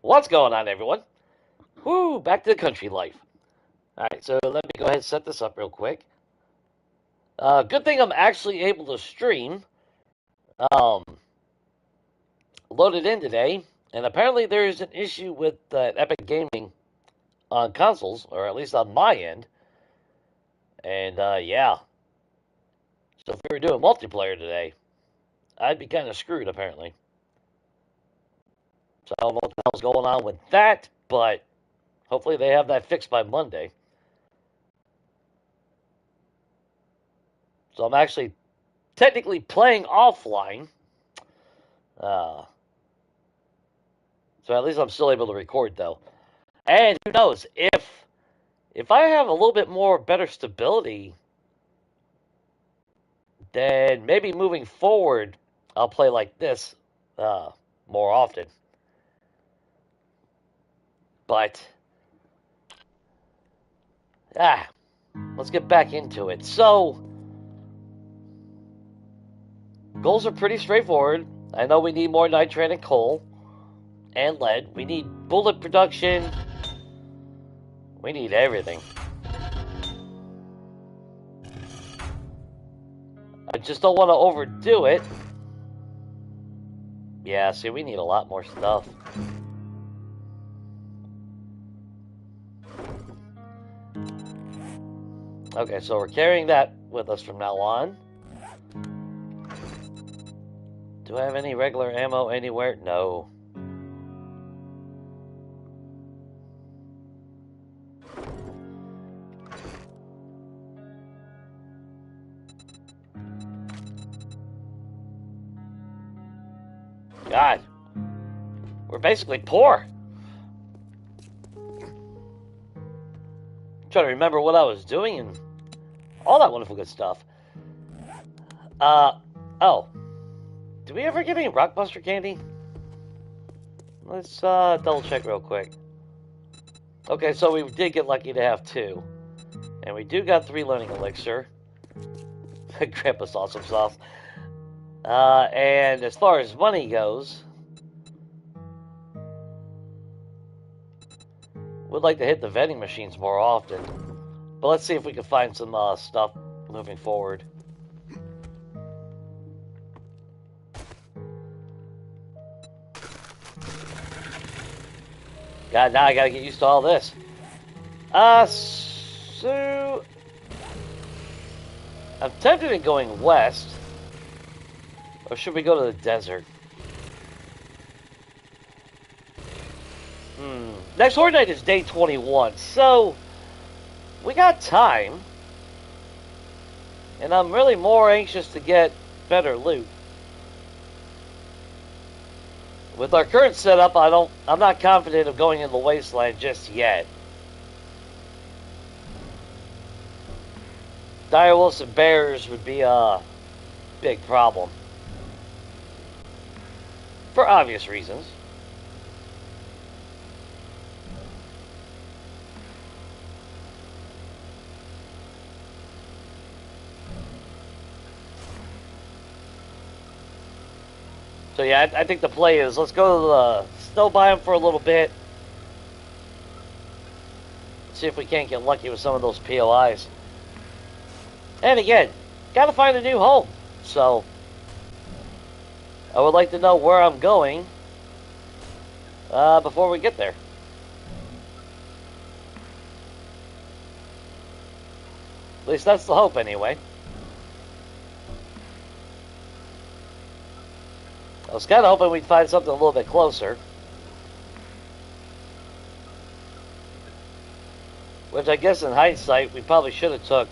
What's going on, everyone? Woo, back to the country life. Alright, so let me go ahead and set this up real quick. Good thing I'm actually able to stream. Um, Loaded in today, and apparently there's an issue with Epic Gaming on consoles, or at least on my end. And yeah, so if we were doing multiplayer today, I'd be kind of screwed apparently. So I don't know what the hell's going on with that, but hopefully they have that fixed by Monday. So I'm actually technically playing offline. Uh, so at least I'm still able to record though. And who knows, if I have a little bit more better stability, then maybe moving forward I'll play like this more often. But let's get back into it. So goals are pretty straightforward. I know we need more nitrate and coal and lead. We need bullet production. We need everything. I just don't want to overdo it. Yeah, see, we need a lot more stuff. Okay, so we're carrying that with us from now on. Do I have any regular ammo anywhere? No. God, we're basically poor. I'm trying to remember what I was doing and all that wonderful good stuff. Oh. Did we ever get any Rockbuster candy? Let's double check real quick. Okay, so we did get lucky to have 2. And we do got 3 learning elixir. Grandpa's awesome sauce. And as far as money goes, we'd like to hit the vending machines more often. But let's see if we can find some stuff moving forward. God, now I gotta get used to all this. So I'm tempted in going west. Or should we go to the desert? Next Horde Night is day 21, so we got time. And I'm really more anxious to get better loot. With our current setup, I'm not confident of going in the wasteland just yet. Dire wolves and bears would be a big problem. For obvious reasons. So yeah, I think the play is let's go to the snow biome for a little bit. See if we can't get lucky with some of those POIs. And again, gotta find a new home. So I would like to know where I'm going before we get there. At least that's the hope anyway. I was kind of hoping we'd find something a little bit closer. Which I guess in hindsight, we probably should have took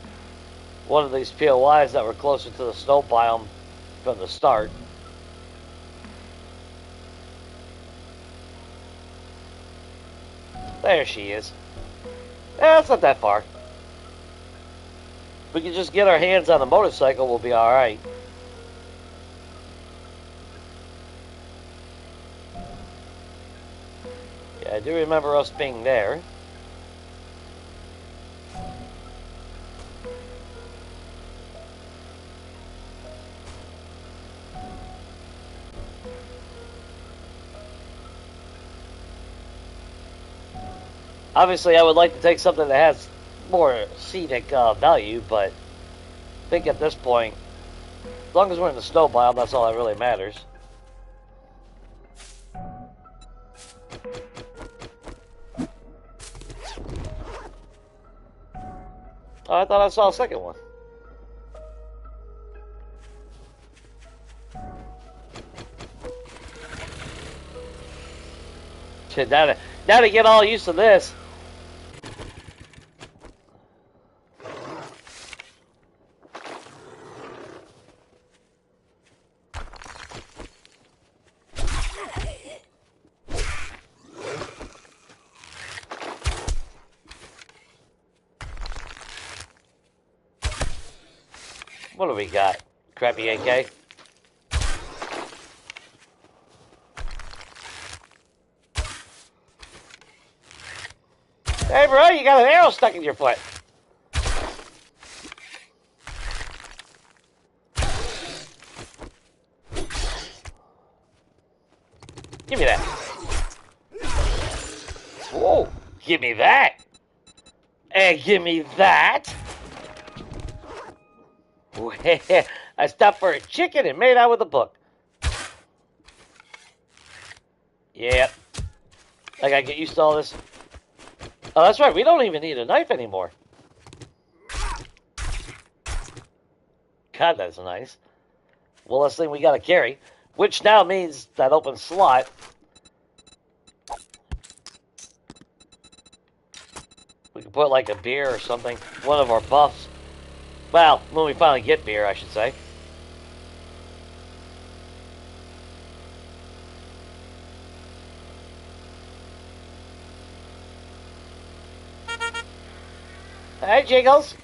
one of these POIs that were closer to the snow biome from the start. There she is. That's not that far. If we can just get our hands on a motorcycle, we'll be alright. I do remember us being there. Obviously, I would like to take something that has more scenic value, but I think at this point, as long as we're in the snow biome, that's all that really matters. Oh, I thought I saw a second one. Shit, now to get all used to this. What do we got? Crappy AK? Hey, bro, you got an arrow stuck in your foot. Give me that. Whoa, give me that. And give me that. I stopped for a chicken and made out with a book. Yep. I gotta get used to all this. Oh, that's right. We don't even need a knife anymore. God, that's nice. Well, this thing we gotta carry, which now means that open slot. We can put like a beer or something. One of our buffs. Well, when we finally get beer, I should say. Hey, Jiggles.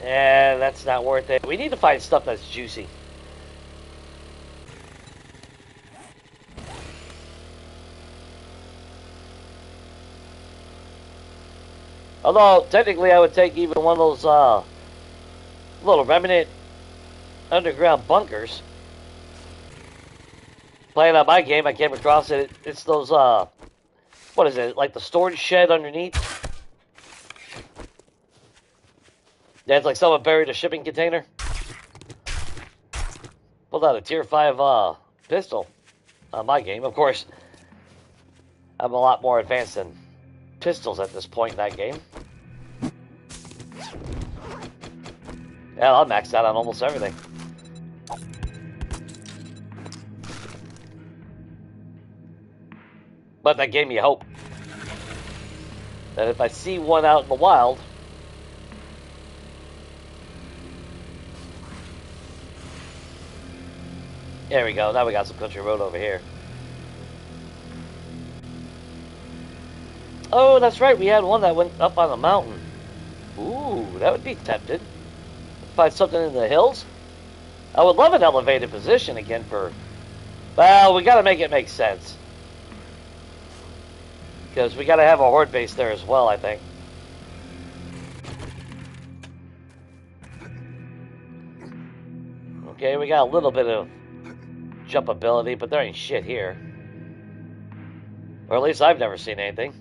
Yeah, that's not worth it. We need to find stuff that's juicy. Although, technically, I would take even one of those little remnant underground bunkers. Playing on my game, I came across it. It's those, what is it, like the storage shed underneath? Yeah, it's like someone buried a shipping container. Pulled out a tier 5 pistol on my game. Of course, I'm a lot more advanced than pistols at this point in that game. Yeah, I'm maxed out on almost everything. But that gave me hope that if I see one out in the wild, there we go. Now we got some country road over here. Oh, that's right. We had one that went up on a mountain. Ooh, that would be tempted. Find something in the hills. I would love an elevated position again for... Well, we got to make it make sense. Because we got to have a horde base there as well, I think. Okay, we got a little bit of jump ability, but there ain't shit here. Or at least I've never seen anything.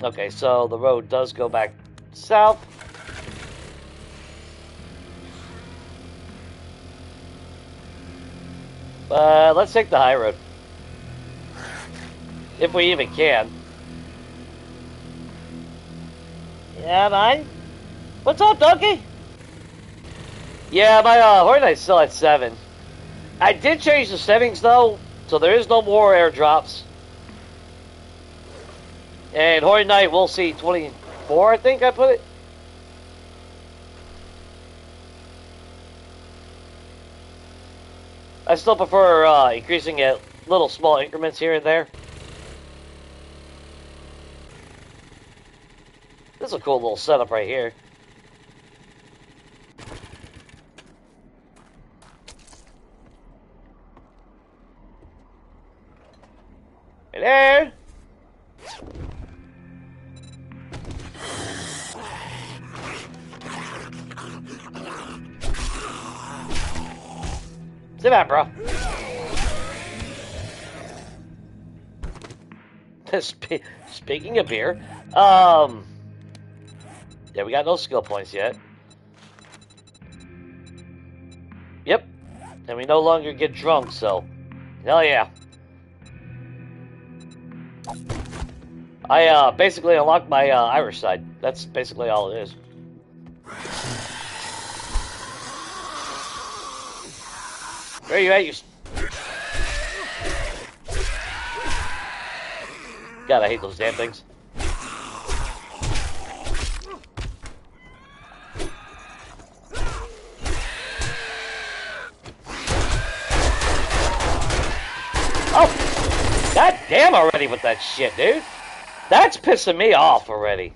Okay, so the road does go back south. Let's take the high road. If we even can. Yeah, man. What's up, donkey? Yeah, my Horde Knight's still at 7. I did change the settings, though, so there is no more airdrops. And Horde Knight will see 24, I think I put it. I still prefer increasing it little small increments here and there. This is a cool little setup right here. Hey there! Sit down, bro. Speaking of beer, yeah, we got no skill points yet. Yep, and we no longer get drunk, so hell yeah. I basically unlocked my Irish side. That's basically all it is. Where are you at, you? God, I hate those damn things. Oh, god damn already with that shit, dude. That's pissing me off already.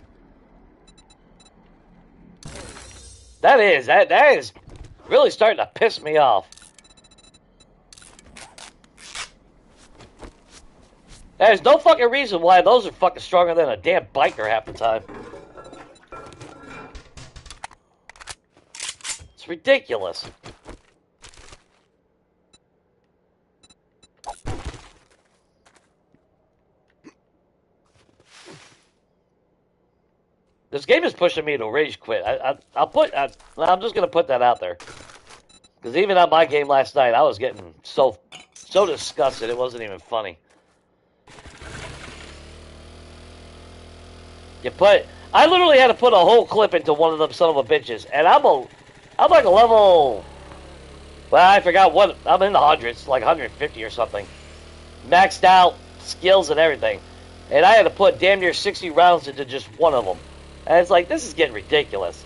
That is really starting to piss me off. There's no fucking reason why those are fucking stronger than a damn biker half the time. It's ridiculous. This game is pushing me to rage quit. I'm just gonna put that out there, because even on my game last night, I was getting so disgusted. It wasn't even funny. I literally had to put a whole clip into one of them son of a bitches, and I'm like a level. Well, I forgot what I'm in the hundreds, like 150 or something, maxed out skills and everything, and I had to put damn near 60 rounds into just one of them. And it's like, this is getting ridiculous.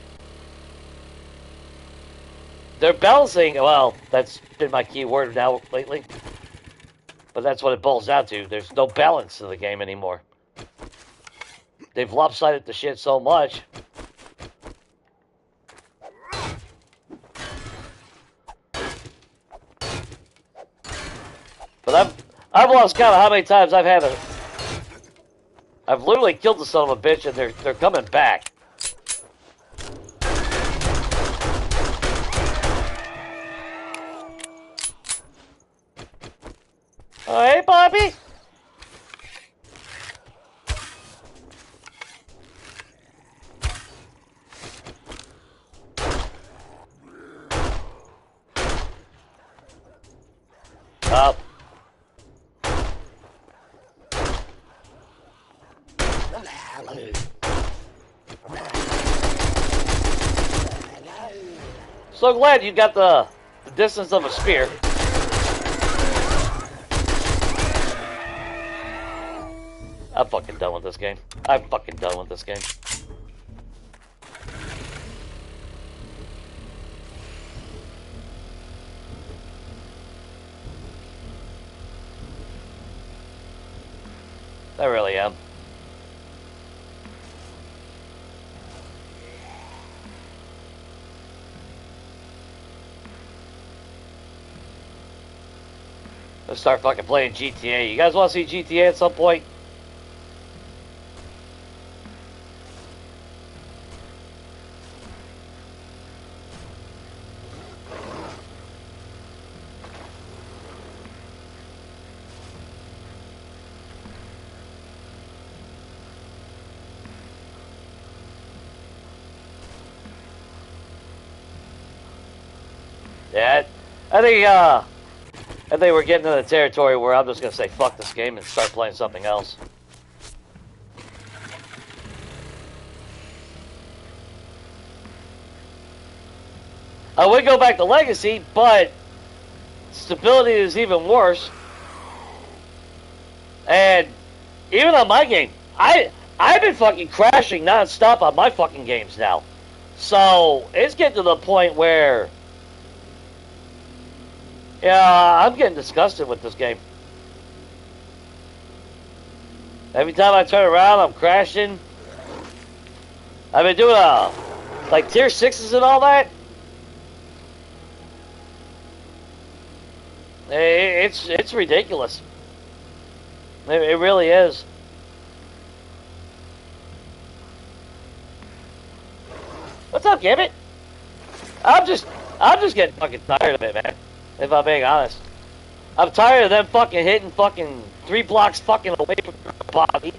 They're balancing, well, that's been my key word now lately. But that's what it boils down to. There's no balance in the game anymore. They've lopsided the shit so much. But I've lost count of how many times I've literally killed the son of a bitch, and they're coming back. Oh, hey, Bobby. Up. So glad you got the distance of a spear. I'm fucking done with this game. I'm fucking done with this game. I really am. Let's start fucking playing GTA. You guys want to see GTA at some point? Yeah, I think we're getting to the territory where I'm just gonna say fuck this game and start playing something else. I would go back to Legacy, but stability is even worse. And even on my game, I've been fucking crashing non-stop on my fucking games now. So it's getting to the point where, yeah, I'm getting disgusted with this game. Every time I turn around, I'm crashing. I've been doing like tier 6s and all that. It's ridiculous. It really is. What's up, Gambit? I'm just getting fucking tired of it, man. If I'm being honest, I'm tired of them fucking hitting fucking 3 blocks fucking away from your body.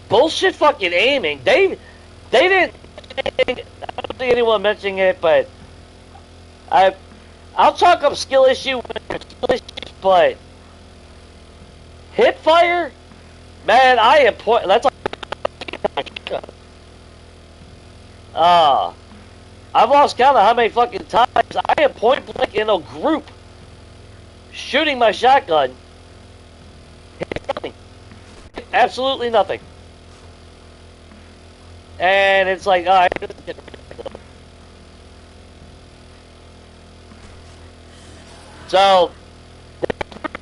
Bullshit fucking aiming. They didn't. I don't see anyone mentioning it, but I'll chalk up skill issue when there's skill issues, but hip fire, man, I am point. That's like I've lost count of how many fucking times I am point blank in a group shooting my shotgun. Nothing. Absolutely nothing. And it's like, alright, so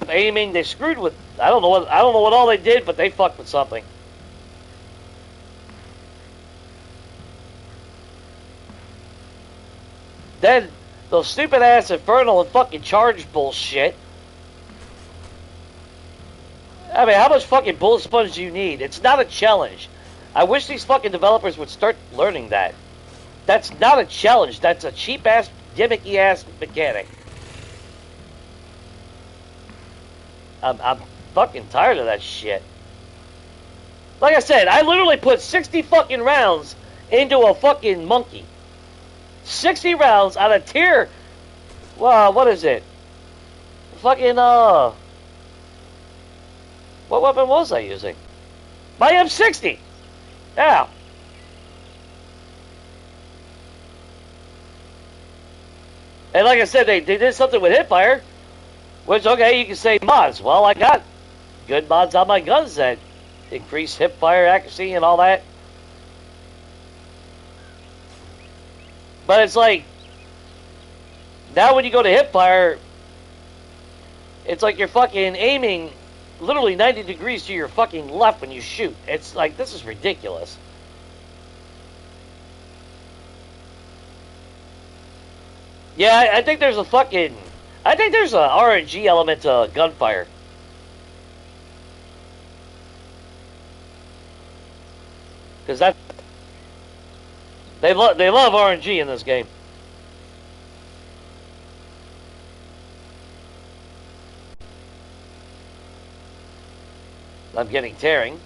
aiming, they screwed with. I don't know what all they did, but they fucked with something. Then those stupid ass infernal and fucking charge bullshit. I mean, how much fucking bullet sponge do you need? It's not a challenge. I wish these fucking developers would start learning that. That's not a challenge. That's a cheap ass, gimmicky ass mechanic. I'm fucking tired of that shit. Like I said, I literally put 60 fucking rounds into a fucking monkey. 60 rounds on a tier. Well, what is it? Fucking, what weapon was I using? My M60! Yeah. And like I said, they did something with hipfire. Which, okay, you can say mods. Well, I got good mods on my guns that increase hipfire accuracy and all that. But it's like, now when you go to hipfire, it's like you're fucking aiming literally 90 degrees to your fucking left when you shoot. It's like, this is ridiculous. Yeah, I think there's a fucking... I think there's a RNG element to gunfire. Because that... They love RNG in this game. I'm getting tearing.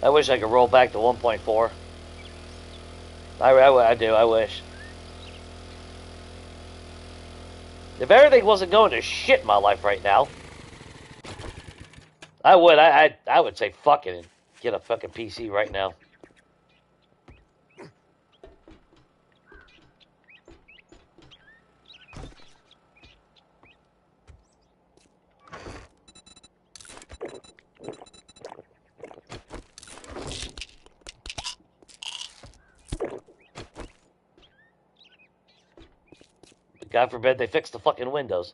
I wish I could roll back to 1.4. I do, I wish. If everything wasn't going to shit in my life right now, I would say fuck it and get a fucking PC right now. God forbid they fix the fucking windows.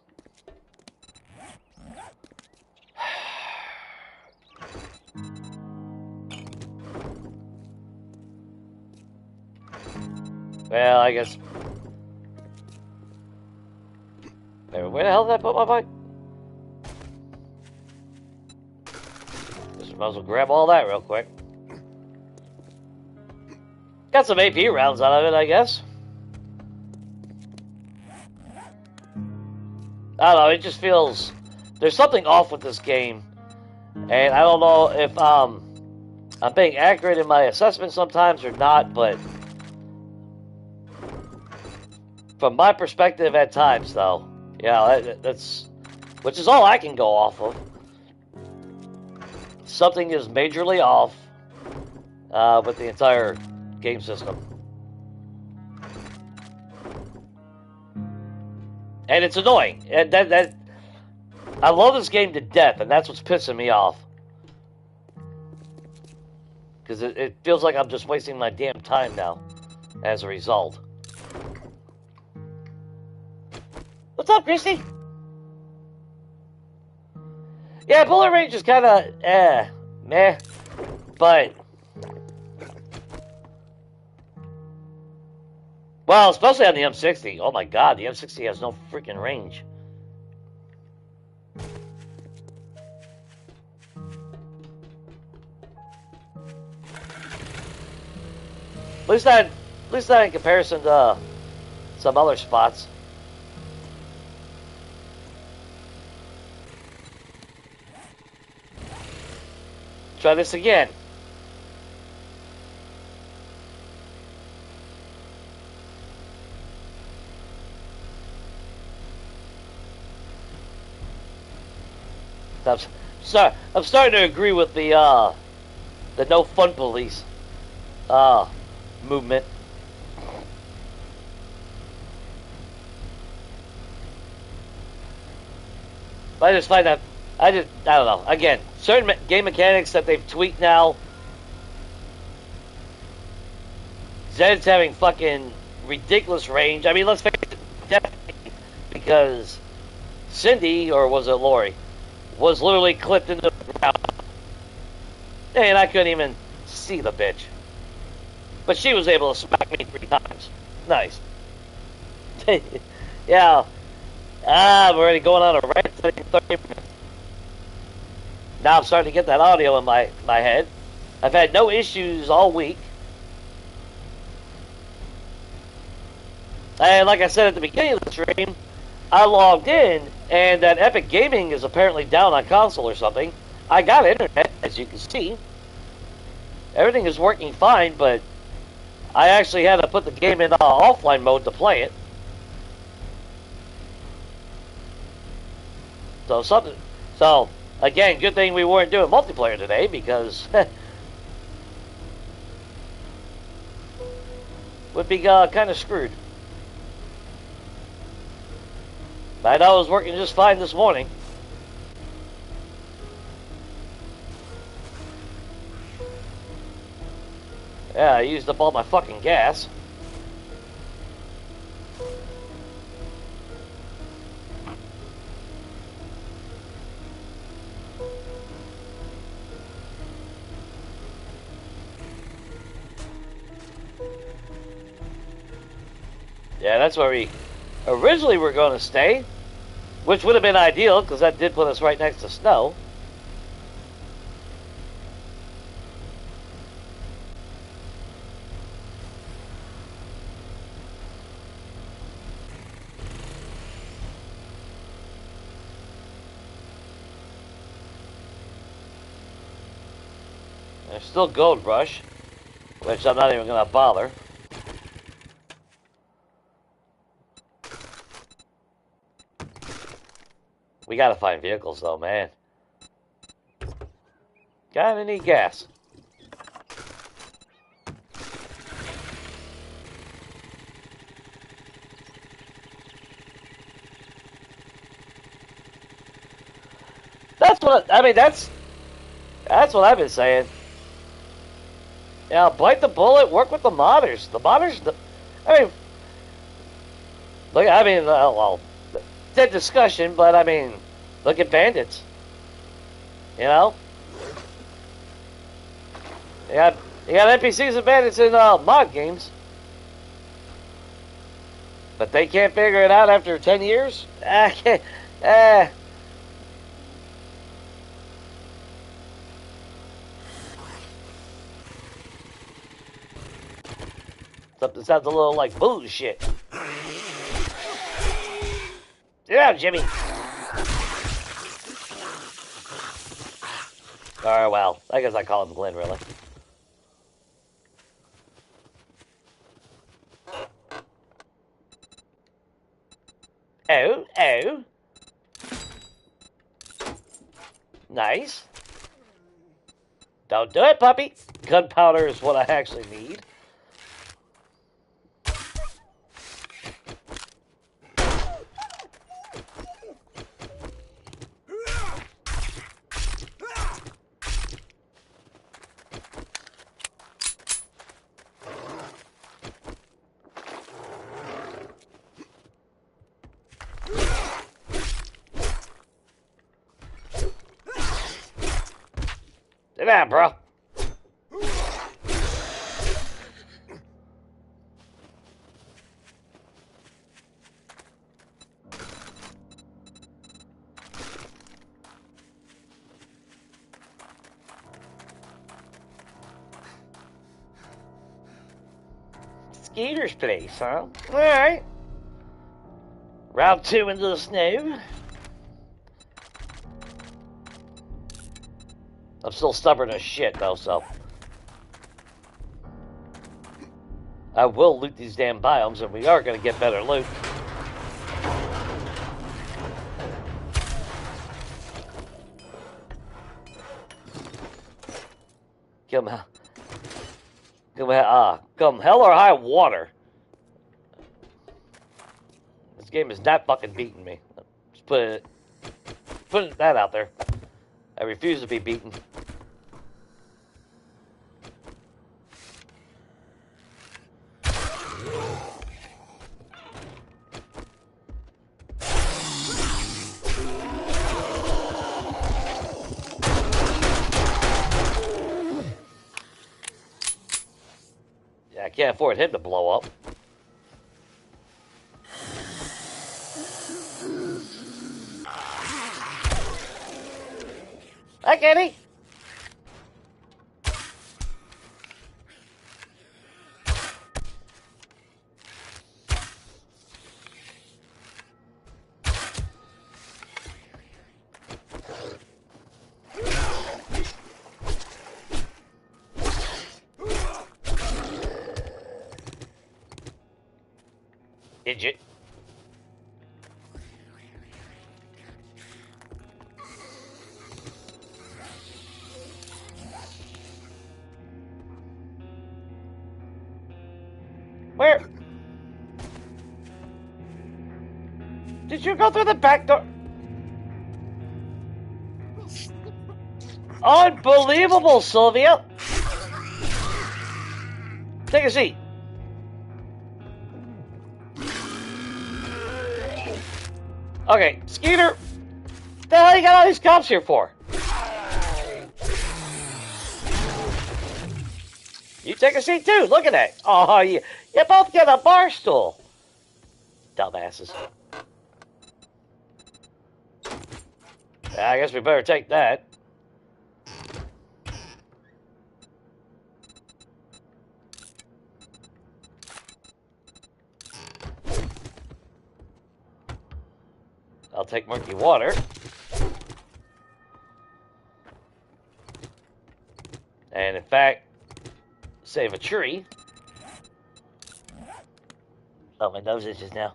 Well, I guess... Where the hell did I put my bike? Just might as well grab all that real quick. Got some AP rounds out of it, I guess. I don't know, it just feels... There's something off with this game. And I don't know if I'm being accurate in my assessment sometimes or not, but... From my perspective at times, though, yeah, that's... Which is all I can go off of. Something is majorly off with the entire game system. And it's annoying. And that I love this game to death, and that's what's pissing me off. Because it feels like I'm just wasting my damn time now, as a result. What's up, Christy? Yeah, bullet range is kind of, meh. But... Well, especially on the M60. Oh my god, the M60 has no freaking range. At least not in comparison to some other spots. Try this again. I'm starting to agree with the no fun police movement. But I just find that I don't know. Again, certain game mechanics that they've tweaked now. Zed's having fucking ridiculous range. I mean, let's face it, definitely because Cindy, or was it Lori, was literally clipped into the ground. And I couldn't even see the bitch. But she was able to smack me 3 times. Nice. Yeah. I'm already going on a rant. 30 minutes. Now I'm starting to get that audio in my head. I've had no issues all week. And like I said at the beginning of the stream, I logged in, and that Epic Gaming is apparently down on console or something. I got internet, as you can see. Everything is working fine, but I actually had to put the game in offline mode to play it. So again, good thing we weren't doing multiplayer today, because would be kind of screwed. But I know it was working just fine this morning. Yeah, I used up all my fucking gas. Yeah, that's where we originally were going to stay, which would have been ideal, because that did put us right next to snow. There's still Gold Rush, which I'm not even going to bother. We gotta find vehicles though, man. Kinda need gas. That's what I mean. That's what I've been saying. Yeah, bite the bullet. Work with the modders. The modders. I mean, look. I mean, well, dead discussion, but I mean, look at bandits. You know, you got NPCs and bandits in mod games, but they can't figure it out after 10 years. Something sounds a little like bullshit. Yeah, Jimmy. Alright, well, I guess I call him Glenn, really. Oh. Nice. Don't do it, puppy. Gunpowder is what I actually need. Sit down, bro. Skeeter's place, huh? Alright. Round 2 into the snow. I'm still stubborn as shit, though, so. I will loot these damn biomes, and we are going to get better loot. Come hell or high water. This game is not fucking beating me. Just putting that out there. I refuse to be beaten. Yeah, I can't afford him to blow up. Hi, Kenny. Did you? Where? Did you go through the back door? Unbelievable, Sylvia! Take a seat. Okay, Skeeter, what the hell you got all these cops here for? You take a seat too, look at that. Oh, you both get a bar stool. Dumbasses. Yeah, I guess we better take that. I'll take murky water. And in fact, save a tree. Oh, my nose itches now.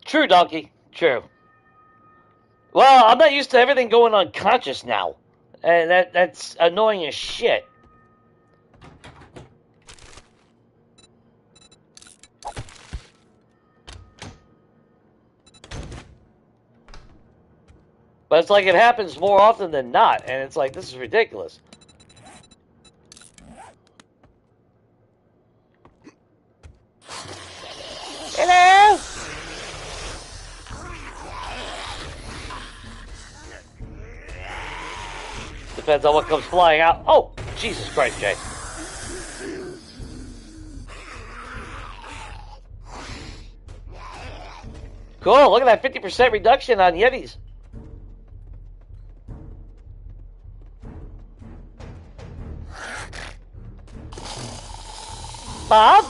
True, donkey. True. Well, I'm not used to everything going unconscious now. And that's annoying as shit. But it's like it happens more often than not. And it's like, this is ridiculous. Hello? Depends on what comes flying out. Oh, Jesus Christ, Jay. Cool, look at that 50% reduction on Yetis. Bob?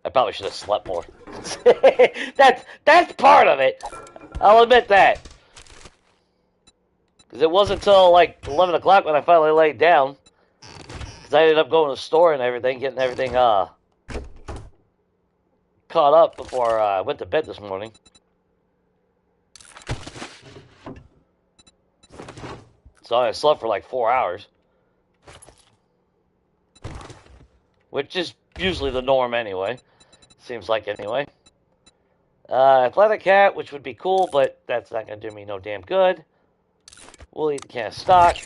I probably should have slept more. that's part of it. I'll admit that. Because it wasn't until like 11 o'clock when I finally laid down. Because I ended up going to the store and everything, getting everything caught up before I went to bed this morning. So I slept for like 4 hours. Which is usually the norm anyway. Seems like anyway. Athletic hat, which would be cool, but that's not going to do me no damn good. We'll eat the can of stock.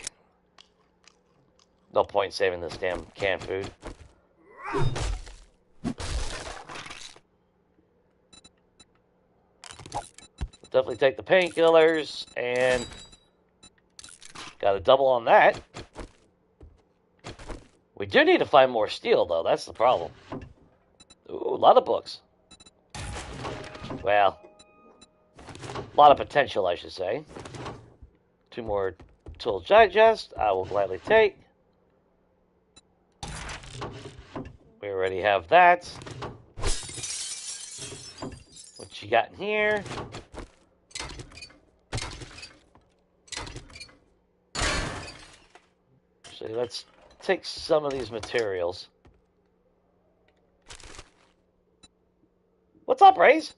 No point saving this damn canned food. Definitely take the painkillers, and got a double on that. We do need to find more steel, though. That's the problem. Ooh, a lot of books. Well, a lot of potential, I should say. 2 more tools digest. I will gladly take. We already have that. What you got in here? So let's take some of these materials. What's up, Raze?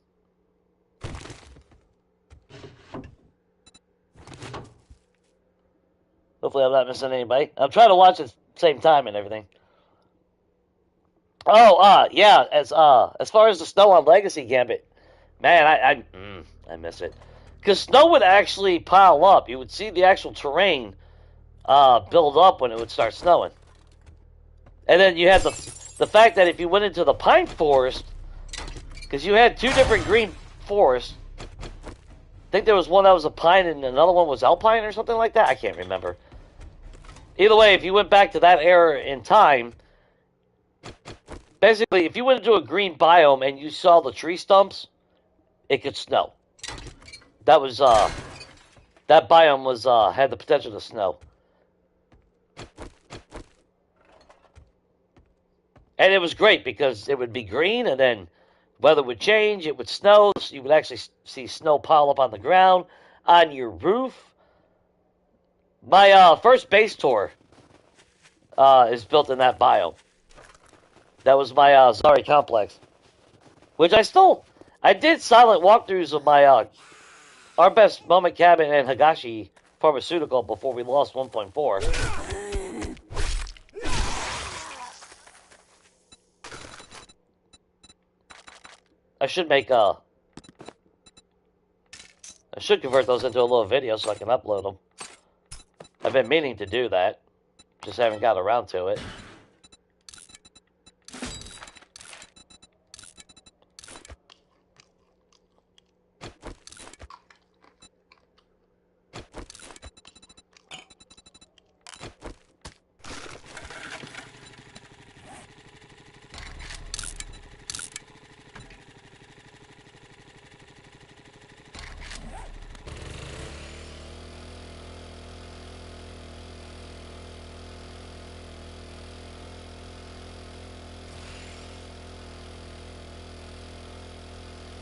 Hopefully I'm not missing anybody. I'm trying to watch at the same time and everything. Oh, yeah, as far as the snow on Legacy Gambit, man, I miss it. Because snow would actually pile up. You would see the actual terrain build up when it would start snowing. And then you had the fact that if you went into the pine forest, because you had 2 different green forests. I think there was one that was a pine and another one was alpine or something like that. I can't remember. Either way, if you went back to that era in time, basically, if you went into a green biome and you saw the tree stumps, it could snow. That was, that biome was, had the potential to snow. And it was great because it would be green and then weather would change, it would snow, so you would actually see snow pile up on the ground, on your roof. My first base tour is built in that biome. That was my Zari complex. Which I did silent walkthroughs of my Our Best Moment Cabin and Higashi Pharmaceutical before we lost 1.4. I should make I should convert those into a little video so I can upload them. I've been meaning to do that. Just haven't got around to it.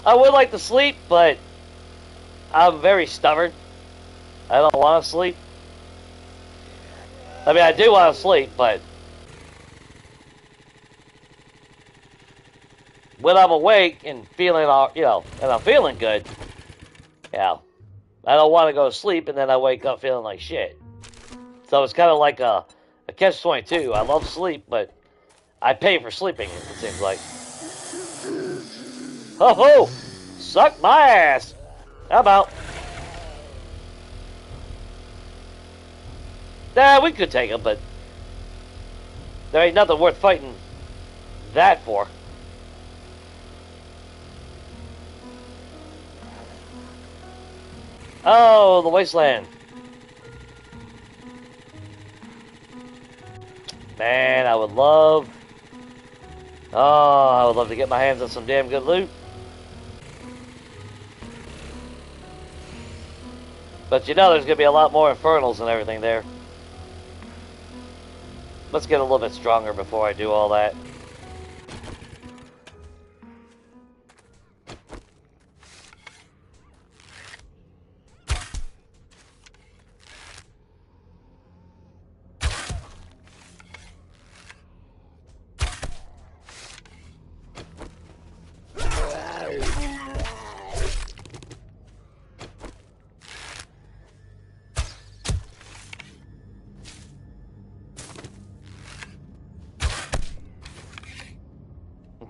I would like to sleep, but I'm very stubborn. I don't want to sleep. I mean, I do want to sleep, but when I'm awake and feeling, and I'm feeling good, yeah, I don't want to go to sleep, and then I wake up feeling like shit. So it's kind of like a catch-22. I love sleep, but I pay for sleeping, it seems like. Ho ho! Suck my ass! How about? Nah, we could take him, but there ain't nothing worth fighting that for. Oh, the wasteland. Man, I would love to get my hands on some damn good loot. But you know there's going to be a lot more infernals and everything there. Let's get a little bit stronger before I do all that.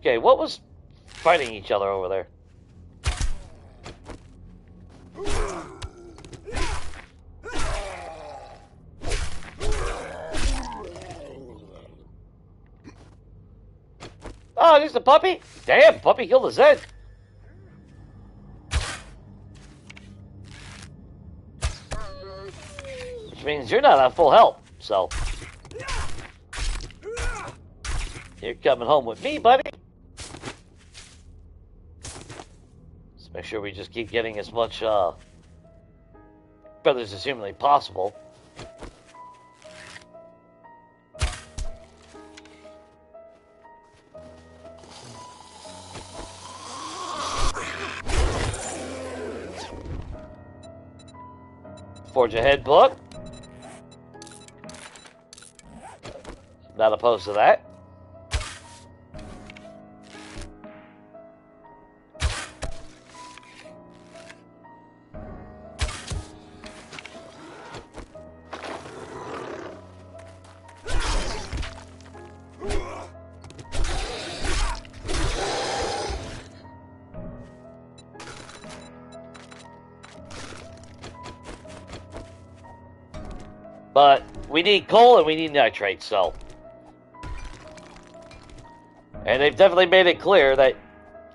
Okay, what was fighting each other over there. Oh, just a puppy? Damn, puppy killed his head. Which means you're not on full health, so. You're coming home with me, buddy. Let's make sure we just keep getting as much feathers as humanly possible. Forge ahead book. Not opposed to that. But we need coal and we need nitrate, so. And they've definitely made it clear that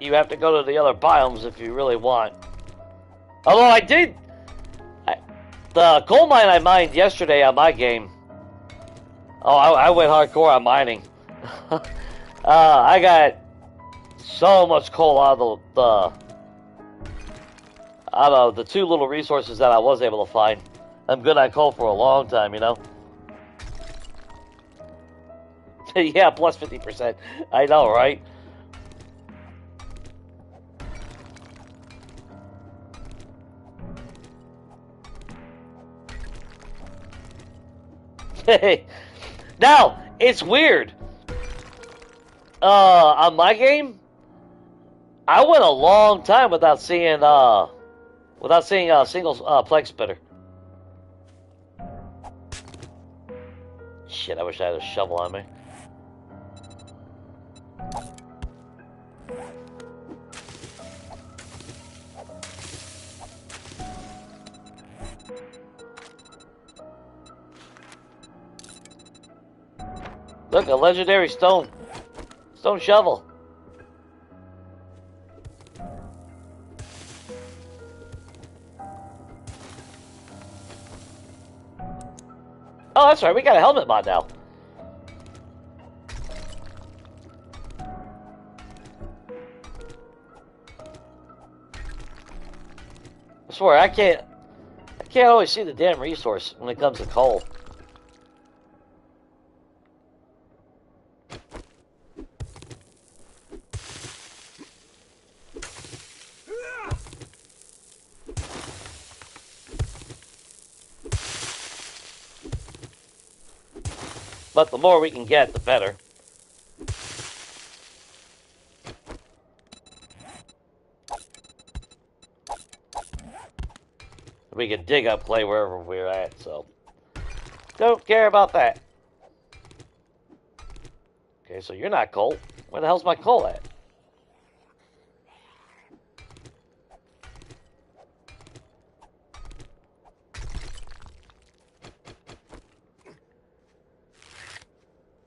you have to go to the other biomes if you really want. Although the coal mine I mined yesterday on my game. Oh, I went hardcore on mining. I got so much coal out of the two little resources that I was able to find. I'm good on coal for a long time, you know? Yeah, plus 50%. I know, right? Hey, now, it's weird. On my game, I went a long time without seeing a single plague spitter. Shit, I wish I had a shovel on me. Look, a legendary stone shovel. Oh, that's right, we got a helmet mod now. I swear, I can't always see the damn resource when it comes to coal. But the more we can get, the better. We can dig up clay wherever we're at, so don't care about that. Okay, so you're not coal. Where the hell's my coal at?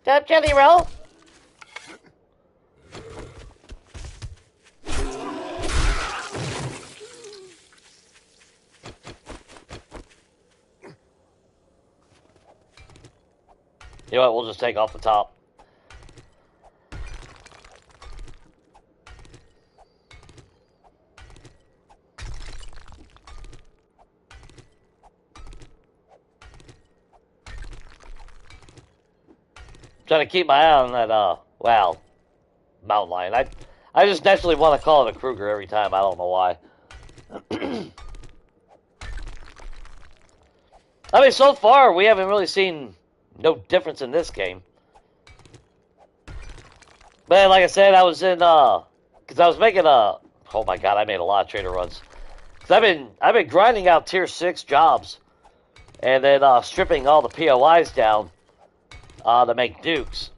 Up, Jelly Roll. You know what? We'll just take off the top. Trying to keep my eye on that, well, mountain lion. I just naturally want to call it a Kruger every time. I don't know why. I mean, so far, we haven't really seen no difference in this game. But like I said, I was in, because I was making oh my god, I made a lot of trader runs. Because I've been grinding out tier 6 jobs. And then, stripping all the POIs down. To make dukes.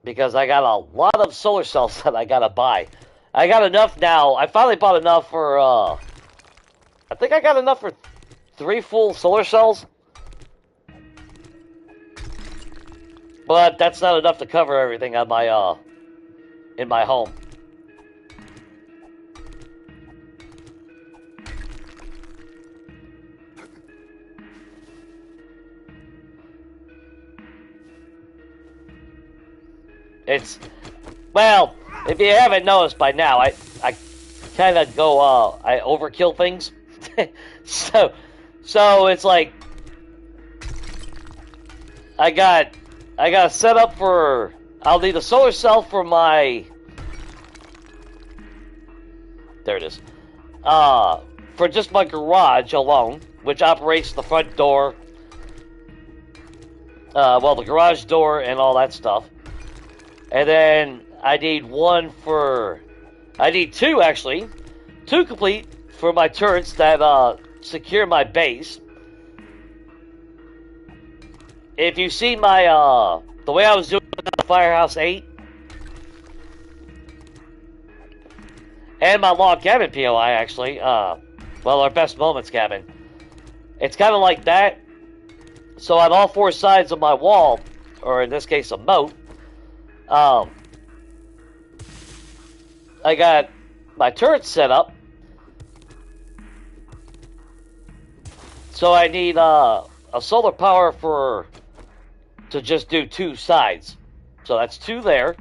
because I got a lot of solar cells that I gotta buy. I got enough now. I finally bought enough for, I think I got enough for 3 full solar cells. But that's not enough to cover everything on my, in my home. It's, well, if you haven't noticed by now, I kind of go, I overkill things. so it's like, I got set up for, I'll need a solar cell for my, there it is, for just my garage alone, which operates the front door, well, the garage door and all that stuff. And then I need one for, I need 2 actually, 2 complete for my turrets that secure my base. If you see my, the way I was doing the Firehouse 8, and my log cabin POI actually, well, our best moments cabin, it's kind of like that. So on all 4 sides of my wall, or in this case a moat, I got my turret set up. So I need a solar power to just do 2 sides. So that's 2 there.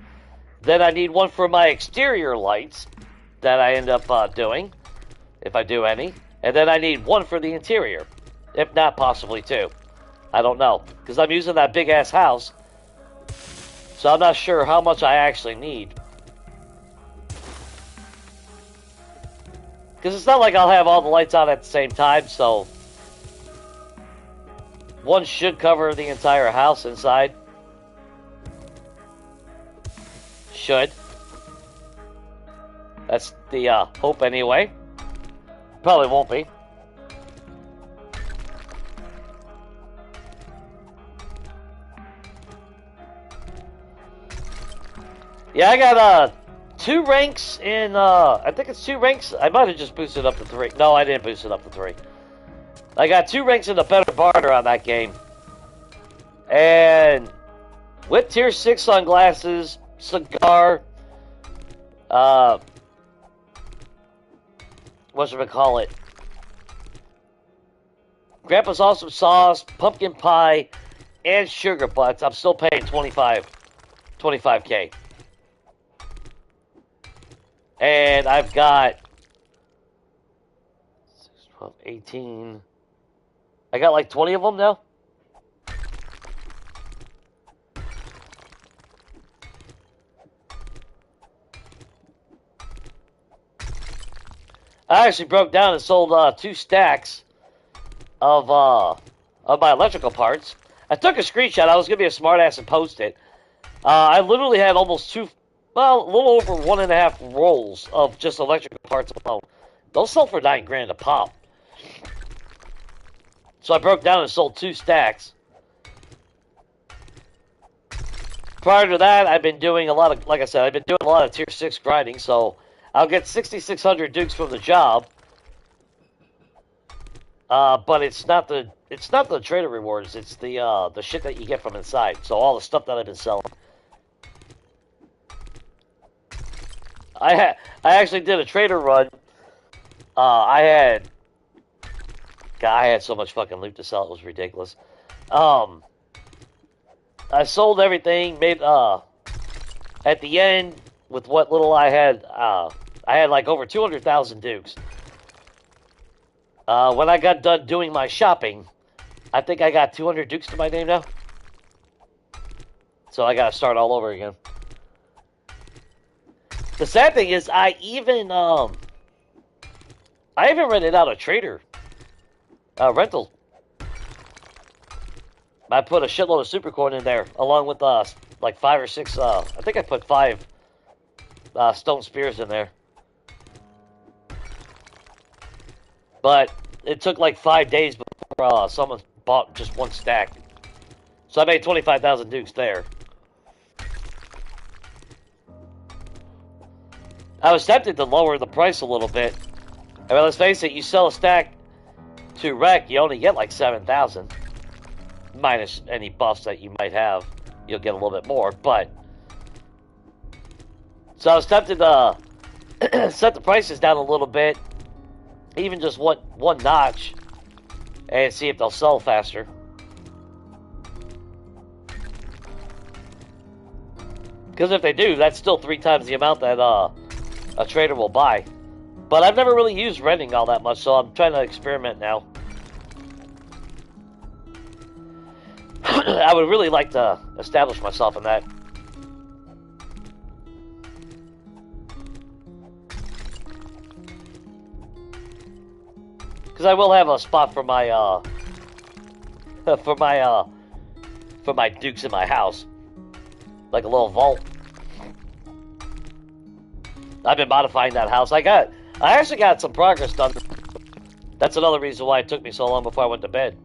Then I need one for my exterior lights that I end up doing, if I do any. And then I need one for the interior, if not possibly 2. I don't know, because I'm using that big ass house. So I'm not sure how much I actually need. Because it's not like I'll have all the lights on at the same time, so one should cover the entire house inside. Should. That's the hope anyway. Probably won't be. Yeah, I got 2 ranks in, I think it's 2 ranks. I might have just boosted up to 3. No, I didn't boost it up to 3. I got 2 ranks in the better barter on that game. And with tier 6 sunglasses, cigar, whatchamacallit, Grandpa's Awesome Sauce, pumpkin pie, and sugar butts, I'm still paying 25K. And I've got 6, 12, 18. I got like 20 of them now. I actually broke down and sold 2 stacks of my electrical parts. I took a screenshot. I was gonna be a smartass and post it. I literally had almost 2. Well, a little over 1.5 rolls of just electrical parts alone. Those sell for $9 grand a pop. So I broke down and sold 2 stacks. Prior to that, I've been doing a lot of, like I said, I've been doing a lot of tier 6 grinding, so I'll get 6,600 dukes from the job. But it's not the trader rewards, it's the shit that you get from inside. So all the stuff that I've been selling. I actually did a trader run. I had so much fucking loot to sell, it was ridiculous. I sold everything, made at the end with what little I had like over 200,000 dukes. When I got done doing my shopping, I think I got 200 dukes to my name now. So I gotta start all over again. The sad thing is, I even rented out a trader rental. I put a shitload of supercoin in there, along with like 5 or 6. I think I put 5 stone spears in there. But it took like 5 days before someone bought just 1 stack. So I made 25,000 dukes there. I was tempted to lower the price a little bit. I mean, let's face it, you sell a stack to Rec, you only get like 7,000. Minus any buffs that you might have. You'll get a little bit more, but... So I was tempted to set the prices down a little bit. Even just one notch. And see if they'll sell faster. Because if they do, that's still 3 times the amount that a trader will buy. But I've never really used renting all that much, so I'm trying to experiment now. I would really like to establish myself in that. Because I will have a spot for my for my dukes in my house, like a little vault. I've been modifying that house. I actually got some progress done. That's another reason why it took me so long before I went to bed.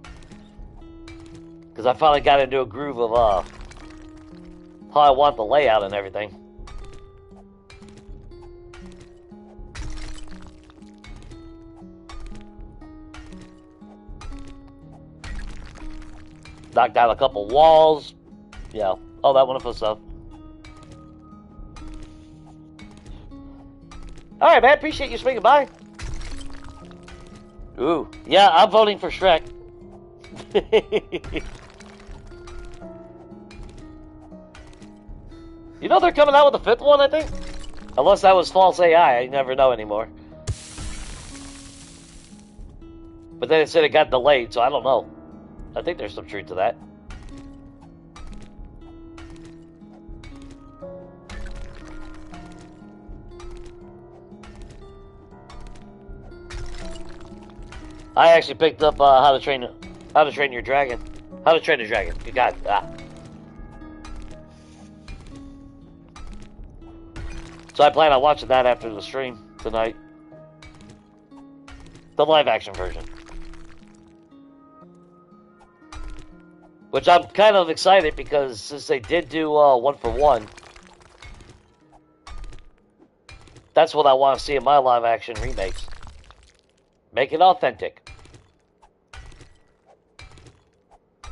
Because I finally got into a groove of how I want the layout and everything. Knocked down a couple walls. Yeah, all that wonderful stuff. Alright, man, appreciate you swinging by. Ooh, yeah, I'm voting for Shrek. You know they're coming out with the 5th one, I think? Unless that was false AI, I never know anymore. But then it said it got delayed, so I don't know. I think there's some truth to that. I actually picked up how to train your dragon. How to train a dragon. You got it. So I plan on watching that after the stream tonight. The live action version. Which I'm kind of excited because since they did do 1-for-1, that's what I want to see in my live action remakes. Make it authentic.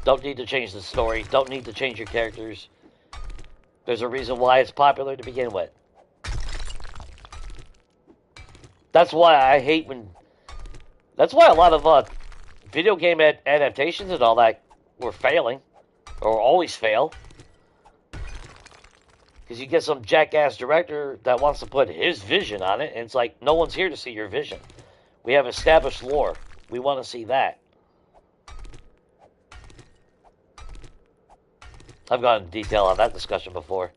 Don't need to change the story. Don't need to change your characters. There's a reason why it's popular to begin with. That's why I hate when... That's why a lot of video game adaptations and all that were failing. Or always fail. Because you get some jackass director that wants to put his vision on it, and it's like, no one's here to see your vision. We have established lore. We want to see that. I've gone into detail on that discussion before.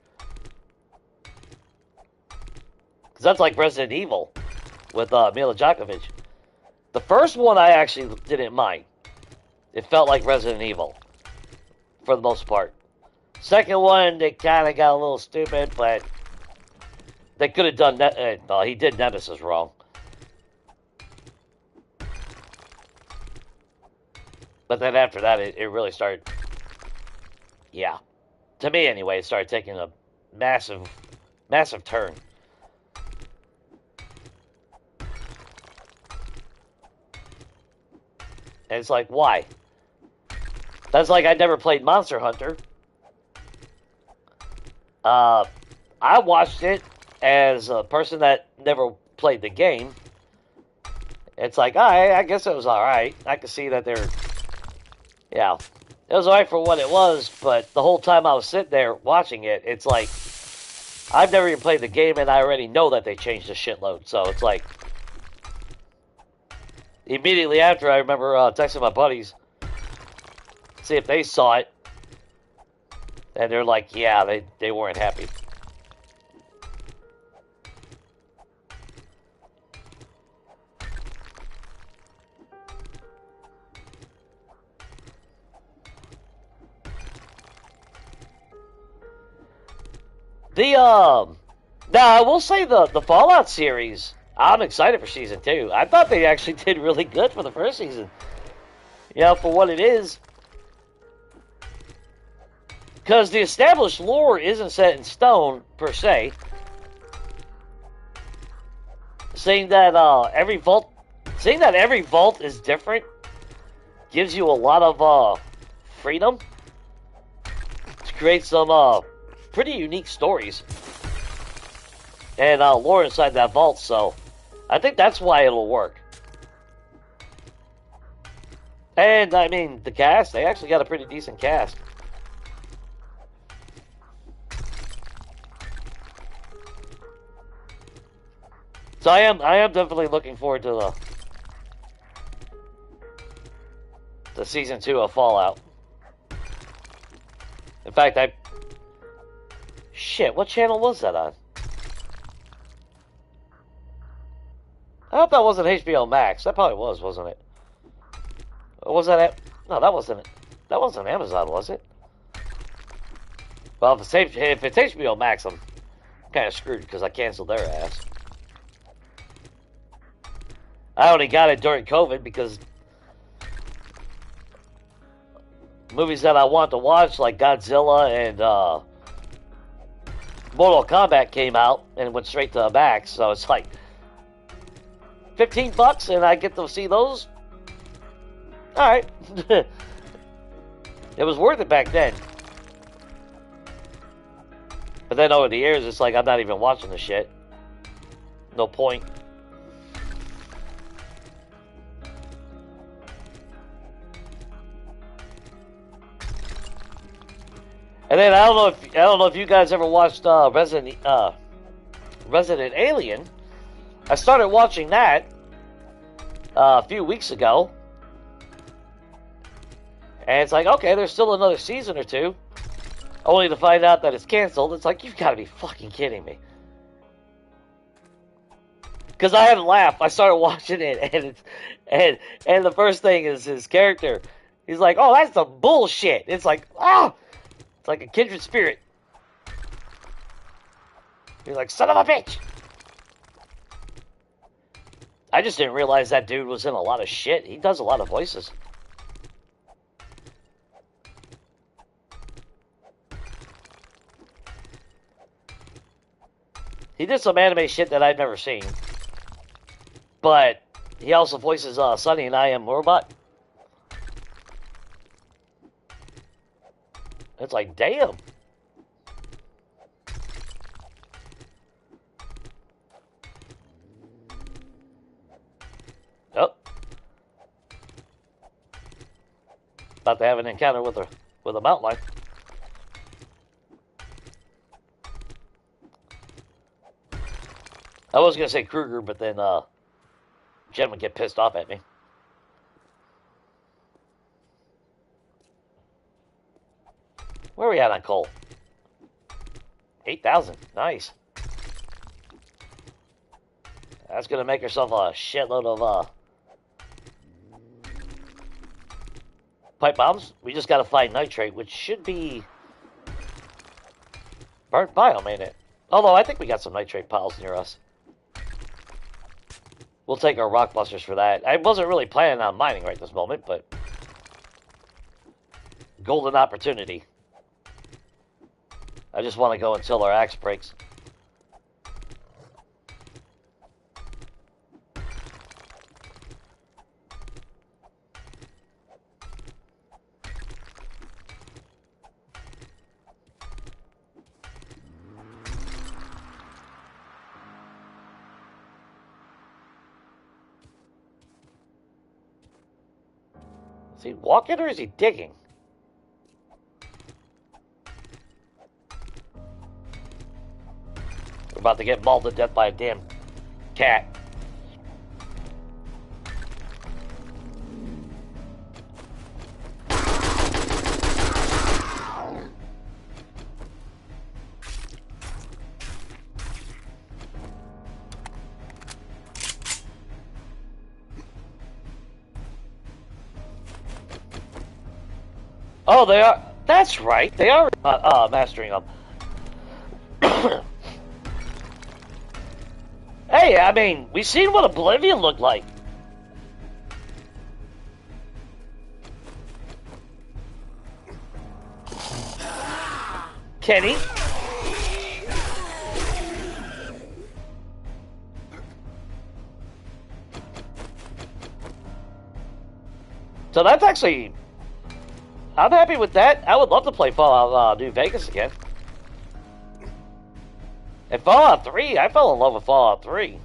Because that's like Resident Evil with Mila Djokovic. The first one I actually didn't mind. It felt like Resident Evil. For the most part. Second one, they kind of got a little stupid, but they could have done that. No, he did Nemesis wrong. But then after that, it really started... Yeah. To me, anyway, it started taking a massive, massive turn. And it's like, why? That's like I never played Monster Hunter. I watched it as a person that never played the game. It's like, I guess it was alright. I could see that they're... Yeah. It was alright for what it was, but the whole time I was sitting there watching it, it's like... I've never even played the game, and I already know that they changed a shitload. So it's like... Immediately after, I remember texting my buddies... See if they saw it. And they're like, yeah, they weren't happy. Now I will say the Fallout series, I'm excited for season 2. I thought they actually did really good for the first season. You know, for what it is. Because the established lore isn't set in stone, per se. saying that saying that every vault is different gives you a lot of freedom to create some pretty unique stories and lore inside that vault. So I think that's why it'll work. And I mean, the cast, they actually got a pretty decent cast. So I am definitely looking forward to the season 2 of Fallout. In fact, shit, what channel was that on? I hope that wasn't HBO Max. That probably was, wasn't it? Or was that no, that wasn't it. That wasn't Amazon, was it? Well, if it's HBO Max, I'm kind of screwed because I canceled their ass. I only got it during COVID because movies that I want to watch, like Godzilla and Mortal Kombat, came out and went straight to Max. So it's like $15 and I get to see those. All right. It was worth it back then. But then over the years, it's like I'm not even watching the shit. No point. And then I don't know if you guys ever watched Resident Alien. I started watching that a few weeks ago, and it's like, okay, there's still another season or two, only to find out that it's canceled. It's like, you've got to be fucking kidding me. Because I had to laugh. I started watching it, and the first thing is his character. He's like, oh, that's some bullshit. It's like, ah. It's like a kindred spirit. You're like, son of a bitch! I just didn't realize that dude was in a lot of shit. He does a lot of voices. He did some anime shit that I've never seen. But he also voices Sonny and I Am Robot. It's like, damn. Oh. About to have an encounter with a mountain lion. I was gonna say Kruger, but then Jen would get pissed off at me. Where are we at on coal? 8,000. Nice. That's going to make herself a shitload of pipe bombs. We just got to find nitrate, which should be burnt biome, ain't it? Although, I think we got some nitrate piles near us. We'll take our rock busters for that. I wasn't really planning on mining right this moment, but golden opportunity. I just want to go until our axe breaks. Is he walking or is he digging? We're about to get mauled to death by a damn cat. Oh, they are. That's right. They are mastering them. Hey, I mean, we've seen what Oblivion looked like. Kenny? So that's actually, I'm happy with that. I would love to play Fallout New Vegas again. And Fallout 3, I fell in love with Fallout 3.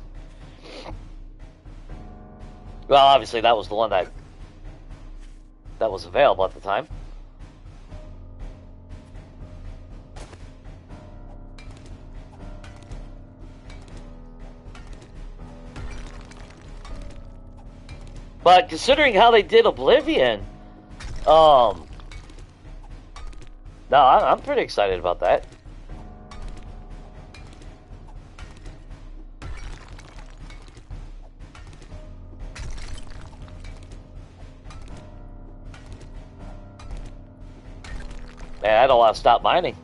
Well, obviously that was the one that was available at the time. But considering how they did Oblivion, no, I'm pretty excited about that. Man, I don't want to stop mining.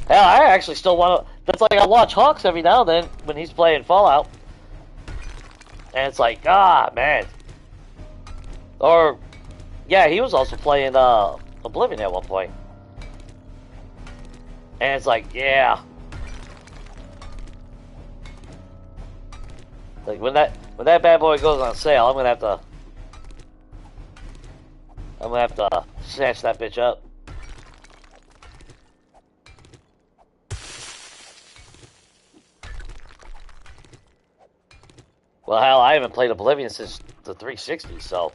Hell, I actually still want to. That's like I watch Hawks every now and then when he's playing Fallout, and it's like, ah, man. Or, yeah, he was also playing Oblivion at one point, and it's like, yeah. Like when that bad boy goes on sale, I'm gonna have to snatch that bitch up. Well, hell, I haven't played Oblivion since the 360, so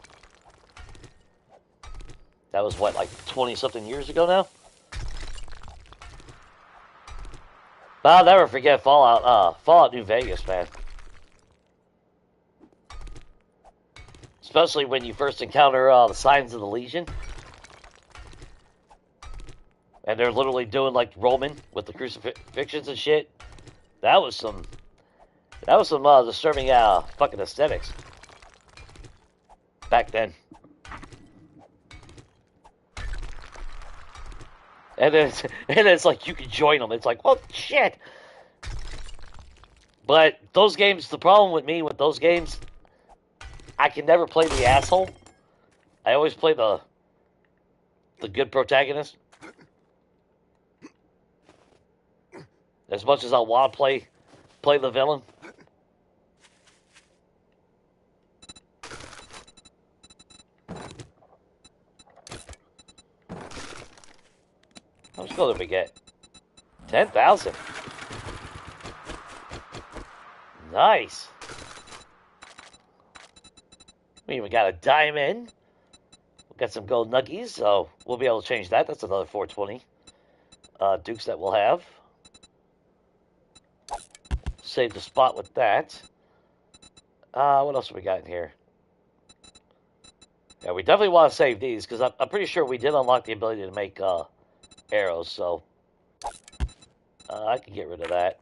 that was what, like 20-something years ago now. But I'll never forget Fallout New Vegas, man. Especially when you first encounter the signs of the Legion. And they're literally doing like Roman with the crucifixions and shit. That was some disturbing fucking aesthetics. Back then. And it's like you can join them. It's like, oh shit. But those games, the problem with me with those games, I can never play the asshole. I always play the good protagonist. As much as I want to play the villain. How much gold did we get? 10,000. Nice. We even got a diamond. We got some gold nuggies, so we'll be able to change that. That's another 420 dukes that we'll have. Save the spot with that. What else have we got in here? Yeah, we definitely want to save these because I'm pretty sure we did unlock the ability to make arrows, so I can get rid of that.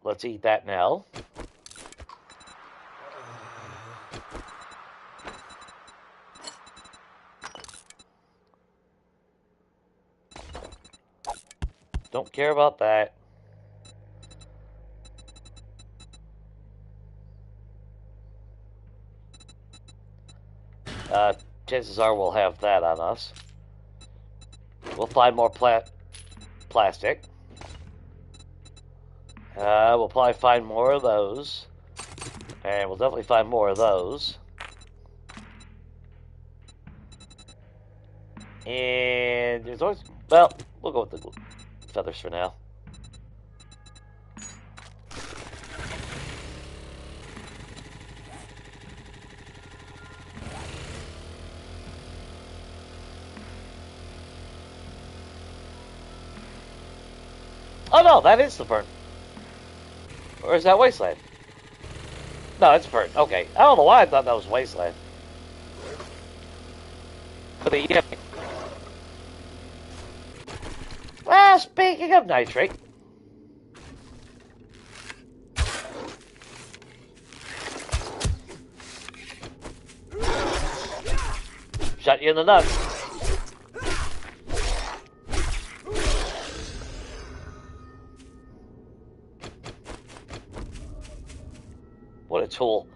Let's eat that now. Don't care about that. Chances are we'll have that on us. We'll find more plastic. We'll probably find more of those. And we'll definitely find more of those. And there's always... Well, we'll go with the feathers for now. Oh no, that is the burn. Or is that Wasteland? No, it's burn. Okay. I don't know why I thought that was Wasteland. But yeah. Well, speaking of nitrate. Shot you in the nuts. What a tool.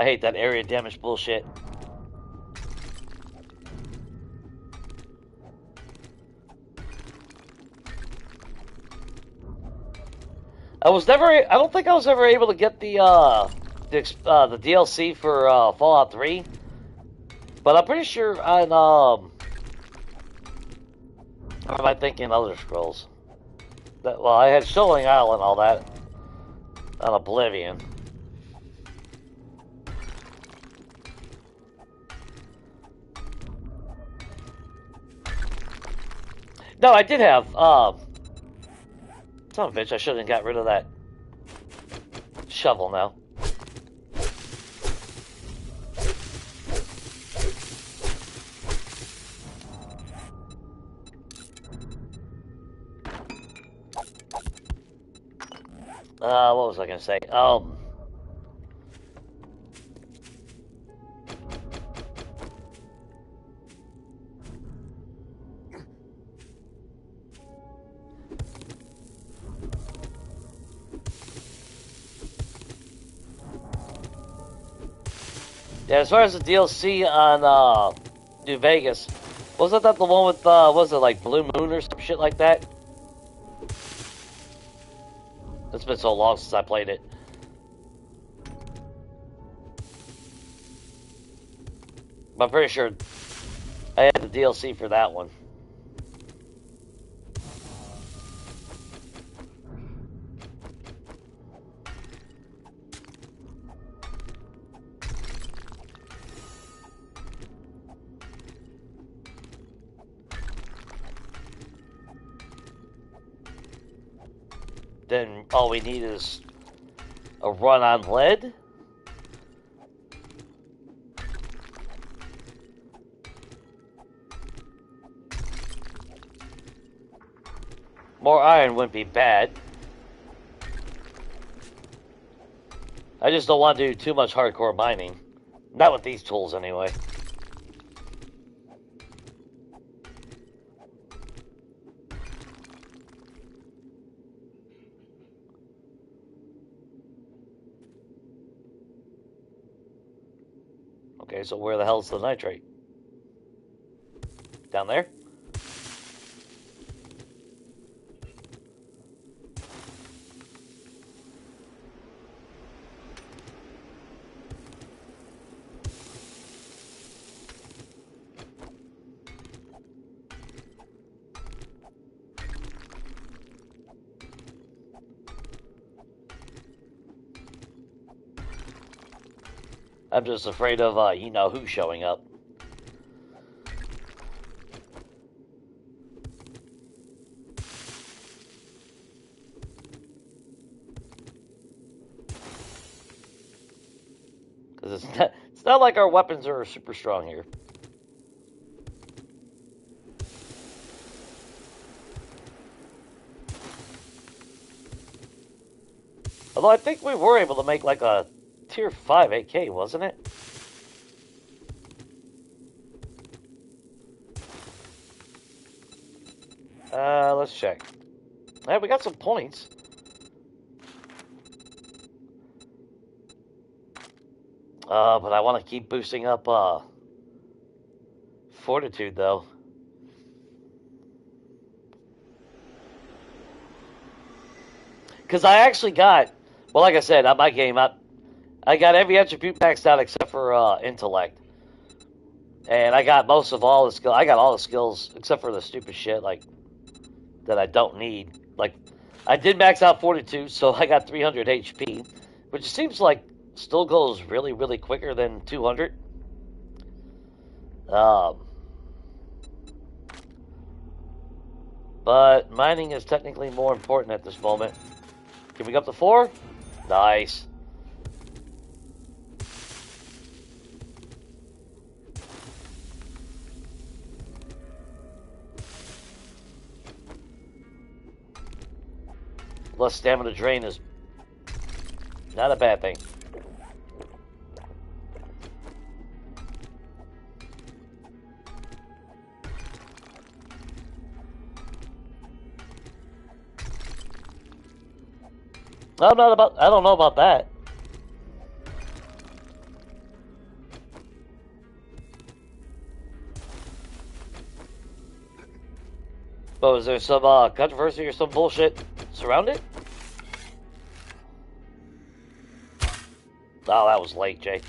I hate that area damage bullshit. I don't think I was ever able to get the DLC for Fallout 3, but I'm pretty sure on or am I thinking Elder Scrolls? Well, I had Shoaling Isle and all that on Oblivion. No, I did have son of a bitch, I should have got rid of that shovel now. What was I gonna say? Yeah, as far as the DLC on New Vegas, wasn't that the one with was it like Blue Moon or some shit like that? It's been so long since I played it. But I'm pretty sure I had the DLC for that one. Then all we need is a run on lead. More iron wouldn't be bad. I just don't want to do too much hardcore mining. Not with these tools, anyway. Okay, so where the hell's the nitrate? Down there? I'm just afraid of, you know who showing up. Because it's not like our weapons are super strong here. Although I think we were able to make like a Tier 5 AK, wasn't it? Let's check. Yeah, we got some points. But I want to keep boosting up, Fortitude, though. Because I actually got, well, like I said, on my game, I got every attribute maxed out except for intellect, and I got most of all the skill. I got all the skills except for the stupid shit like that I don't need. Like I did max out 42, so I got 300 HP, which seems like still goes really, really quicker than 200. But mining is technically more important at this moment. Can we go up to 4? Nice. Less stamina drain is not a bad thing. I don't know about that. But was there some controversy or some bullshit surrounding it? Oh, that was late, Jay.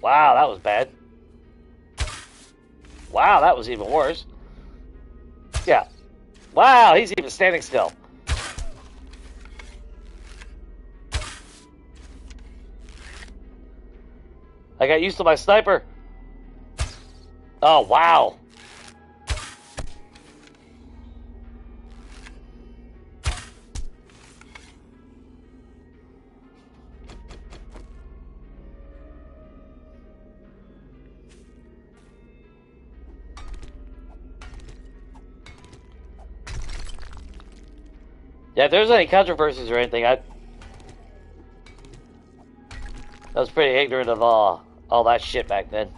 Wow, that was bad. Wow, that was even worse. Yeah. Wow, he's even standing still. I got used to my sniper. Oh, wow. Yeah, if there's any controversies or anything, I was pretty ignorant of all that shit back then.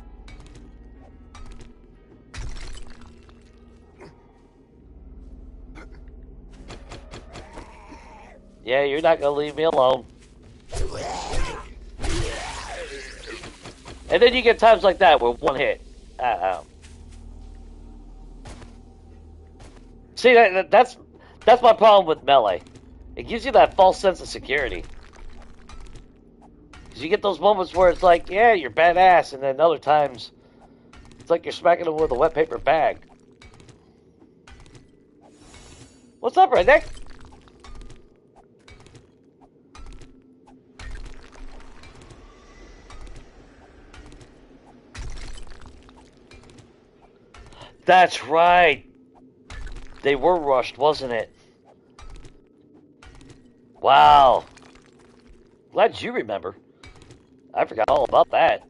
Yeah, you're not gonna leave me alone. And then you get times like that where one hit. See, that's my problem with Melee. It gives you that false sense of security. Because you get those moments where it's like, yeah, you're badass, and then other times, it's like you're smacking them with a wet paper bag. What's up, Redneck? That's right. They were rushed, wasn't it? Wow. Glad you remember. I forgot all about that.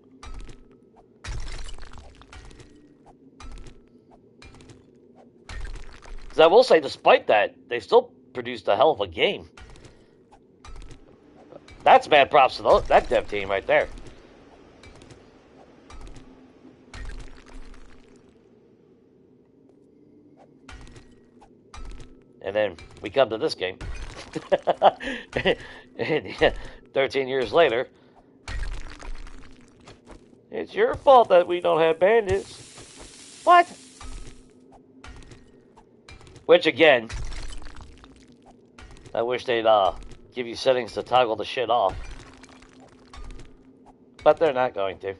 Because I will say, despite that, they still produced a hell of a game. That's mad props to that dev team right there. And then we come to this game. And yeah, 13 years later, it's your fault that we don't have bandits. What? Which again, I wish they'd give you settings to toggle the shit off. But they're not going to.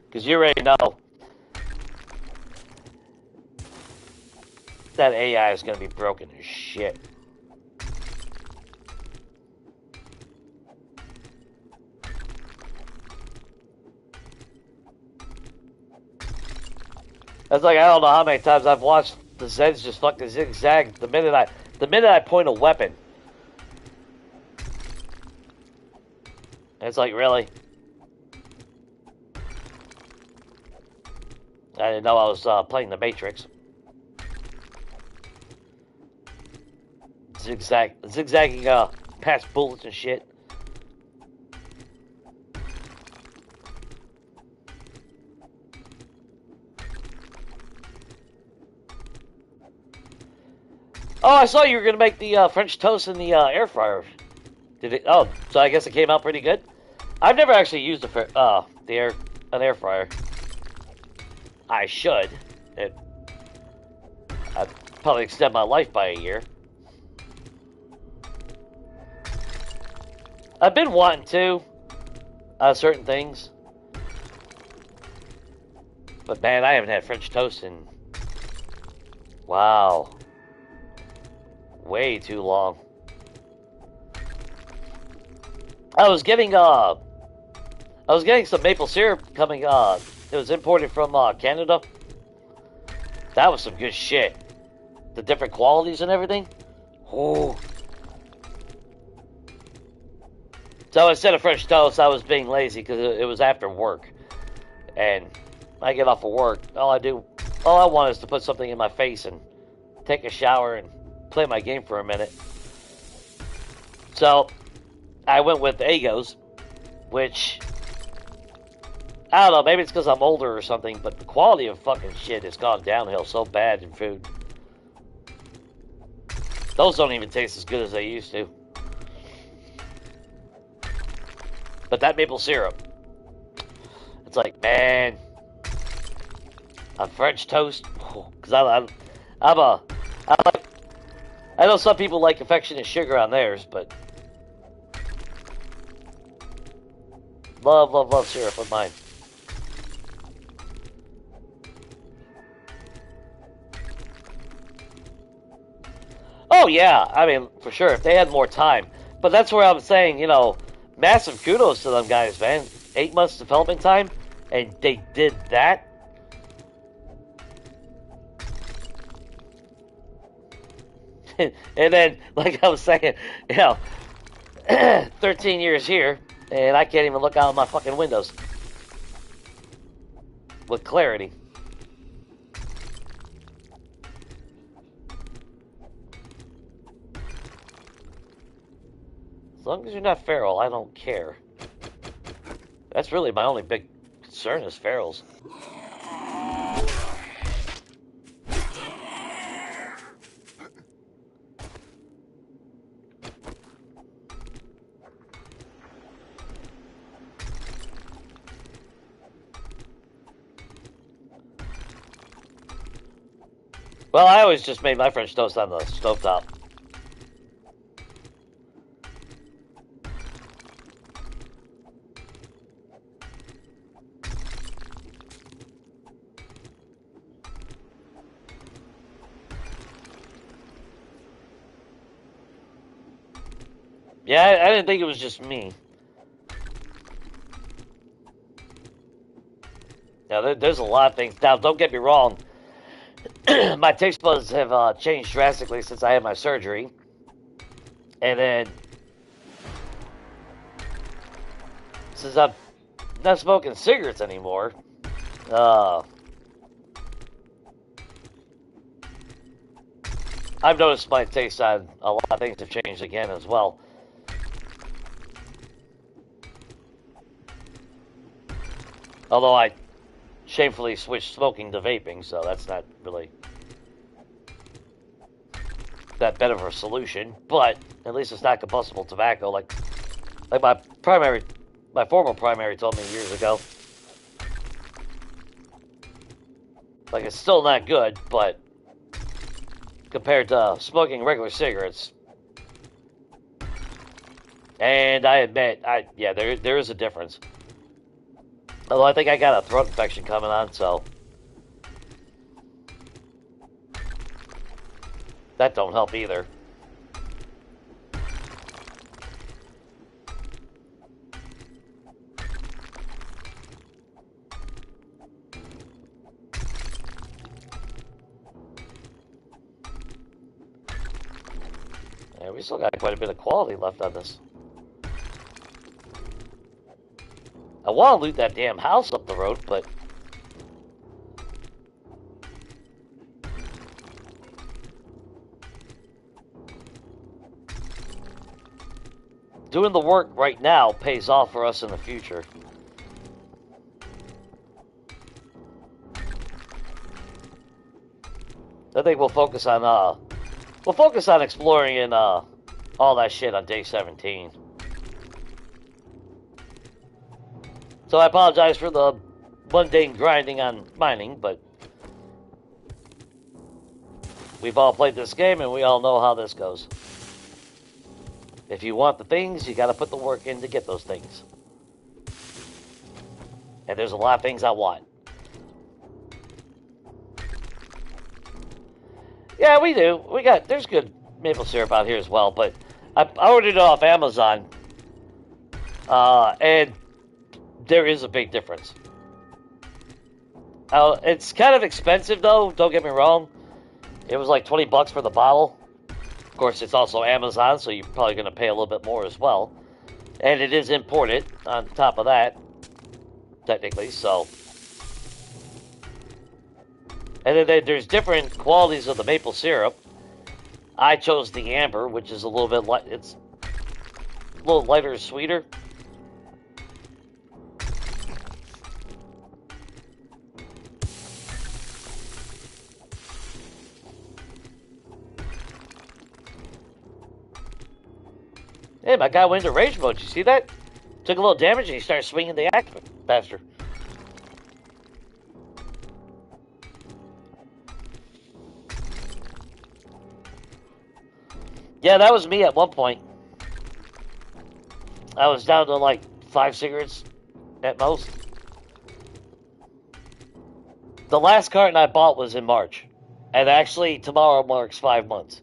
Because you already know that AI is going to be broken as shit. That's like, I don't know how many times I've watched the Zeds just fucking zigzag the minute I point a weapon. And it's like, really? I didn't know I was playing the Matrix. Zigzagging past bullets and shit. Oh, I saw you were gonna make the French toast in the air fryer. Did it? Oh, so I guess it came out pretty good. I've never actually used an air fryer. I should. I'd probably extend my life by a year. I've been wanting to certain things, but man, I haven't had French toast in wow, way too long. I was getting some maple syrup coming. It was imported from Canada. That was some good shit. The different qualities and everything. Oh. So instead of French toast, I was being lazy because it was after work. And I get off of work. All I want is to put something in my face and take a shower and play my game for a minute. So I went with Egos, which, I don't know, maybe it's because I'm older or something, but the quality of fucking shit has gone downhill so bad in food. Those don't even taste as good as they used to. But that maple syrup, it's like, man, a French toast, because I'm a, I like, I know some people like affectionate sugar on theirs, but love, love, love syrup with mine. Oh yeah, I mean, for sure, if they had more time. But that's where I'm saying, massive kudos to them guys, man. 8 months development time, and they did that. And then, like I was saying, 13 years here, and I can't even look out of my fucking windows with clarity. As long as you're not feral, I don't care. That's really my only big concern is ferals. Well, I always just made my French toast on the stovetop. Yeah, I didn't think it was just me. Now, there's a lot of things. Now, don't get me wrong. My taste buds have changed drastically since I had my surgery. And then, since I'm not smoking cigarettes anymore, I've noticed my taste on a lot of things have changed again as well. Although I shamefully switched smoking to vaping, so that's not really that better of a solution. But at least it's not combustible tobacco, like my former primary told me years ago. Like, it's still not good, but compared to smoking regular cigarettes, and I admit, there is a difference. Although I think I got a throat infection coming on, so that don't help either. Yeah, we still got quite a bit of quality left on this. I want to loot that damn house up the road, but doing the work right now pays off for us in the future. I think we'll focus on exploring and all that shit on day 17. So I apologize for the mundane grinding on mining, but we've all played this game and we all know how this goes. If you want the things, you gotta put the work in to get those things. And there's a lot of things I want. Yeah, we do. There's good maple syrup out here as well, but I ordered it off Amazon. And there is a big difference. It's kind of expensive though, don't get me wrong. It was like 20 bucks for the bottle. Of course, it's also Amazon, so you're probably going to pay a little bit more as well. And it is imported on top of that, technically, so. And then there's different qualities of the maple syrup. I chose the amber, which is a little bit light. It's a little lighter, sweeter. Hey, my guy went into rage mode. You see that? Took a little damage and he started swinging the axe faster. Yeah, that was me at one point. I was down to like 5 cigarettes at most. The last carton I bought was in March. And actually, tomorrow marks 5 months.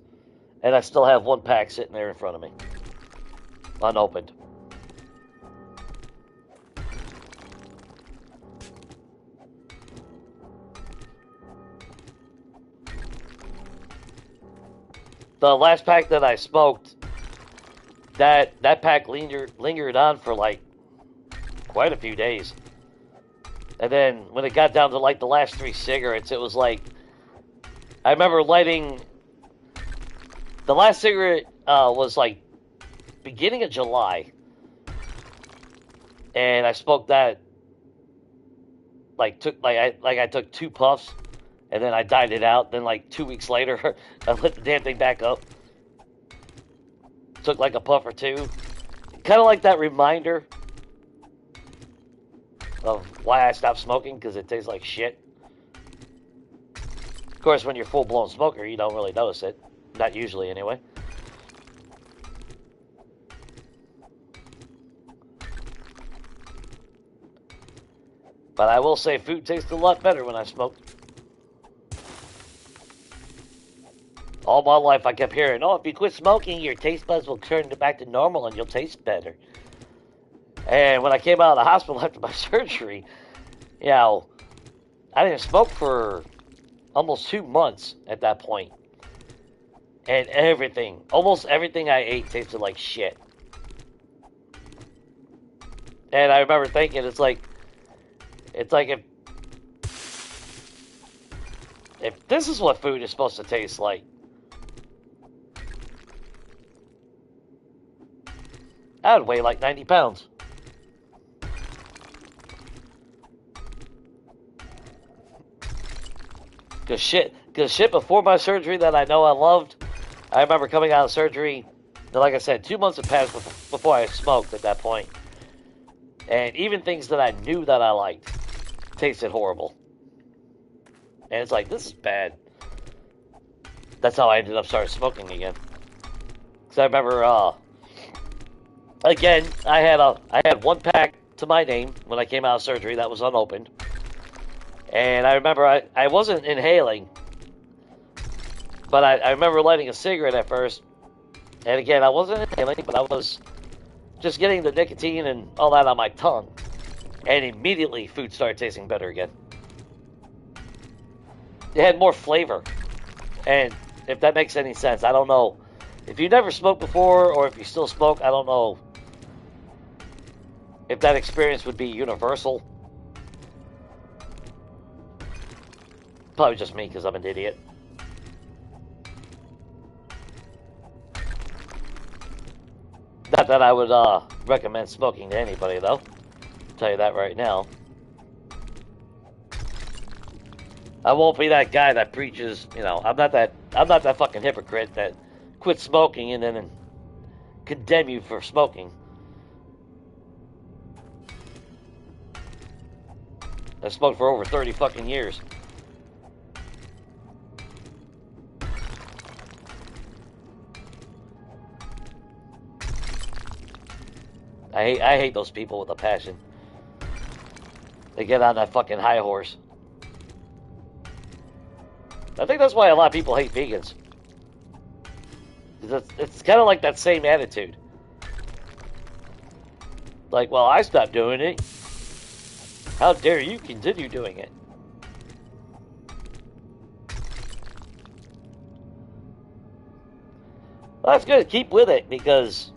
And I still have 1 pack sitting there in front of me. Unopened. The last pack that I smoked, that pack lingered on for like quite a few days. And then when it got down to like the last 3 cigarettes, it was like, I remember lighting, the last cigarette was like beginning of July. And I smoked that, like I took 2 puffs, and then I died it out. Then like 2 weeks later, I lit the damn thing back up. Took like a puff or 2. Kind of like that reminder of why I stopped smoking, because it tastes like shit. Of course, when you're full-blown smoker, you don't really notice it. Not usually, anyway. But I will say food tastes a lot better when I smoke. All my life I kept hearing, oh, if you quit smoking, your taste buds will turn back to normal and you'll taste better. And when I came out of the hospital after my surgery, you know, I didn't smoke for almost 2 months at that point. And everything, almost everything I ate tasted like shit. And I remember thinking, it's like if this is what food is supposed to taste like, I would weigh like 90 pounds. Cause shit before my surgery that I know I loved, I remember coming out of surgery, like I said, 2 months had passed before I smoked at that point. And even things that I knew that I liked tasted horrible. And it's like, this is bad. That's how I ended up starting smoking again. Because I remember, again, I had 1 pack to my name when I came out of surgery that was unopened. And I remember I wasn't inhaling, but I remember lighting a cigarette at first. And again, I wasn't inhaling, but I was just getting the nicotine and all that on my tongue. And immediately, food started tasting better again. It had more flavor. And if that makes any sense, I don't know. If you never smoked before, or if you still smoke, I don't know if that experience would be universal. Probably just me, because I'm an idiot. Not that I would recommend smoking to anybody, though. I'll tell you that right now. I won't be that guy that preaches, you know, I'm not that fucking hypocrite that quit smoking and then condemn you for smoking. I smoked for over 30 fucking years. I hate those people with a passion. They get on that fucking high horse. I think that's why a lot of people hate vegans. It's kind of like that same attitude. Like, well, I stopped doing it. How dare you continue doing it? Well, that's good. Keep with it, because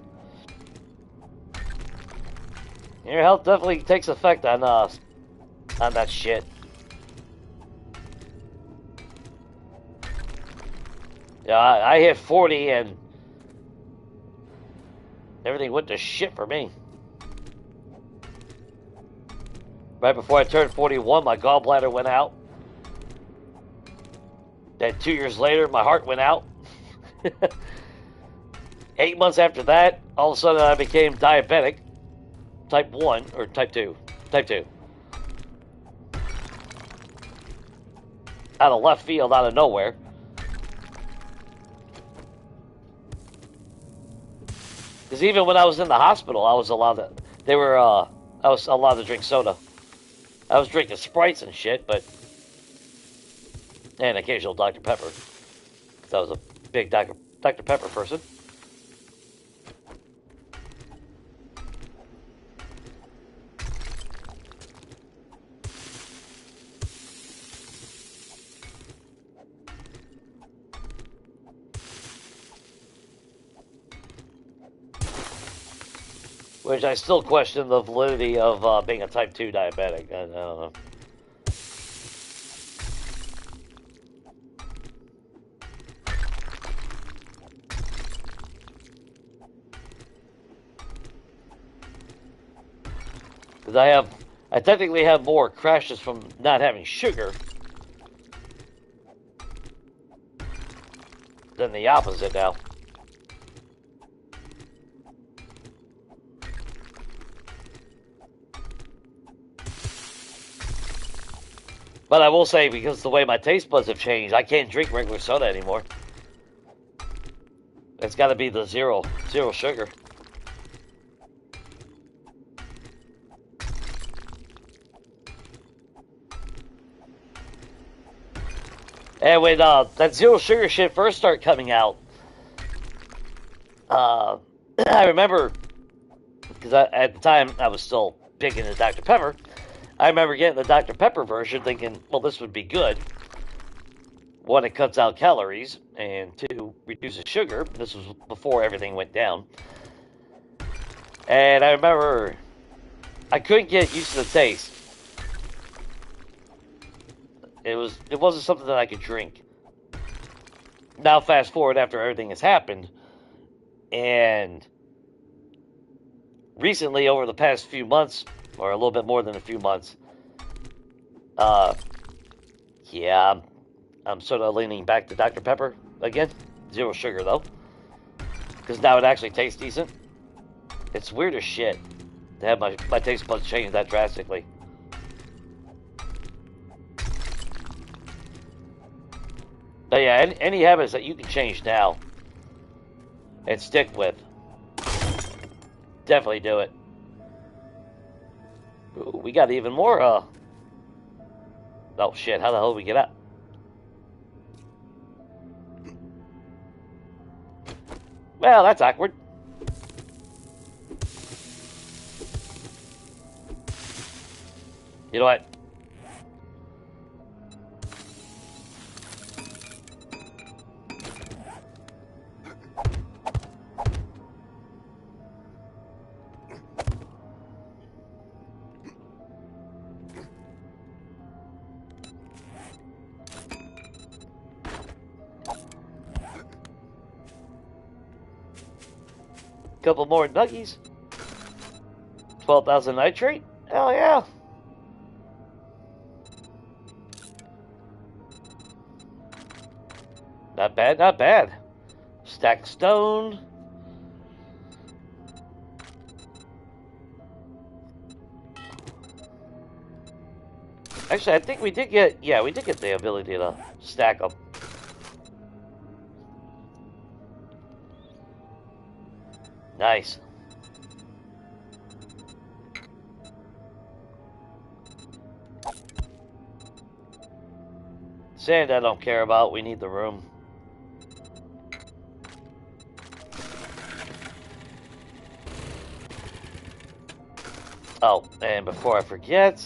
your health definitely takes effect on that shit. Yeah, I hit 40 and everything went to shit for me. Right before I turned 41, my gallbladder went out. Then 2 years later, my heart went out. 8 months after that, all of a sudden I became diabetic. type 1 or type 2? Type 2. Out of left field, out of nowhere. Because even when I was in the hospital, I was allowed to. I was allowed to drink soda. I was drinking Sprites and shit, but and occasional Dr. Pepper. Because I was a big Dr. Pepper person. Which I still question the validity of being a type 2 diabetic. I don't know. Because I technically have more crashes from not having sugar than the opposite now. But I will say, because the way my taste buds have changed, I can't drink regular soda anymore. It's got to be the zero sugar. And when that zero sugar shit first started coming out, I remember, because at the time I was still big into Dr. Pepper, I remember getting the Dr. Pepper version thinking, well, this would be good. One, it cuts out calories, and two, reduces sugar. This was before everything went down. And I remember I couldn't get used to the taste. It wasn't something that I could drink. Now fast forward after everything has happened, and recently over the past few months, or a little bit more than a few months, yeah, I'm sort of leaning back to Dr. Pepper again. Zero sugar though, because now it actually tastes decent. It's weird as shit to have my taste buds change that drastically. But yeah, any habits that you can change now and stick with, definitely do it. Ooh, we got even more, oh shit, how the hell did we get up? Well, that's awkward. You know what? Couple more nuggies. 12,000 nitrate? Hell yeah. Not bad, not bad. Stack stone. Actually, I think we did get the ability to stack them. Nice. Sand I don't care about, we need the room. Oh, and before I forget,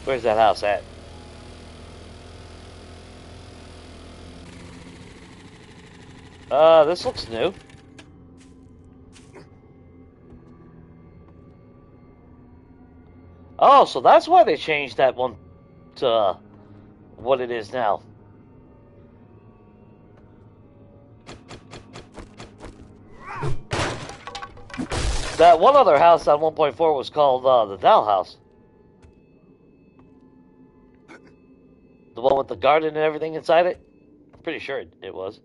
where's that house at? This looks new. Oh, so that's why they changed that one to what it is now. That one other house on 1.4 was called the Doll House. The one with the garden and everything inside it. Pretty sure it was.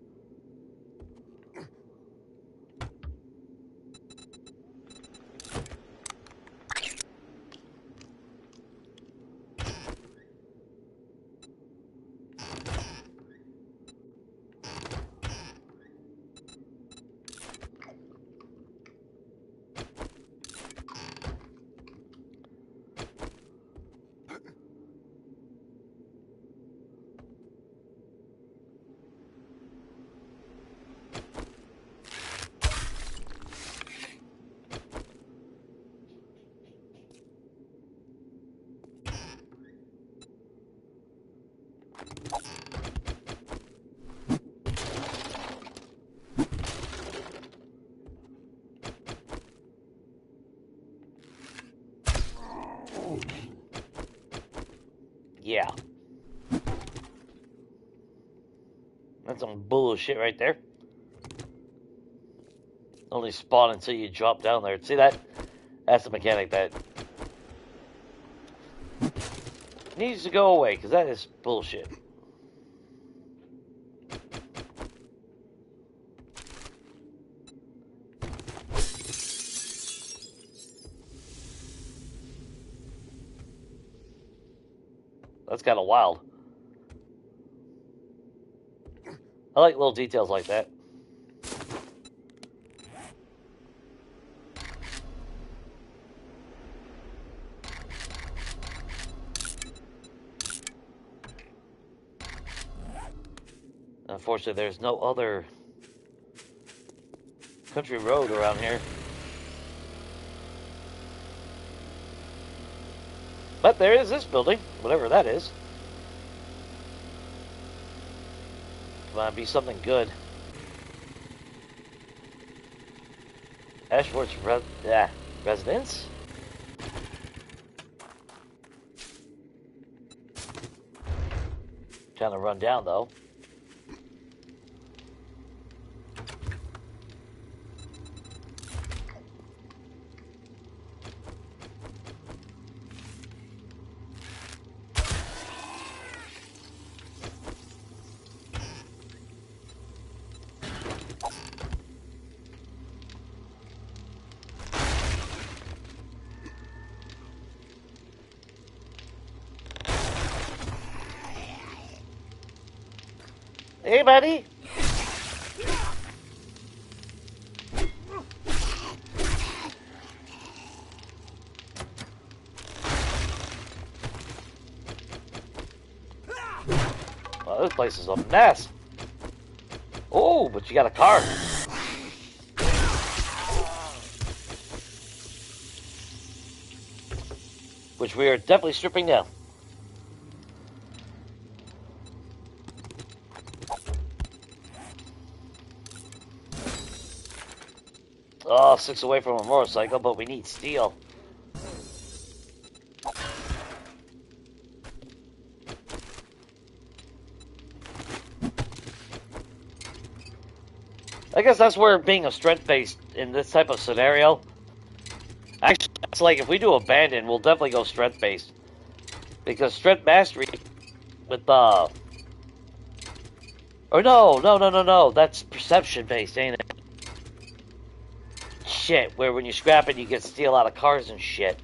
Yeah. That's some bullshit right there. Only spawn until you drop down there. See that? That's the mechanic that needs to go away, because that is bullshit. That's kind of wild. I like little details like that. Unfortunately, there's no other country road around here. But there is this building, whatever that is. Might be something good. Ashworth's residence? Kind of run down though. Hey, buddy. Well, this place is a mess. Oh, but you got a car. Which we are definitely stripping down. Oh, 6 away from a motorcycle, but we need steel. I guess that's where being a strength-based in this type of scenario. Actually, it's like if we do abandon, we'll definitely go strength-based. Because strength mastery with or no. That's perception-based, ain't it? Shit, where when you scrap it, you get steel out of cars and shit.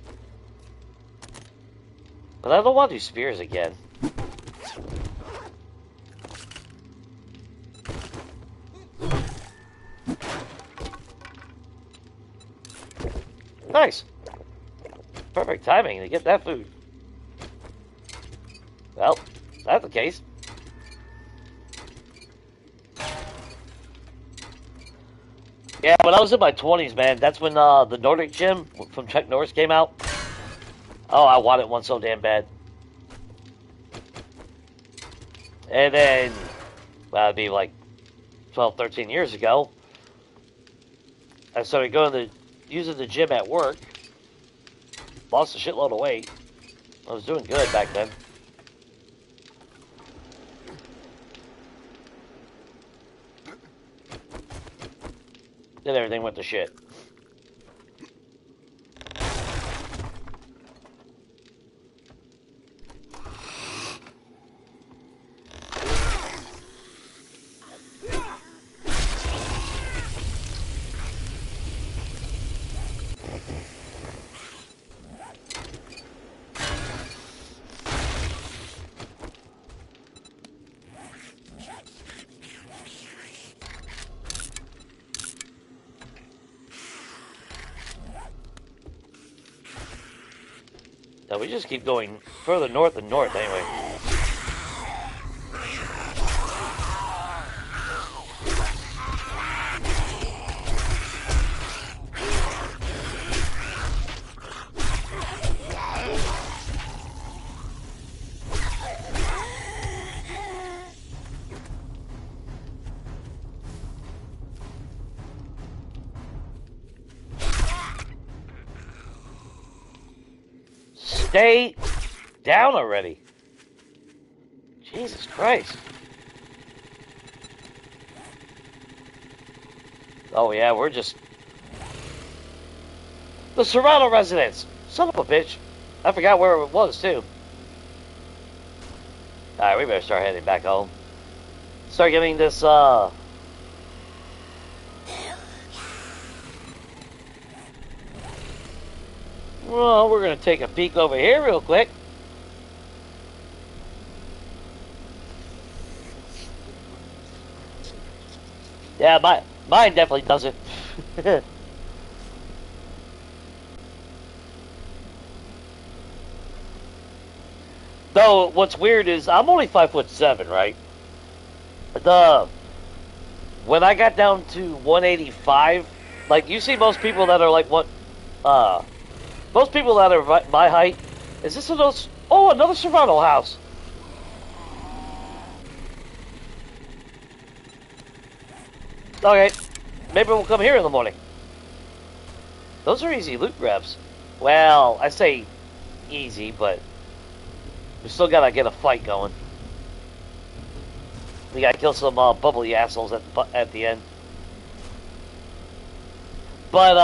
But I don't want to do spears again. Nice. Perfect timing to get that food. Well, that's the case. Yeah, when I was in my 20s, man, that's when the Nordic Gym from Chuck Norris came out. Oh, I wanted one so damn bad. And then, well, it'd be like 12, 13 years ago, I started using the gym at work. Lost a shitload of weight. I was doing good back then. Then everything went to shit. No, we just keep going further north and north anyway. Stay down already. Jesus Christ. Oh yeah, we're just... The Serrano residence. Son of a bitch. I forgot where it was, too. Alright, we better start heading back home. Start getting this, Well, we're gonna take a peek over here real quick. Yeah, mine definitely doesn't. Though, what's weird is I'm only 5'7", right? When I got down to 185, like you see most people that are like most people that are my height. Is this another Serrano house? Okay, maybe we'll come here in the morning. Those are easy loot grabs. Well, I say easy, but we still gotta get a fight going. We gotta kill some bubbly assholes at the end. But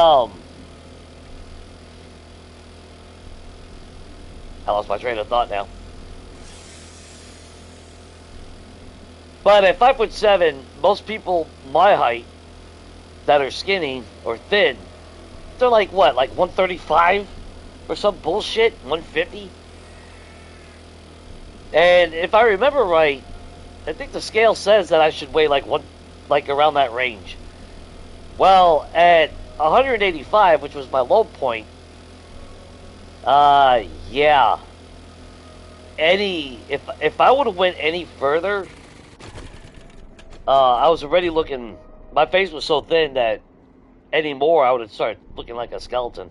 I lost my train of thought now. But at 5'7", most people my height that are skinny or thin, they're like what, like 135 or some bullshit, 150. And if I remember right, I think the scale says that I should weigh like around that range. Well, at 185, which was my low point, yeah. If I would have went any further, I was already looking. My face was so thin that anymore I would have started looking like a skeleton.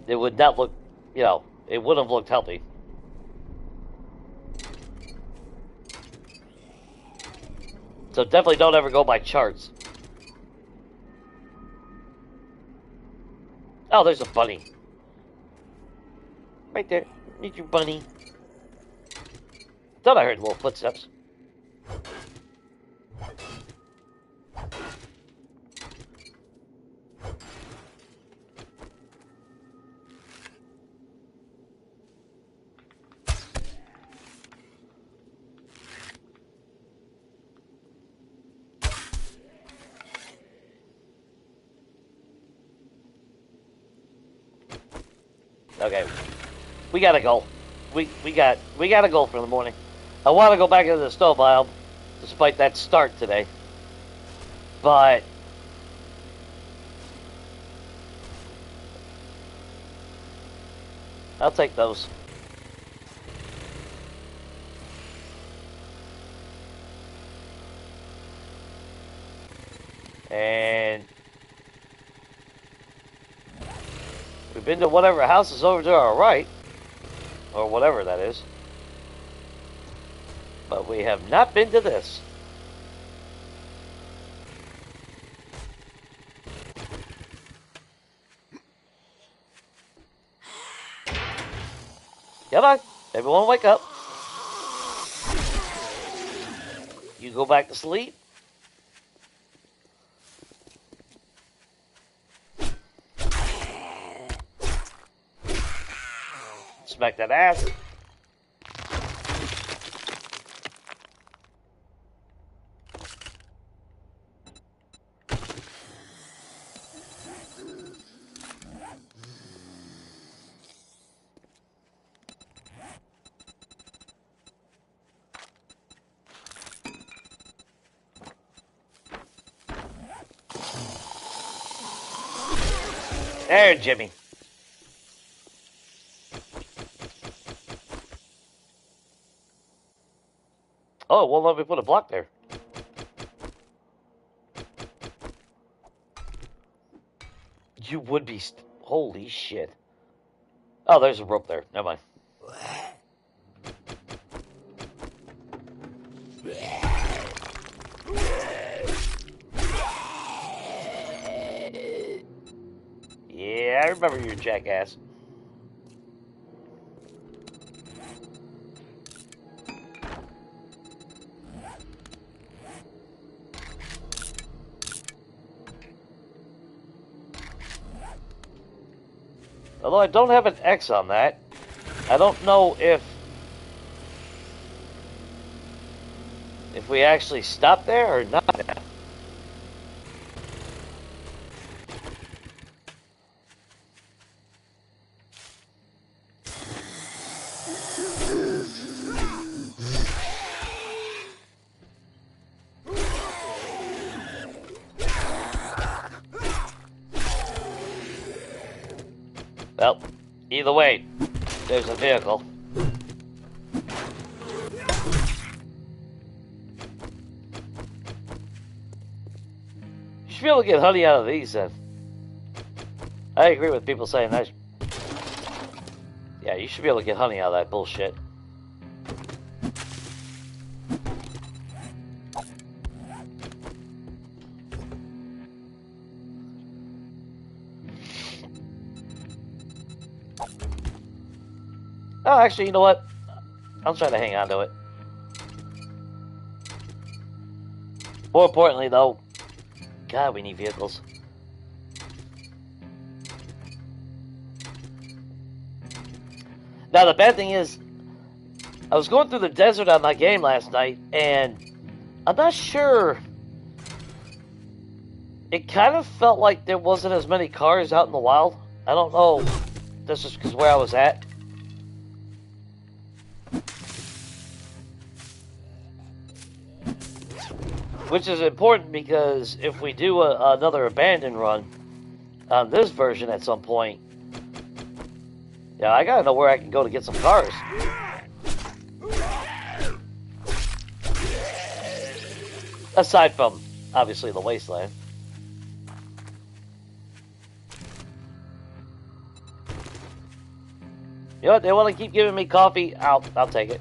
It would not look, it wouldn't have looked healthy. So definitely don't ever go by charts. Oh, there's a bunny. Right there. Meet your bunny. Thought I heard little footsteps. Okay, we gotta go. We gotta go for the morning. I want to go back into the stove aisle, despite that start today. But I'll take those. And we've been to whatever house is over to our right, or whatever that is. But we have not been to this. Come on, everyone wake up. You go back to sleep. Smack that ass. There, Jimmy. Oh, well, let me put a block there. You would be... Holy shit. Oh, there's a rope there. Never mind. Yeah, I remember you, jackass. Although I don't have an X on that, I don't know if we actually stop there or not. Well, either way, there's a vehicle. You should be able to get honey out of these then. I agree with people saying that. Yeah, you should be able to get honey out of that bullshit. Oh, actually, you know what? I'll try to hang on to it. More importantly, though, God, we need vehicles. Now, the bad thing is, I was going through the desert on my game last night, and I'm not sure. It kind of felt like there wasn't as many cars out in the wild. I don't know. This is because where I was at. Which is important because if we do another abandoned run on this version at some point, yeah, I gotta know where I can go to get some cars. Aside from, obviously, the wasteland. You know what? They want to keep giving me coffee. I'll take it.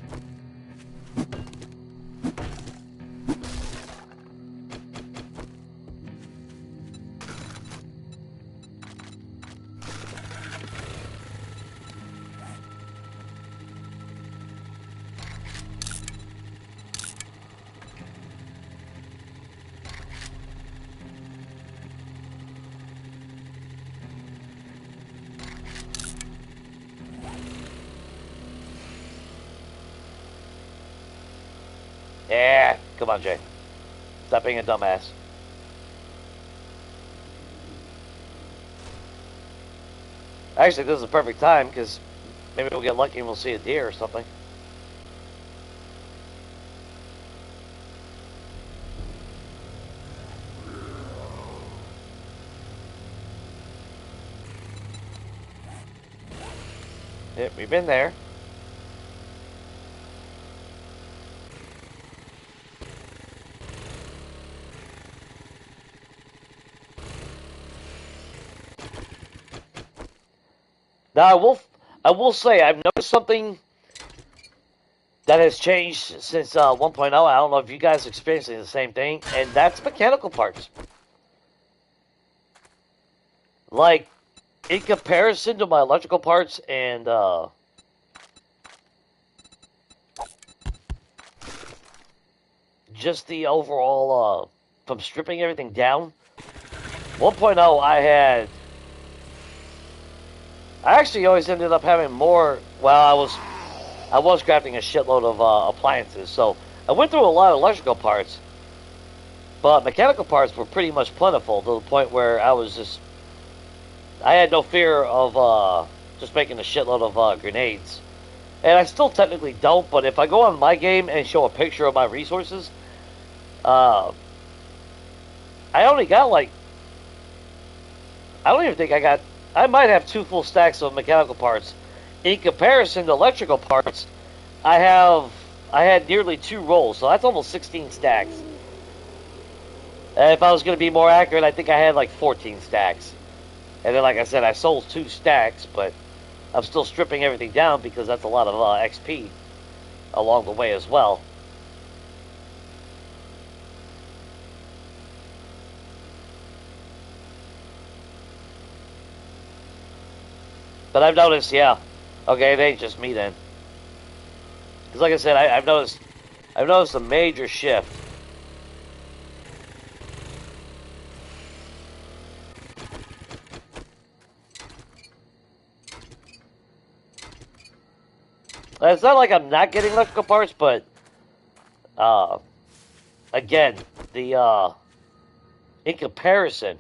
Yeah, come on, Jay. Stop being a dumbass. Actually, this is the perfect time, because maybe we'll get lucky and we'll see a deer or something. Yep, we've been there. Now, I will say, I've noticed something that has changed since 1.0. I don't know if you guys are experiencing the same thing, and that's mechanical parts. Like, in comparison to my electrical parts and just the overall, from stripping everything down, 1.0 I actually always ended up having more. Well, I was crafting a shitload of appliances, so I went through a lot of electrical parts, but mechanical parts were pretty much plentiful to the point where I had no fear of just making a shitload of grenades. And I still technically don't, but if I go on my game and show a picture of my resources, I only got like, I don't even think I might have 2 full stacks of mechanical parts. In comparison to electrical parts, I I had nearly 2 rolls, so that's almost 16 stacks. And if I was going to be more accurate, I think I had like 14 stacks. And then, like I said, I sold 2 stacks, but I'm still stripping everything down because that's a lot of XP along the way as well. But I've noticed, yeah. Okay, it ain't just me then. Because like I said, I've noticed a major shift. It's not like I'm not getting electrical parts, but again, the in comparison,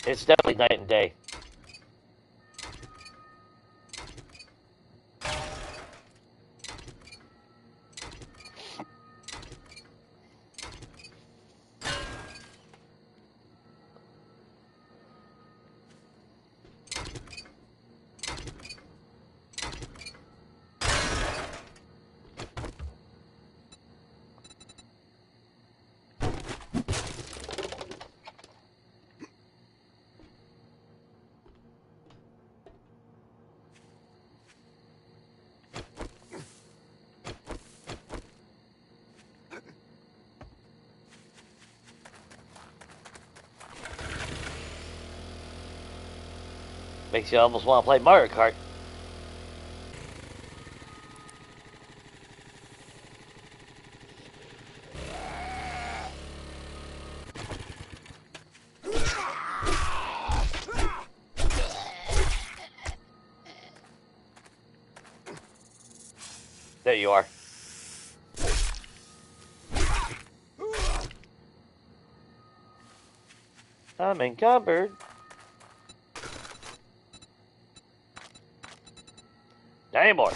it's definitely night and day. Makes you almost want to play Mario Kart. There you are. I'm encumbered. Not anymore.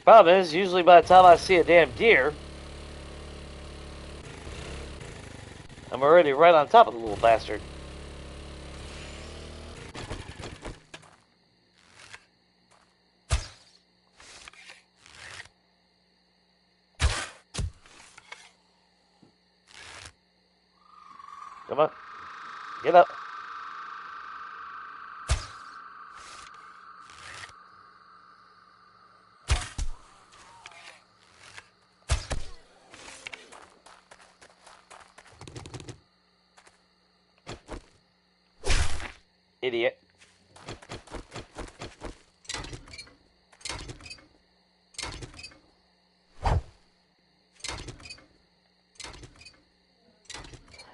Problem is, usually by the time I see a damn deer, I'm already right on top of the little bastard. Come on. Get up. Idiot.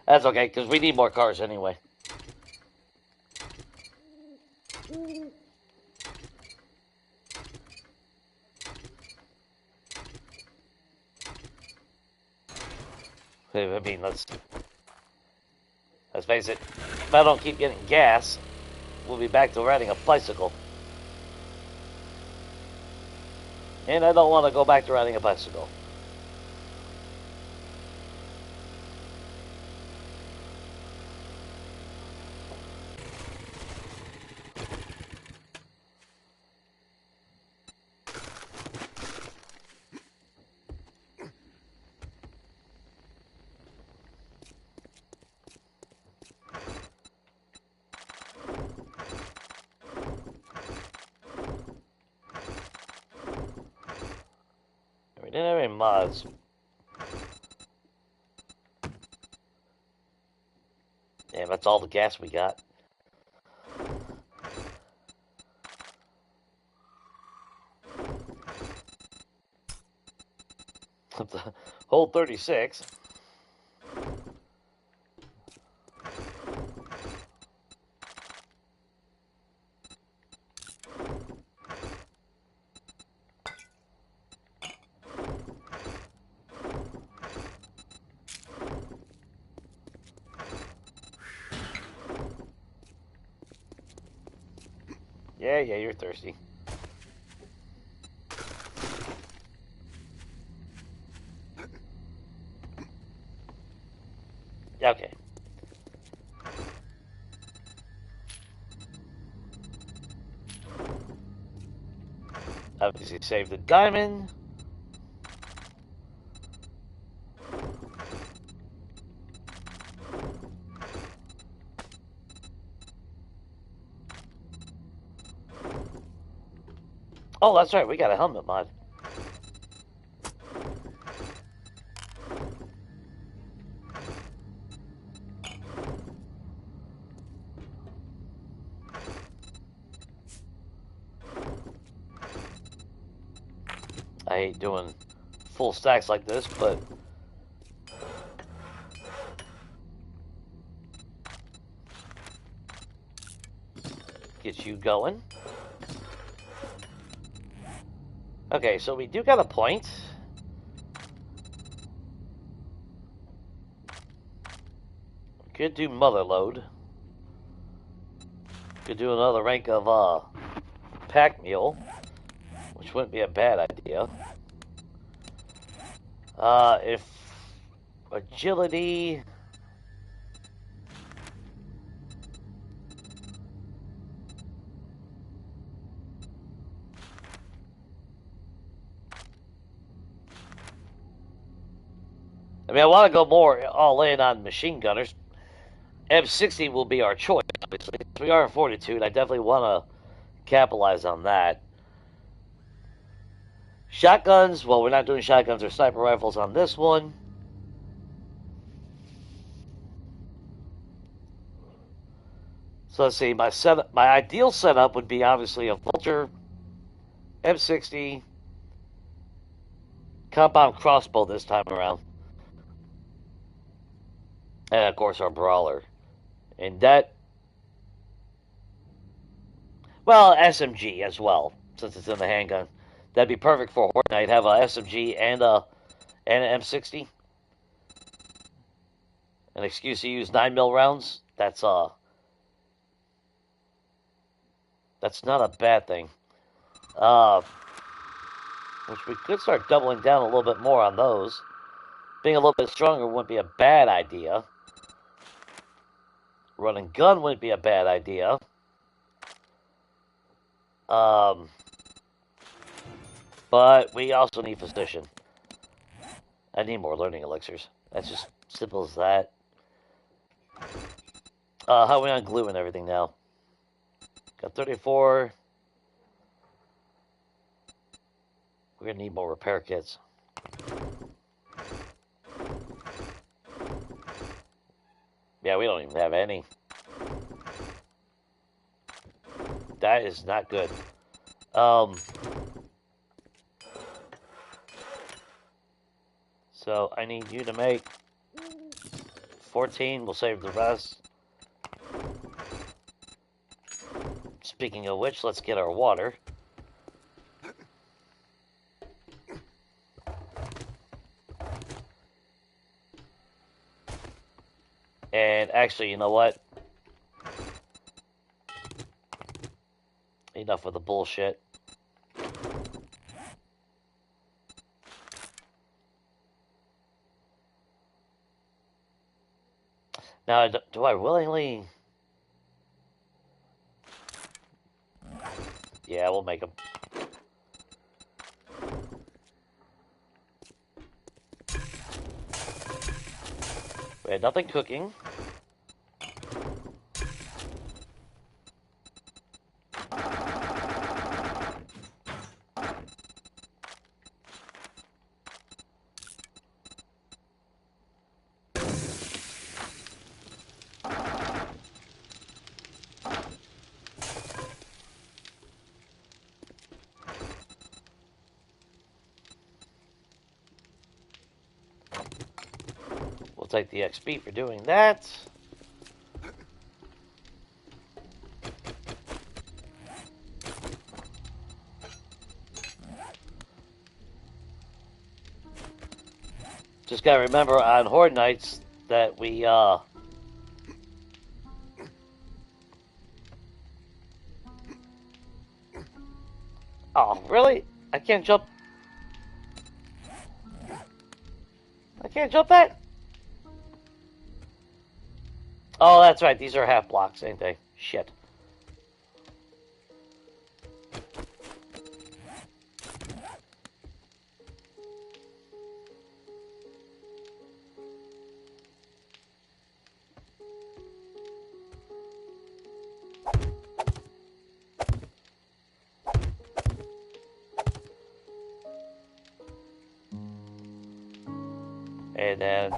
That's okay, because we need more cars anyway. I mean, let's face it. If I don't keep getting gas, we'll be back to riding a bicycle. And I don't want to go back to riding a bicycle. We didn't have any mods. Damn, that's all the gas we got. Hole 36. Yeah, you're thirsty. Okay. Obviously save the diamond. Oh, that's right, we got a helmet mod. I hate doing full stacks like this, but get you going. Okay, so we do got a point. Could do mother load. Could do another rank of pack mule, which wouldn't be a bad idea. If agility. I mean, I want to go more all in on machine gunners. M60 will be our choice, obviously. We are in Fortitude. I definitely want to capitalize on that. Shotguns, well, we're not doing shotguns or sniper rifles on this one. So let's see, my ideal setup would be obviously a Vulture, M60, compound crossbow this time around. And of course our brawler. And that, well, SMG as well, since it's in the handgun. That'd be perfect for Horde Night. Have a SMG and an M60. An excuse to use 9mm rounds. That's not a bad thing. Which we could start doubling down a little bit more on those. Being a little bit stronger wouldn't be a bad idea. Run and gun wouldn't be a bad idea. But we also need physician. I need more learning elixirs. That's just simple as that. How are we on glue and everything now? Got 34. We're gonna need more repair kits. Yeah, we don't even have any. That is not good. So I need you to make 14. We'll save the rest. Speaking of which, let's get our water. And actually, you know what? Enough of the bullshit. Now, do I willingly... Yeah, we'll make them. We had nothing cooking. We'll take the XP for doing that. Just gotta remember on Horde Nights that we, Oh, really? I can't jump... I can't jump that? Oh, that's right. These are half blocks, ain't they? Shit. And then...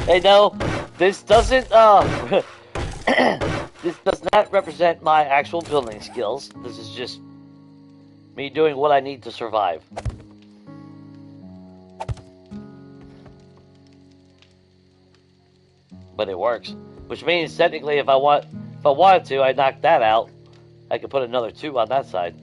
Hey, no, this doesn't, this does not represent my actual building skills. This is just me doing what I need to survive. But it works. Which means, technically, if I wanted to, I'd knock that out. I could put another 2 on that side.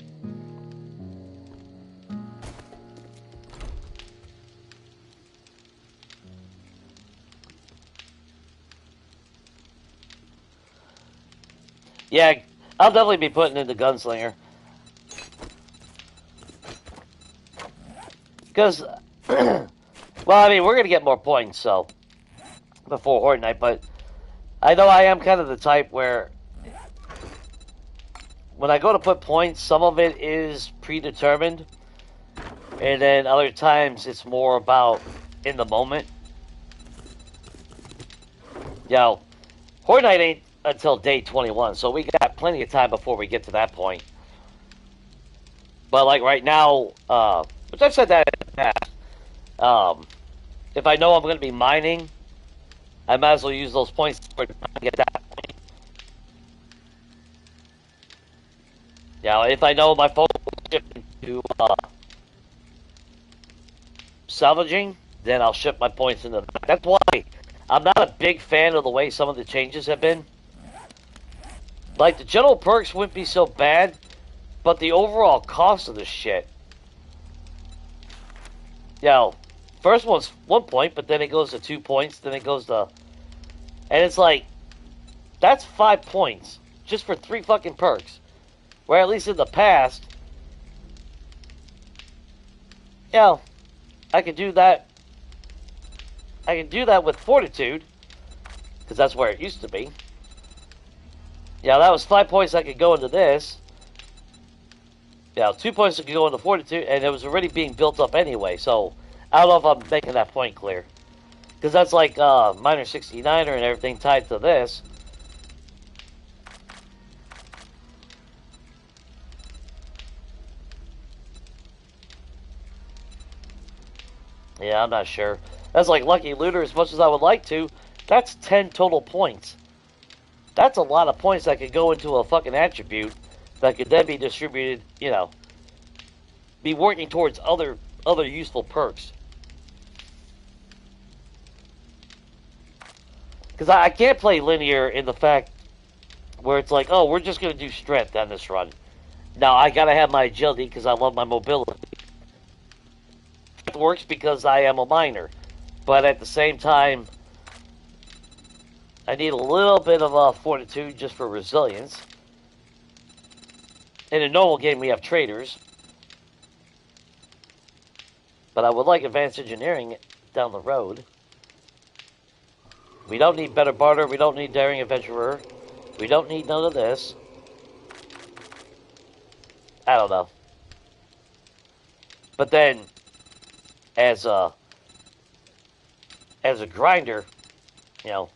Yeah, I'll definitely be putting in the gunslinger. Because, well, I mean, we're going to get more points, so, before Horde Night, but I know I am kind of the type where when I go to put points, some of it is predetermined, and then other times it's more about in the moment. You know, Horde Night ain't until day 21, so we got plenty of time before we get to that point. But like right now, which I've said that in the past, if I know I'm going to be mining, I might as well use those points to get that point. Yeah, if I know my focus is shifting to salvaging, then I'll shift my points into that. That's why I'm not a big fan of the way some of the changes have been. Like, the general perks wouldn't be so bad, but the overall cost of this shit. You know, first one's 1 point, but then it goes to 2 points, then it goes to... And it's like, that's 5 points, just for 3 fucking perks. Where at least in the past, you know, I could do that. I can do that with Fortitude, because that's where it used to be. Yeah, that was 5 points I could go into this. Yeah, 2 points that could go into Fortitude, and it was already being built up anyway, so I don't know if I'm making that point clear. Because that's like Miner 69er and everything tied to this. Yeah, I'm not sure. That's like Lucky Looter, as much as I would like to. That's 10 total points. That's a lot of points that could go into a fucking attribute that could then be distributed, you know, be working towards other useful perks. Because I can't play linear in the fact where it's like, oh, we're just going to do strength on this run. Now, I got to have my agility because I love my mobility. It works because I am a miner. But at the same time, I need a little bit of fortitude just for resilience. In a normal game, we have traders. But I would like advanced engineering down the road. We don't need better barter. We don't need daring adventurer. We don't need none of this. I don't know. But then, as a grinder, you know,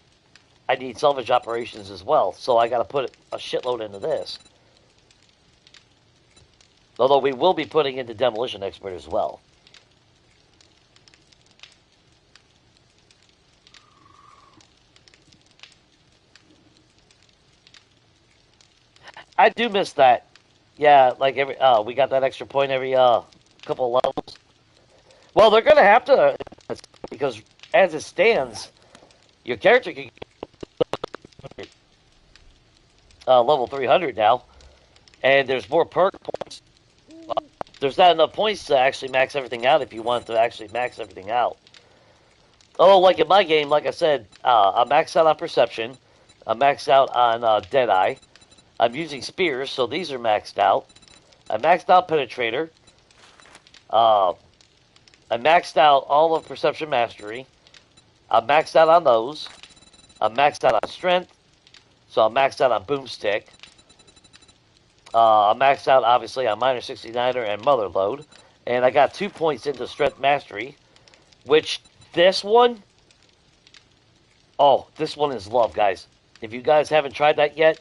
I need salvage operations as well. So I got to put a shitload into this. Although we will be putting into demolition expert as well. I do miss that. Yeah, like every we got that extra point every couple of levels. Well, they're gonna have to, because as it stands, your character can get level 300 now, and there's more perk points. There's not enough points to actually max everything out if you want to actually max everything out. Oh, like in my game, like I said, I maxed out on perception. I'm maxed out on Deadeye. I'm using spears, so these are maxed out. I maxed out Penetrator. Uh, I maxed out all of Perception Mastery. I'm maxed out on those. I'm maxed out on Strength. So I'm maxed out on Boomstick. I'm maxed out, obviously, on Minor 69er and Mother Load. And I got 2 points into Strength Mastery, which this one, oh, this one is love, guys. If you guys haven't tried that yet,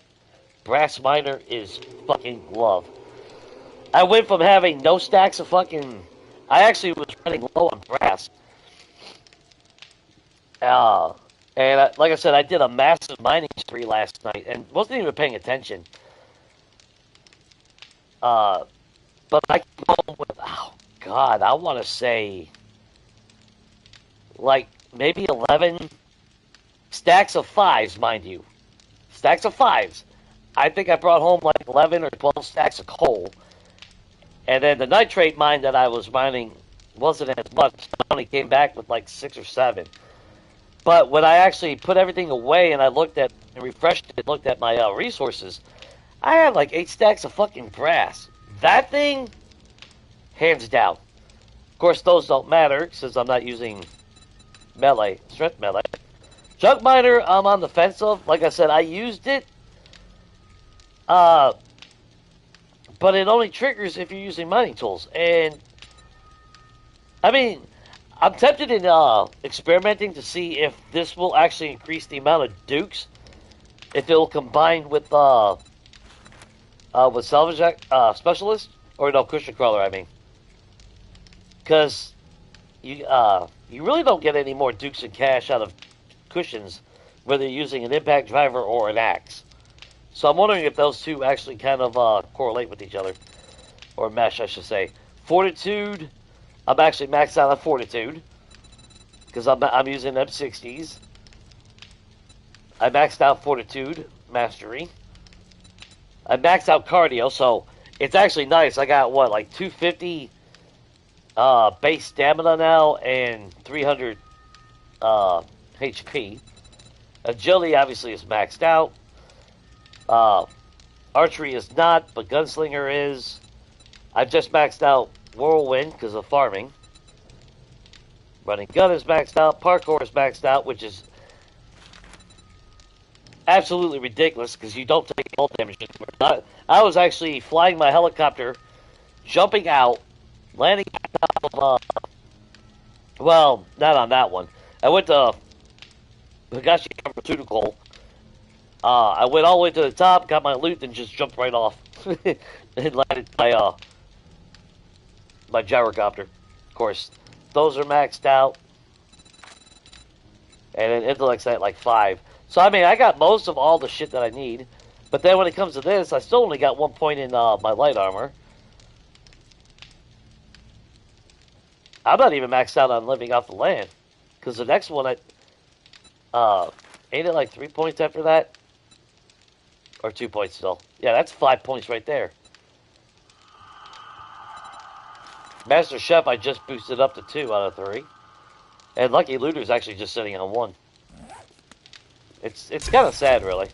Brass Minor is fucking love. I went from having no stacks of fucking... I actually was running low on brass. Like I said, I did a massive mining spree last night and wasn't even paying attention. But I came home with, oh, God, I want to say, like, maybe 11 stacks of fives, mind you. Stacks of fives. I think I brought home like 11 or 12 stacks of coal. And then the nitrate mine that I was mining wasn't as much. I only came back with like 6 or 7. But when I actually put everything away and I looked at and refreshed it, looked at my resources, I had like 8 stacks of fucking brass. That thing, hands down. Of course, those don't matter since I'm not using melee, strength melee. Junk miner, I'm on the fence of. Like I said, I used it. But it only triggers if you're using mining tools. And, I mean, I'm tempted in experimenting to see if this will actually increase the amount of dukes. If it will combine with salvage specialist. Or no, cushion crawler, I mean. Because you really don't get any more dukes and cash out of cushions, whether you're using an impact driver or an axe. So I'm wondering if those two actually kind of correlate with each other. Or mesh, I should say. Fortitude. I'm actually maxed out on Fortitude. Because I'm using M60s. I maxed out Fortitude Mastery. I maxed out Cardio, so it's actually nice. I got, what, like 250 base stamina now and 300 HP. Agility, obviously, is maxed out. Archery is not, but Gunslinger is. I've just maxed out Whirlwind because of farming. Running Gun is maxed out. Parkour is maxed out, which is absolutely ridiculous because you don't take all damage anymore. I was actually flying my helicopter, jumping out, landing on top of, well, not on that one. I went to Higashi Pharmaceutical. I went all the way to the top, got my loot, and just jumped right off. And landed my gyrocopter. Of course, those are maxed out. And then intellect's at like 5. So, I mean, I got most of all the shit that I need. But then when it comes to this, I still only got 1 point in my light armor. I'm not even maxed out on living off the land. Because the next one, ain't it like 3 points after that? Or 2 points still. Yeah, that's 5 points right there. Master Chef, I just boosted up to 2 out of 3. And Lucky Looter's actually just sitting on 1. It's kind of sad, really.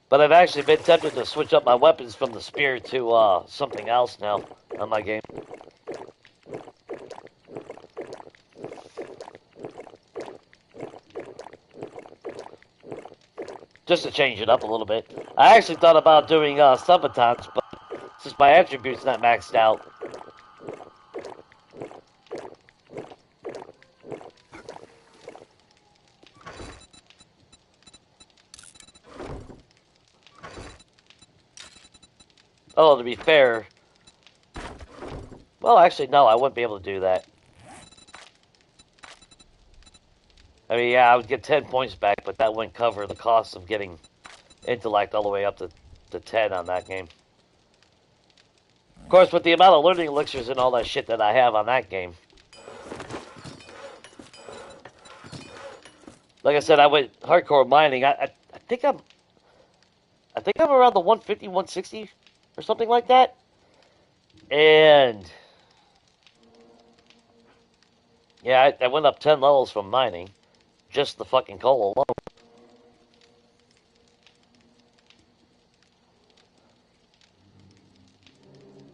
But I've actually been tempted to switch up my weapons from the spear to something else now on my game. Just to change it up a little bit. I actually thought about doing subbatons, but since my attribute's not maxed out. Oh, to be fair. Well, actually, no, I wouldn't be able to do that. I mean, yeah, I would get 10 points back, but that wouldn't cover the cost of getting intellect all the way up to 10 on that game. Of course, with the amount of learning elixirs and all that shit that I have on that game. Like I said, I went hardcore mining. I think I'm around the 150, 160 or something like that. And yeah, I went up 10 levels from mining. Just the fucking coal alone.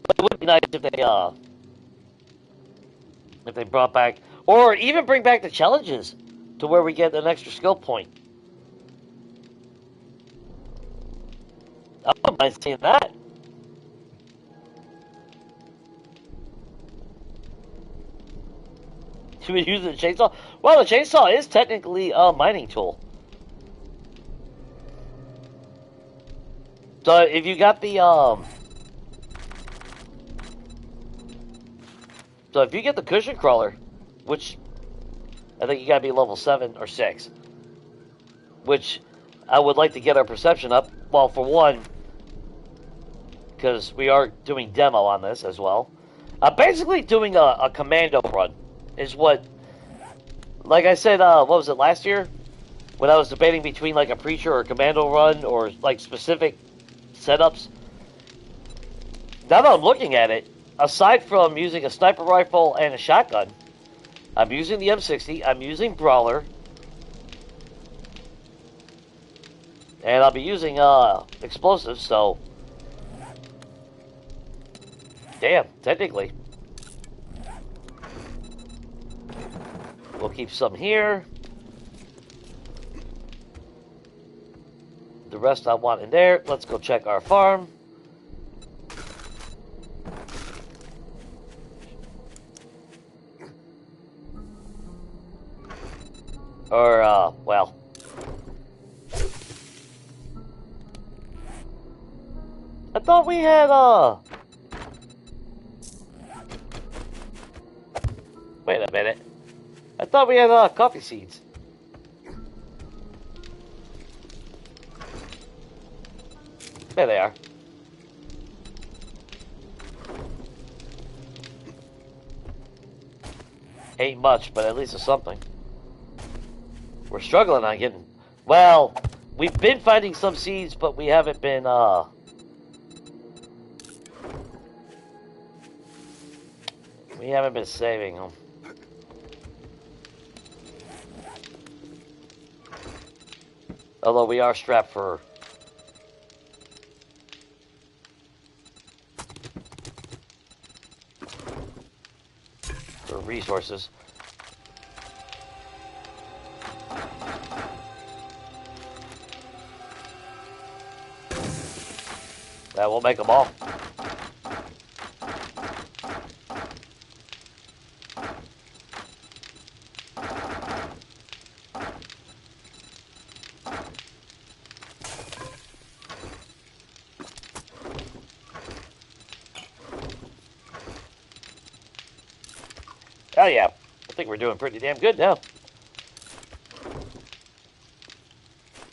But it would be nice if they brought back, or even bring back the challenges to where we get an extra skill point. I wouldn't mind seeing that. Should we use the chainsaw? Well, the chainsaw is technically a mining tool. So if you got the so if you get the cushion crawler, which I think you gotta be level 7 or 6, which I would like to get our perception up. Well, for one, because we are doing demo on this as well. Basically doing a commando run is what, like I said, what was it, last year? When I was debating between like a preacher or a commando run or like specific setups. Now that I'm looking at it, aside from using a sniper rifle and a shotgun, I'm using the M60, I'm using Brawler, and I'll be using explosives, so damn, technically. We'll keep some here. The rest I want in there. Let's go check our farm. Or, well. I thought we had, wait a minute. I thought we had, coffee seeds. There they are. Ain't much, but at least it's something. We're struggling on getting... Well, we've been finding some seeds, but we haven't been, we haven't been saving them. Although we are strapped for... resources. That will make them all. Oh yeah, I think we're doing pretty damn good now.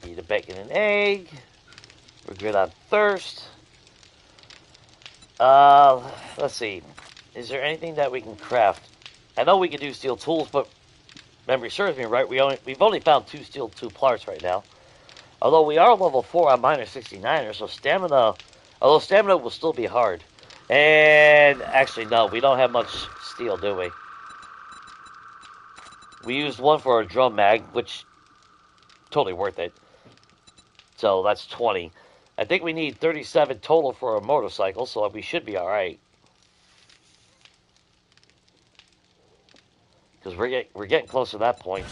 Eat a bacon and egg. We're good on thirst. Let's see. Is there anything that we can craft? I know we can do steel tools, but memory serves me right. We've only found 2 steel 2 parts right now. Although we are level 4 on minor 69er, so stamina. Although stamina will still be hard. And actually, no, we don't have much steel, do we? We used one for a drum mag, which totally worth it. So that's 20. I think we need 37 total for a motorcycle, so we should be all right. Because we're getting close to that point.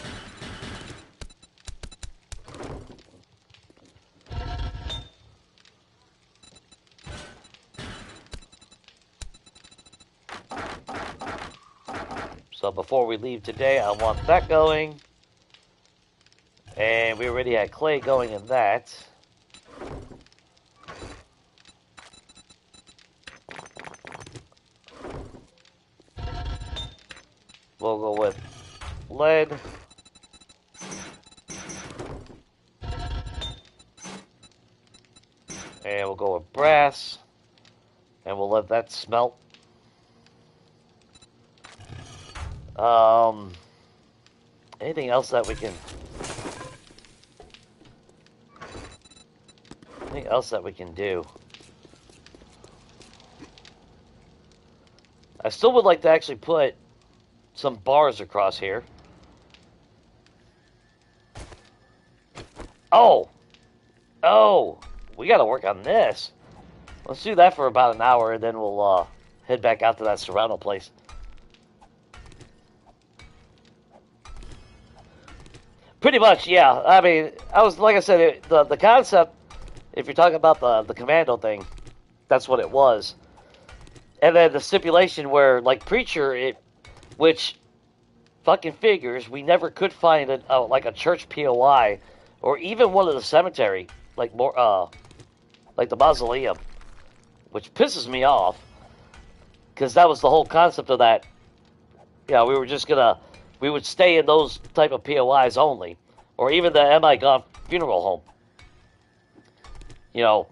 So before we leave today, I want that going. And we already had clay going in that. We'll go with lead. brass, and we'll let that smelt. Anything else that we can... Anything else that we can do? I still would like to actually put some bars across here. Oh! Oh! We gotta work on this. Let's do that for about an hour, and then we'll head back out to that Serrano place. Pretty much, yeah. I mean, like I said, the concept, if you're talking about the commando thing, that's what it was. And then the stipulation where, like Preacher, which fucking figures, we never could find like a church POI, or even one of the cemetery, like the mausoleum, which pisses me off, because that was the whole concept of that. Yeah, we would stay in those type of POIs only, or even the Am I Gone funeral home. You know,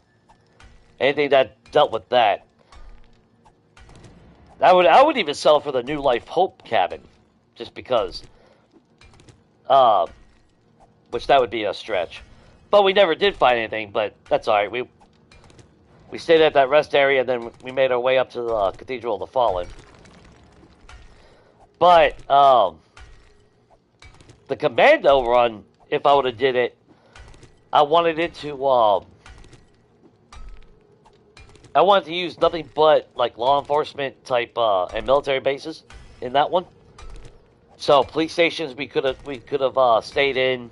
anything that dealt with that. I would even sell for the New Life Hope cabin, just because. Which that would be a stretch, but we never did find anything. But that's all right. We stayed at that rest area, and then we made our way up to the Cathedral of the Fallen. But the commando run, if I would have did it, I wanted it to. I wanted to use nothing but like law enforcement type and military bases in that one. So police stations we could have stayed in.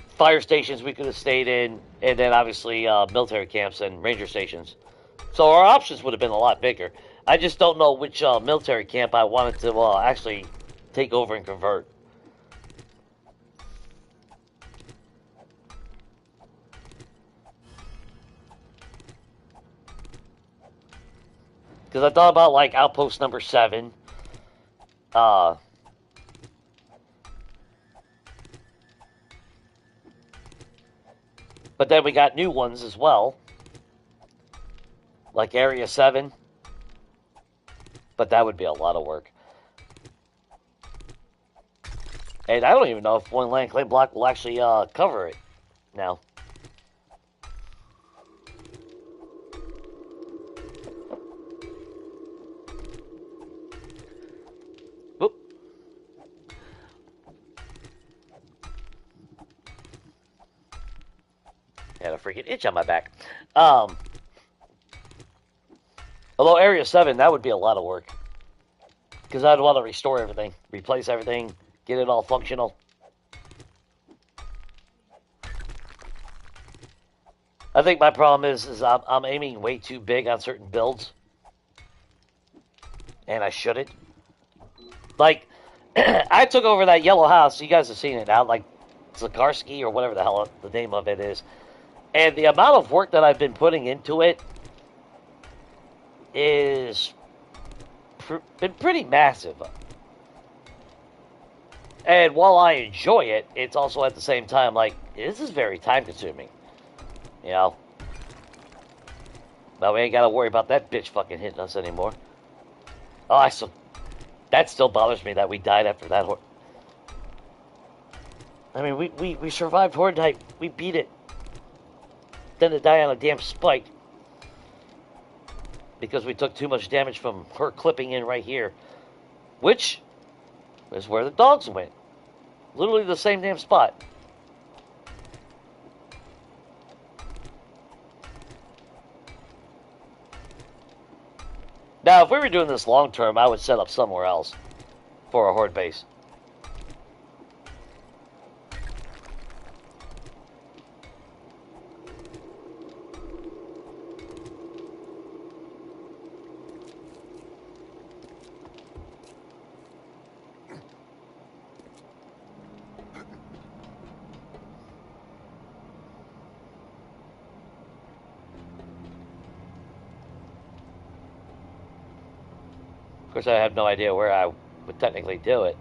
Fire stations we could have stayed in, and then obviously military camps and ranger stations. So our options would have been a lot bigger. I just don't know which military camp I wanted to actually take over and convert. Because I thought about like Outpost number 7. But then we got new ones as well. Like Area 7. But that would be a lot of work. And I don't even know if one land claim block will actually cover it now. Whoop. Had a freaking itch on my back. Although Area 7, that would be a lot of work. Because I'd want to restore everything, replace everything, get it all functional. I think my problem is I'm aiming way too big on certain builds. And I shouldn't. Like, I took over that yellow house. You guys have seen it now. Like, Zakarski or whatever the hell the name of it is. And the amount of work that I've been putting into it is been pretty massive. And while I enjoy it, it's also at the same time like, this is very time consuming. You know? But we ain't got to worry about that bitch fucking hitting us anymore. Oh, that still bothers me that we died after that. I mean, we survived Horde Night. We beat it. Then to die on a damn spike. Because we took too much damage from her clipping in right here. Which is where the dogs went. Literally the same damn spot. Now, if we were doing this long term, I would set up somewhere else for a Horde base. Of course, I have no idea where I would technically do it.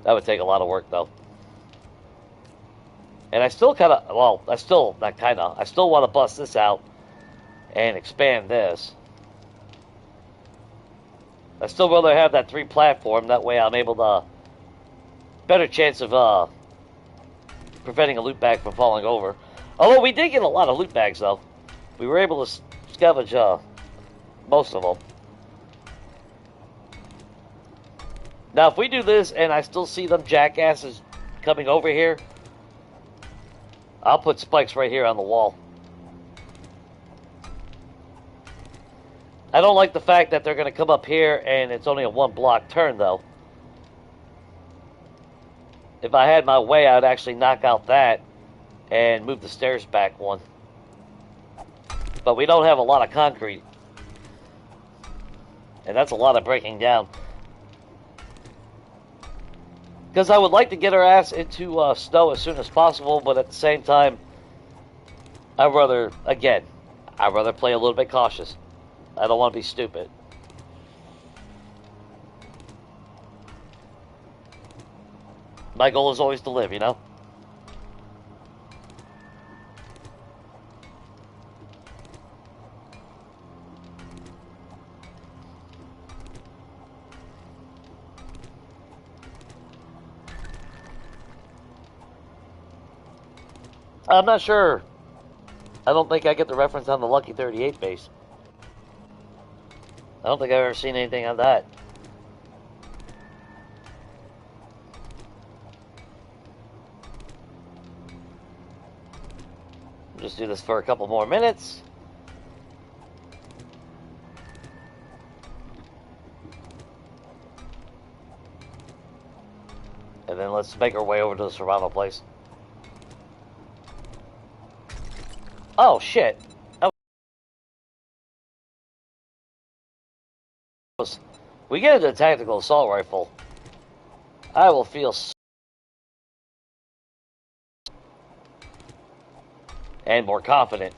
That would take a lot of work, though. And I still kind of, well, I still, not kind of, I still want to bust this out and expand this. I still rather have that 3 platform. That way I'm able to, better chance of preventing a loot bag from falling over. Although we did get a lot of loot bags, though. We were able to scavenge most of them. Now, if we do this and I still see them jackasses coming over here, I'll put spikes right here on the wall. I don't like the fact that they're going to come up here and it's only a 1 block turn, though. If I had my way, I'd actually knock out that and move the stairs back 1. But we don't have a lot of concrete. And that's a lot of breaking down. Because I would like to get our ass into snow as soon as possible, but at the same time, I'd rather play a little bit cautious. I don't want to be stupid. My goal is always to live, you know? I'm not sure. I don't think I get the reference on the Lucky 38 base. I don't think I've ever seen anything on that. Just do this for a couple more minutes. And then let's make our way over to the Serrano place. Oh, shit. We get into a tactical assault rifle, I will feel and more confident.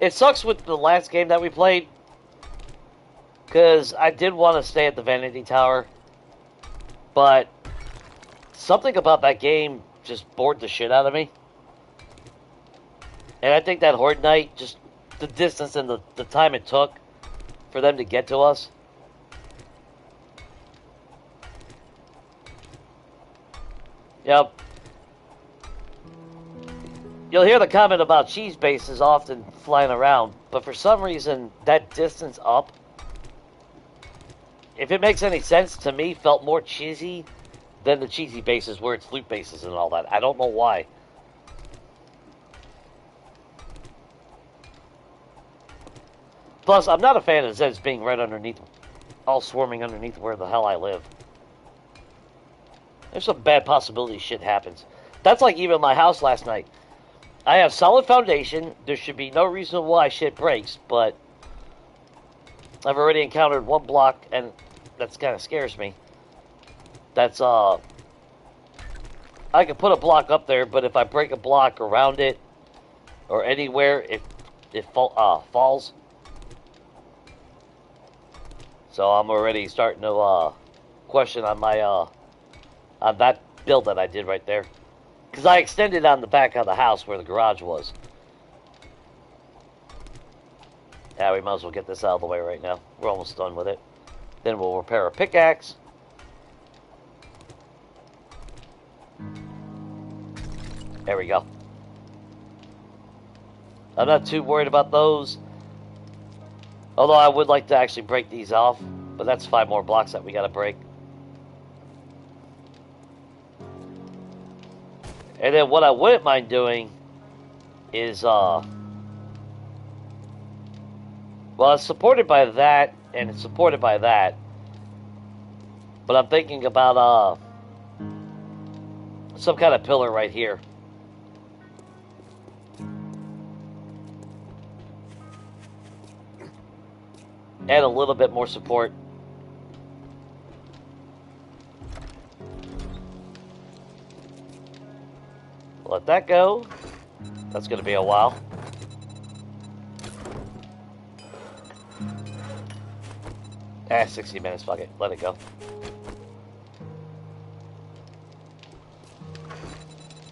It sucks with the last game that we played, because I did want to stay at the Vanity Tower, but something about that game just bored the shit out of me. And I think that Horde Night, just the distance and the time it took for them to get to us. Yep. You'll hear the comment about cheese bases often flying around, but for some reason, that distance up, if it makes any sense to me, felt more cheesy than the cheesy bases where it's loot bases and all that. I don't know why. Plus, I'm not a fan of Zeds being right underneath, all swarming underneath where the hell I live. There's some bad possibility shit happens. That's like even my house last night. I have solid foundation. There should be no reason why shit breaks, but I've already encountered 1 block, and that's kind of scares me. That's, I could put a block up there, but if I break a block around it, or anywhere, it falls. So I'm already starting to, question on my, on that build that I did right there. Because I extended on the back of the house where the garage was. Yeah, we might as well get this out of the way right now. We're almost done with it. Then we'll repair a pickaxe. There we go. I'm not too worried about those. Although I would like to actually break these off. But that's 5 more blocks that we gotta break. And then what I wouldn't mind doing is, well, it's supported by that, and it's supported by that. But I'm thinking about, some kind of pillar right here. Add a little bit more support. Let that go. That's gonna be a while. Ah, 60 minutes, fuck it. Let it go.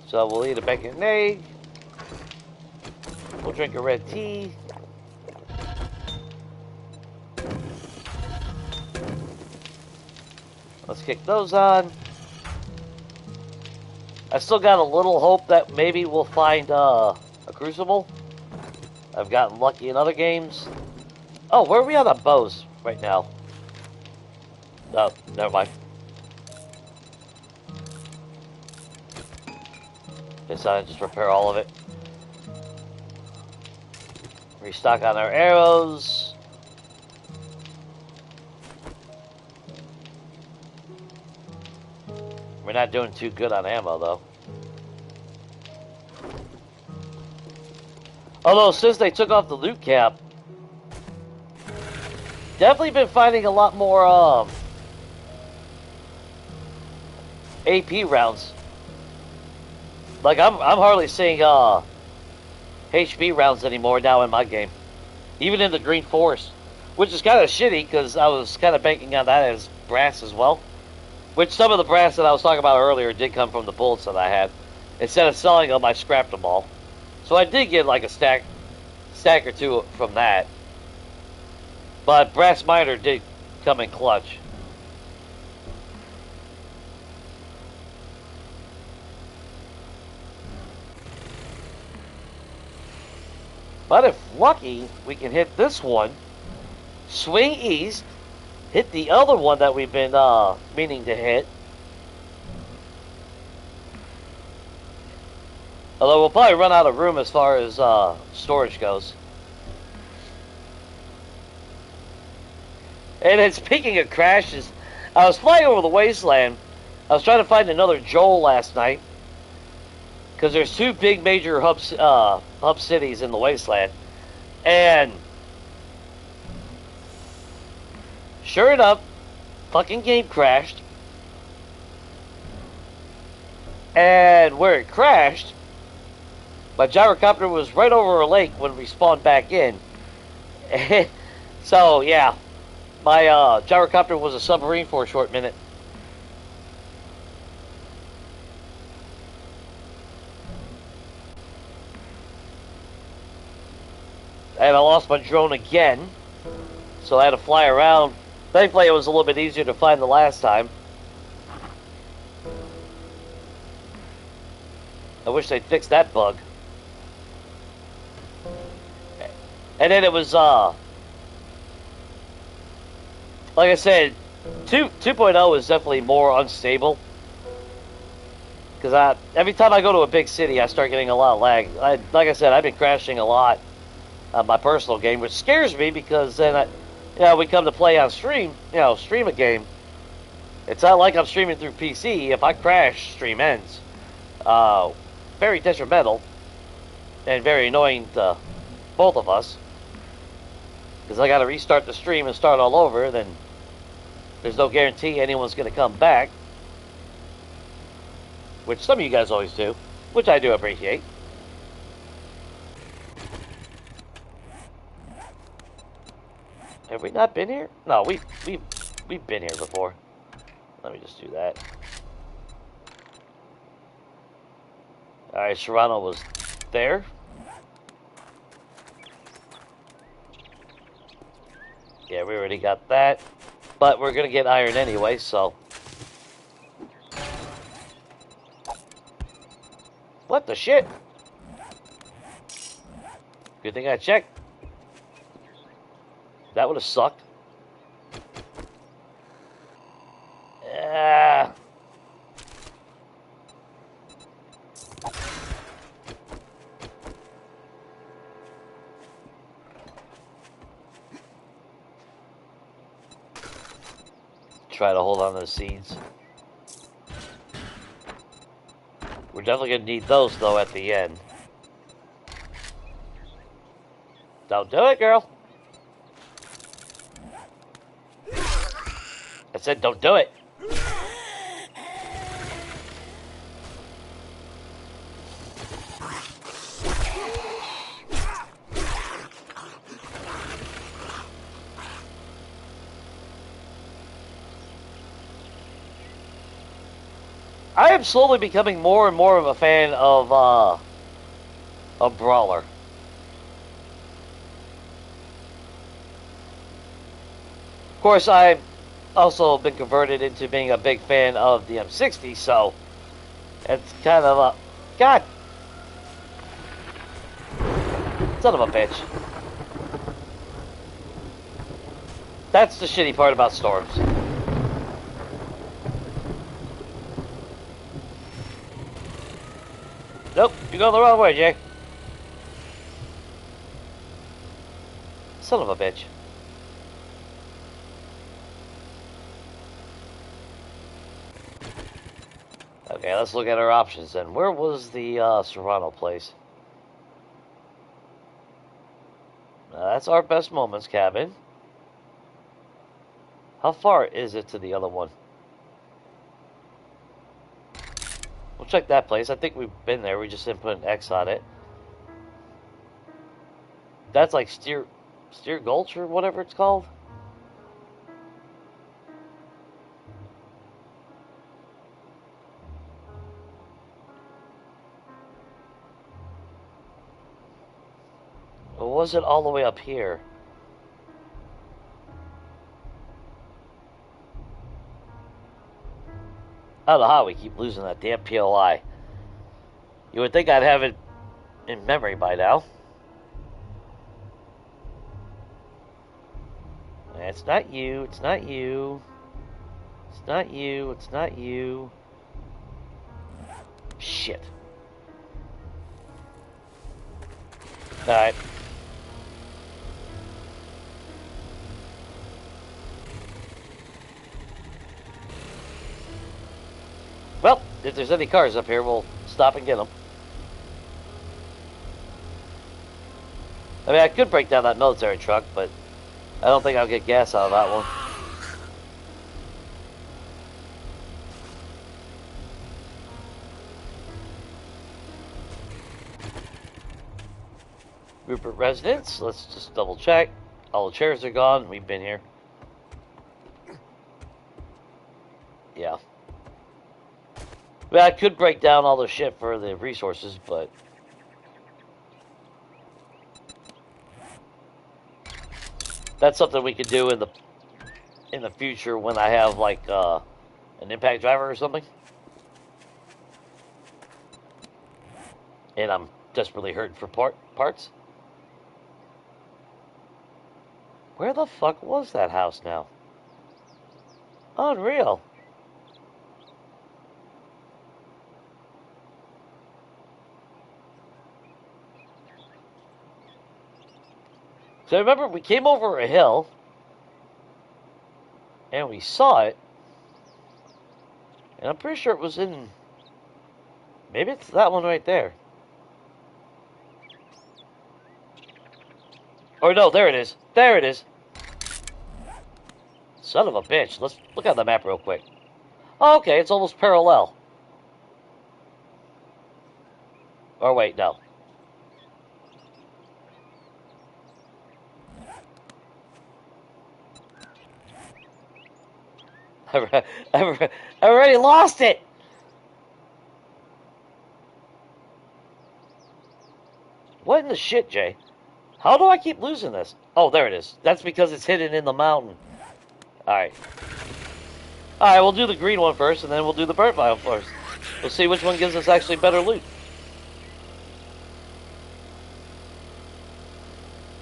So we'll eat a bacon and egg. We'll drink a red tea. Let's kick those on. I still got a little hope that maybe we'll find a crucible. I've gotten lucky in other games. Oh, where are we on bows right now? Oh, never mind. Guess I just repair all of it. Restock on our arrows. We're not doing too good on ammo, though. Although, since they took off the loot cap, definitely been finding a lot more AP rounds. Like, I'm hardly seeing HB rounds anymore now in my game. Even in the Green Forest. Which is kind of shitty, because I was kind of banking on that as brass as well. Which some of the brass that I was talking about earlier did come from the bullets that I had. Instead of selling them, I scrapped them all. So I did get like a stack or two from that. But brass miner did come in clutch. But if lucky, we can hit this one, swing east, hit the other one that we've been meaning to hit. Although we'll probably run out of room as far as storage goes. And then speaking of crashes, I was flying over the wasteland. I was trying to find another Joel last night. Because there's two big major hub cities in the wasteland. And sure enough, fucking game crashed. And where it crashed, my gyrocopter was right over a lake when we spawned back in. So, yeah. My gyrocopter was a submarine for a short minute. And I lost my drone again. So I had to fly around. Thankfully, it was a little bit easier to find the last time. I wish they'd fix that bug. And then it was, like I said, 2.0 is definitely more unstable. Because every time I go to a big city, I start getting a lot of lag. Like I said, I've been crashing a lot on my personal game, which scares me because then we come to play on stream, stream a game. It's not like I'm streaming through PC. If I crash, stream ends. Very detrimental and very annoying to both of us. Because I got to restart the stream and start all over, then there's no guarantee anyone's going to come back. Which some of you guys always do, which I do appreciate. Have we not been here? No, we've been here before. Let me just do that. Alright, Serrano was there. Yeah, we already got that. But we're gonna get iron anyway, so. What the shit? Good thing I checked. That would have sucked. Try to hold on to the seeds. We're definitely going to need those, though, at the end. Don't do it, girl. I said don't do it. I am slowly becoming more and more of a fan of a brawler. Of course, I've also been converted into being a big fan of the M60, so it's kind of a... God! Son of a bitch. That's the shitty part about storms. Nope, you're going the wrong way, Jay. Son of a bitch. Okay, let's look at our options then. Where was the Serrano place? That's Our Best Moments cabin. How far is it to the other one? We'll check that place. I think we've been there. We just didn't put an X on it. That's like Steer Gulch or whatever it's called. Or was it all the way up here? I don't know how we keep losing that damn POI. You would think I'd have it in memory by now. It's not you, it's not you. It's not you, it's not you. Shit. Alright. Well, if there's any cars up here, we'll stop and get them. I mean, I could break down that military truck, but I don't think I'll get gas out of that one. Rupert residence. Let's just double check. All the chairs are gone. We've been here. Yeah. I mean, I could break down all the shit for the resources, but that's something we could do in the future when I have like an impact driver or something, and I'm desperately hurting for parts. Where the fuck was that house now? Unreal. So remember, we came over a hill, and we saw it, and I'm pretty sure it was in, maybe it's that one right there. Or no, there it is. There it is. Son of a bitch. Let's look at the map real quick. Oh, okay, it's almost parallel. Or wait, no. I already lost it! What in the shit, Jay? How do I keep losing this? Oh, there it is. That's because it's hidden in the mountain. Alright. Alright, we'll do the green one first, and then we'll do the burnt biome first. We'll see which one gives us actually better loot.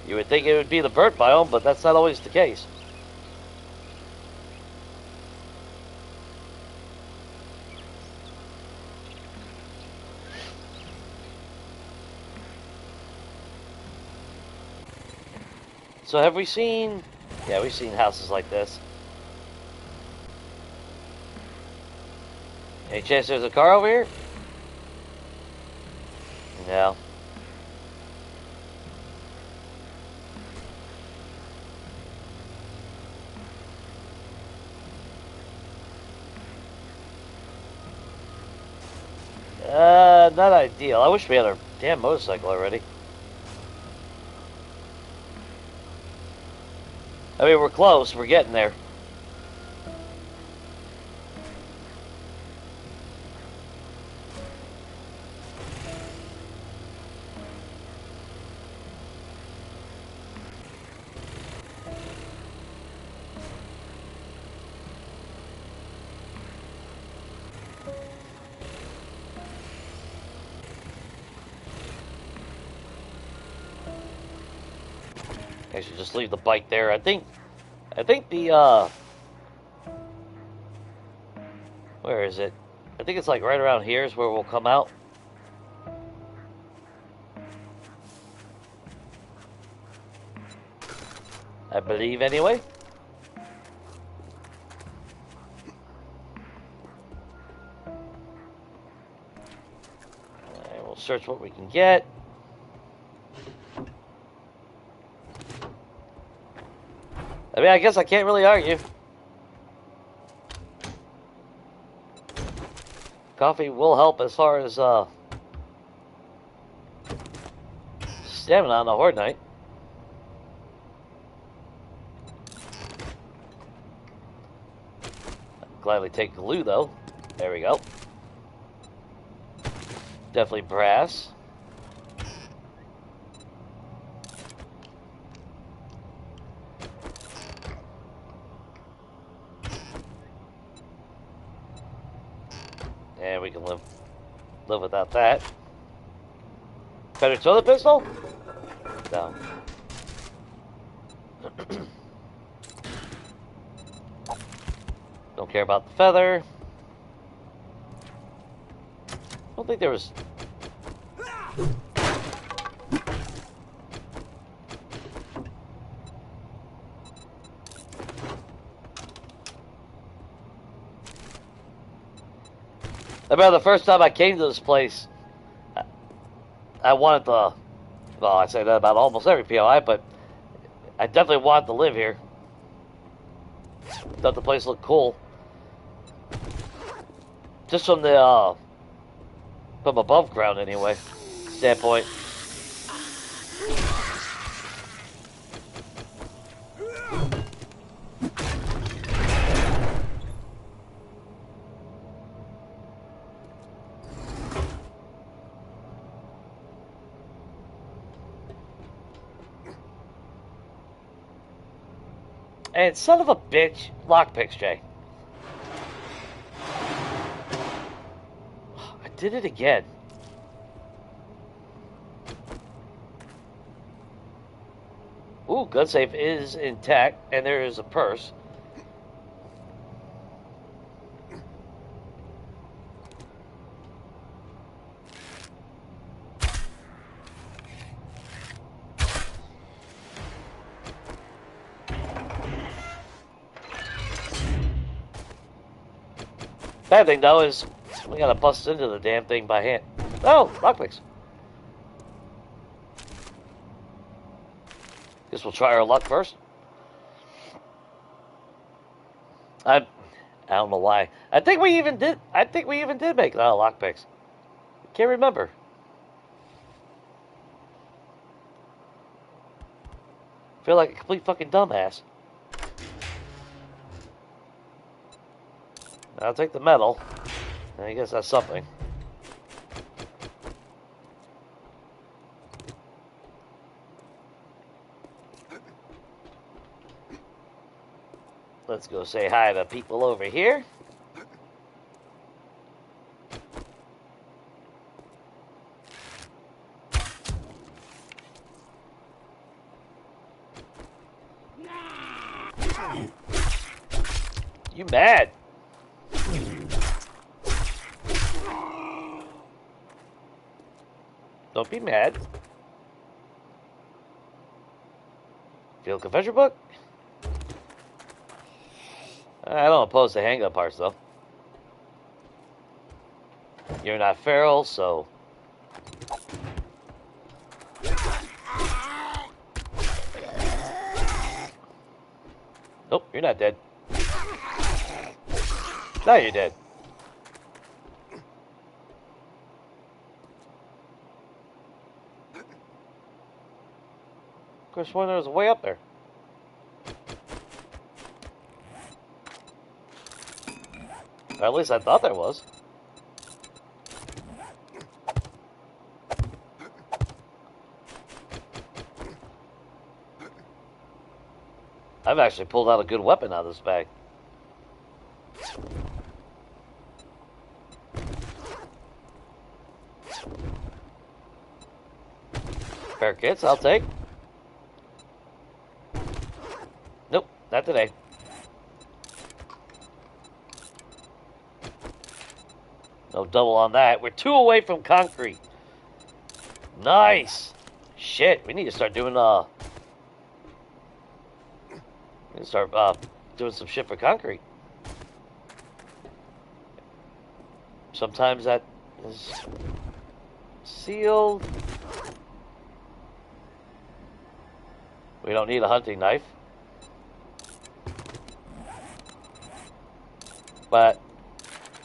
You would think it would be the burnt biome, but that's not always the case. So have we seen... Yeah, we've seen houses like this. Any chance there's a car over here? No. Not ideal. I wish we had our damn motorcycle already. I mean, we're close. We're getting there. I should just leave the bike there. I think the where is it? I think it's like right around here is where we'll come out. I believe anyway. Alright, we'll search what we can get. I mean, I guess I can't really argue. Coffee will help as far as stamina on a horde night. I'd gladly take glue though. There we go. Definitely brass. And we can live without that. Better toilet pistol? No. Don't care about the feather. I don't think there was... I remember the first time I came to this place, I wanted to, well, I say that about almost every POI, but I definitely wanted to live here. Thought the place looked cool. Just from the, from above ground anyway, standpoint. And son of a bitch, lockpicks, Jay. I did it again. Ooh, gun safe is intact, and there is a purse. Bad thing though is we gotta bust into the damn thing by hand. Oh, lockpicks. Guess we'll try our luck first. I don't know why. I think we even did make lockpicks. Can't remember. Feel like a complete fucking dumbass. I'll take the metal. I guess that's something. Let's go say hi to people over here. You mad? Don't be mad. Field confession book? I don't oppose the handgun parts though. You're not feral, so... Nope, you're not dead. Now you're dead. Of course, one there was way up there. Or at least I thought there was. I've actually pulled out a good weapon out of this bag. Fair kits, I'll take. today. No double on that. We're 2 away from concrete. Nice. Shit, we need to start doing doing some shit for concrete. Sometimes that is sealed. We don't need a hunting knife. But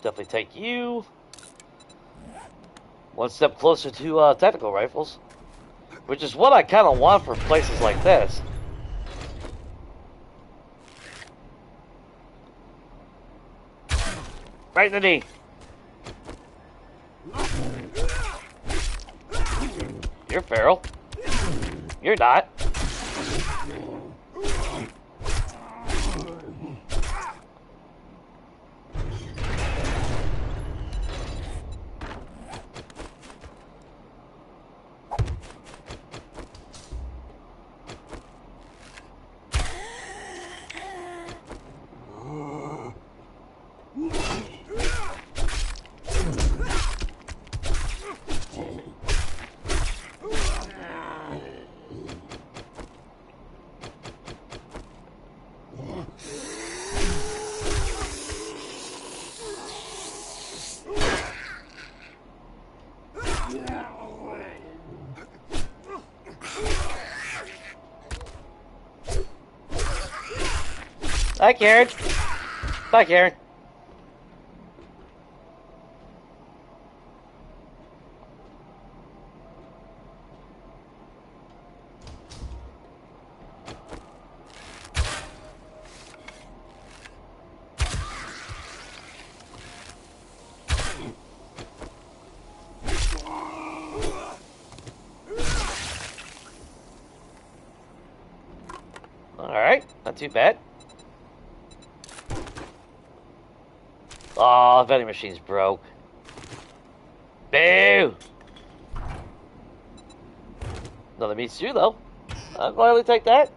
definitely take you one step closer to tactical rifles, which is what I kind of want for places like this. Right in the knee. You're feral. You're not. Hi, Karen. Bye, Karen. Alright, not too bad. Aw, oh, vending machine's broke. Boo! Another meat stew, though. I'll gladly take that.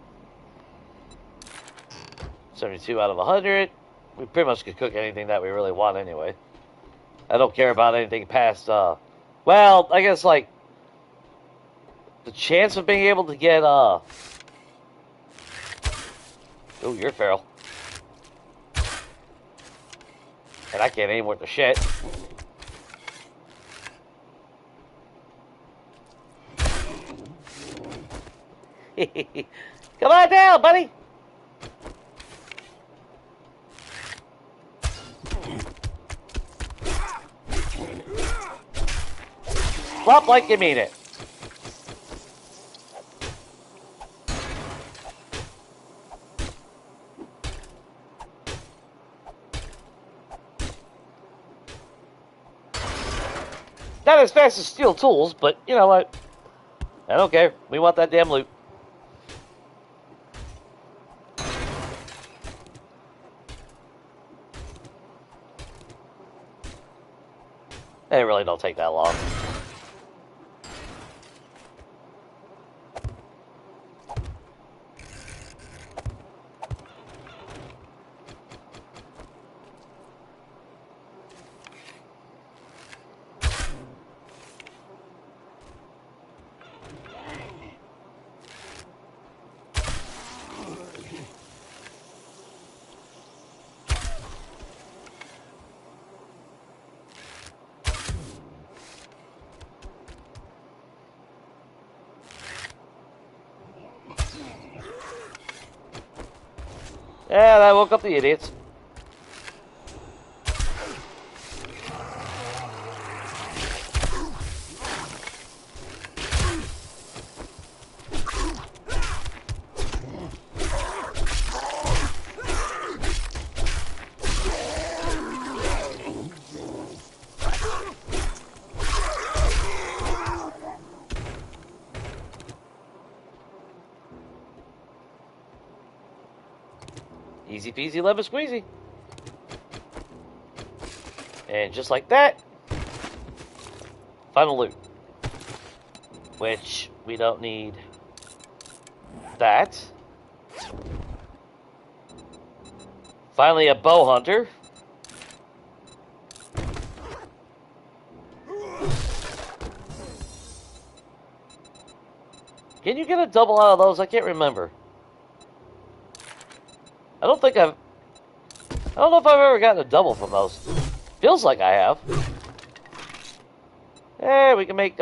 72 out of 100. We pretty much could cook anything that we really want anyway. I don't care about anything past, well, I guess, like, the chance of being able to get, oh, you're feral. And I can't aim worth the shit. Come on down, buddy! Flop like you mean it. Not as fast as steel tools, but you know what? I don't care. We want that damn loot. It really don't take that long. Yeah, that woke up the idiots. Easy peasy lemon squeezy. And just like that, final loot. Which we don't need that. Finally a bow hunter. Can you get a double out of those? I can't remember. I don't know if I've ever gotten a double from those. Feels like I have. Hey, we can make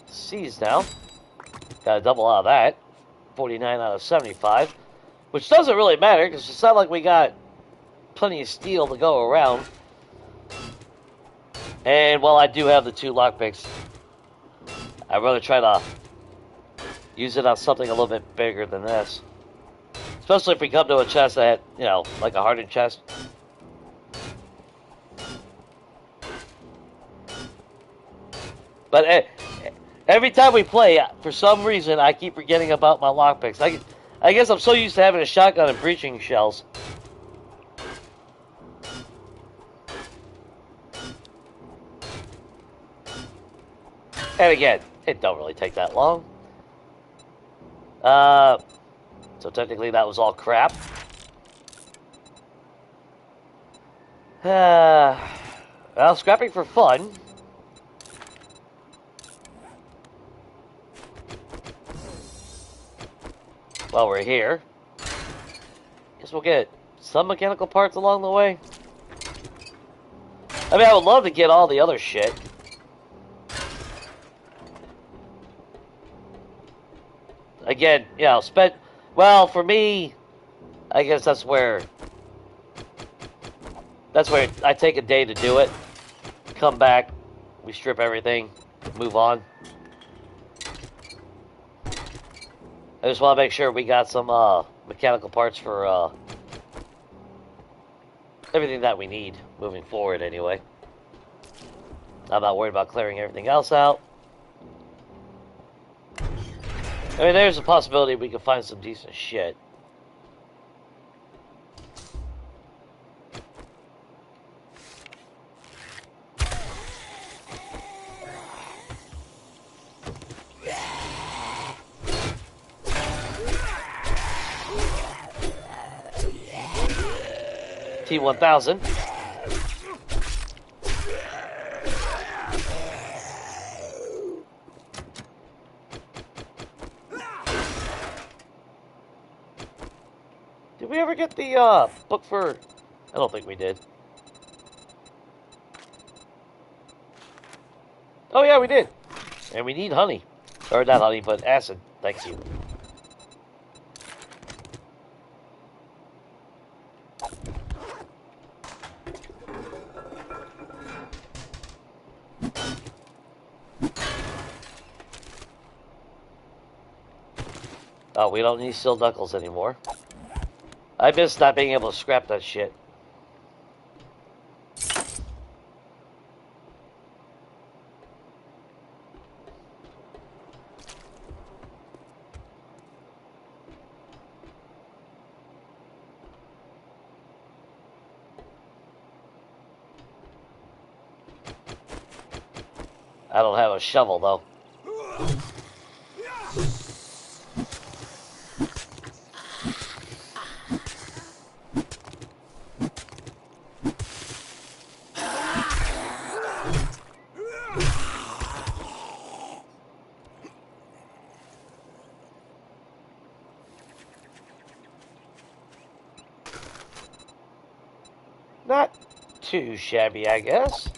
C's now. Got a double out of that. 49 out of 75. Which doesn't really matter, because it's not like we got plenty of steel to go around. And while I do have the 2 lockpicks, I'd rather try to use it on something a little bit bigger than this. Especially if we come to a chest that, you know, like a hardened chest. But every time we play, for some reason, I keep forgetting about my lockpicks. I guess I'm so used to having a shotgun and breaching shells. And again, it don't really take that long. So technically that was all crap. Well, scrapping for fun. While we're here, guess we'll get some mechanical parts along the way. I mean, I would love to get all the other shit. Again, you know, well, for me, I guess that's where I take a day to do it. Come back, we strip everything, move on. I just want to make sure we got some mechanical parts for everything that we need moving forward anyway. I'm not worried about clearing everything else out. I mean, there's a possibility we could find some decent shit. T-1000. Did we ever get the book for... I don't think we did. Oh yeah, we did. And we need honey. Or not honey, but acid. Thank you. Oh, we don't need steel knuckles anymore. I miss not being able to scrap that shit. I don't have a shovel, though. Not too shabby, I guess.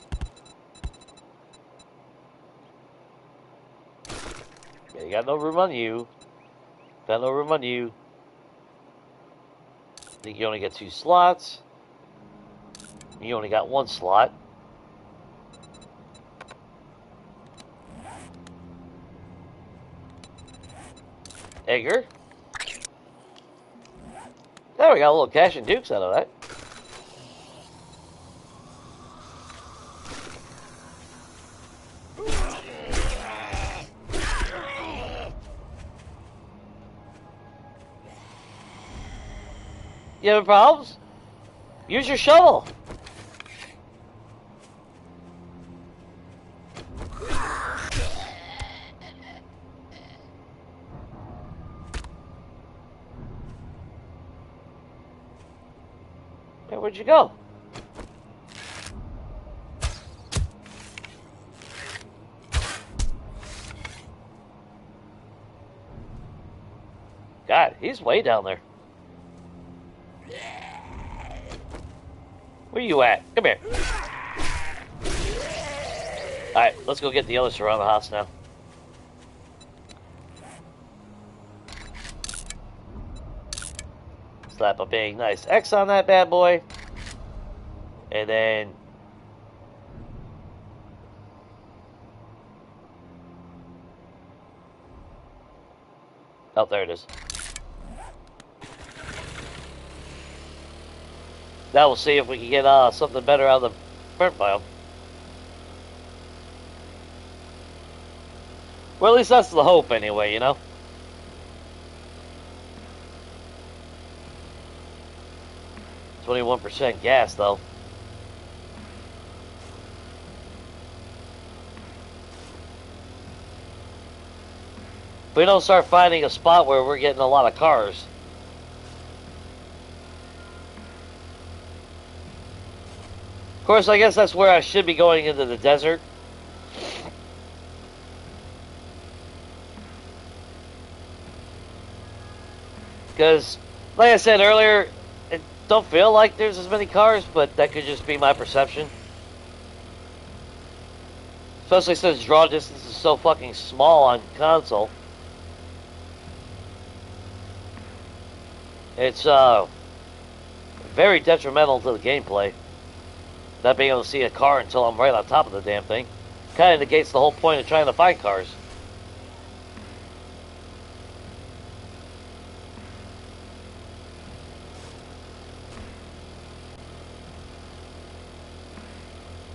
Yeah, you got no room on you. Got no room on you. I think you only get 2 slots. You only got 1 slot. Egger. There we got a little cash and dukes out of that. You having problems? Use your shovel. you go? God, he's way down there. Where you at? Come here. Alright, let's go get the others around the house now. Slap a big nice X on that bad boy. And then... oh, there it is. Now we'll see if we can get something better out of the burnt biome. Well, at least that's the hope anyway, you know? %, gas, though. If we don't start finding a spot where we're getting a lot of cars. Of course, I guess that's where I should be going, into the desert. Because, like I said earlier, it don't feel like there's as many cars, but that could just be my perception. Especially since draw distance is so fucking small on console. It's very detrimental to the gameplay. Not being able to see a car until I'm right on top of the damn thing. Kind of negates the whole point of trying to find cars.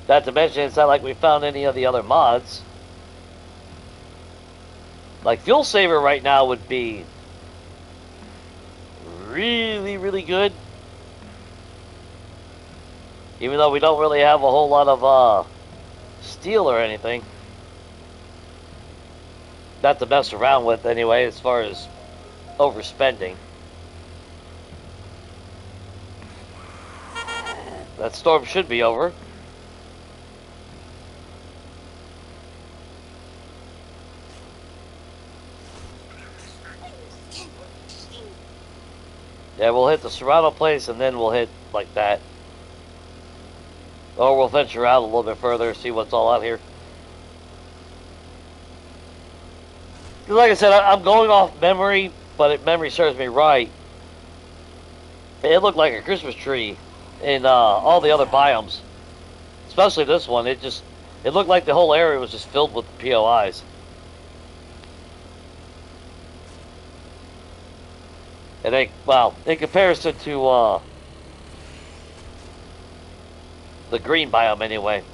Not to mention, it's not like we found any of the other mods. Like, Fuel Saver right now would be really, really good. Even though we don't really have a whole lot of steel or anything. Not to mess around with anyway, as far as overspending. That storm should be over. Yeah, we'll hit the Serrano place and then we'll hit like that. Or we'll venture out a little bit further, see what's all out here. Like I said, I'm going off memory, but if memory serves me right, it looked like a Christmas tree in all the other biomes. Especially this one, it looked like the whole area was just filled with POIs. And they, well, in comparison to the green biome anyway.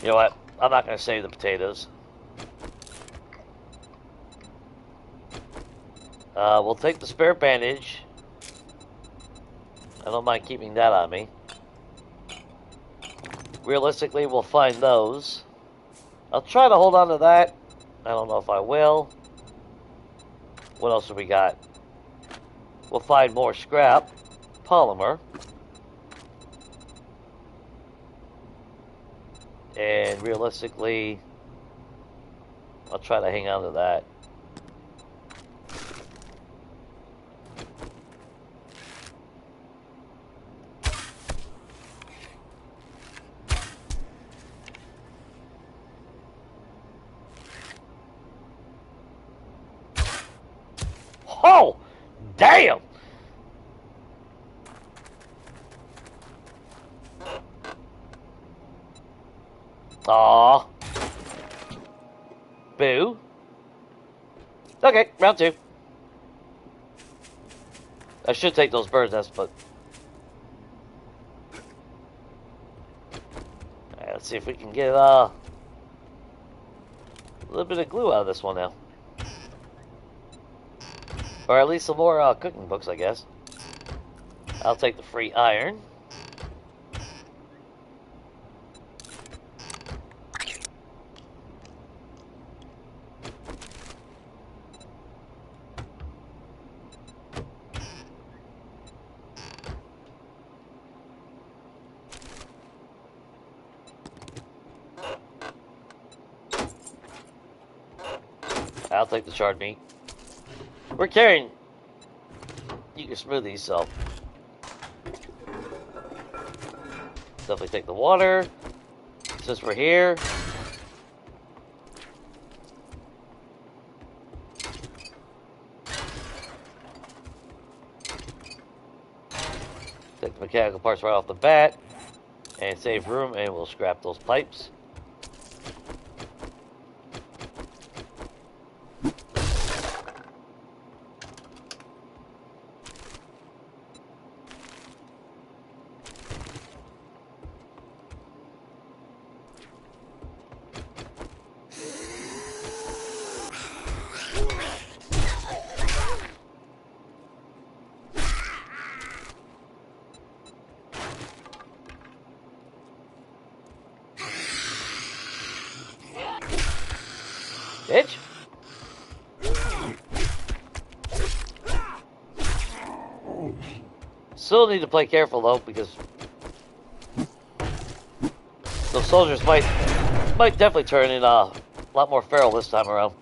You know what? I'm not going to save the potatoes. We'll take the spare bandage. I don't mind keeping that on me. Realistically, we'll find those. I'll try to hold on to that. I don't know if I will. What else have we got? We'll find more scrap. Polymer. And realistically, I'll try to hang on to that. Oh, damn! Aw. Boo. Okay, round two. I should take those birds' nests, but... Alright, let's see if we can get a little bit of glue out of this one now. Or at least some more cooking books, I guess. I'll take the free iron. I'll take the charred meat. We're carrying... You can smooth these, so... Definitely take the water. Since we're here... Take the mechanical parts right off the bat. And save room, and we'll scrap those pipes. Bitch. Still need to play careful though, because those soldiers might definitely turn in a lot more feral this time around.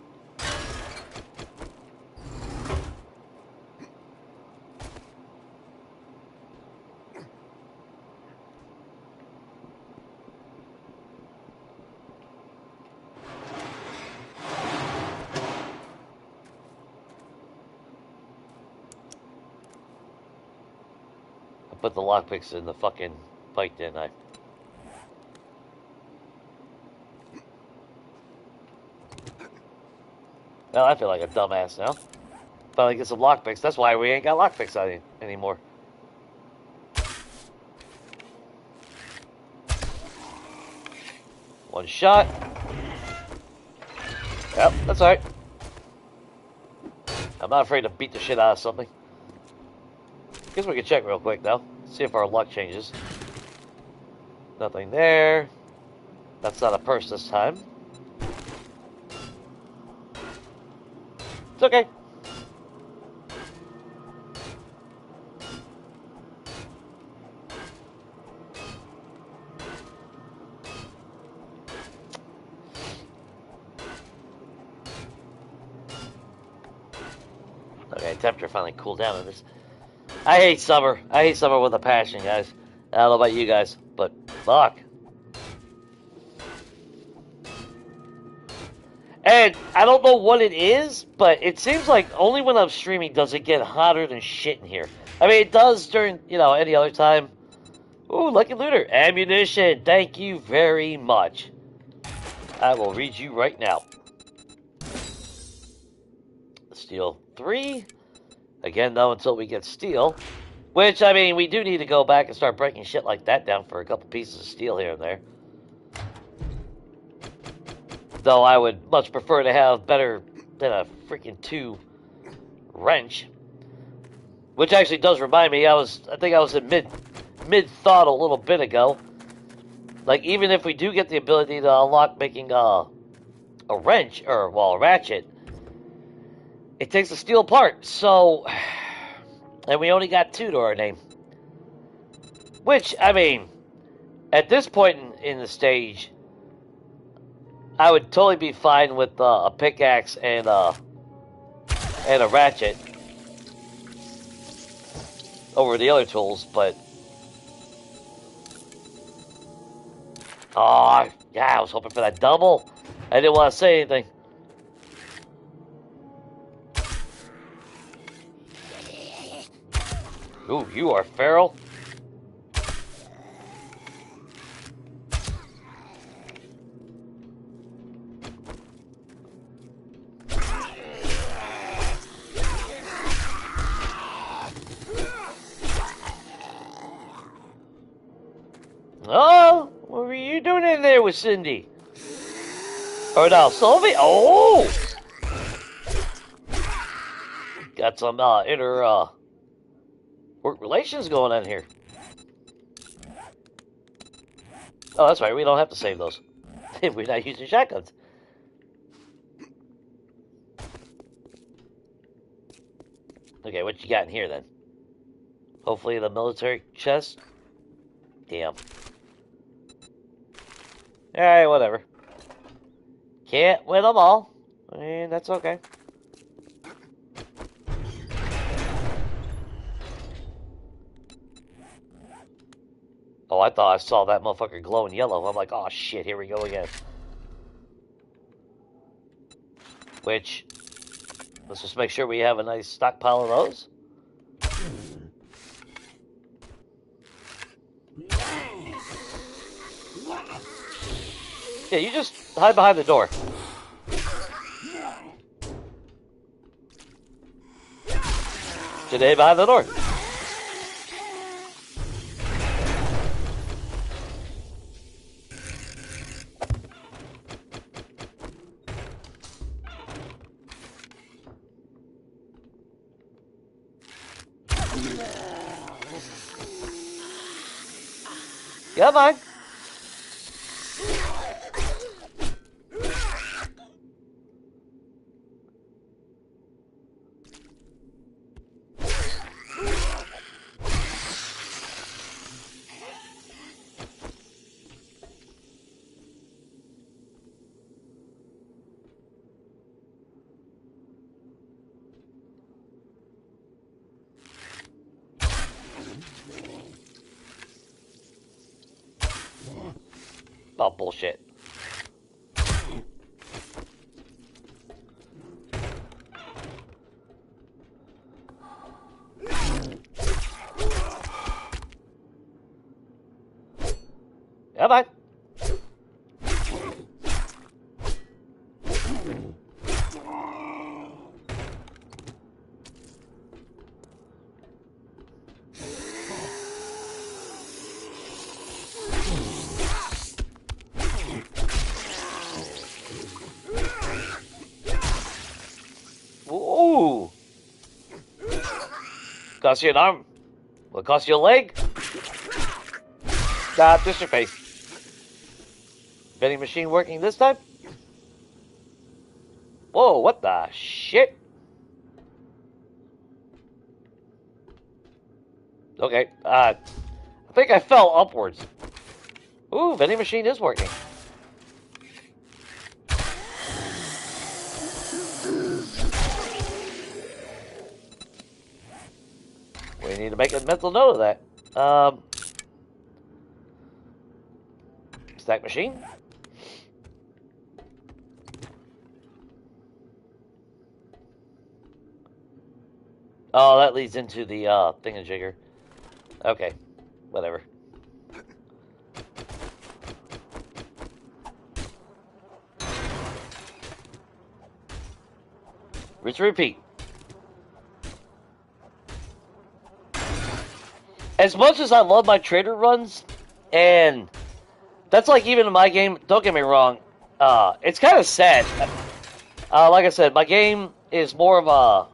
Put the lockpicks in the fucking pipe, didn't I? Well, I feel like a dumbass now. Finally get some lockpicks. That's why we ain't got lockpicks on anymore. One shot. Yep, that's alright. I'm not afraid to beat the shit out of something. Guess we can check real quick though. See if our luck changes. Nothing there. That's not a purse this time. It's okay. Okay, temperature finally cooled down on this. I hate summer. I hate summer with a passion, guys. I don't know about you guys, but fuck. And I don't know what it is, but it seems like only when I'm streaming does it get hotter than shit in here. I mean, it does during, you know, any other time. Ooh, lucky looter. Ammunition. Thank you very much. I will read you right now. Steel 3. Again, though, until we get steel. Which, I mean, we do need to go back and start breaking shit like that down for a couple pieces of steel here and there. Though I would much prefer to have better than a freaking 2 wrench. Which actually does remind me, I think I was in mid-thought a little bit ago. Like, even if we do get the ability to unlock making a wrench, or, well, a ratchet, it takes a steel part, so... And we only got 2 to our name. Which, I mean, at this point in the stage, I would totally be fine with a pickaxe and a ratchet over the other tools, but... Oh, yeah, I was hoping for that double. I didn't want to say anything. Ooh, you are feral. Oh, what were you doing in there with Cindy? Or no, Sylvie? Oh! Got some inner work relations going on here. Oh, that's right. We don't have to save those. We're not using shotguns. Okay, what you got in here then? Hopefully the military chest. Damn. Alright, whatever. Can't win them all. And that's okay. Oh, I thought I saw that motherfucker glowing yellow. I'm like, oh shit, here we go again. Which, let's just make sure we have a nice stockpile of those. Yeah, you just hide behind the door. Today behind the door. Come on. Oh, bullshit. Come on. Ooh. Cost you an arm. Will it cost you a leg? Nah, just your face. Vending machine working this time? Whoa, what the shit? Okay, I think I fell upwards. Ooh, vending machine is working. We need to make a mental note of that. Stack machine. Oh, that leads into the thingamajigger. Okay, whatever. Let's repeat. As much as I love my trader runs, and that's like even in my game, don't get me wrong, it's kind of sad. Like I said, my game is more of a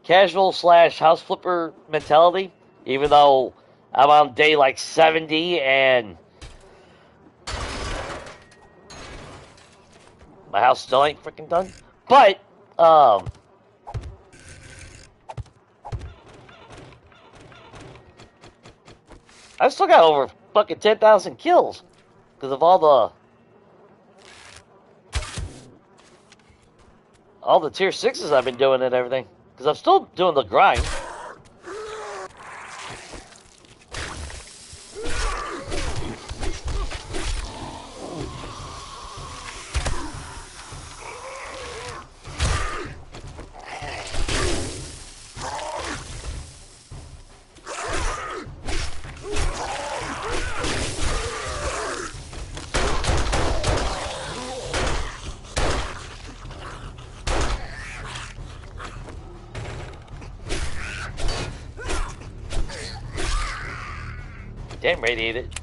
casual slash house flipper mentality, even though I'm on day like 70 and my house still ain't freaking done. But, I've still got over fucking 10,000 kills because of all the tier 6s I've been doing and everything. Because I'm still doing the grind. Damn, radiated.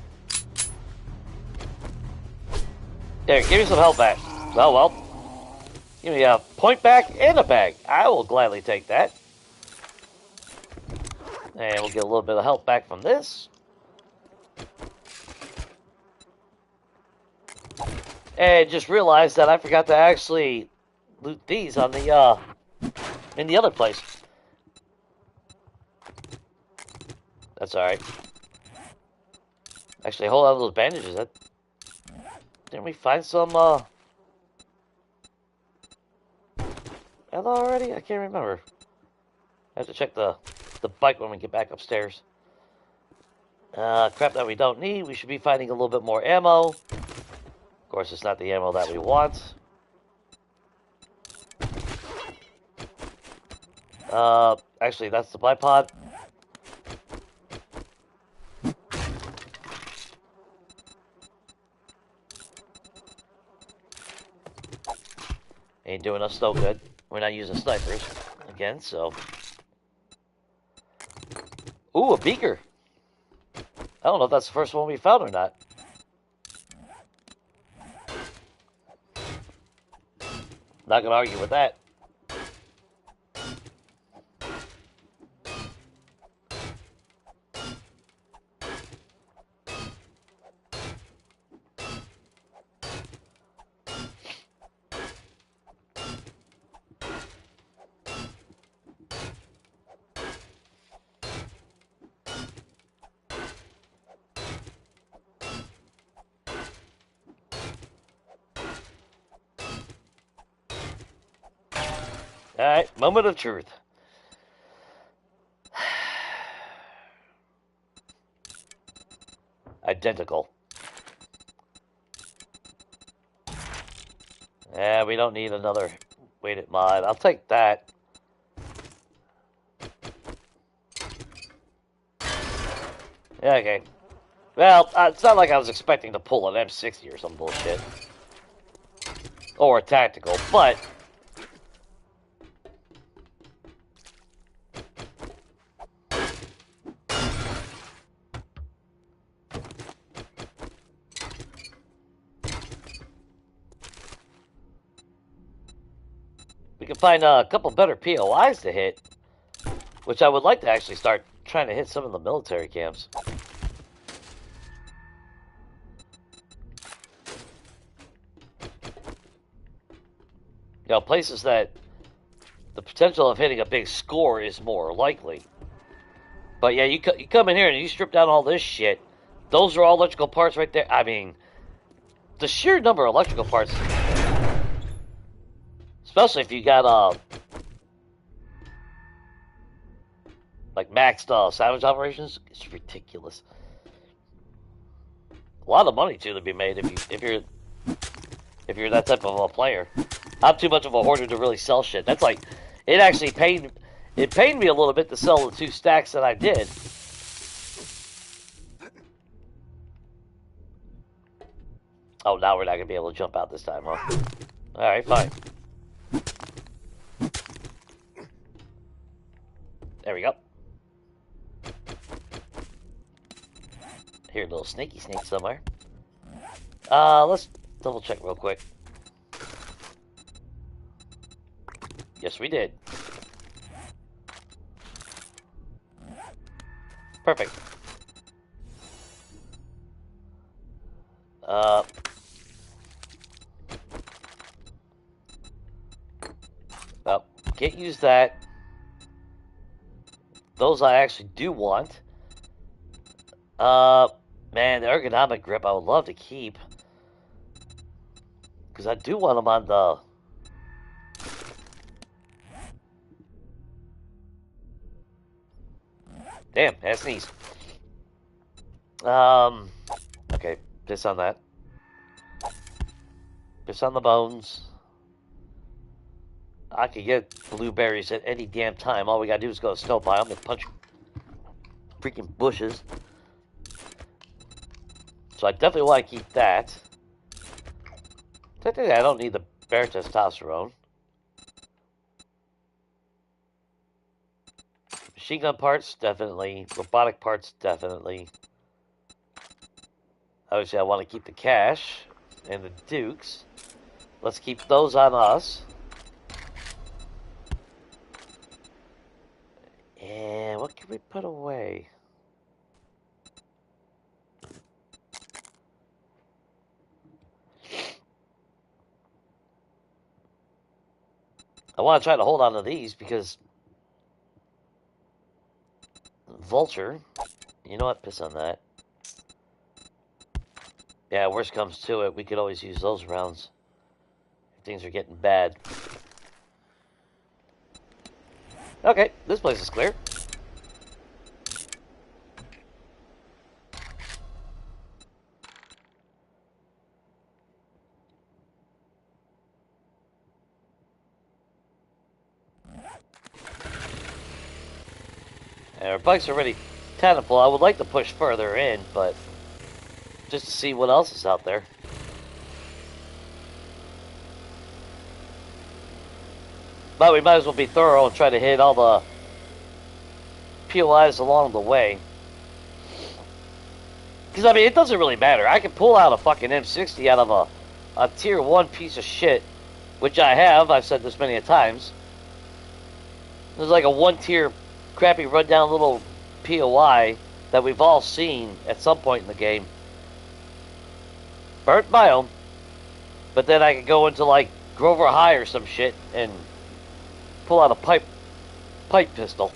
There, give me some health back. Well. Give me a point back and a bag. I will gladly take that. And we'll get a little bit of health back from this. And just realized that I forgot to actually loot these on the, in the other place. That's alright. Actually, hold on those bandages. Didn't we find some, Hello already? I can't remember. I have to check the bike when we get back upstairs. Crap that we don't need. We should be finding a little bit more ammo. Of course, it's not the ammo that we want. Actually, that's the bipod. Ain't doing us no good. We're not using snipers again, so. Ooh, a beaker. I don't know if that's the first one we found or not. Not gonna argue with that. Alright, moment of truth. Identical. Yeah, we don't need another weighted mod. I'll take that. Yeah, okay. Well, it's not like I was expecting to pull an M60 or some bullshit. Or a tactical, but... we can find a couple better POIs to hit. Which I would like to actually start trying to hit some of the military camps. You know, places that the potential of hitting a big score is more likely. But yeah, you come in here and you strip down all this shit. Those are all electrical parts right there. I mean, the sheer number of electrical parts, especially if you got like maxed salvage operations, it's ridiculous. A lot of money too to be made if you're that type of a player. I'm too much of a hoarder to really sell shit. That's like, it actually pained me a little bit to sell the 2 stacks that I did. Oh, now we're not gonna be able to jump out this time, huh? Alright, fine. There we go. Here, a little snaky snake somewhere. Let's double check real quick. Yes, we did. Perfect. Well, can't use that. Those I actually do want. Man, the ergonomic grip I would love to keep. Because I do want them on the... Damn, I sneeze. Okay, piss on that. Piss on the bones. I could get blueberries at any damn time. All we gotta do is go to snow biome and punch freaking bushes. So I definitely want to keep that. Technically, I don't need the bare testosterone. Machine gun parts, definitely. Robotic parts, definitely. Obviously, I want to keep the cash and the dukes. Let's keep those on us. And what can we put away? I want to try to hold on to these because Vulture, you know what? Piss on that. Yeah, worst comes to it, we could always use those rounds if things are getting bad. Okay, this place is clear. And our bike's already kind of full. I would like to push further in, but just to see what else is out there. But we might as well be thorough and try to hit all the POIs along the way. Because, I mean, it doesn't really matter. I can pull out a fucking M60 out of a tier 1 piece of shit, which I have. I've said this many a times. There's like a 1-tier crappy rundown little POI that we've all seen at some point in the game. Burnt biome. But then I could go into like Grover High or some shit and pull out a pipe pistol.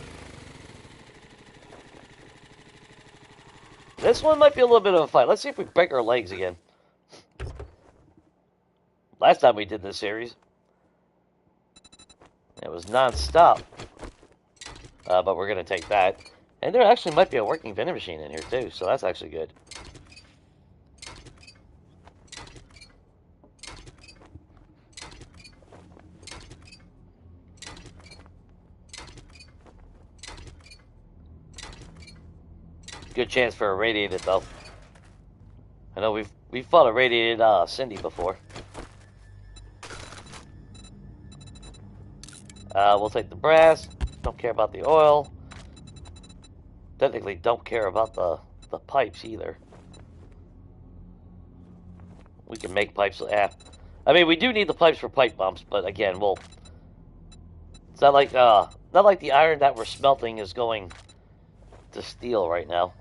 This one might be a little bit of a fight. Let's see if we break our legs again. Last time we did this series, it was non-stop. But we're going to take that. And there actually might be a working vending machine in here too, so that's actually good. Good chance for a radiated though. I know we've fought a radiated Cindy before. We'll take the brass. Don't care about the oil. Technically don't care about the pipes either. We can make pipes. I mean, we do need the pipes for pipe bombs, but again, it's not like the iron that we're smelting is going to steel right now.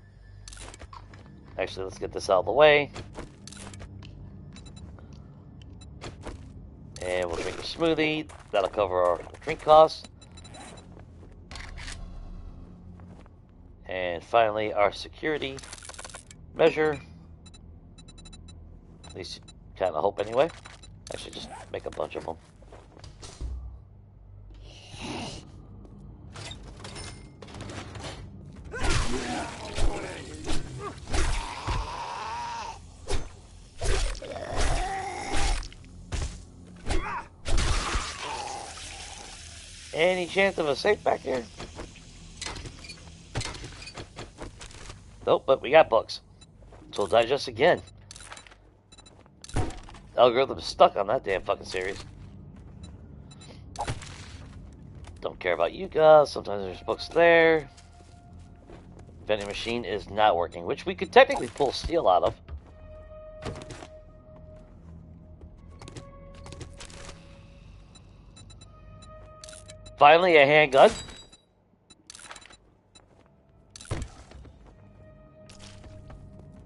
Actually, let's get this out of the way. And we'll drink a smoothie. That'll cover our drink costs. And finally, our security measure. At least kind of hope anyway. Actually, just make a bunch of them. Any chance of a safe back here? Nope, but we got books. So we'll digest again. Algorithm's stuck on that damn fucking series. Don't care about you guys. Sometimes there's books there. Vending machine is not working, which we could technically pull steel out of. Finally, a handgun.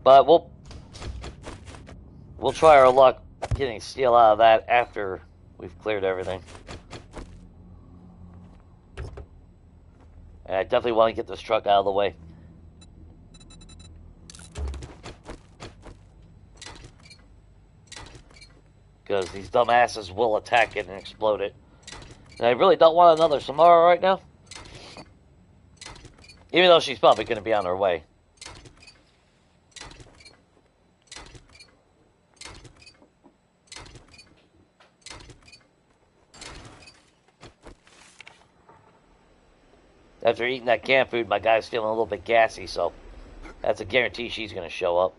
But we'll try our luck getting steel out of that after we've cleared everything. And I definitely want to get this truck out of the way. Because these dumbasses will attack it and explode it. And I really don't want another Samara right now. Even though she's probably going to be on her way. After eating that canned food, my guy's feeling a little bit gassy, so that's a guarantee she's going to show up.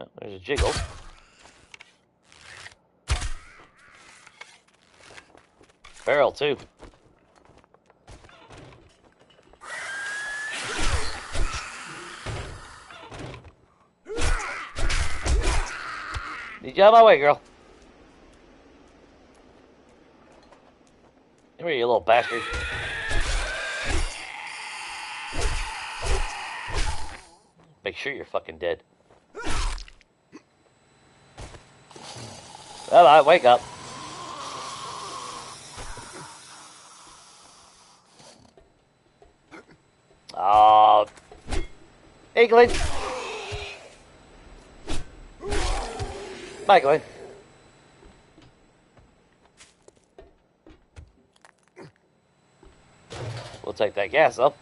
Oh, there's a jiggle. Barrel, too. Need you out of my way, girl. Come here, you little bastard. Make sure you're fucking dead. Alright, wake up. Uh, hey, Glenn. Bye, Glenn. We'll take that gas, though.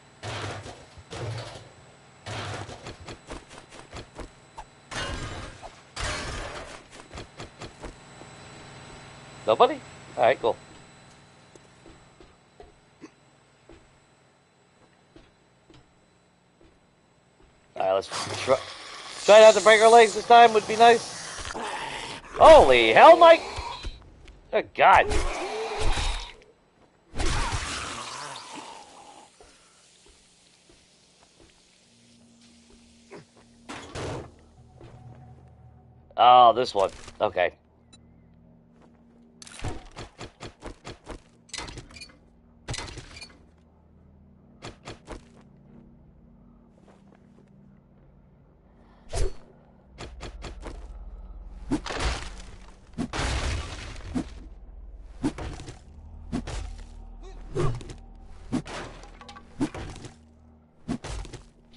Nobody? Alright, cool. Alright, let's try not to break our legs this time, would be nice. Holy hell, Mike! Good God. Oh, this one. Okay.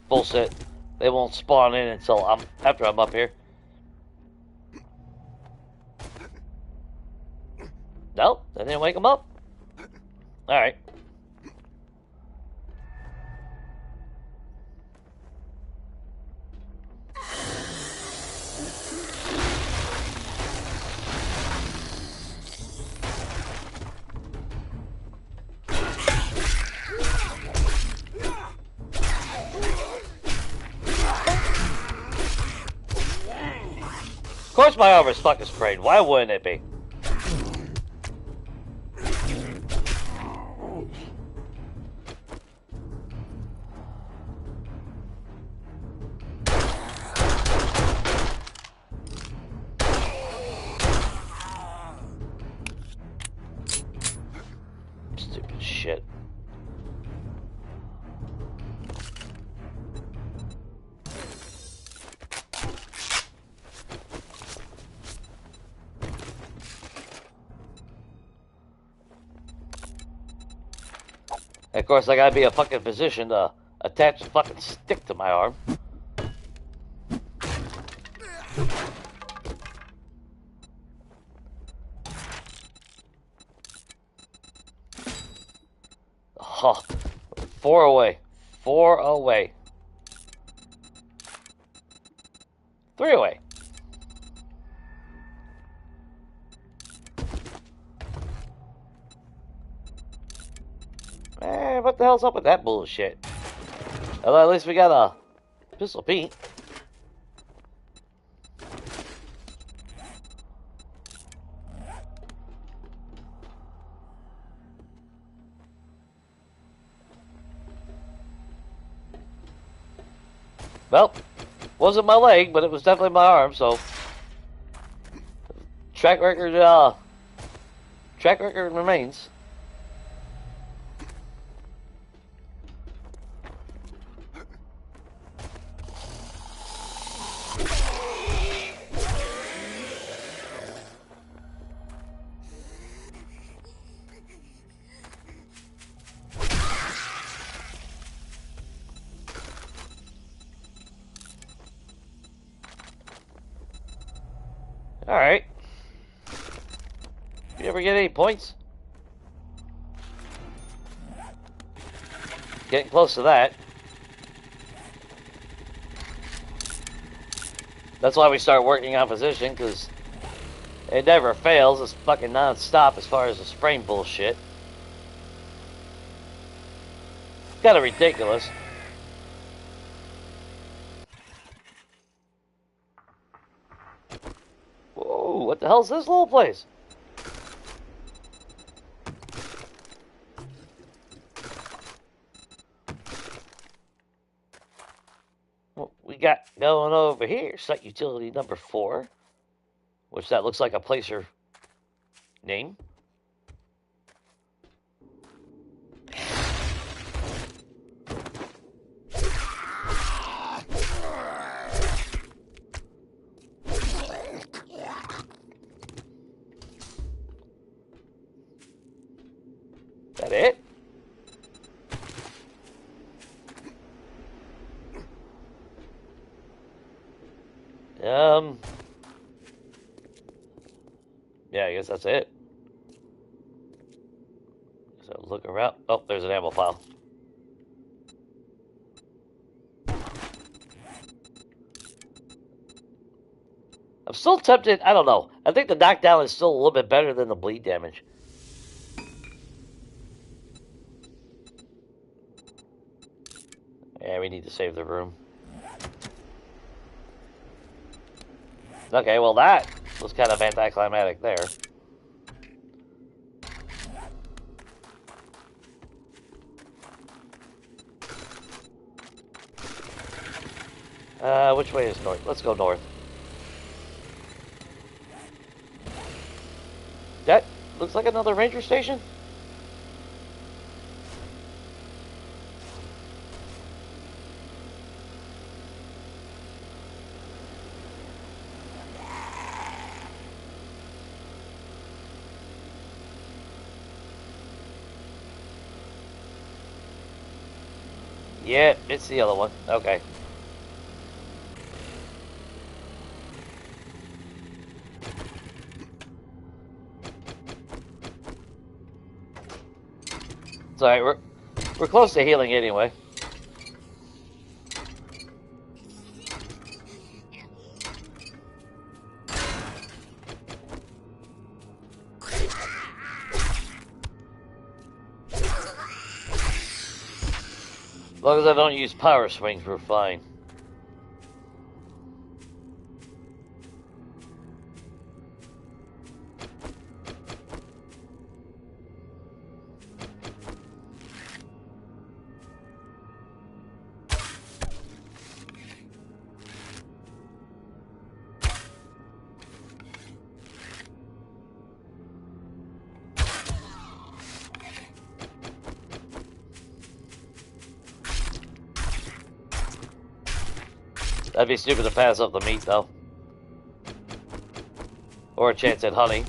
Bullshit. They won't spawn in until after I'm up here. No, they didn't wake them up. All right. Of course my armor's fucking sprayed. Why wouldn't it be? Stupid shit. Of course, I gotta be a fucking physician to attach a fucking stick to my arm. Oh, 4 away. 4 away. 3 away. Man, what the hell's up with that bullshit? Well, at least we got a pistol Pete. Well, wasn't my leg, but it was definitely my arm, so track record remains. Alright. You ever get any points? Getting close to that. That's why we start working on position, because it never fails. It's fucking non-stop as far as the spraying bullshit. Kinda ridiculous. Whoa, what the hell's this little place? What we got going over here? Site utility number 4, which that looks like a placer name. That it? guess that's it. So look around. Oh, there's an ammo file. I'm still tempted. I don't know. I think the knockdown is still a little bit better than the bleed damage. Yeah, we need to save the room. Okay, well that was kind of anticlimactic there. Which way is north? Let's go north. That looks like another ranger station. Yeah, it's the other one. Okay. It's alright, we're close to healing anyway. As long as I don't use power swings, we're fine. That'd be stupid to pass up the meat, though. Or a chance at honey.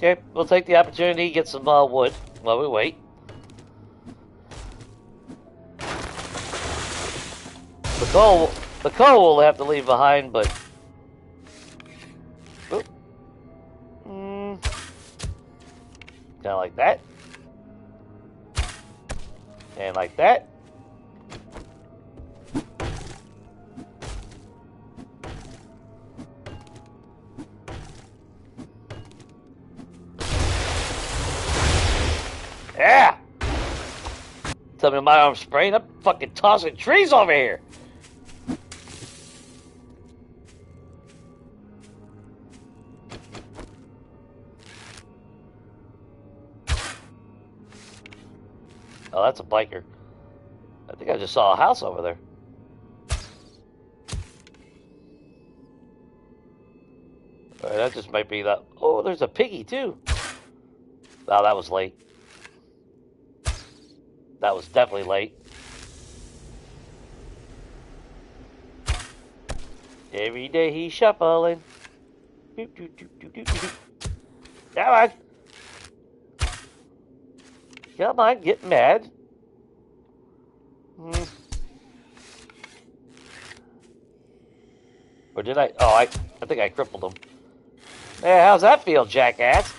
Okay, we'll take the opportunity to get some wood while we wait. The coal we'll have to leave behind, but... Kind of like that. And like that. Yeah! Tell me my arm's spraying. I'm fucking tossing trees over here. Oh, that's a biker. I think I just saw a house over there. Alright, that just might be that. Oh, there's a piggy too. Oh, that was late. That was definitely late. Every day he's shuffling. Come on. Come on, get mad. Or did I? Oh, I think I crippled him. Hey, how's that feel, jackass?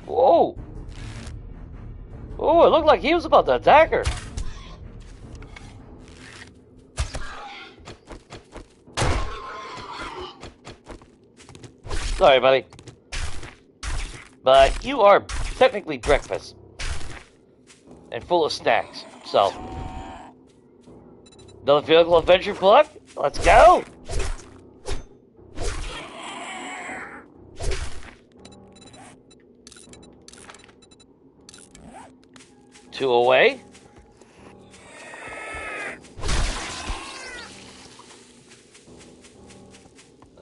Whoa! Oh, it looked like he was about to attack her. Sorry, buddy. But you are technically breakfast. And full of snacks, so... Another vehicle adventure book? Let's go! Two away.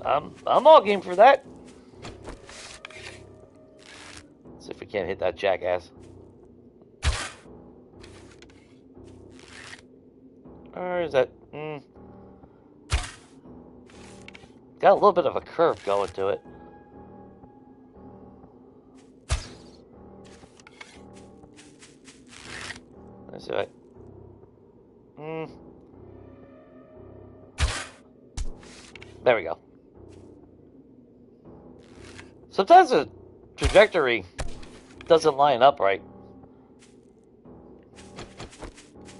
I'm all game for that. See if we can't hit that jackass. Or is that... Got a little bit of a curve going to it. Let's do it. There we go. Sometimes the trajectory doesn't line up right.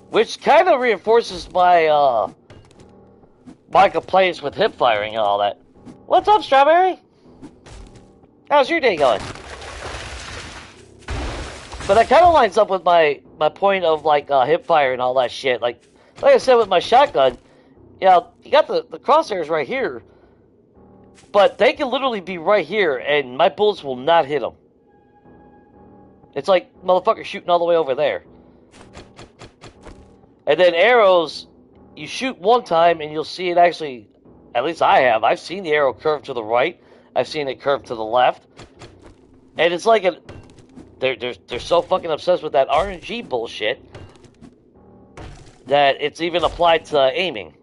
Which kind of reinforces my, my complaints with hip firing and all that. What's up, Strawberry? How's your day going? But that kind of lines up with my point of, like, hip fire and all that shit. Like I said with my shotgun, you know, you got the crosshairs right here. But they can literally be right here, and my bullets will not hit them. It's like motherfucker shooting all the way over there. And then arrows, you shoot one time, and you'll see it actually, at least I have. I've seen the arrow curve to the right. I've seen it curve to the left. And it's like they're so fucking obsessed with that RNG bullshit that it's even applied to aiming.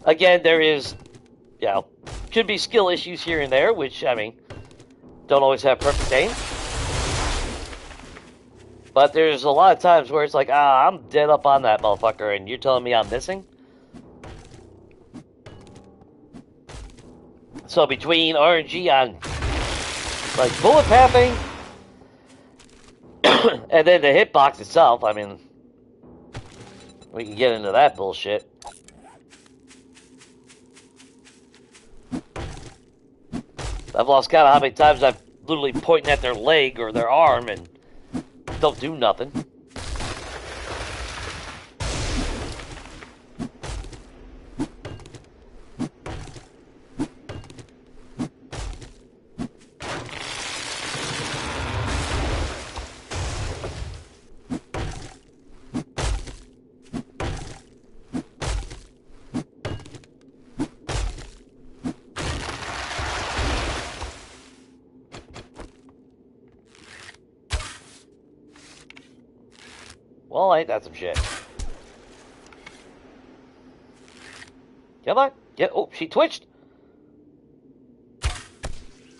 Again, there is, you know, could be skill issues here and there, which, I mean, don't always have perfect aim. But there's a lot of times where it's like, I'm dead up on that motherfucker, and you're telling me I'm missing? So between RNG on, like, bullet pathing, and then the hitbox itself, I mean, we can get into that bullshit. I've lost count of how many times I've literally pointing at their leg or their arm and don't do nothing. Well, ain't that some shit. Come on. Get, oh, she twitched.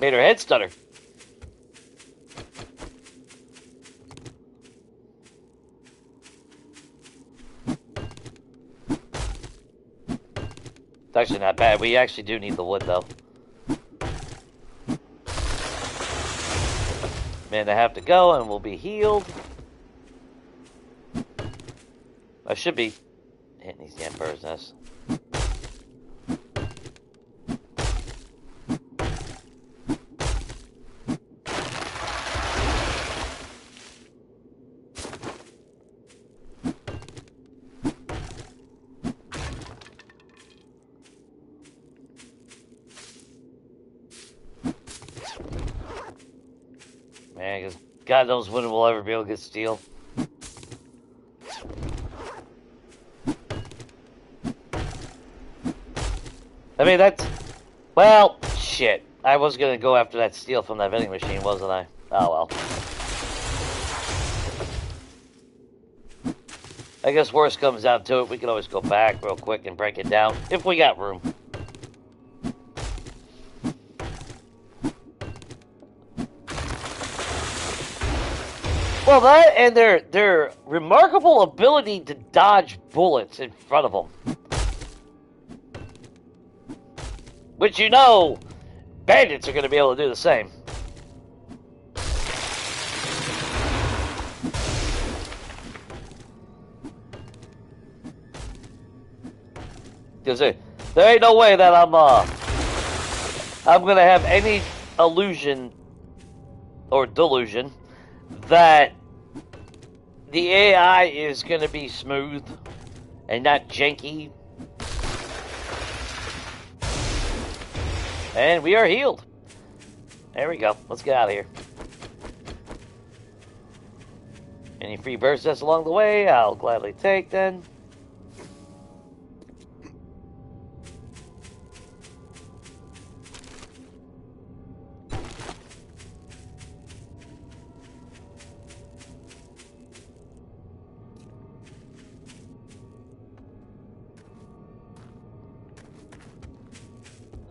Made her head stutter. It's actually not bad. We actually do need the wood, though. Man, I have to go, and we'll be healed. I should be hitting these damn birds' nests. Man, because God knows when we'll ever be able to get steel. I mean, that's... Well, shit. I was gonna go after that steel from that vending machine, wasn't I? Oh, well. I guess worst comes down to it. We can always go back real quick and break it down, if we got room. Well, that and their remarkable ability to dodge bullets in front of them. Which, you know, bandits are going to be able to do the same. Because there ain't no way that I'm going to have any illusion or delusion that the AI is going to be smooth and not janky. And we are healed. There we go. Let's get out of here. Any free bird nests along the way, I'll gladly take then.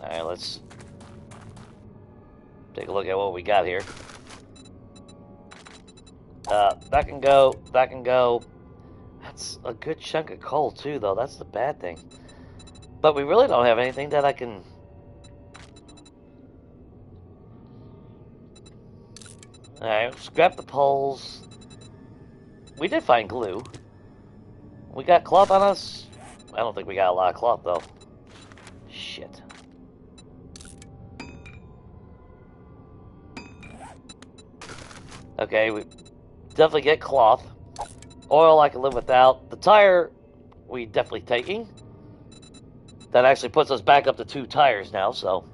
Alright, let's take a look at what we got here. Back and go, back and go. That's a good chunk of coal too, though. That's the bad thing. But we really don't have anything that I can... Alright, scrap the poles. We did find glue. We got cloth on us? I don't think we got a lot of cloth, though. Shit. Okay, we definitely get cloth. Oil I can live without. The tire, we definitely taking. That actually puts us back up to 2 tires now, so.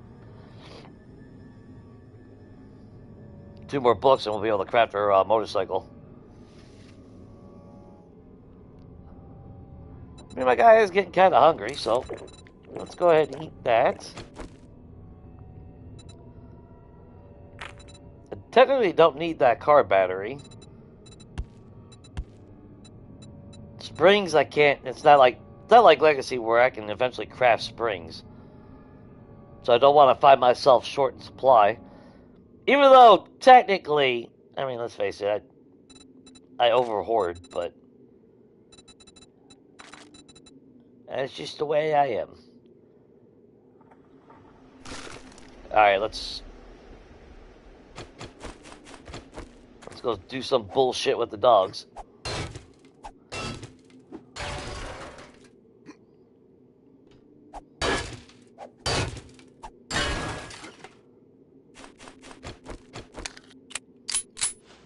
2 more books and we'll be able to craft our motorcycle. I mean, my guy is getting kind of hungry, so let's go ahead and eat that. I technically don't need that car battery. Springs I can't. It's not like Legacy where I can eventually craft springs. So I don't want to find myself short in supply. Even though technically, I mean, let's face it, I over hoard, but that's just the way I am. Alright, let's go do some bullshit with the dogs.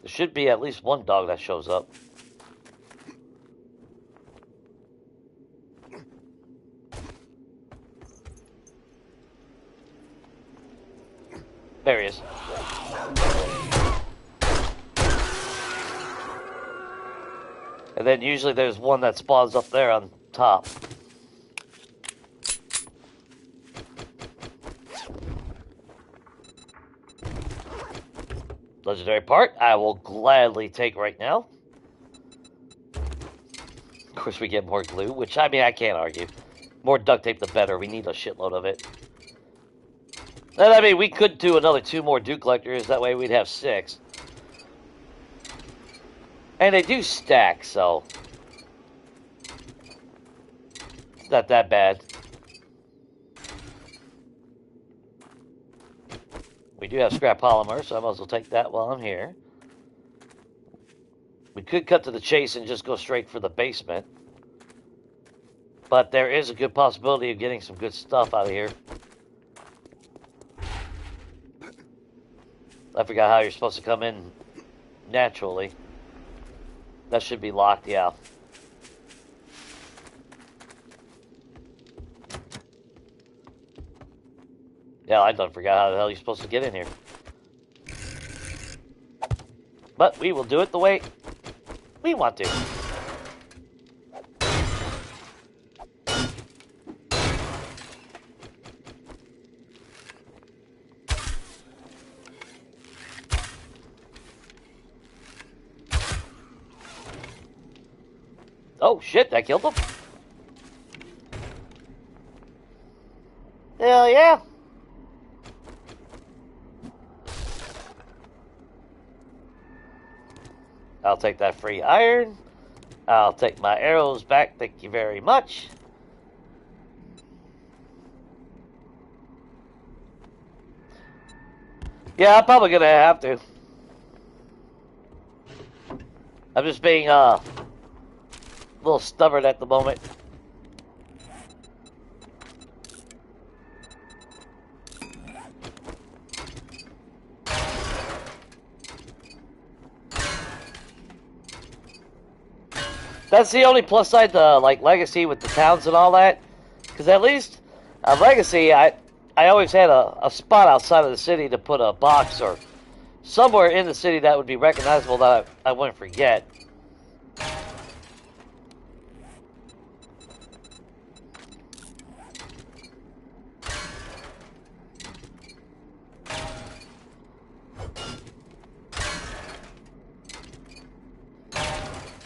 There should be at least one dog that shows up. There he is. And then usually there's one that spawns up there on top. Legendary part, I will gladly take right now. Of course we get more glue, which, I mean, I can't argue. More duct tape the better, we need a shitload of it. And I mean, we could do another 2 more dew collectors, that way we'd have 6. And they do stack, so it's not that bad. We do have scrap polymer, so I might as well take that while I'm here. We could cut to the chase and just go straight for the basement. But there is a good possibility of getting some good stuff out of here. I forgot how you're supposed to come in naturally. That should be locked, yeah. Yeah, I done forgot how the hell you're supposed to get in here. But we will do it the way we want to. Oh shit, that killed him. Hell yeah. I'll take that free iron. I'll take my arrows back, thank you very much. Yeah, I'm probably gonna have to. I'm just being a little stubborn at the moment. That's the only plus side to like Legacy with the towns and all that. Because at least Legacy, I always had a spot outside of the city to put a box or somewhere in the city that would be recognizable that I wouldn't forget.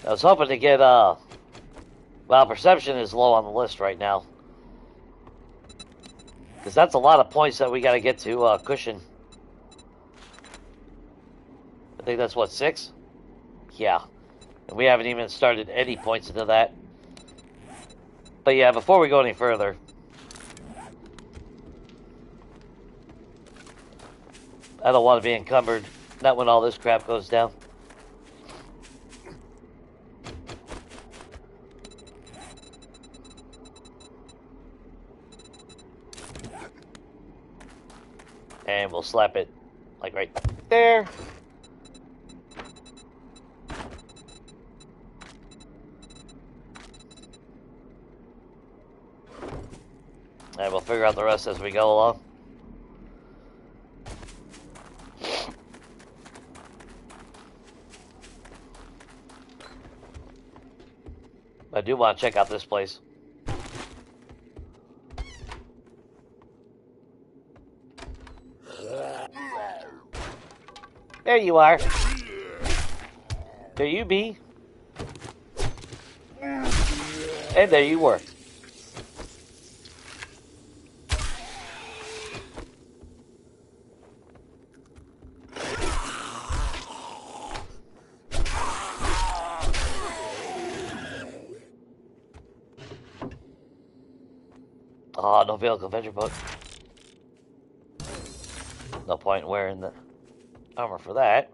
I was hoping to get, well, Perception is low on the list right now. Because that's a lot of points that we got to get to Cushion. I think that's, what, 6? Yeah. And we haven't even started any points into that. But yeah, before we go any further, I don't want to be encumbered. Not when all this crap goes down. And we'll slap it, like right there. And we'll figure out the rest as we go along. I do want to check out this place. There you are. There you be. And there you were. Oh, no vehicle adventure book. No point in wearing the armor for that.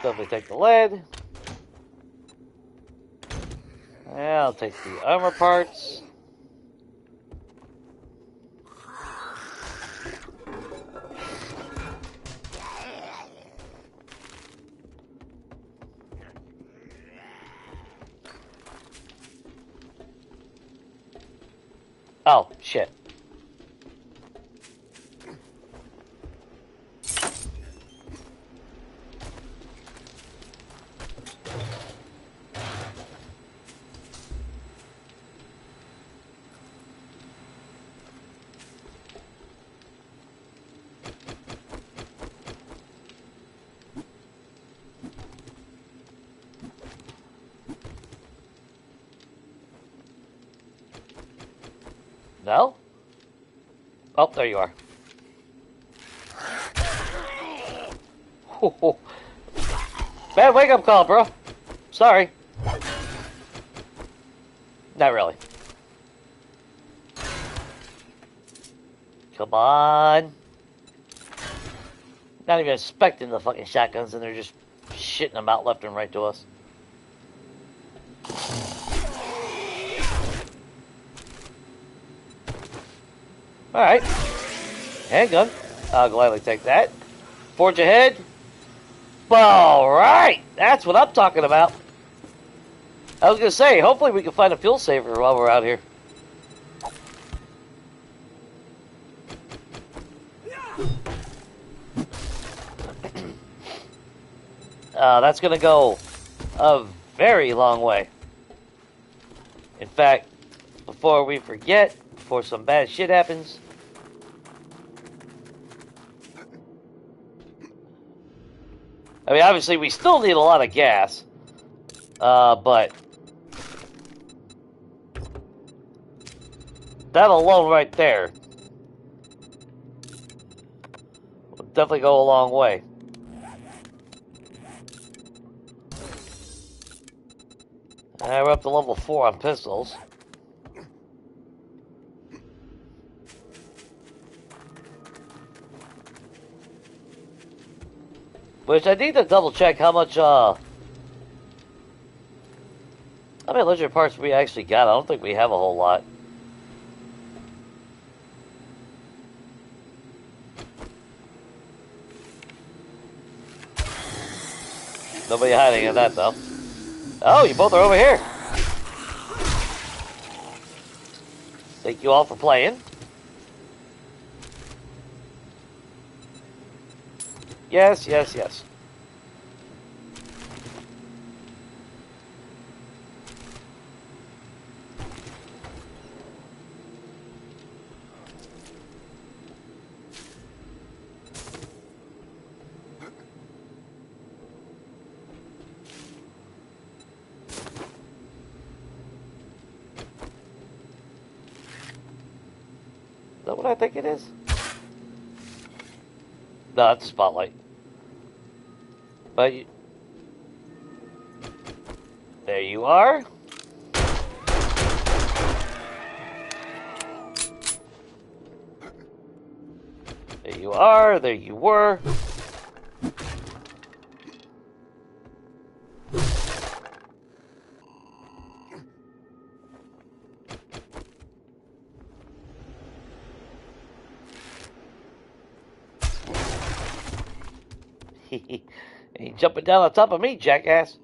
Definitely take the lead. Yeah, I'll take the armor parts. Oh, shit. No? Oh, there you are. Bad wake-up call, bro. Sorry. Not really. Come on. Not even expecting the fucking shotguns, and they're just shitting them out left and right to us. Alright. Handgun. I'll gladly take that. Forge ahead. Alright. That's what I'm talking about. I was going to say, hopefully we can find a fuel saver while we're out here. That's going to go a very long way. In fact, before we forget, before some bad shit happens, I mean, obviously, we still need a lot of gas, but that alone right there will definitely go a long way. And we're up to level 4 on pistols. Which I need to double check how much, How many legendary parts we actually got? I don't think we have a whole lot. Nobody hiding in that, though. Oh, you both are over here. Thank you all for playing. Yes, yes, yes. Is that what I think it is? No, it's a spotlight. But there you are. There you are. There you were. Ain't jumping down on top of me, jackass.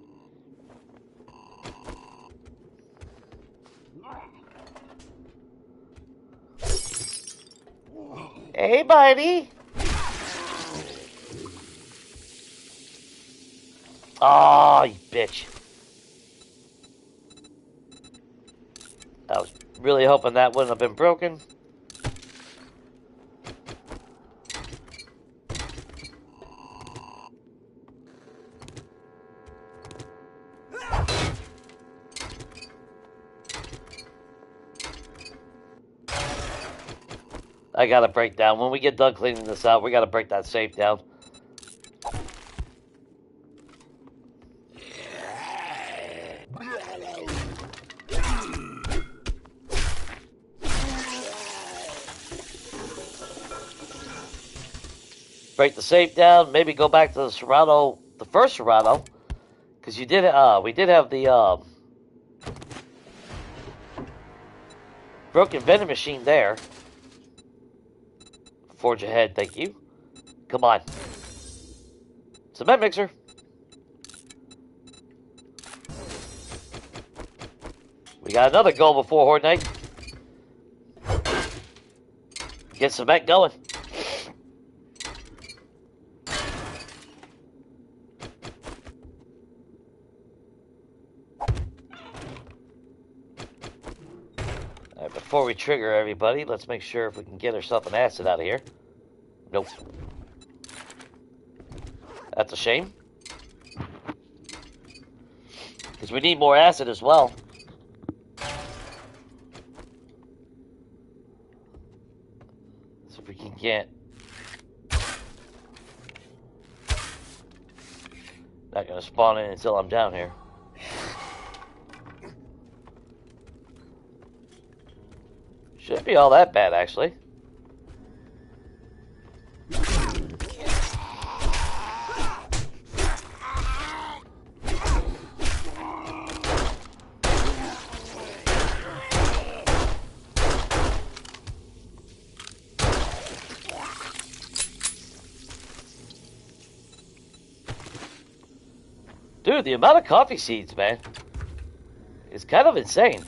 Hey, buddy. Oh, you bitch. I was really hoping that wouldn't have been broken. I gotta break down. When we get done cleaning this out, we gotta break that safe down. Break the safe down. Maybe go back to the Serrano, the first Serrano, because we did have the broken vending machine there. Forge ahead, thank you. Come on. Cement mixer. We got another goal before Horde Night. Get cement going. Alright, before we trigger everybody, let's make sure if we can get ourselves an acid out of here. Nope. That's a shame. Because we need more acid as well. So if we can get... Not going to spawn in until I'm down here. Shouldn't be all that bad, actually. Dude, the amount of coffee seeds, man, is kind of insane.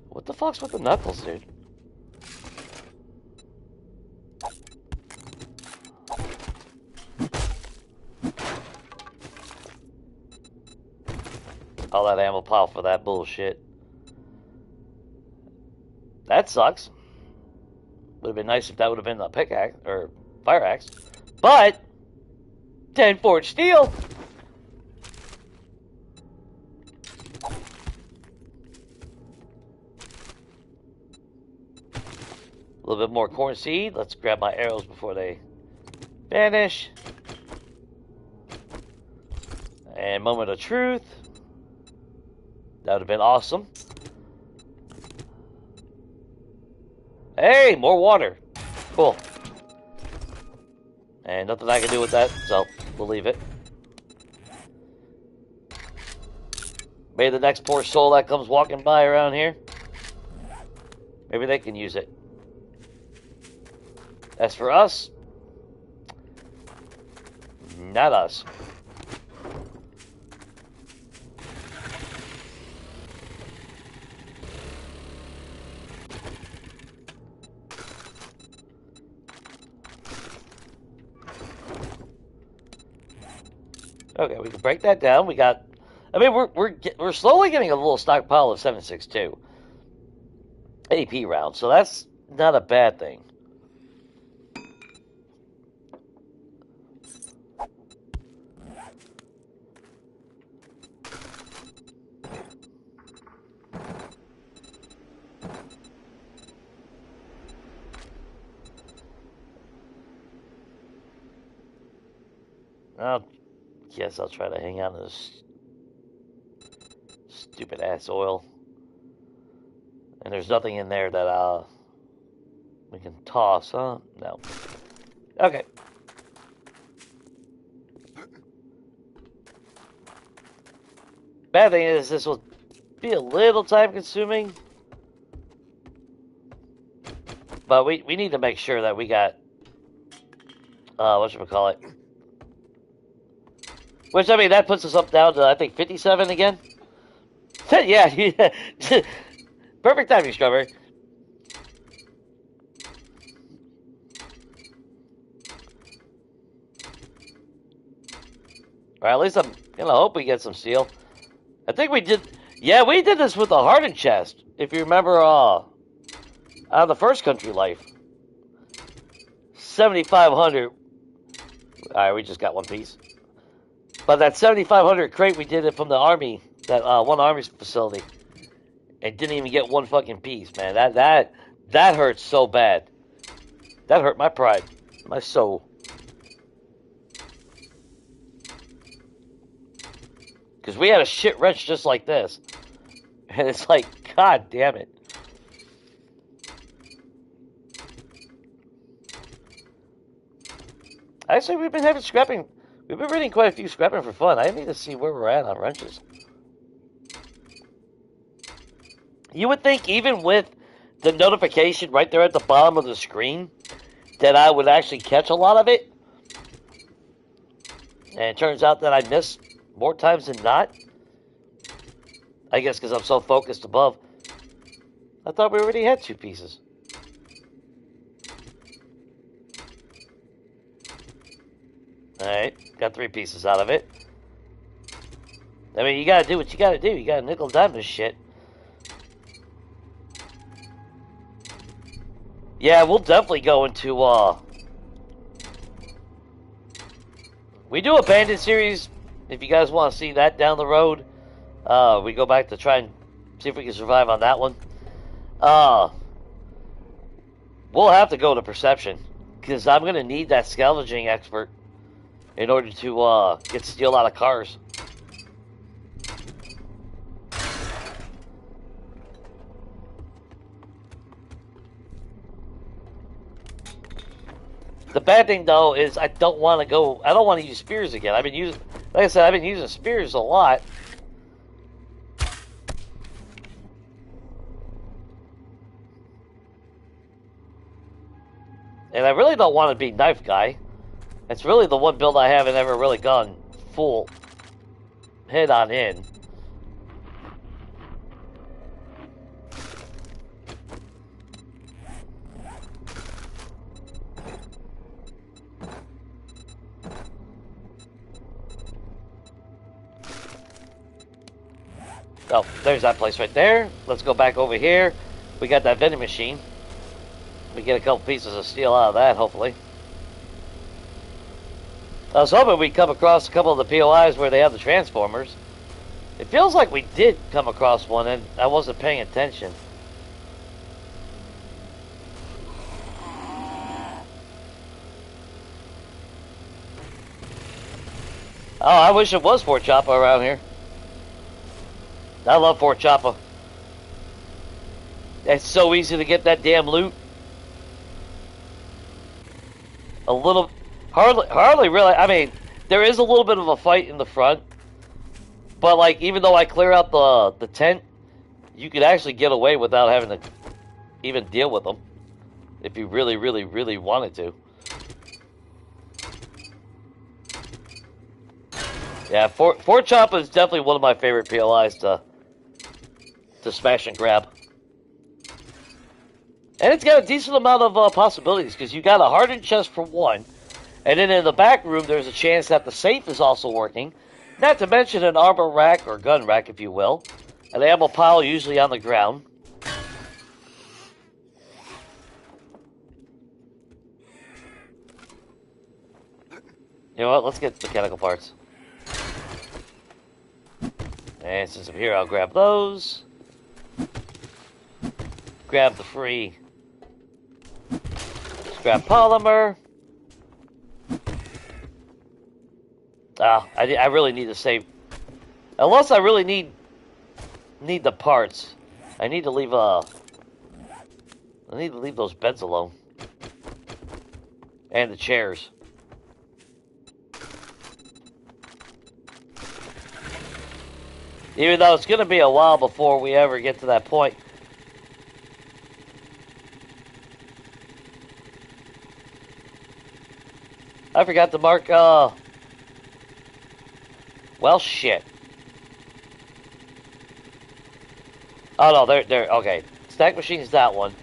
What the fuck's with the knuckles, dude? All that ammo pile for that bullshit. That sucks. Would have been nice if that would have been a pickaxe or fire axe. But 10 forged steel. A little bit more corn seed. Let's grab my arrows before they vanish. And moment of truth. That would have been awesome. Hey, more water. Cool. And nothing I can do with that, so we'll leave it. Maybe the next poor soul that comes walking by around here, maybe they can use it. As for us, not us. Okay, we can break that down. We got. I mean, we're slowly getting a little stockpile of 7.62 AP rounds, so that's not a bad thing. Yes, I'll try to hang on to this stupid ass oil. And there's nothing in there that we can toss, huh? No. Okay. Bad thing is this will be a little time consuming. But we need to make sure that we got whatchamacallit. Which, I mean, that puts us up down to, I think, 57 again. Yeah. Perfect timing, Strawberry. Or at least I'm gonna hope we get some steel. I think we did. Yeah, we did this with the hardened chest. If you remember, out of the first Country Life, 7,500. All right, we just got one piece. But that 7,500 crate, we did it from the army, that one army facility, and didn't even get one fucking piece, man. That hurts so bad. That hurt my pride, my soul. Because we had a shit wrench just like this. And it's like, god damn it. Actually, we've been having scrapping. We've been reading quite a few scrapping for fun. I need to see where we're at on wrenches. You would think even with the notification right there at the bottom of the screen that I would actually catch a lot of it. And it turns out that I miss more times than not. I guess because I'm so focused above. I thought we already had 2 pieces. Alright, got 3 pieces out of it. I mean, you gotta do what you gotta do. You gotta nickel dime this shit. Yeah, we'll definitely go into, we do a Bandit series. If you guys want to see that down the road, we go back to try and see if we can survive on that one. We'll have to go to Perception, because I'm going to need that scavenging expert in order to get steel out of cars. The bad thing, though, is I don't want to use spears again. I've been using, like I said, I've been using spears a lot. And I really don't want to be knife guy. It's really the one build I haven't ever really gone full head on in. Oh, there's that place right there. Let's go back over here. We got that vending machine. We get a couple pieces of steel out of that, hopefully. I was hoping we'd come across a couple of the POIs where they have the transformers. It feels like we did come across one, and I wasn't paying attention. Oh, I wish it was Fort Choppa around here. I love Fort Choppa. It's so easy to get that damn loot. a little, hardly really. I mean, there is a little bit of a fight in the front, but like even though I clear out the tent, you could actually get away without having to even deal with them if you really, really, really wanted to. Yeah, Fort Choppa is definitely one of my favorite PLIs to smash and grab. And it's got a decent amount of possibilities, because you got a hardened chest for one, and then in the back room there's a chance that the safe is also working, not to mention an armor rack, or gun rack if you will, an ammo pile usually on the ground. You know what, let's get mechanical parts. And since I'm here, I'll grab those. Grab the free scrap polymer. I really need to save. Unless I really need the parts, I need to leave those beds alone. And the chairs. Even though it's going to be a while before we ever get to that point. I forgot to mark, well, shit. Oh, no, they're, okay. Stack machine's that one.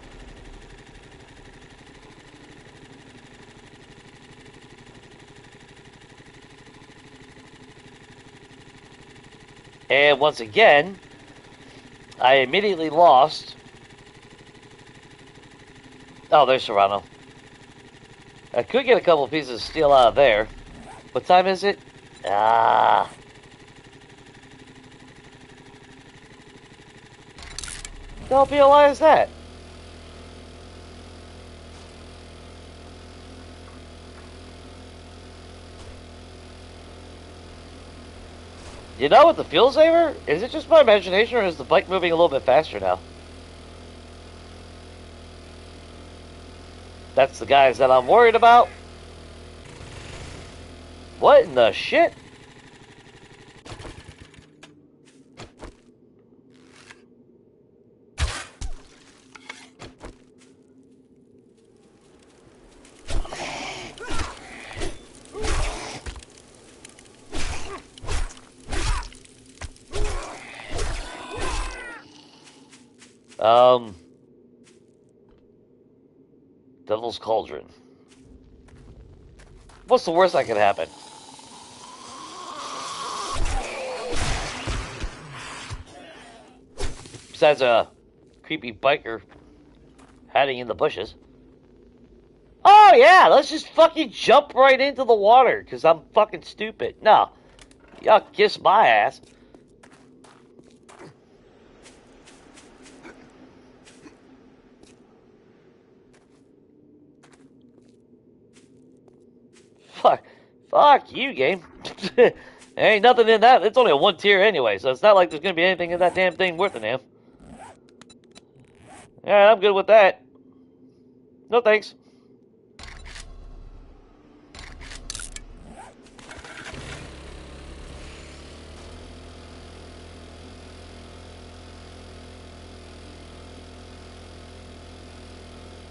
And once again, I immediately lost. Oh, there's Serrano. I could get a couple of pieces of steel out of there. What time is it? Ah. What the hell is that? You know, with the fuel saver, is it just my imagination, or is the bike moving a little bit faster now? That's the guys that I'm worried about. What in the shit? Devil's Cauldron. What's the worst that could happen? Besides a creepy biker hiding in the bushes. Oh yeah, let's just fucking jump right into the water, because I'm fucking stupid. No. Y'all kiss my ass. Fuck you, game. There ain't nothing in that. It's only a 1 tier anyway, so it's not like there's gonna be anything in that damn thing worth a damn. Alright, I'm good with that. No thanks.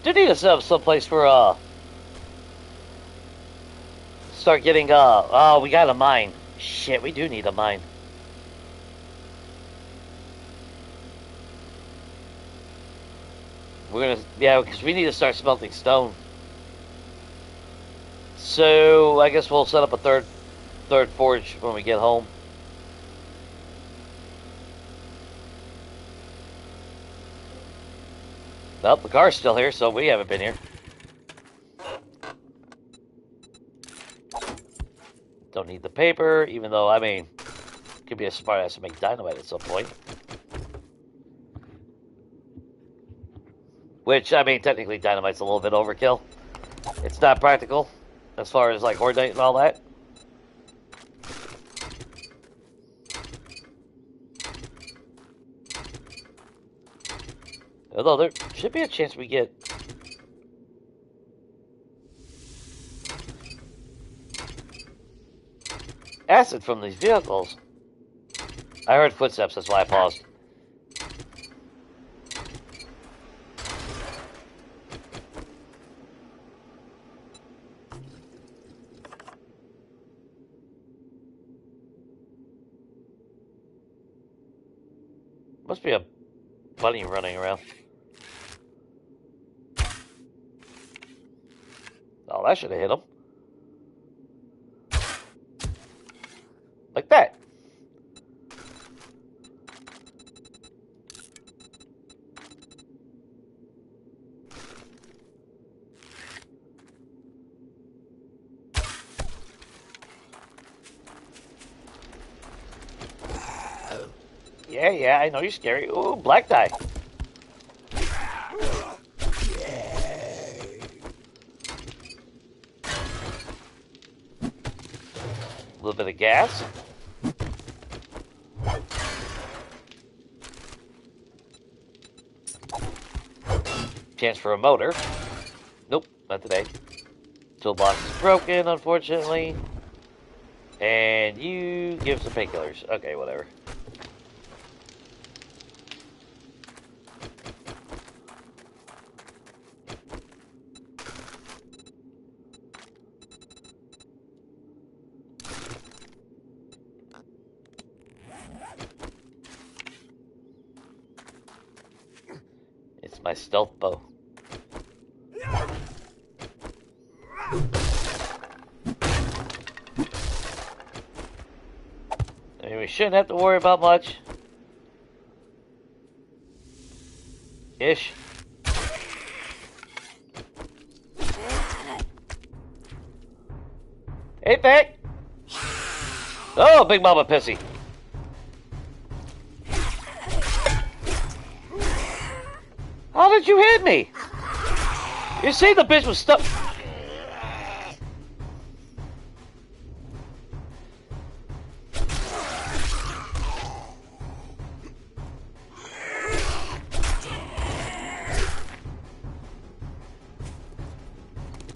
Do need to set up someplace for start getting oh, we got a mine. Shit, we do need a mine. We're gonna, yeah, because we need to start smelting stone. So I guess we'll set up a third forge when we get home. Well, the car's still here, so we haven't been here. Don't need the paper, even though, I mean, could be a smart ass to make dynamite at some point. Which, I mean, technically dynamite's a little bit overkill. It's not practical, as far as, like, Hordite and all that. Although there should be a chance we get... acid from these vehicles. I heard footsteps, that's why I paused. Must be a bunny running around. Oh, that should have hit him. Like that. Yeah, I know you're scary. Ooh, black die. A little bit of gas. Chance for a motor. Nope, not today. Toolbox is broken, unfortunately. And you give some painkillers. Okay, whatever. It's my stealth bow. I mean, we shouldn't have to worry about much. Ish. Hey, Beck! Oh, Big Mama Pissy. How did you hit me? You see the bitch was stuck.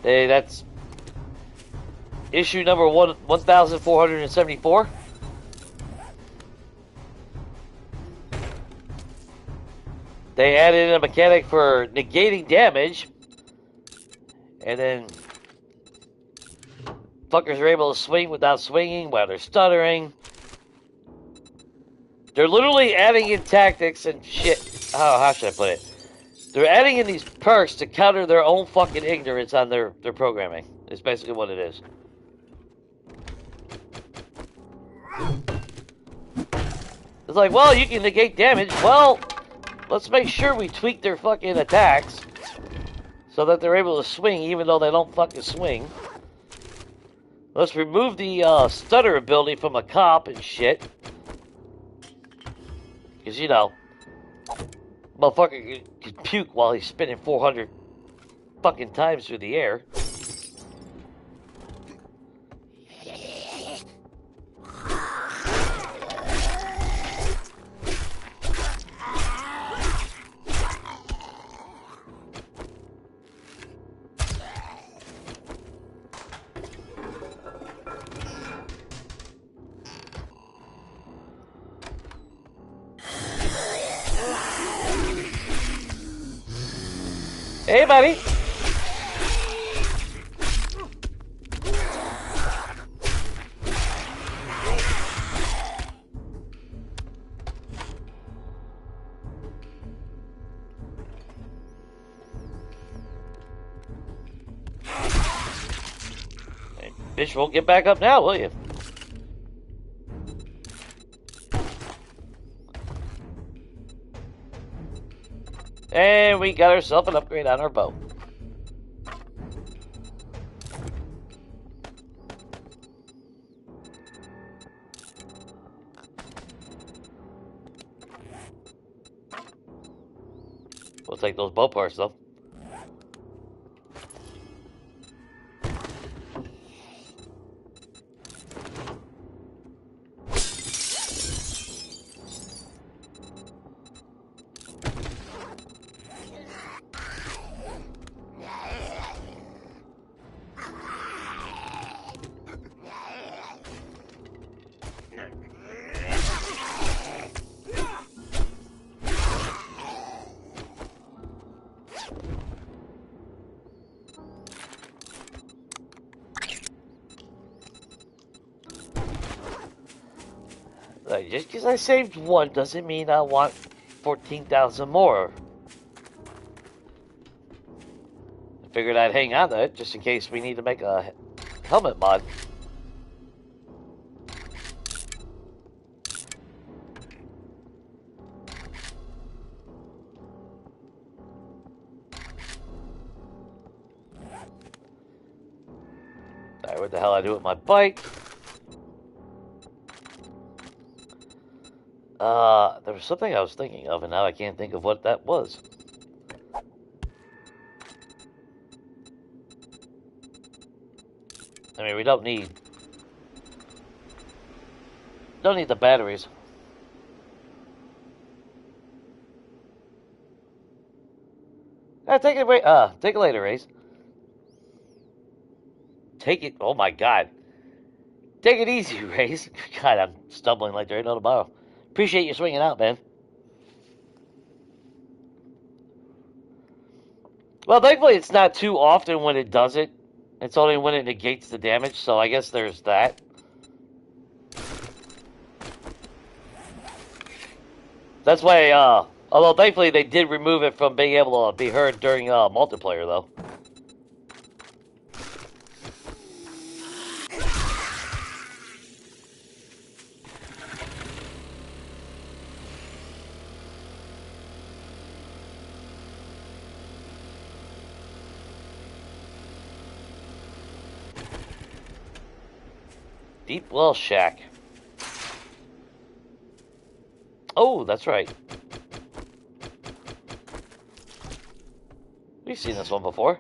Hey, that's issue number 1474. They added in a mechanic for negating damage, and then fuckers are able to swing without swinging while they're stuttering. They're literally adding in tactics and shit. Oh, how should I put it? They're adding in these perks to counter their own fucking ignorance on their programming. It's basically what it is. It's like, well, you can negate damage. Well, let's make sure we tweak their fucking attacks so that they're able to swing even though they don't fucking swing. Let's remove the stutter ability from a cop and shit. Because, you know, motherfucker can puke while he's spinning 400 fucking times through the air. Hey, buddy. Hey, bitch won't get back up now, will you? And we got ourselves an upgrade on our bow. We'll take those bow parts, though. Just because I saved one doesn't mean I want 14,000 more. I figured I'd hang on to it just in case we need to make a helmet mod. Alright, what the hell I do with my bike? There was something I was thinking of, and now I can't think of what that was. I mean, we don't need the batteries. Take it later, Race. Take it. Oh my God. Take it easy, Race. God, I'm stumbling like there ain't no tomorrow. Appreciate you swinging out, man. Well, thankfully it's not too often when it does it. It's only when it negates the damage, so I guess there's that. That's why, although thankfully they did remove it from being able to be heard during multiplayer, though. Deep Well Shack. Oh, that's right. We've seen this one before.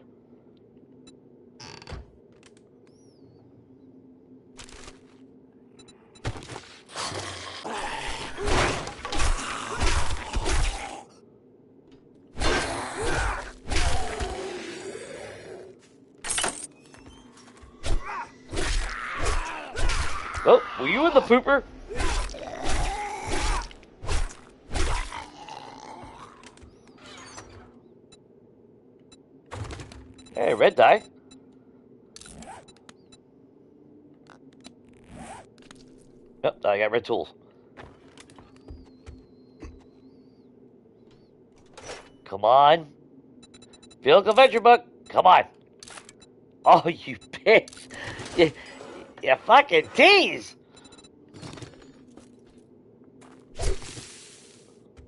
Oh, were you in the pooper? Hey, red dye. Yep, I got red tools. Come on. Field Adventure Book. Come on. Oh, you bitch. You fucking tease.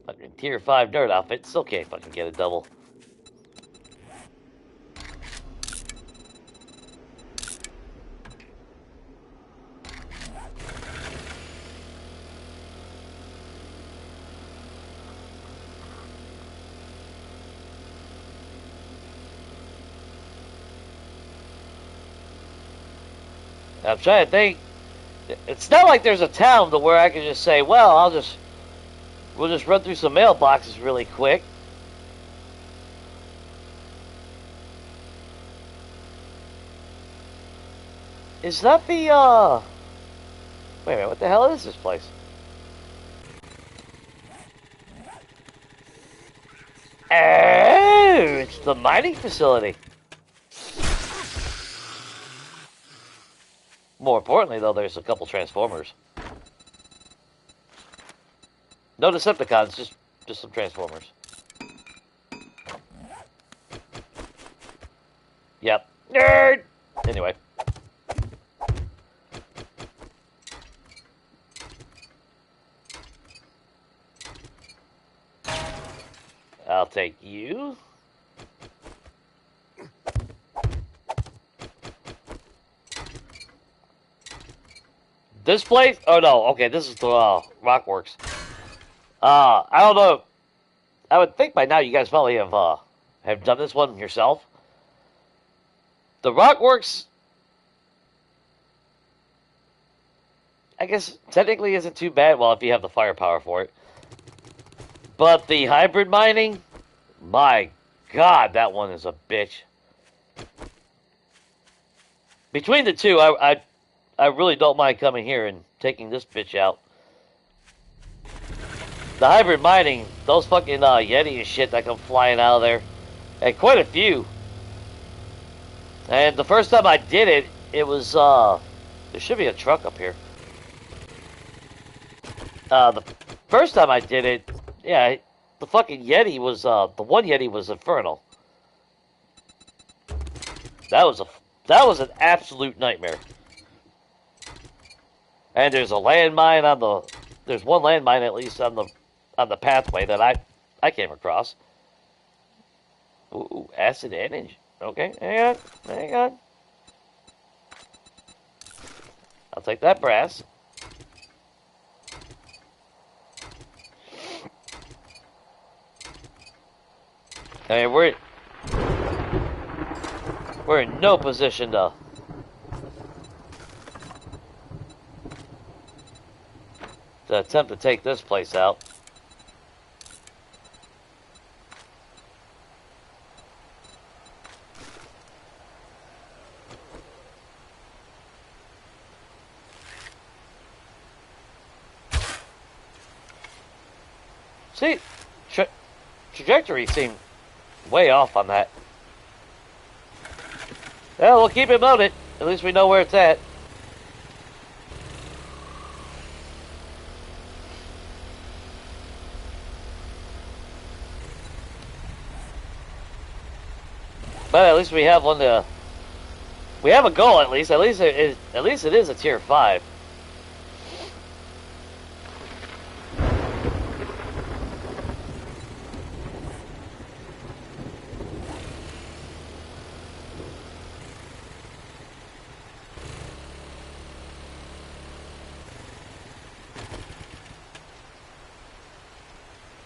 Fucking tier 5 nerd outfit. Still can't fucking get a double. I'm trying to think. It's not like there's a town to where I can just say, well, we'll just run through some mailboxes really quick. Is that the, wait a minute, what the hell is this place? Oh, it's the mining facility. More importantly, though, there's a couple Transformers. No Decepticons, just some Transformers. Yep. Nerd! Anyway. I'll take you. This place? Oh no, okay, this is the Rockworks. I don't know. I would think by now you guys probably have done this one yourself. The Rockworks, I guess technically isn't too bad. Well, if you have the firepower for it. But the hybrid mining, my God, that one is a bitch. Between the two, I really don't mind coming here and taking this bitch out. The hybrid mining, those fucking Yeti and shit that come flying out of there, and quite a few. And the first time I did it, it was there should be a truck up here. The first time I did it, yeah, the fucking Yeti was, the one Yeti was infernal. That was an absolute nightmare. And there's a landmine on the, there's one landmine at least on the pathway that I came across. Ooh, acid damage. Okay, hang on. I'll take that brass. I mean, we're in no position to attempt to take this place out. See, trajectory seemed way off on that. Well, we'll keep it mounted. At least we know where it's at. But at least we have one to. We have a goal at least. At least it is a tier 5.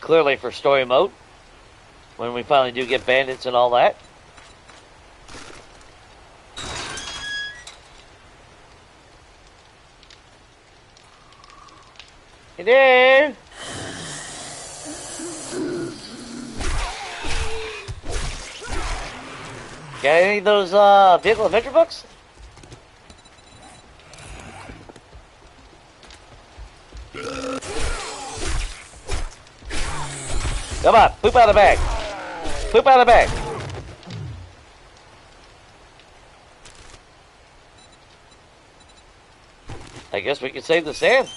Clearly for story mode, when we finally do get bandits and all that. Hello? Got any of those vehicle adventure books? Come on, poop out of the bag. Poop out of the bag. I guess we can save the sand.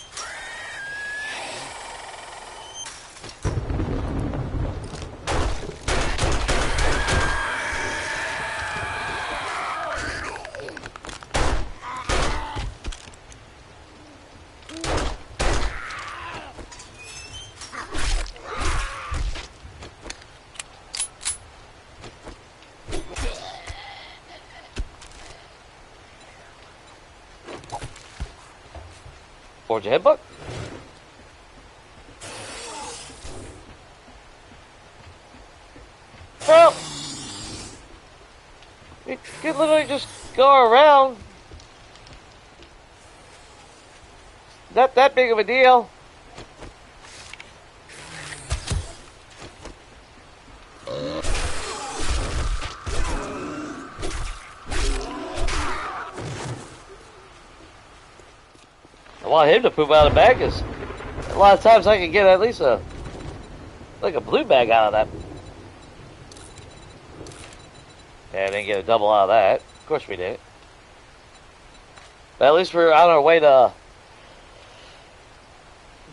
Forge a head book. Well, we could literally just go around. Not that big of a deal. I want him to poop out of the bag, because a lot of times I can get at least a blue bag out of that. Yeah, I didn't get a double out of that. Of course we did. But at least we're on our way to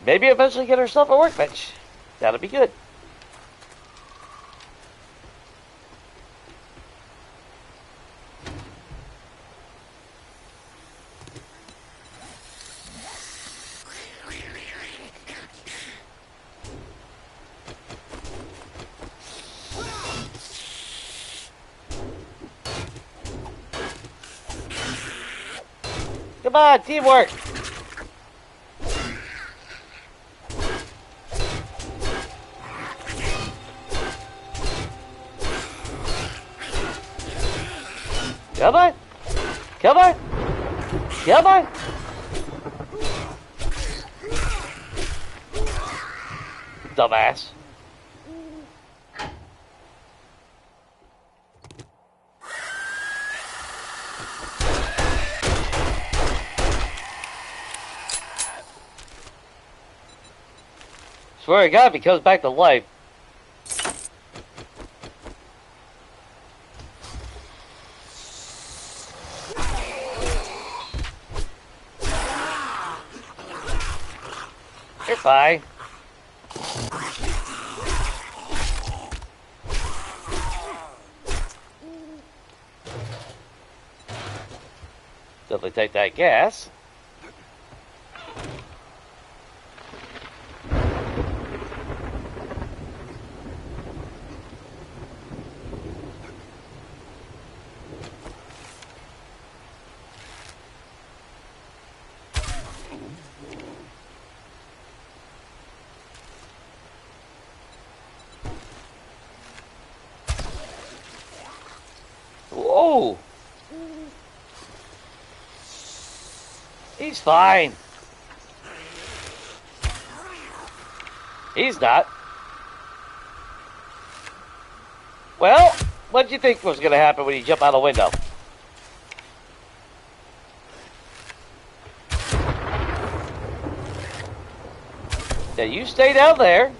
maybe eventually get ourselves a workbench. That'll be good. Come on, teamwork! Come on! Come on! Come on! Dumbass. Swear to God, if he comes back to life. You're fine. fine. Definitely take that gas. Whoa! He's fine. He's not. Well, what did you think was going to happen when you jump out a window? Yeah, you stay down there.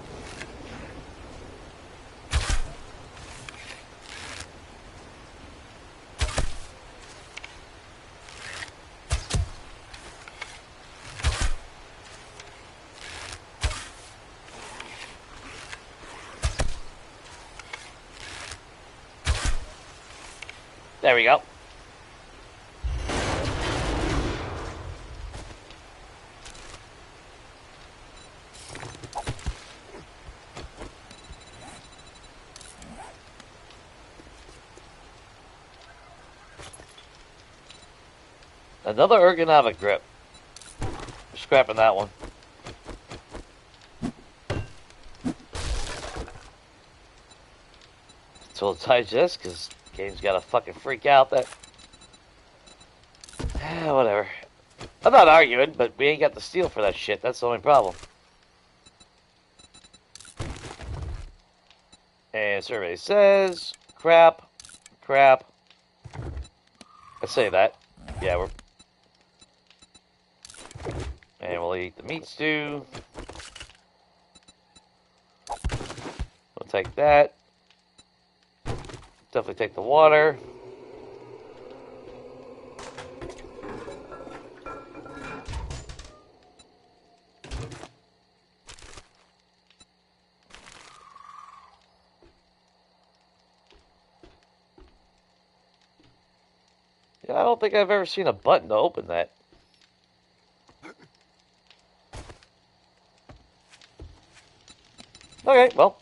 There we go. Another ergonomic grip. Scrapping that one. So it's digest because game's got to fucking freak out that. Whatever. I'm not arguing, but we ain't got the steel for that shit. That's the only problem. And survey says crap. I say that. Yeah, we're. And we'll eat the meat stew. We'll take that. Definitely take the water. Yeah, I don't think I've ever seen a button to open that. Okay, well.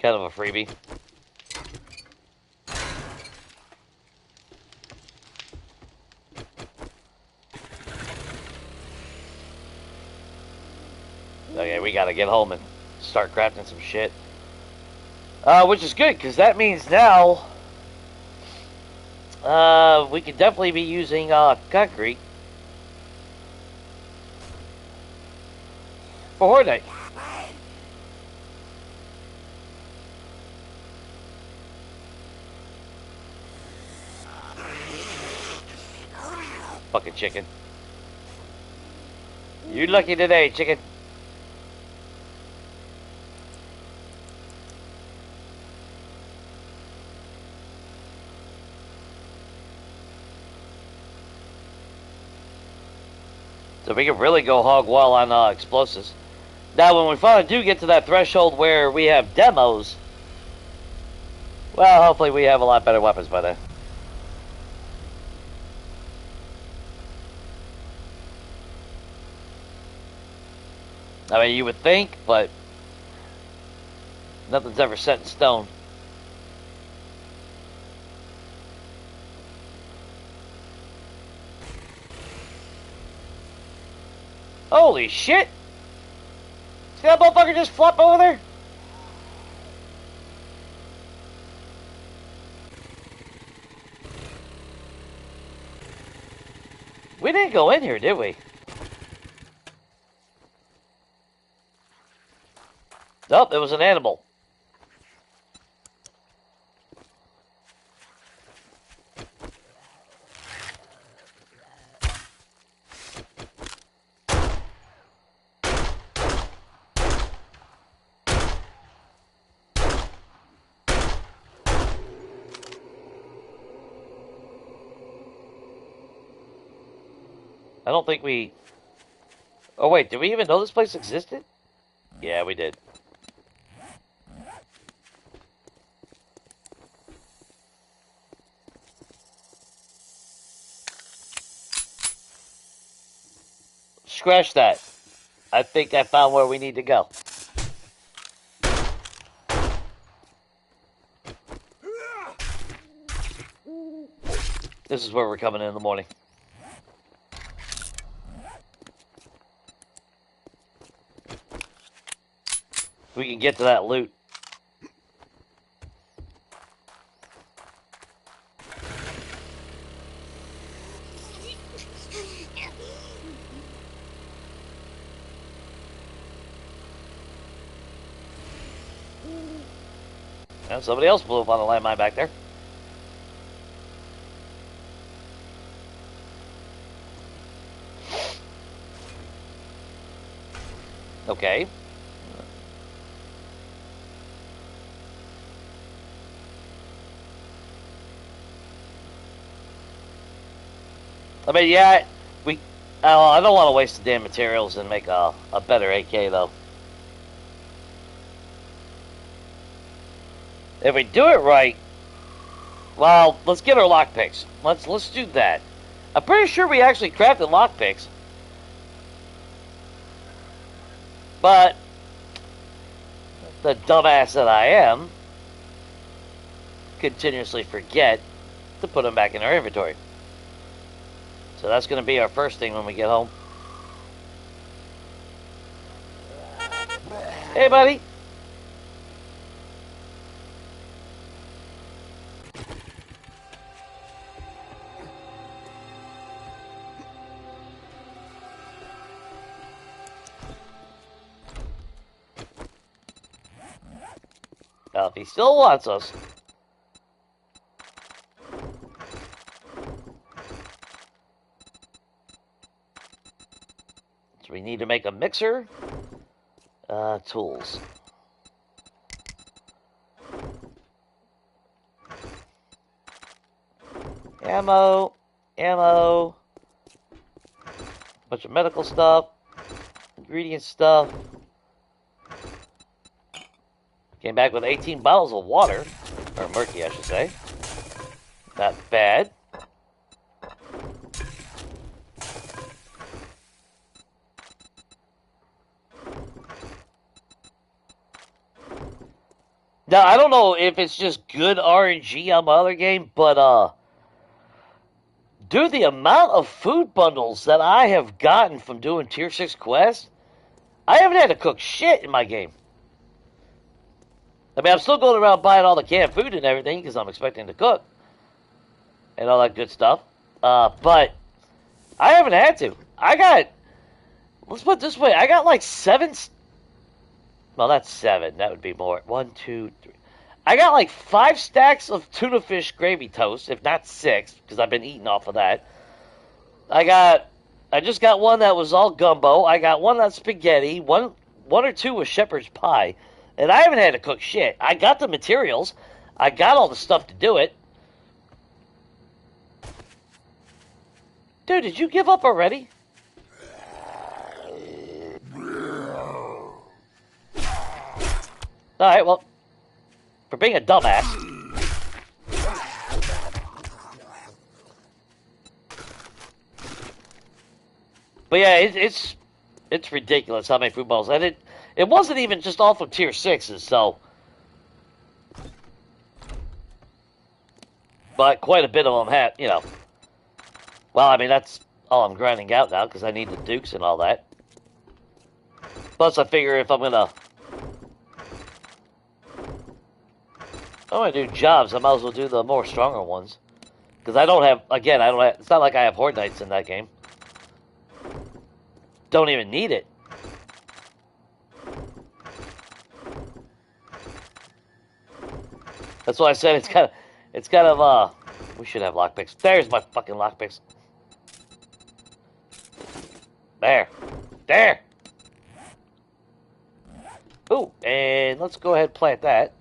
Kind of a freebie. Okay, we gotta get home and start crafting some shit. Which is good, because that means now we could definitely be using concrete for Horde Night. Fucking chicken. You're lucky today, chicken. So we can really go hog wild on explosives. Now, when we finally do get to that threshold where we have demos, well, hopefully we have a lot better weapons by then. I mean, you would think, but nothing's ever set in stone. Holy shit! See that motherfucker just flop over there? We didn't go in here, did we? Nope, it was an animal. I don't think we... Oh, wait, did we even know this place existed? Yeah, we did. Scratch that. I think I found where we need to go. This is where we're coming in the morning. We can get to that loot. And somebody else blew up on the landmine back there. Okay. I mean, yeah, I don't want to waste the damn materials and make a better AK, though. If we do it right, well, let's get our lockpicks. Let's do that. I'm pretty sure we actually crafted lockpicks. But the dumbass that I am continuously forget to put them back in our inventory. So that's going to be our first thing when we get home. Hey, buddy. Now, if he still wants us... So we need to make a mixer. Tools. Ammo. Ammo. Bunch of medical stuff. Ingredient stuff. Came back with 18 bottles of water. Or murky, I should say. Not bad. Now, I don't know if it's just good RNG on my other game, but, dude, the amount of food bundles that I have gotten from doing Tier 6 quests, I haven't had to cook shit in my game. I mean, I'm still going around buying all the canned food and everything, because I'm expecting to cook. And all that good stuff. But, I haven't had to. Let's put it this way, I got like 7... Well, that's 7. That would be more. 1, 2, 3. I got like 5 stacks of tuna fish gravy toast, if not 6, because I've been eating off of that. I just got one that was all gumbo. I got one that's spaghetti. One or two was shepherd's pie. And I haven't had to cook shit. I got the materials. I got all the stuff to do it. Dude, did you give up already? Alright, well, for being a dumbass. But yeah, it's ridiculous how many food balls. And it wasn't even just all from Tier 6s, so. But quite a bit of them had, you know. Well, I mean, that's all I'm grinding out now, because I need the dukes and all that. Plus, I figure if I'm gonna do jobs, I might as well do the more stronger ones. Because I don't have, it's not like I have Horde Knights in that game. Don't even need it. That's why I said it's kind of, we should have lockpicks. There's my fucking lockpicks. There. Ooh, and let's go ahead and plant that.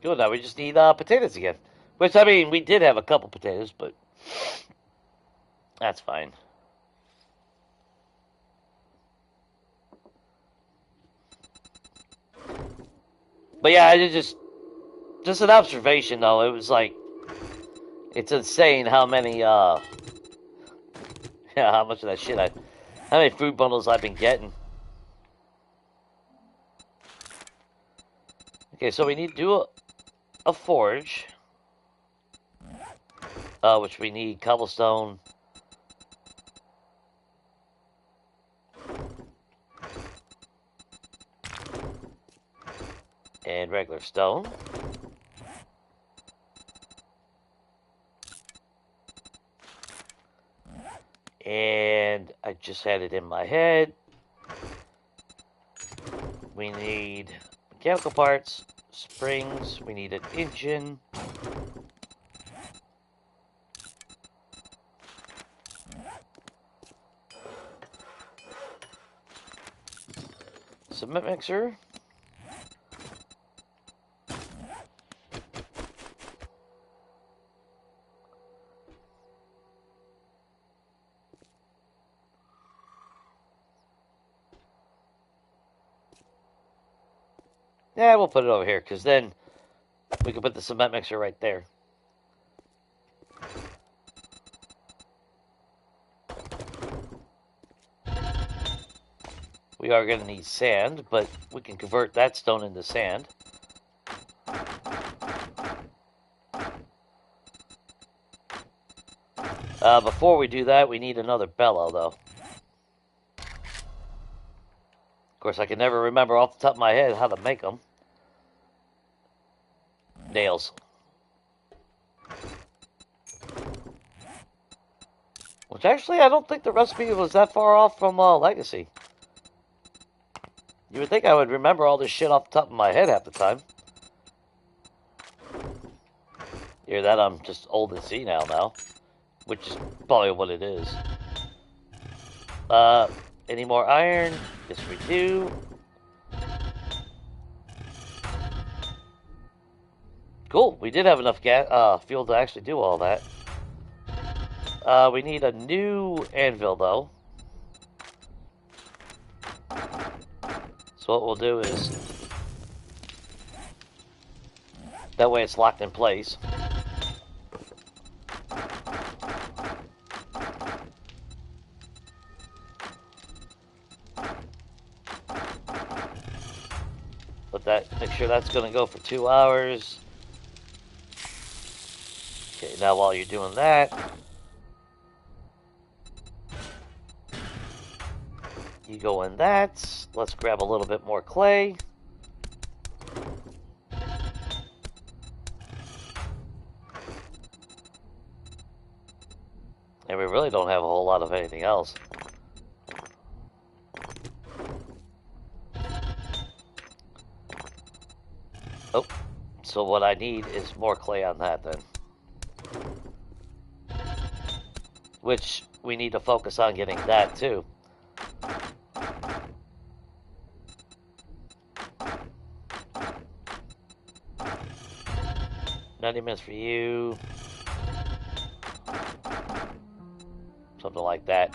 Good, now we just need potatoes again. Which, I mean, we did have a couple potatoes, but that's fine. But yeah, I just an observation though. It was like, it's insane how many, yeah, how much of that shit how many food bundles I've been getting. Okay, so we need to do a forge, which we need cobblestone. And regular stone. And I just had it in my head. We need mechanical parts, springs, we need an engine. Cement mixer. Yeah, we'll put it over here, because then we can put the cement mixer right there. We are going to need sand, but we can convert that stone into sand. Before we do that, we need another bellow, though. Of course, I can never remember off the top of my head how to make them. Nails. Which actually, I don't think the recipe was that far off from Legacy. You would think I would remember all this shit off the top of my head half the time. Hear that? I'm just old and senile now. Which is probably what it is. Any more iron? Yes, we do. Cool. We did have enough fuel to actually do all that. We need a new anvil, though. So what we'll do is... that way it's locked in place. Make sure that's going to go for 2 hours. Okay, now while you're doing that, you go in that. Let's grab a little bit more clay. And we really don't have a whole lot of anything else. Oh, so what I need is more clay on that then. Which we need to focus on getting that too. $90 for you. Something like that.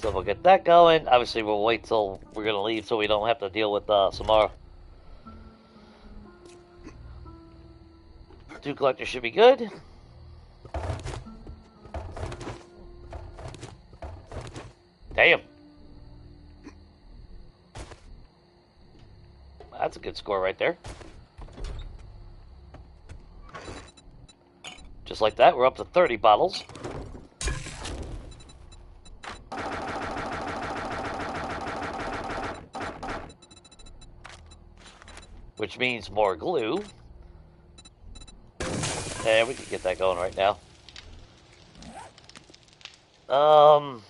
So we'll get that going. Obviously, we'll wait till we're going to leave so we don't have to deal with Samara. Two collectors should be good. Damn. That's a good score right there. Just like that, we're up to 30 bottles. Which means more glue. And we can get that going right now. No,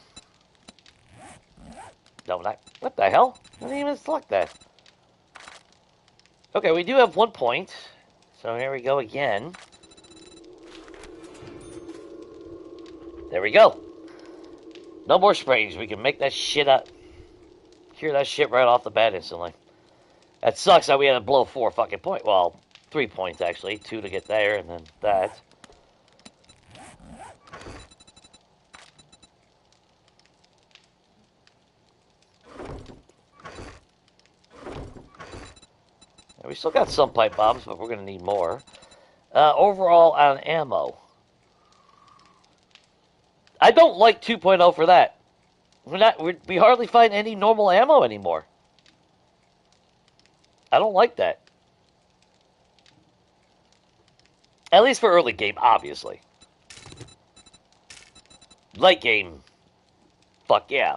not... what the hell? I didn't even select that. Okay, we do have 1 point. So here we go again. There we go. No more sprays. We can make that shit up. Cure that shit right off the bat instantly. That sucks that we had to blow 4 fucking points. Well, 3 points actually. 2 to get there, and then that. And we still got some pipe bombs, but we're going to need more. Overall on ammo. I don't like 2.0 for that. We hardly find any normal ammo anymore. I don't like that. At least for early game, obviously. Late game, fuck yeah.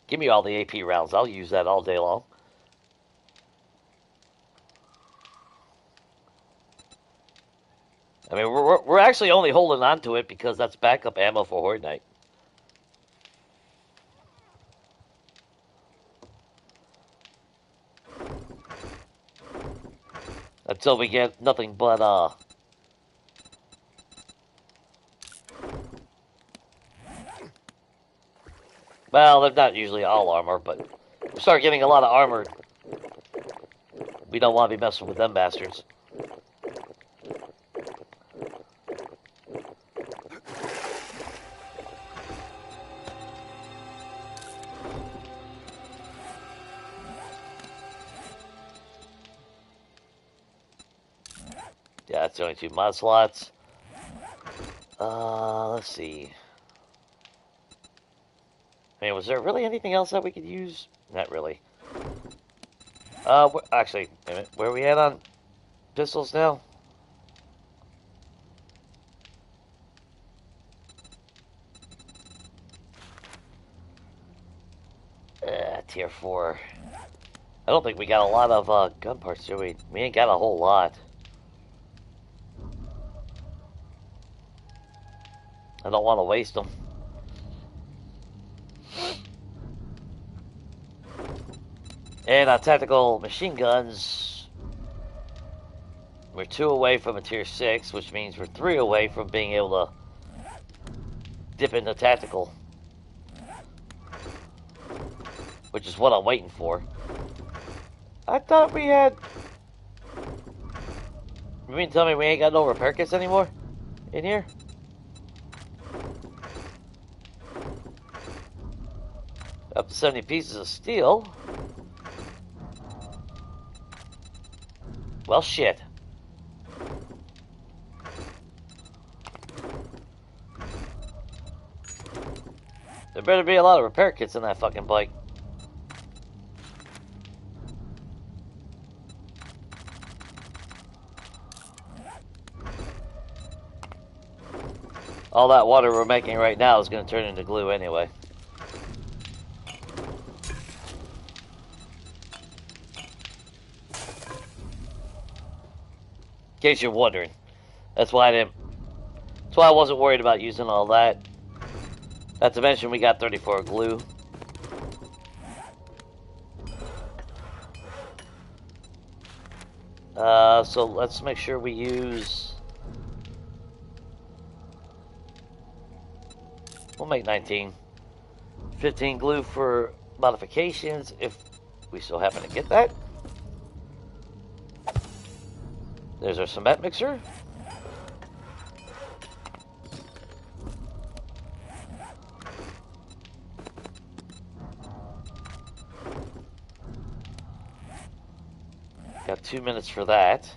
Give me all the AP rounds. I'll use that all day long. I mean, we're actually only holding on to it because that's backup ammo for Horde Night. Until we get nothing but, well, they're not usually all armor, but we start getting a lot of armor. We don't want to be messing with them bastards. Yeah, that's the only 2 mod slots. Let's see. I mean, was there really anything else that we could use? Not really. Actually, wait a minute. Where are we at on pistols now? Tier 4. I don't think we got a lot of gun parts, do we? We ain't got a whole lot. I don't want to waste them. And our tactical machine guns, we're 2 away from a tier 6, which means we're 3 away from being able to dip into tactical. Which is what I'm waiting for. I thought we had... You mean to tell me we ain't got no repair kits anymore? In here? Up to 70 pieces of steel. Well, shit. There better be a lot of repair kits in that fucking bike. All that water we're making right now is going to turn into glue anyway. In case you're wondering. That's why I wasn't worried about using all that. Not to mention we got 34 glue. So let's make sure we use... We'll make 19. 15 glue for modifications if we still happen to get that. There's our cement mixer. Got 2 minutes for that.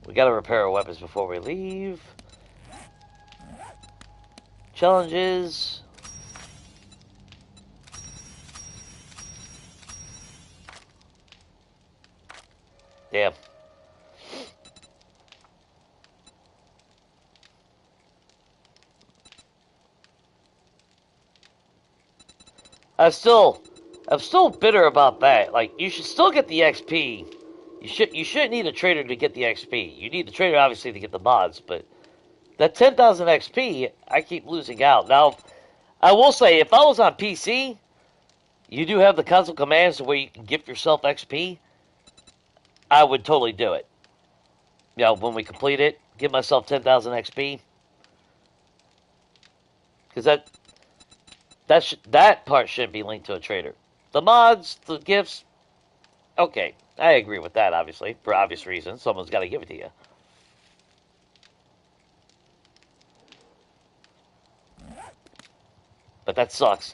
We gotta repair our weapons before we leave. Challenges. Damn. I'm still bitter about that. Like, you should still get the XP. You shouldn't need a trader to get the XP. You need the trader obviously to get the mods, but that 10,000 XP, I keep losing out. Now, I will say, if I was on PC, you do have the console commands where you can gift yourself XP. I would totally do it. You know, when we complete it, give myself 10,000 XP. Because that part shouldn't be linked to a trader. The mods, the gifts, okay. I agree with that, obviously, for obvious reasons. Someone's got to give it to you. But that sucks.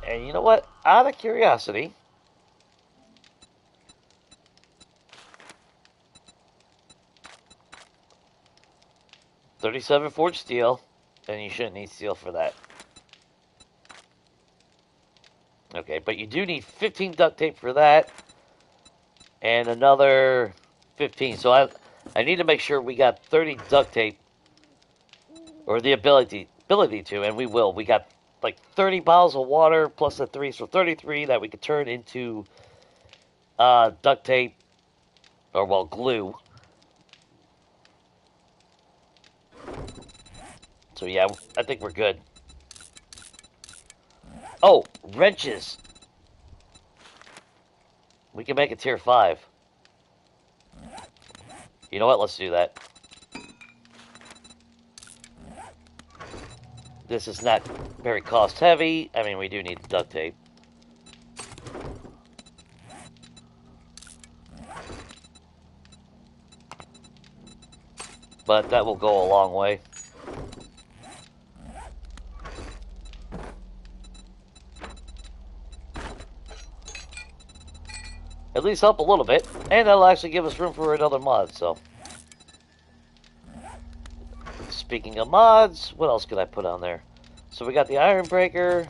And you know what? Out of curiosity, $37 forged steel, and you shouldn't need steel for that. Okay, but you do need 15 duct tape for that, and another 15. So I need to make sure we got 30 duct tape, or the ability to, and we will. We got like 30 bottles of water plus the 3, so 33 that we could turn into duct tape, or well, glue. So yeah, I think we're good. Oh, wrenches. We can make a tier 5. You know what? Let's do that. This is not very cost heavy. I mean, we do need duct tape. But that will go a long way. At least help a little bit. And that'll actually give us room for another mod, so. Speaking of mods, what else could I put on there? So we got the Iron Breaker.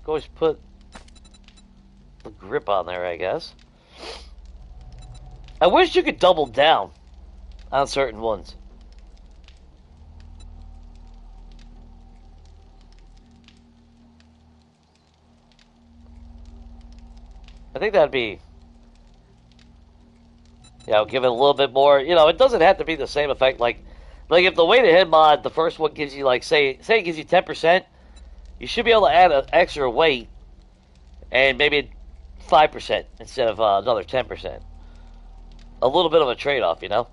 Always put the grip on there, I guess. I wish you could double down on certain ones. I think that'd be, give it a little bit more. It doesn't have to be the same effect. Like if the weight ahead mod, the first one gives you like say it gives you 10%, you should be able to add an extra weight and maybe 5% instead of another 10%. A little bit of a trade-off, Because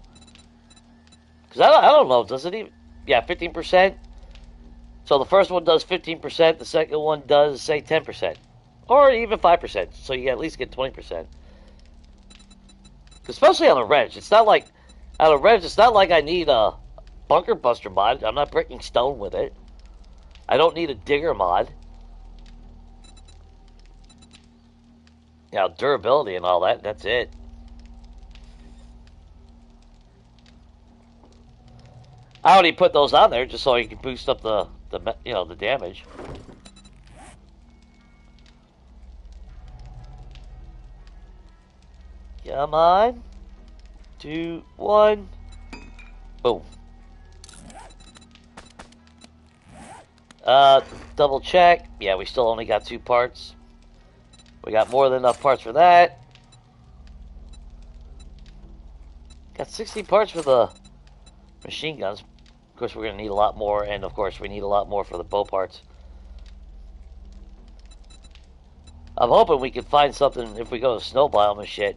I don't know. Does it even? Yeah, 15%. So the first one does 15%. The second one does say 10%. Or even 5%, so you at least get 20%. Especially on a wrench. It's not like I need a bunker buster mod. I'm not breaking stone with it. I don't need a digger mod. Durability and all that, that's it. I already put those on there just so you can boost up the damage. Come on. 2, 1. Boom. Double check. Yeah, we still only got 2 parts. We got more than enough parts for that. Got 16 parts for the machine guns. Of course, we're going to need a lot more, and of course, we need a lot more for the bow parts. I'm hoping we can find something if we go to snow biome and shit.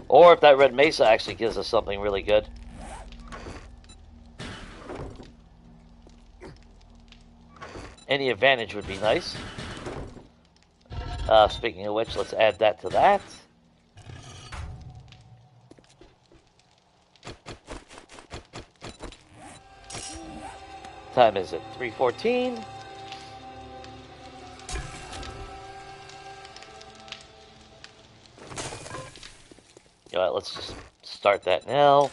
Or if that red mesa actually gives us something really good. Any advantage would be nice. Speaking of which, let's add that to that. Time is it? 3:14. Alright, let's just start that now.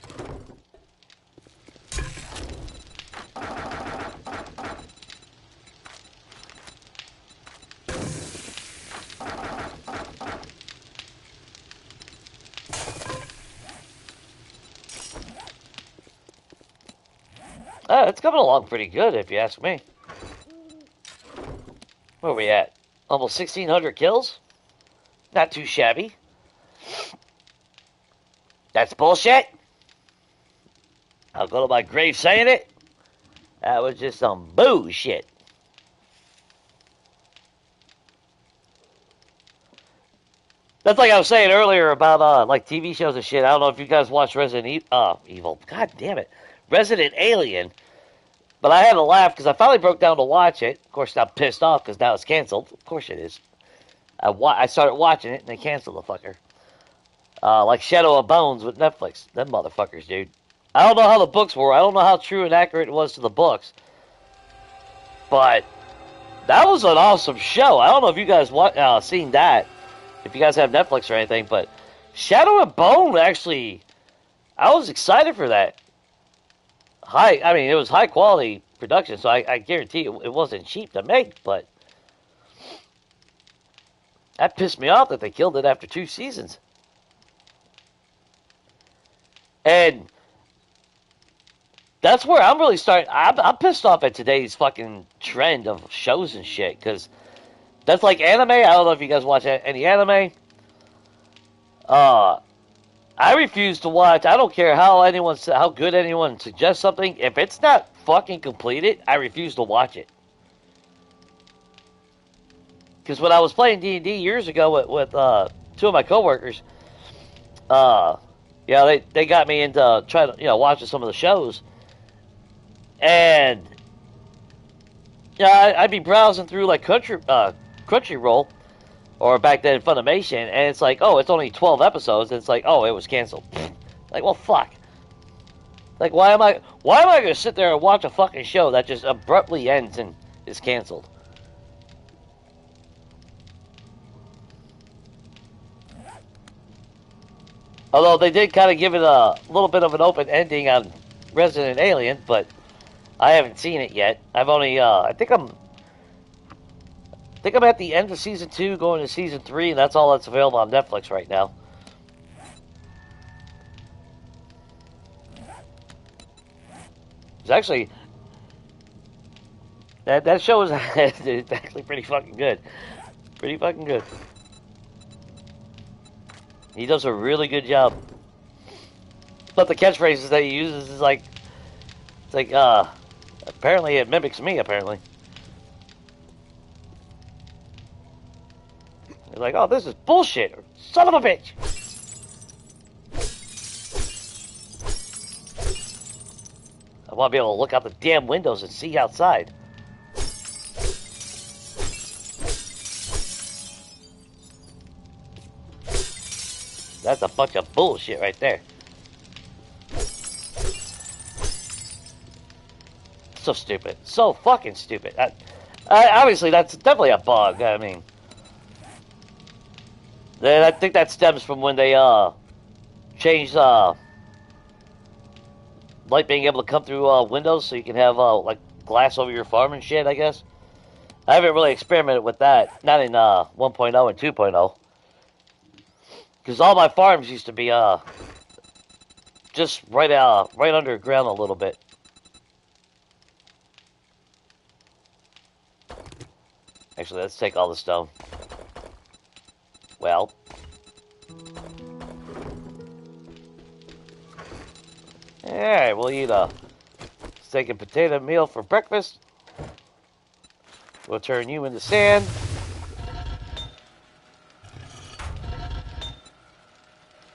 It's coming along pretty good, if you ask me. Where are we at? Almost 1,600 kills? Not too shabby. That's bullshit. I'll go to my grave saying it. That was just some bullshit. That's like I was saying earlier about like TV shows and shit. I don't know if you guys watch Evil. God damn it, Resident Alien. But I had to laugh because I finally broke down to watch it. Of course, I'm pissed off because now it's canceled. Of course it is. I started watching it and they canceled the fucker. Like Shadow of Bones with Netflix. Them motherfuckers, dude. I don't know how the books were. I don't know how true and accurate it was to the books. But that was an awesome show. I don't know if you guys seen that. If you guys have Netflix or anything. But Shadow of Bone, actually, I was excited for that. It was high quality production, so I guarantee it wasn't cheap to make, but that pissed me off that they killed it after 2 seasons. And that's where I'm really starting. I'm pissed off at today's fucking trend of shows and shit, because that's like anime. I don't know if you guys watch any anime. I refuse to watch. I don't care how good anyone suggests something. If it's not fucking completed, I refuse to watch it. Because when I was playing D&D years ago with 2 of my coworkers, they got me into trying to watching some of the shows, and I'd be browsing through like Crunchyroll. Or back then, Funimation, and it's like, oh, it's only 12 episodes, and it's like, oh, it was canceled. Like, well, fuck. Like, why am I going to sit there and watch a fucking show that just abruptly ends and is canceled? Although they did kind of give it a little bit of an open ending on Resident Alien, but I haven't seen it yet. I've only, I think I'm at the end of season 2, going to season 3, and that's all that's available on Netflix right now. It's actually that show is it's actually pretty fucking good. Pretty fucking good. He does a really good job. But the catchphrases that he uses is like, it's like apparently it mimics me apparently. You're like, oh, this is bullshit. Son of a bitch. I want to be able to look out the damn windows and see outside. That's a bunch of bullshit right there. So stupid. So fucking stupid. Obviously, that's definitely a bug. I mean... Then I think that stems from when they changed light being able to come through windows, so you can have like glass over your farm and shit. I guess I haven't really experimented with that, not in 1.0 and 2.0, because all my farms used to be just right underground a little bit. Actually, let's take all the stone. Well, alright, we'll eat a steak and potato meal for breakfast. We'll turn you into sand.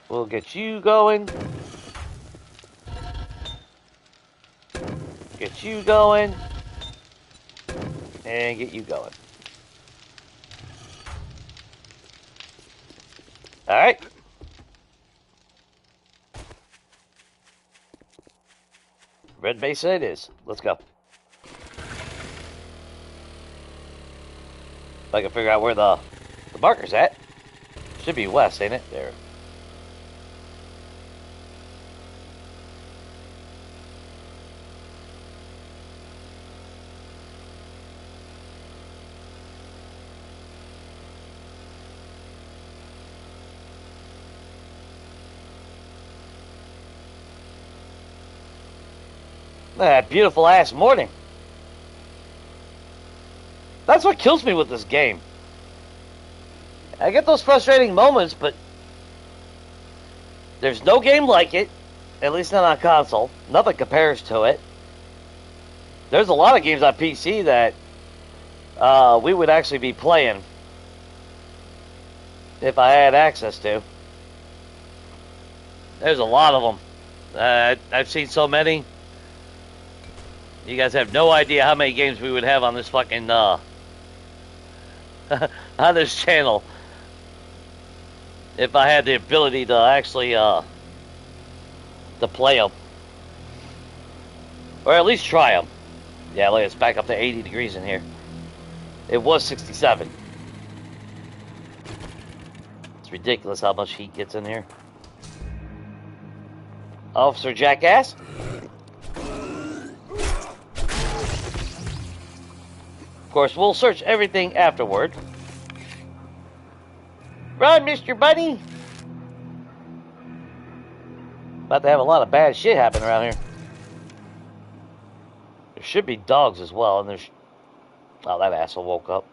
We'll get you going. Get you going. And get you going. Alright. Red Mesa it is. Let's go. If I can figure out where the marker's at. Should be west, ain't it? There. That beautiful ass morning. That's what kills me with this game. I get those frustrating moments, but there's no game like it, at least not on console. Nothing compares to it. There's a lot of games on PC that we would actually be playing if I had access to. There's a lot of them. I've seen so many. You guys have no idea how many games we would have on this fucking on this channel if I had the ability to actually to play them, or at least try them. Yeah, look, it's back up to 80 degrees in here. It was 67. It's ridiculous how much heat gets in here. Officer Jackass. Of course, we'll search everything afterward. Run, Mr. Bunny! About to have a lot of bad shit happen around here. There should be dogs as well, and there's... Oh, that asshole woke up.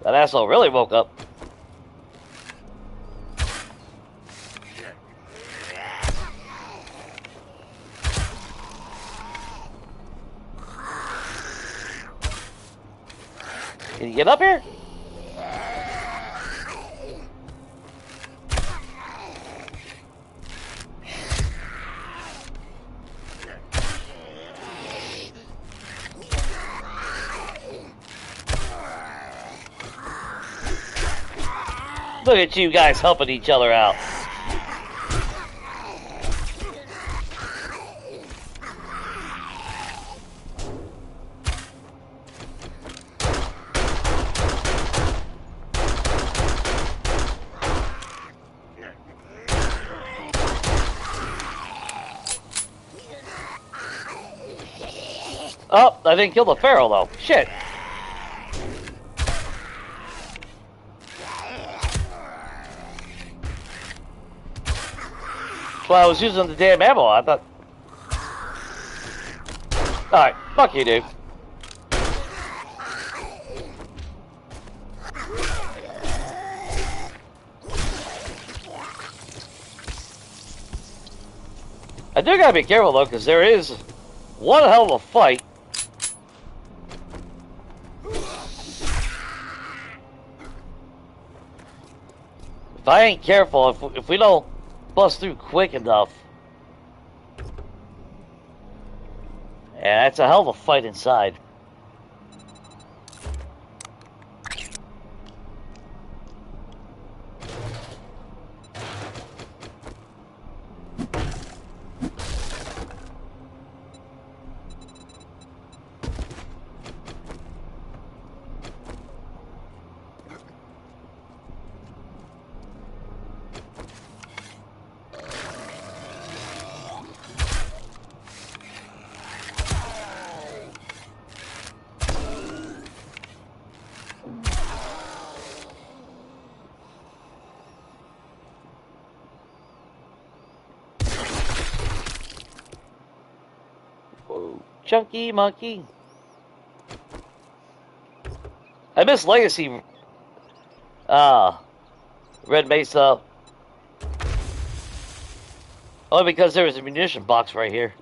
That asshole really woke up. Can you get up here? Look at you guys helping each other out. Oh, I didn't kill the Pharaoh though. Shit. Well, I was using the damn ammo. I thought. Alright, fuck you, dude. I do gotta be careful though, because there is one hell of a fight. If I ain't careful, if we don't bust through quick enough, yeah, that's a hell of a fight inside. Chunky monkey. I miss Legacy. Red Mesa. Only because there was a munition box right here.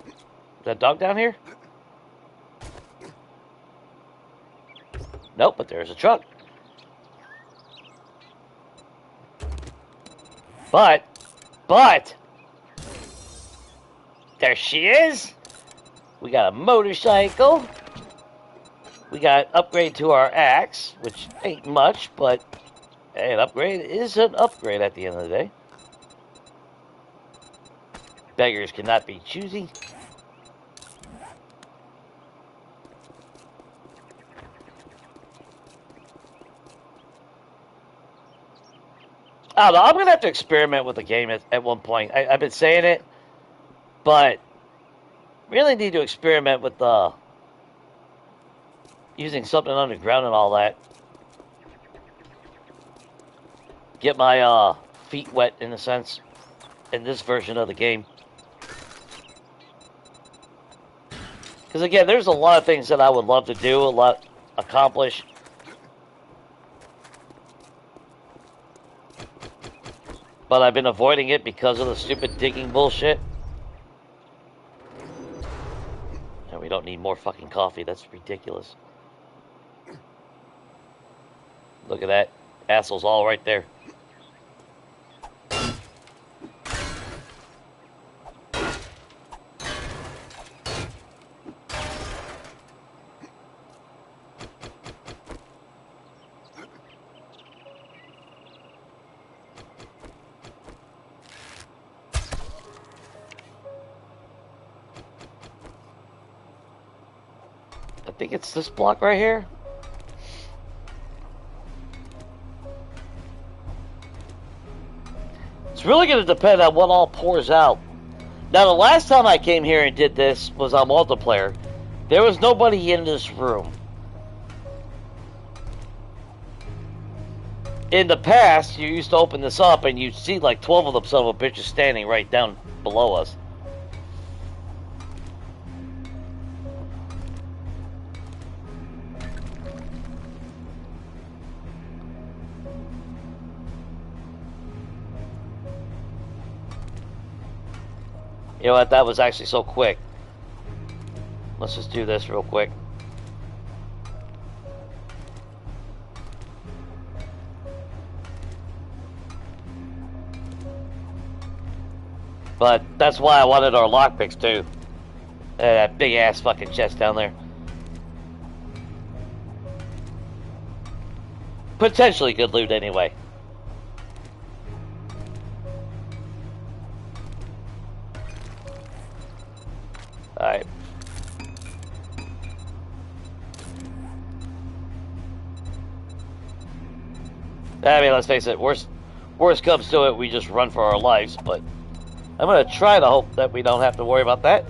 Is that dog down here? Nope, but there's a truck. But, there she is. We got a motorcycle. We got an upgrade to our axe, which ain't much, but an upgrade is an upgrade at the end of the day. Beggars cannot be choosy. I don't know, I'm going to have to experiment with the game at one point. I've been saying it, but really need to experiment with using something underground and all that. Get my feet wet, in a sense, in this version of the game. Because again, there's a lot of things that I would love to do, accomplish. But I've been avoiding it because of the stupid digging bullshit. And we don't need more fucking coffee. That's ridiculous. Look at that. Asshole's all right there. I think it's this block right here. It's really going to depend on what all pours out. Now, the last time I came here and did this was on multiplayer. There was nobody in this room. In the past, you used to open this up and you'd see like 12 of them son of a bitches standing right down below us. You know what? That was actually so quick. Let's just do this real quick. But that's why I wanted our lockpicks too. That big ass fucking chest down there. Potentially good loot anyway. Alright. I mean, let's face it, worst comes to it, we just run for our lives, but I'm gonna try to hope that we don't have to worry about that.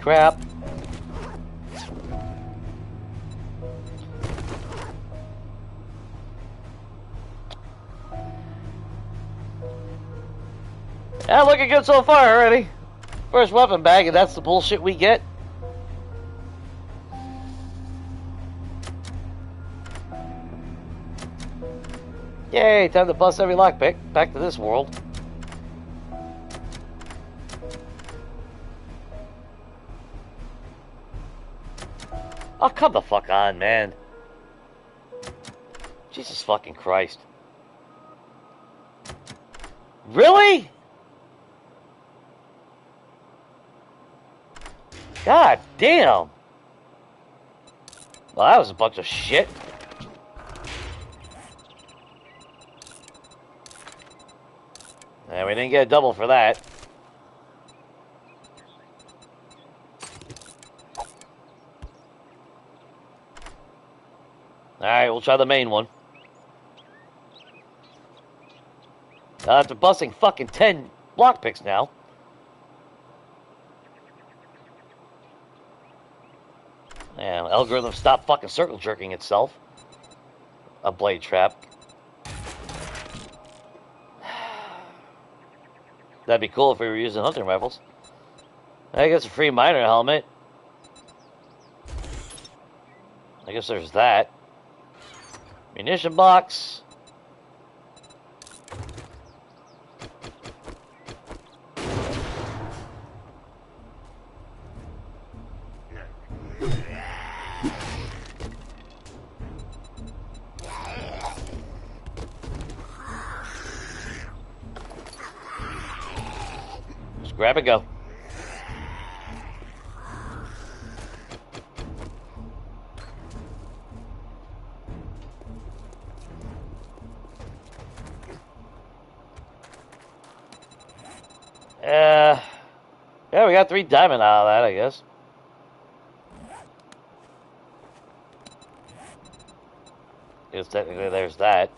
Crap. Yeah, looking good so far already. First weapon bag, and that's the bullshit we get. Yay, time to bust every lockpick. Back to this world. Oh, come the fuck on, man. Jesus fucking Christ. Really? God damn. Well, that was a bunch of shit. And we didn't get a double for that. Alright, we'll try the main one. After busting fucking 10 lockpicks now. Yeah, algorithm stop fucking circle jerking itself. A blade trap. That'd be cool if we were using hunting rifles. I guess a free miner helmet. I guess there's that. Munition box. Just grab and go. Yeah, we got 3 diamond out of that, I guess. Because technically there's that.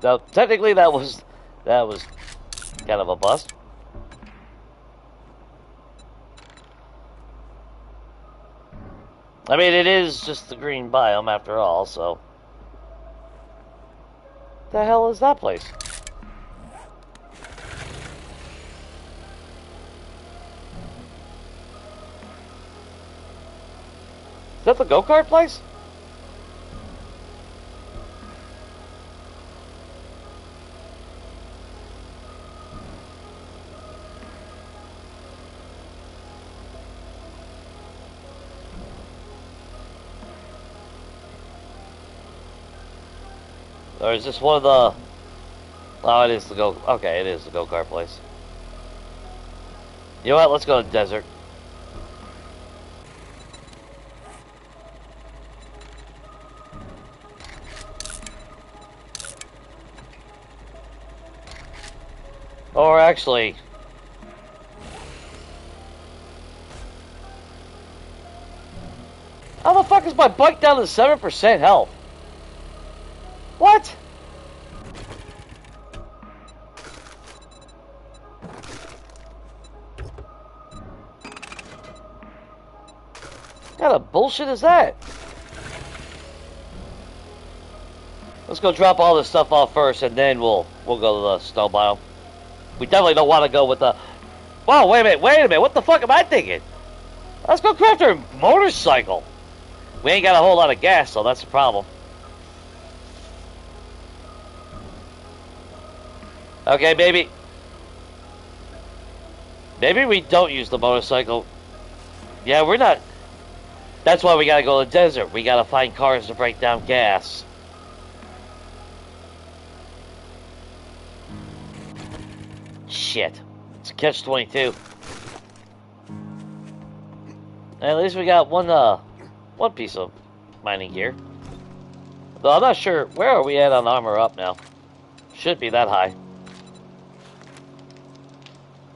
So technically that was kind of a bust. I mean, it is just the green biome after all, so. The hell is that place? Is that the go-kart place? Or is this one of the... Oh, it is the go... Okay, it is the go-kart place. You know what? Let's go to the desert. Or actually... How the fuck is my bike down to 7% health? What? What kind of bullshit is that? Let's go drop all this stuff off first, and then we'll go to the snow biome. We definitely don't want to go with the... Whoa, wait a minute, what the fuck am I thinking? Let's go craft our motorcycle. We ain't got a whole lot of gas, so that's the problem. Okay, maybe we don't use the motorcycle. Yeah, we're not... That's why we gotta go to the desert. We gotta find cars to break down gas. Shit. It's a catch-22. At least we got one piece of mining gear. Though I'm not sure, where are we at on armor up now? Should be that high.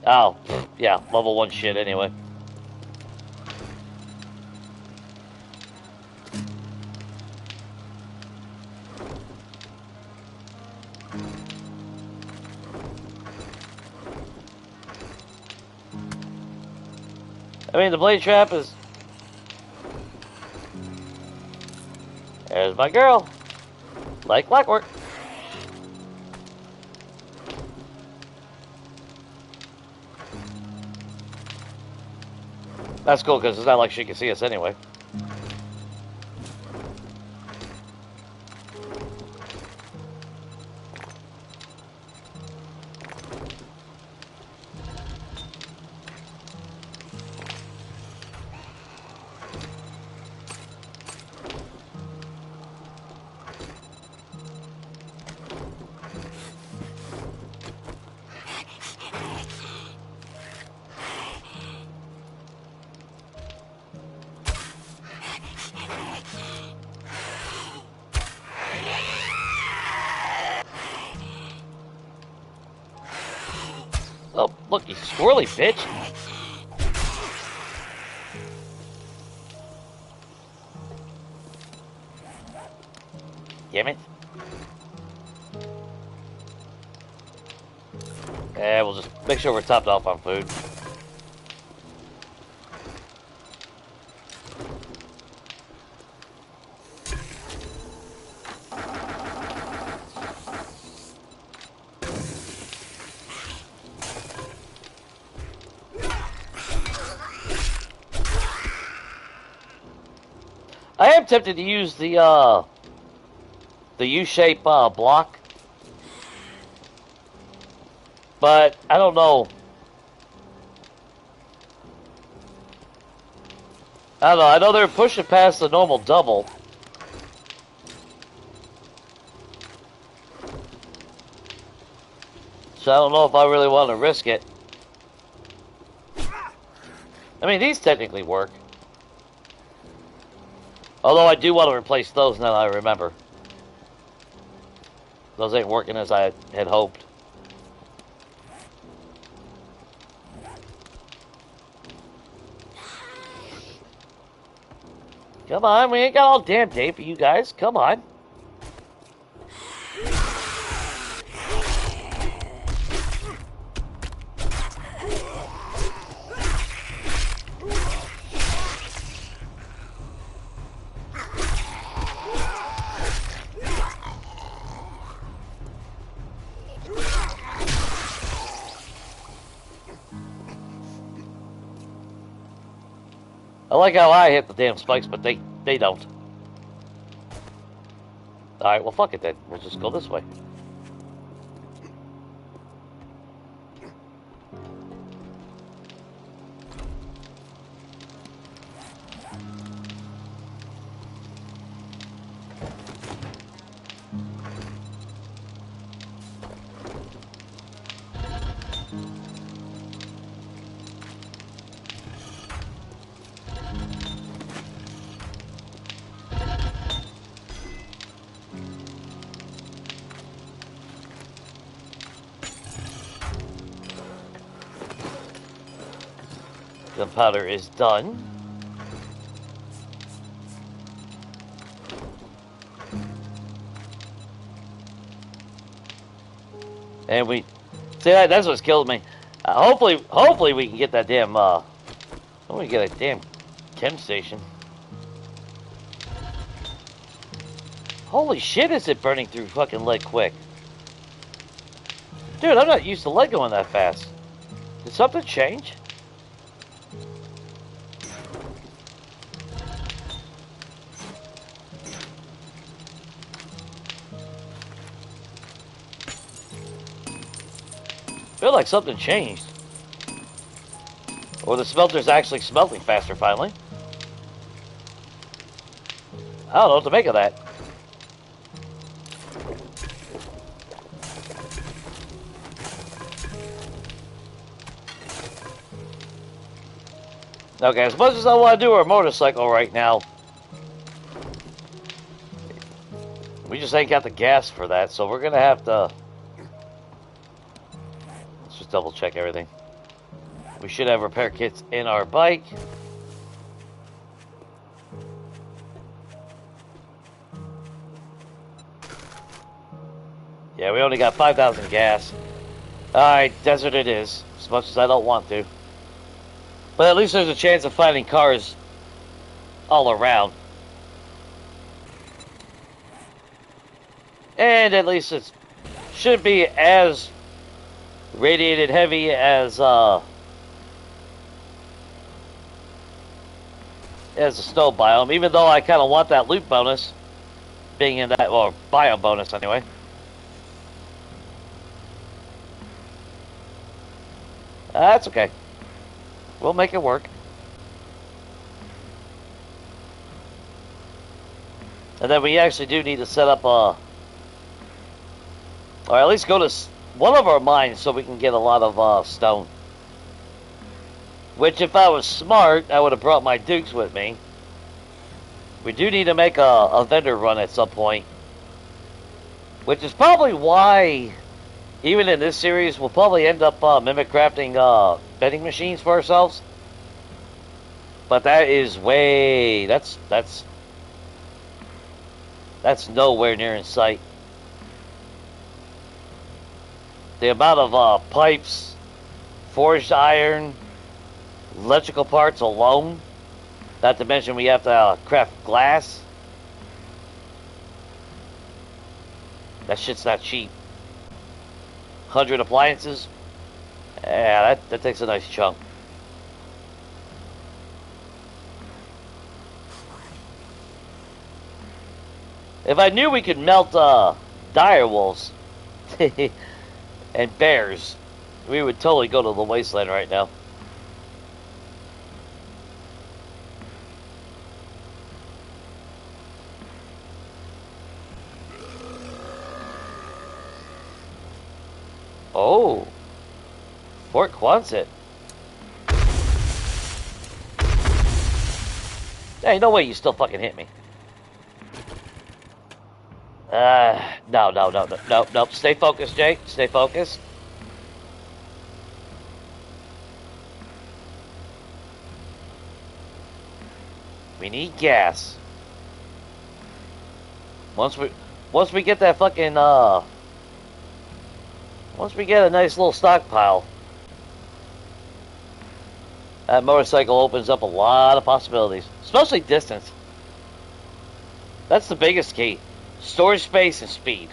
Oh, yeah, level 1 shit anyway. I mean, the blade trap is... There's my girl. Like clockwork. That's cool, because it's not like she can see us anyway. Oh, look, you squirrely bitch. Damn it. Yeah, we'll just make sure we're topped off on food. I am tempted to use the U-shape block, but I don't know. I know they're pushing past the normal double. So I don't know if I really want to risk it. I mean, these technically work. Although I do want to replace those now that I remember. Those ain't working as I had hoped. Come on, we ain't got all damn day for you guys. Come on. I like how I hit the damn spikes, but they don't. Alright, well fuck it then. We'll just go this way. Gunpowder is done. And we see that's what's killed me. Hopefully we can get that damn we get a damn chem station. Holy shit, is it burning through fucking lead quick. Dude, I'm not used to lead going that fast. Did something change? I feel like something changed. Or the smelter's actually smelting faster finally. I don't know what to make of that. Okay, as much as I want to do our motorcycle right now, we just ain't got the gas for that, so we're gonna have to... Let's just double check everything. We should have repair kits in our bike. Yeah, we only got 5,000 gas. Alright, desert it is, as much as I don't want to. But at least there's a chance of finding cars all around. And at least it shouldn't be as radiated heavy as the snow biome, even though I kind of want that loot bonus being in that, or biome bonus anyway. That's okay. We'll make it work. And then we actually do need to set up or at least go to one of our mines so we can get a lot of stone. Which, if I was smart, I would have brought my dukes with me. We do need to make a vendor run at some point. Which is probably why, even in this series, we'll probably end up mimic crafting vending machines for ourselves. But that is way... That's nowhere near in sight. The amount of pipes, forged iron, electrical parts alone, not to mention we have to craft glass. That shit's not cheap. 100 appliances. Yeah, that takes a nice chunk. If I knew we could melt dire wolves and bears, we would totally go to the wasteland right now. Oh, Fort Quonset. Hey, no way you still fucking hit me. No. Stay focused, Jake. Stay focused. We need gas. Once we get that fucking once we get a nice little stockpile, that motorcycle opens up a lot of possibilities, especially distance. That's the biggest key. Storage space and speed.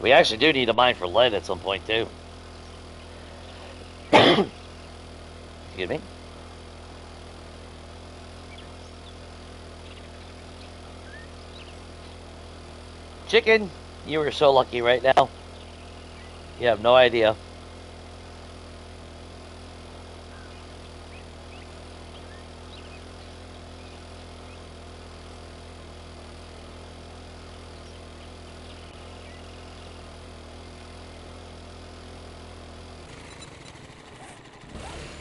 We actually do need a mine for lead at some point, too. Excuse me. Chicken, you were so lucky right now. You have no idea.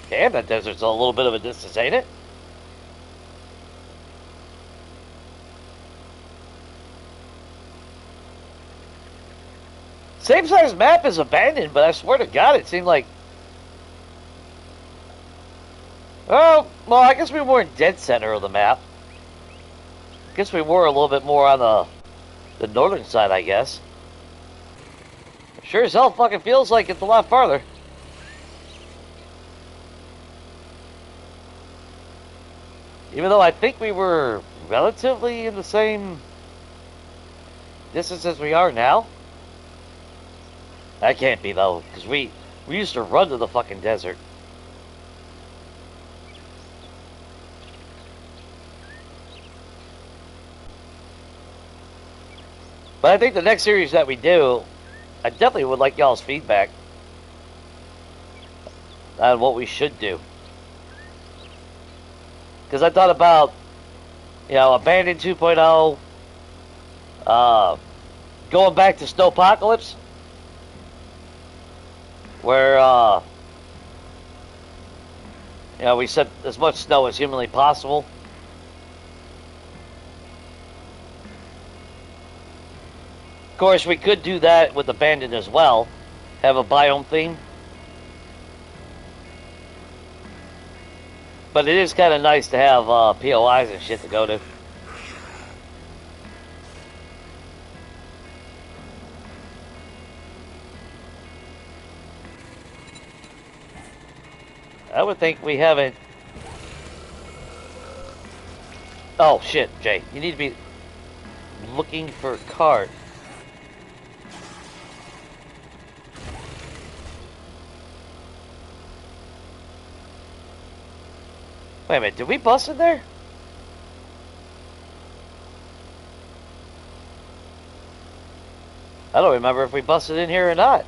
Damn, that desert's a little bit of a distance, ain't it? Same size map as abandoned, but I swear to God, it seemed like... Oh, well, I guess we were in dead center of the map. I guess we were a little bit more on the northern side, I guess. Sure as hell fucking feels like it's a lot farther. Even though I think we were relatively in the same distance as we are now. That can't be, though, because we used to run to the fucking desert. But I think the next series that we do, I definitely would like y'all's feedback on what we should do. Because I thought about, you know, Abandoned 2.0, going back to Snowpocalypse, where, you know, we set as much snow as humanly possible. Of course, we could do that with Abandoned as well, have a biome theme. But it is kind of nice to have POIs and shit to go to. I would think we haven't... Oh, shit, Jay. You need to be looking for a cart. Wait a minute, did we bust in there? I don't remember if we busted in here or not.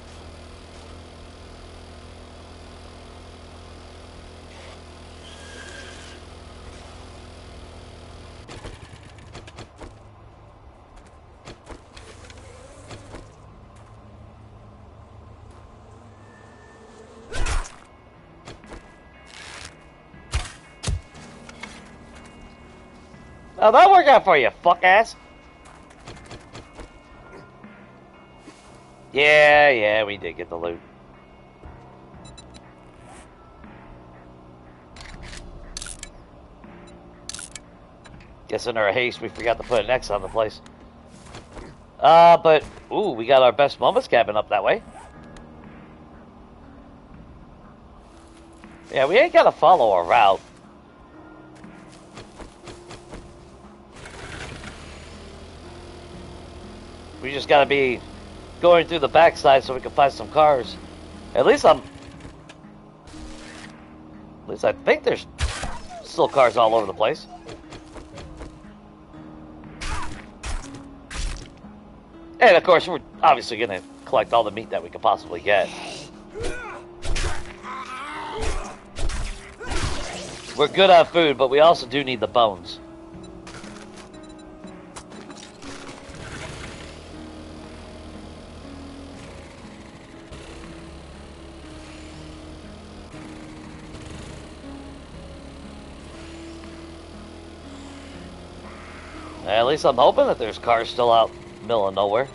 Oh, that worked out for you, fuck ass. Yeah, we did get the loot. Guess in our haste, we forgot to put an X on the place. But, ooh, we got our best moments cabin up that way. Yeah, we ain't gotta follow our route. We just gotta be going through the backside so we can find some cars. At least I think there's still cars all over the place. And of course, we're obviously gonna collect all the meat that we could possibly get. We're good on food, but we also do need the bones. At least I'm hoping that there's cars still out middle of nowhere.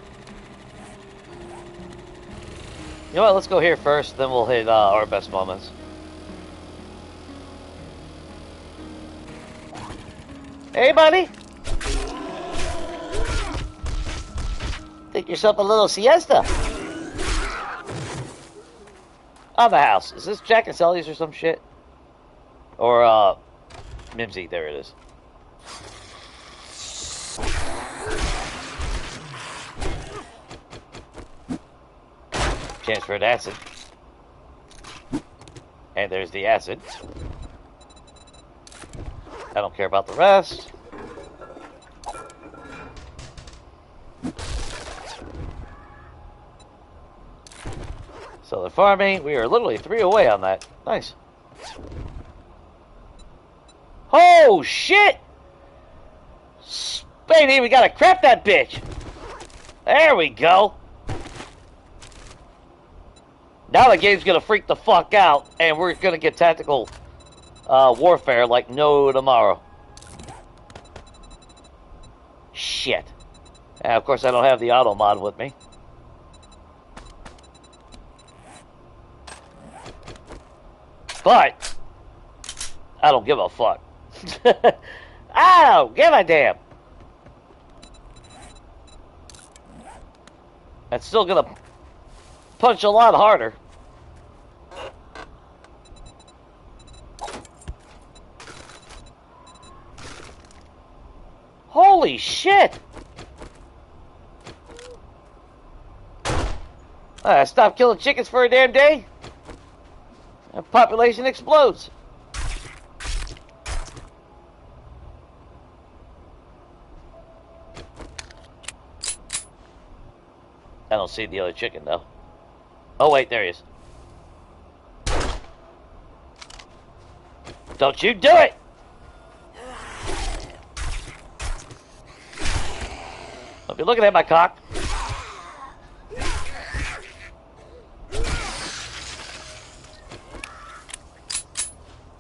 You know what, let's go here first, then we'll hit our best moments. Hey, buddy! Take yourself a little siesta. On the house. Is this Jack and Sally's or some shit? Or, Mimsy, there it is. Transferred acid. And there's the acid. I don't care about the rest. So the farming, we are literally 3 away on that. Nice. Oh, shit! Ain't even gotta crap that bitch. There we go. Now the game's gonna freak the fuck out, and we're gonna get tactical warfare like no tomorrow. Shit. And of course I don't have the auto mod with me. But I don't give a fuck. I don't give a damn. That's still gonna punch a lot harder. Holy shit! Stop killing chickens for a damn day, and population explodes. I don't see the other chicken though. Oh wait, there he is. Don't you do it! I'll be looking at my cock.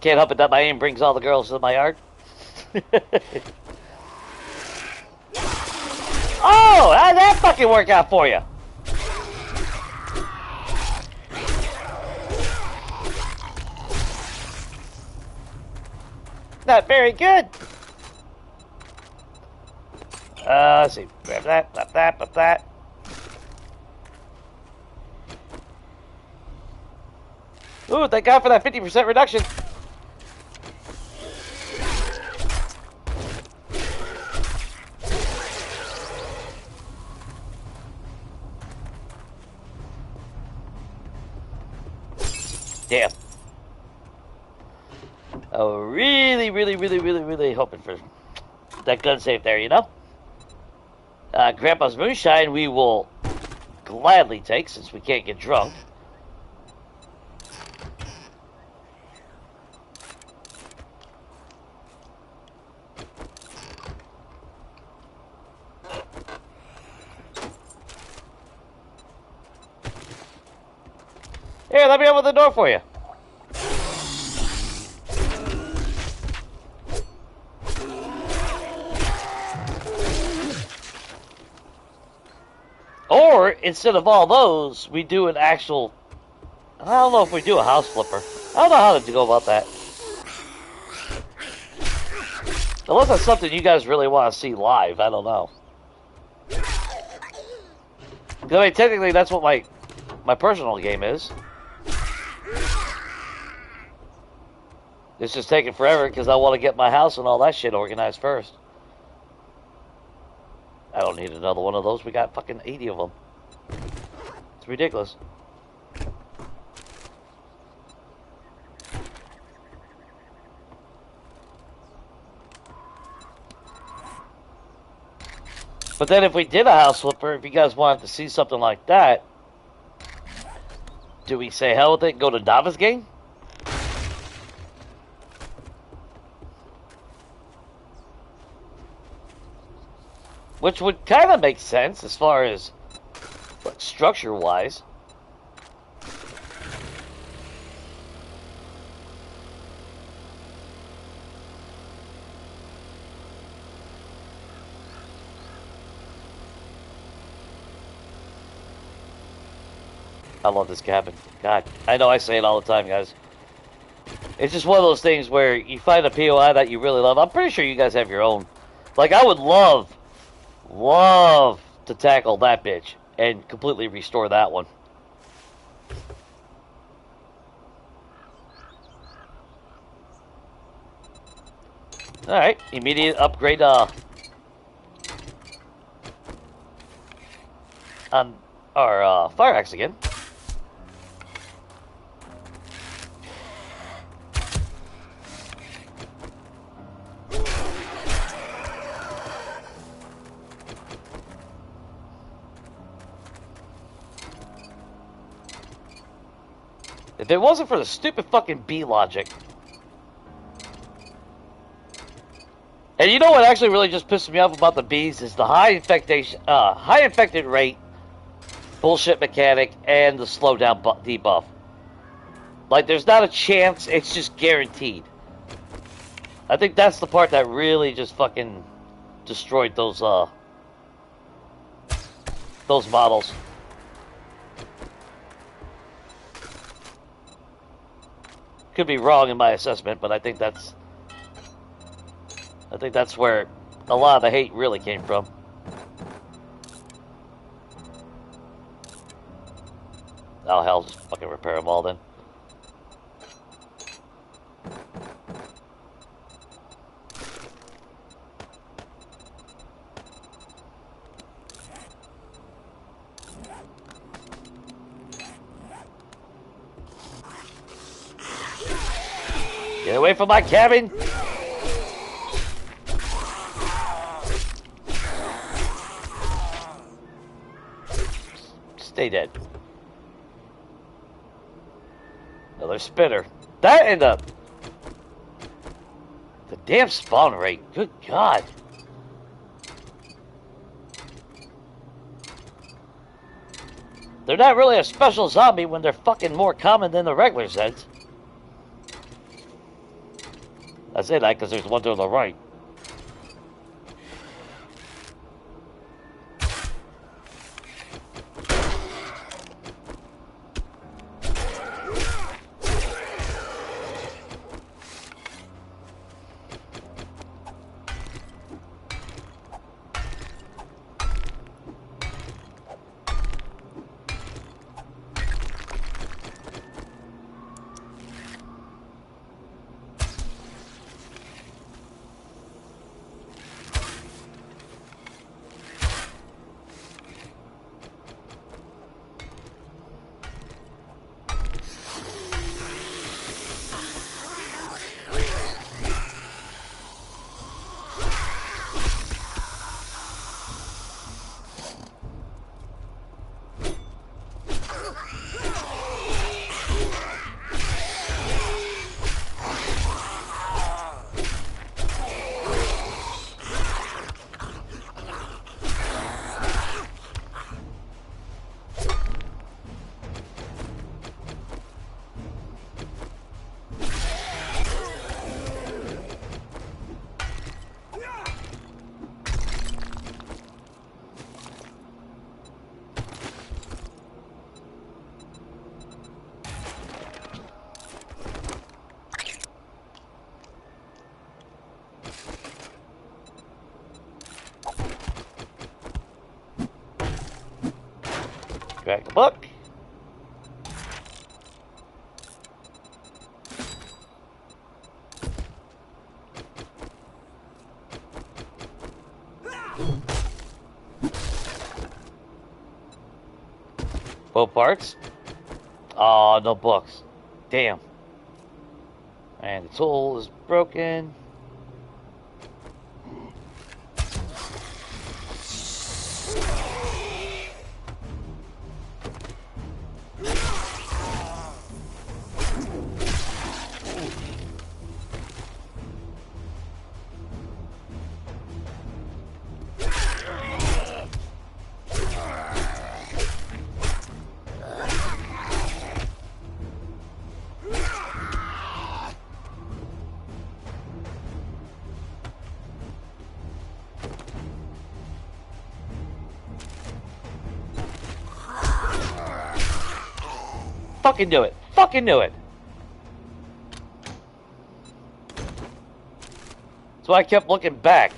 Can't help it that my aim brings all the girls to my yard. Oh, how'd that fucking work out for you? Not very good. Let's see. Grab that, grab that, grab that. Ooh, thank God for that 50% reduction. Damn. Oh, really hoping for that gun safe there, you know? Grandpa's moonshine we will gladly take since we can't get drunk. Here, let me open the door for you. Or, instead of all those, we do an actual... I don't know if we do a house flipper. I don't know how to go about that. Unless that's something you guys really want to see live, I don't know. I mean, technically, that's what my personal game is. It's just taking forever because I want to get my house and all that shit organized first. I don't need another one of those. We got fucking 80 of them. It's ridiculous. But then if we did a house flipper, if you guys wanted to see something like that, do we say hell with it and go to Dava's game? Which would kind of make sense as far as structure-wise. I love this cabin. God, I know I say it all the time, guys. It's just one of those things where you find a POI that you really love. I'm pretty sure you guys have your own. Like, I would love to tackle that bitch and completely restore that one. Alright, immediate upgrade on our fire axe again. If it wasn't for the stupid fucking bee logic. And you know what actually really just pisses me off about the bees is the high infected rate, bullshit mechanic, and the slowdown debuff. Like, there's not a chance, it's just guaranteed. I think that's the part that really just fucking destroyed those models. Could be wrong in my assessment, but I think that's where a lot of the hate really came from. Oh hell, just fucking repair them all then. Get away from my cabin! Stay dead. Another spinner. That and the damn spawn rate. Good God. They're not really a special zombie when they're fucking more common than the regular Zeds. I say that because there's one to the right. Crack the book. Both parts. Oh, no books. Damn. And the tool is broken. Fucking do it. Fucking do it. That's why I kept looking back.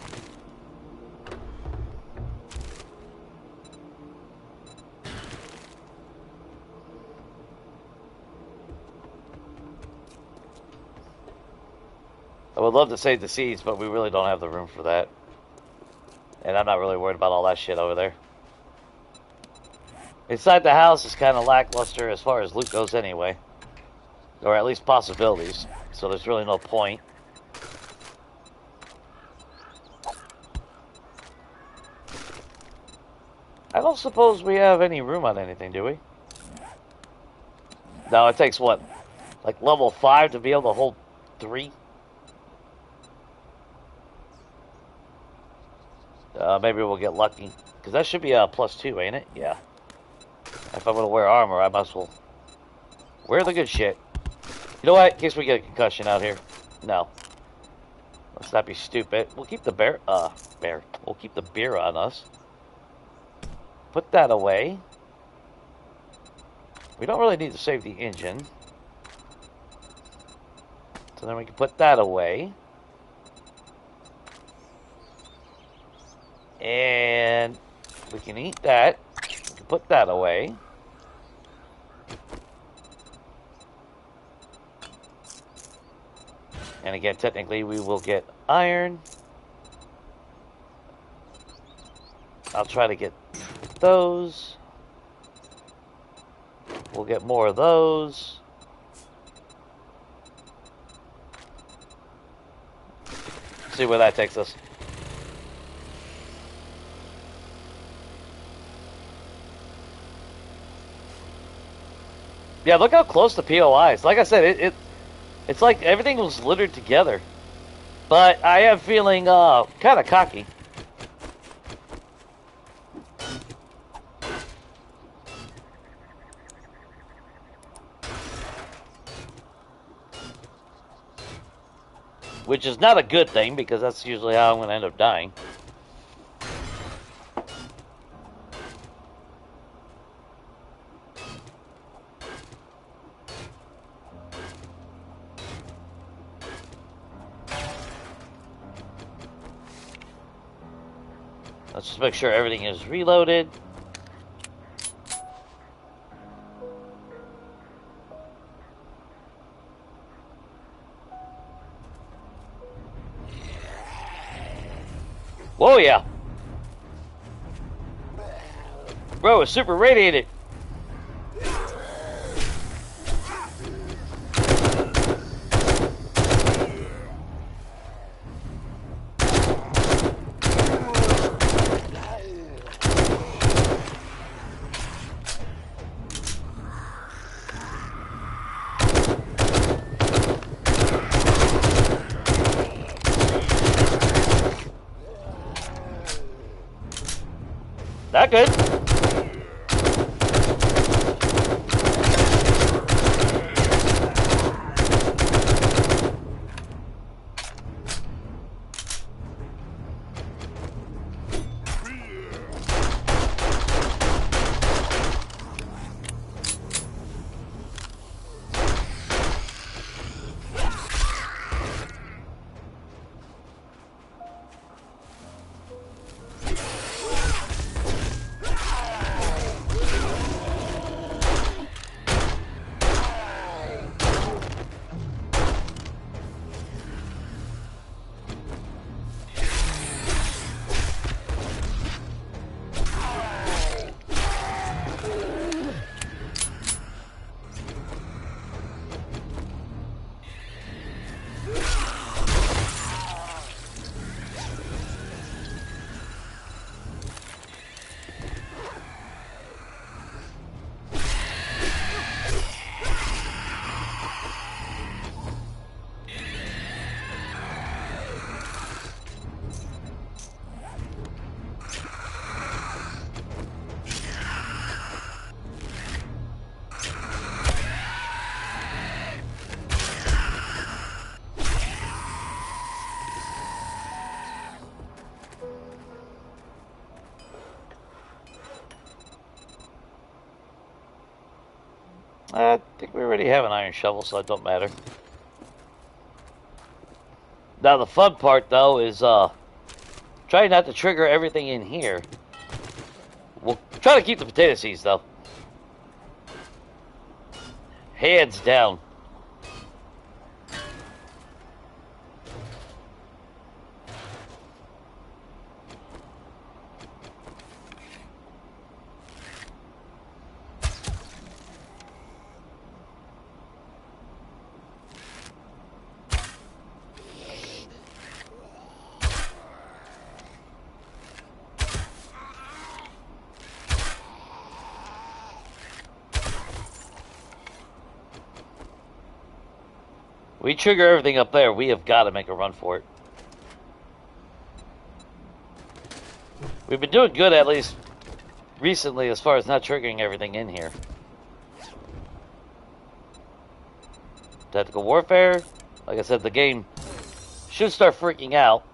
I would love to save the seeds, but we really don't have the room for that. And I'm not really worried about all that shit over there. Inside the house is kind of lackluster as far as loot goes anyway. Or at least possibilities. So there's really no point. I don't suppose we have any room on anything, do we? No, it takes what? like level 5 to be able to hold 3. Maybe we'll get lucky. Because that should be a +2, ain't it? Yeah. If I'm going to wear armor, I must well wear the good shit. You know what? In case we get a concussion out here. No. Let's not be stupid. We'll keep the bear. We'll keep the beer on us. Put that away. We don't really need to save the engine. So then we can put that away. And we can eat that. We can put that away. And again, technically, we will get iron. I'll try to get those. We'll get more of those. See where that takes us. Yeah, look how close the POI is. Like I said, it's like everything was littered together. But I am feeling kind of cocky. Which is not a good thing, because that's usually how I'm going to end up dying. Let's just make sure everything is reloaded. Whoa, yeah. Bro, it's super radiated. That good. I think we already have an iron shovel, so it don't matter. Now the fun part, though, is try not to trigger everything in here. We'll try to keep the potato seeds, though. Hands down. We trigger everything up there. We have got to make a run for it. We've been doing good, at least recently, as far as not triggering everything in here. Tactical warfare. Like I said, the game should start freaking out.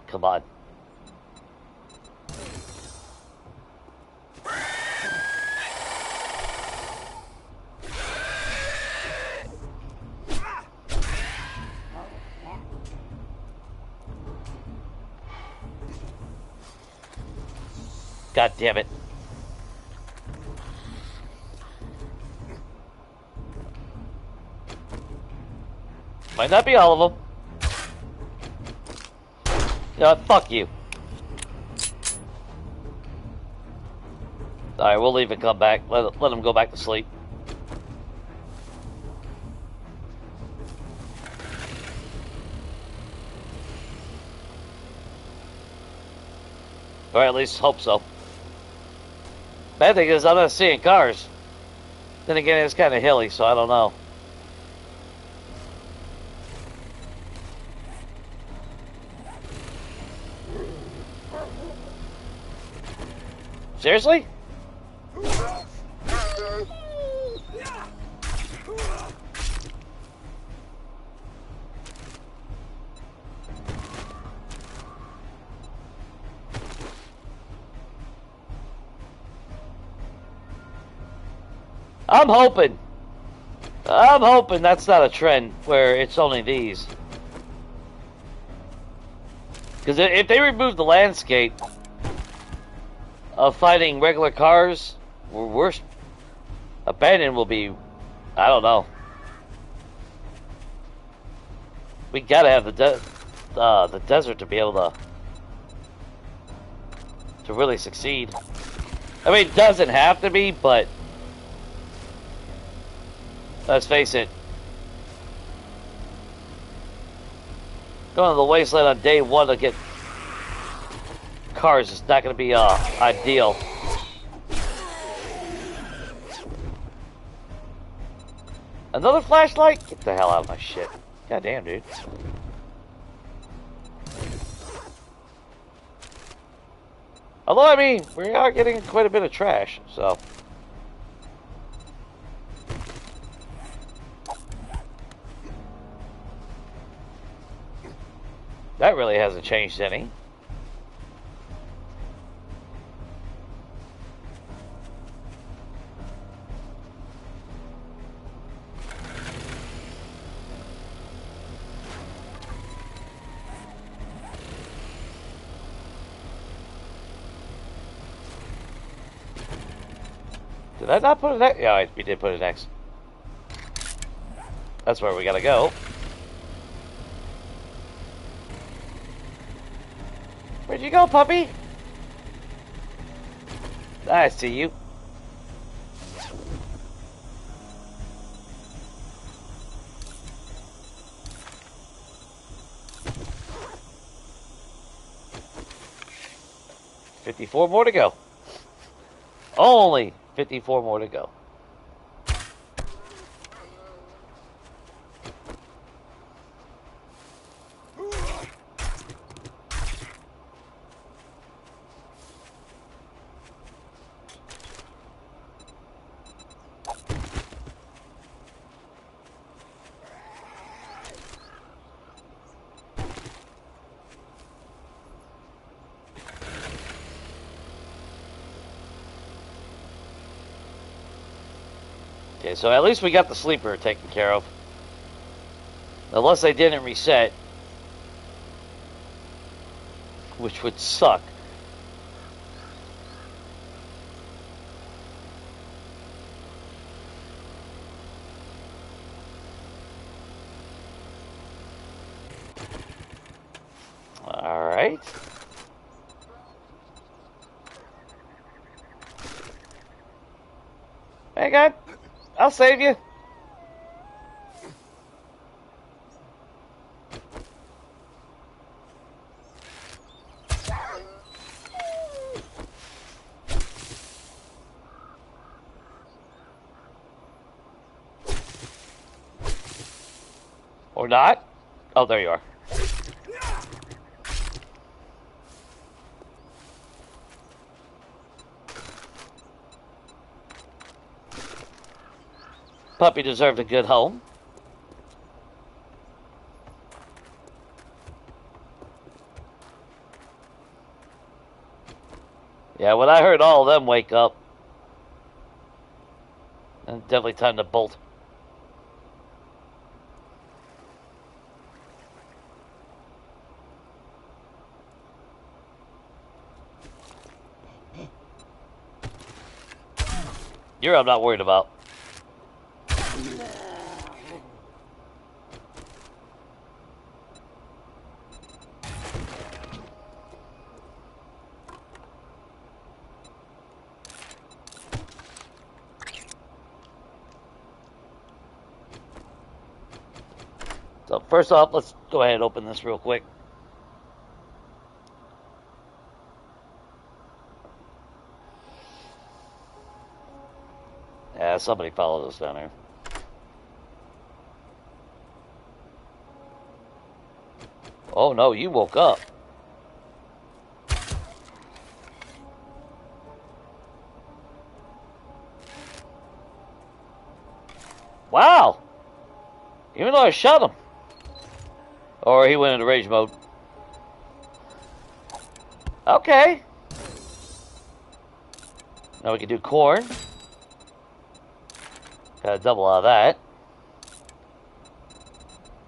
Come on. God damn it. Might not be all of them. You know what? Fuck you. Alright, we'll leave and come back. Let them go back to sleep. Or at least hope so. Bad thing is I'm not seeing cars. Then again, it's kind of hilly, so I don't know. Seriously? I'm hoping that's not a trend where it's only these. Because if they remove the landscape of fighting regular cars, abandoned will be, I don't know. We gotta have the desert to be able to really succeed. I mean, it doesn't have to be, but let's face it. Going to the wasteland on day one to get cars is not going to be ideal. Another flashlight? Get the hell out of my shit. God damn, dude. Although, I mean, we are getting quite a bit of trash, so. That really hasn't changed any. Did I not put it next? Yeah, we did put it next. That's where we gotta go. Where'd you go, puppy? I see you. $54 more to go. Only 54 more to go. Okay, so at least we got the sleeper taken care of. Unless they didn't reset. Which would suck. Alright. Hang on. I'll save you. Or not? Oh, there you are. Puppy deserved a good home. Yeah, when I heard all of them wake up, and definitely time to bolt. I'm not worried about. So first off, let's go ahead and open this real quick. Yeah, somebody followed us down here. Oh no, you woke up. Wow! Even though I shot him. Or he went into rage mode. Okay. Now we can do corn. Got a double out of that.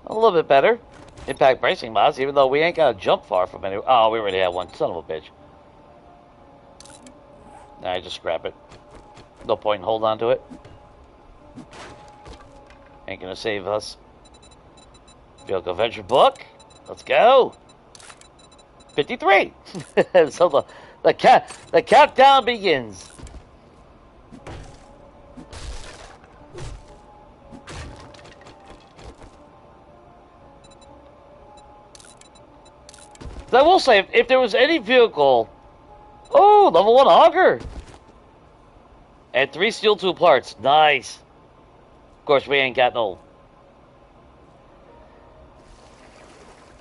A little bit better. Impact bracing mods, even though we ain't got to jump far from anywhere. Oh, we already have one. Son of a bitch. Nah, just scrap it. No point in holding on to it. Ain't gonna save us. Vehicle Adventure book. Let's go. 53. So the countdown begins. I will say, if there was any vehicle... Oh, level 1 auger! And 3 steel tool parts. Nice. Of course, we ain't got no...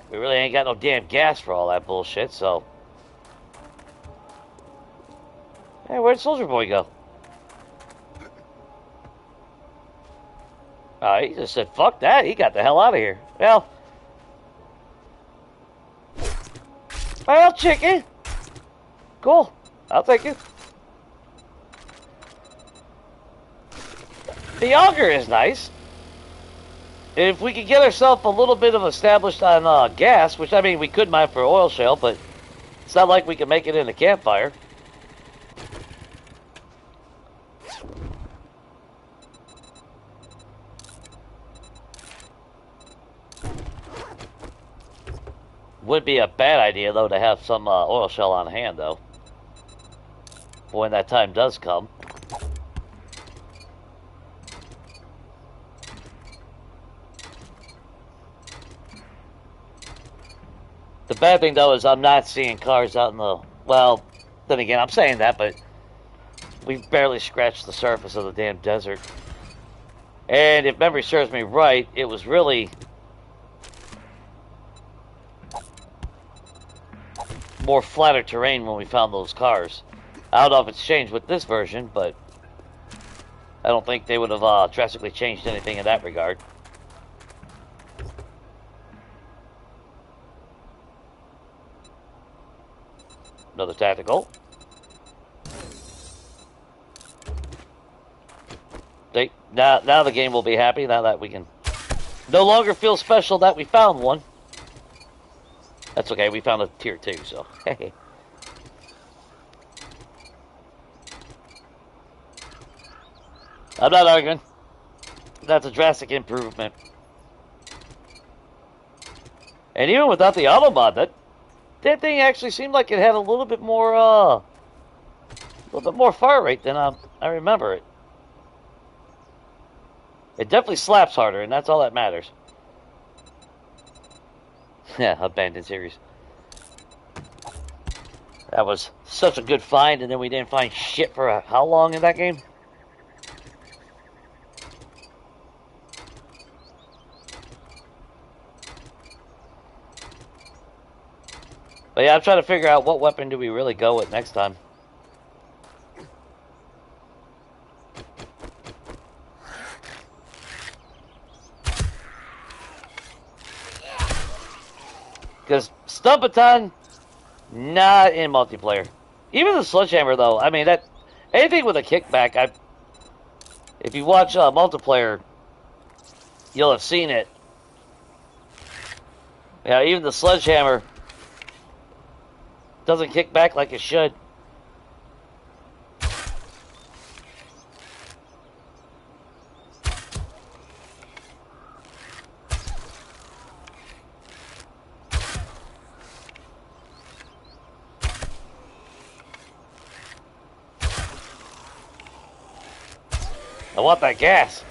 We really ain't got no damn gas for all that bullshit, so... Hey, where'd Soldier Boy go? He just said, fuck that. He got the hell out of here. Well, chicken. Cool. I'll take it. The auger is nice. If we could get ourselves a little bit of established on gas, which I mean we could mine for oil shale, but it's not like we can make it in a campfire. Would be a bad idea, though, to have some oil shell on hand, though. When that time does come. The bad thing, though, is I'm not seeing cars out in the... Well, then again, I'm saying that, but we've barely scratched the surface of the damn desert. And if memory serves me right, it was really... more flatter terrain when we found those cars. I don't know if it's changed with this version, but I don't think they would have drastically changed anything in that regard. Another tactical. Now the game will be happy now that we can no longer feel special that we found one. That's okay, we found a tier 2, so hey. I'm not arguing. That's a drastic improvement. And even without the auto mod, that thing actually seemed like it had a little bit more fire rate than I remember it. It definitely slaps harder, and that's all that matters. Yeah, abandoned series. That was such a good find, and then we didn't find shit for how long in that game? But yeah, I'm trying to figure out what weapon do we really go with next time. Because Stumpaton, not in multiplayer. Even the sledgehammer, though. I mean, that anything with a kickback. If you watch multiplayer, you'll have seen it. Yeah, even the sledgehammer doesn't kick back like it should. I want that gas.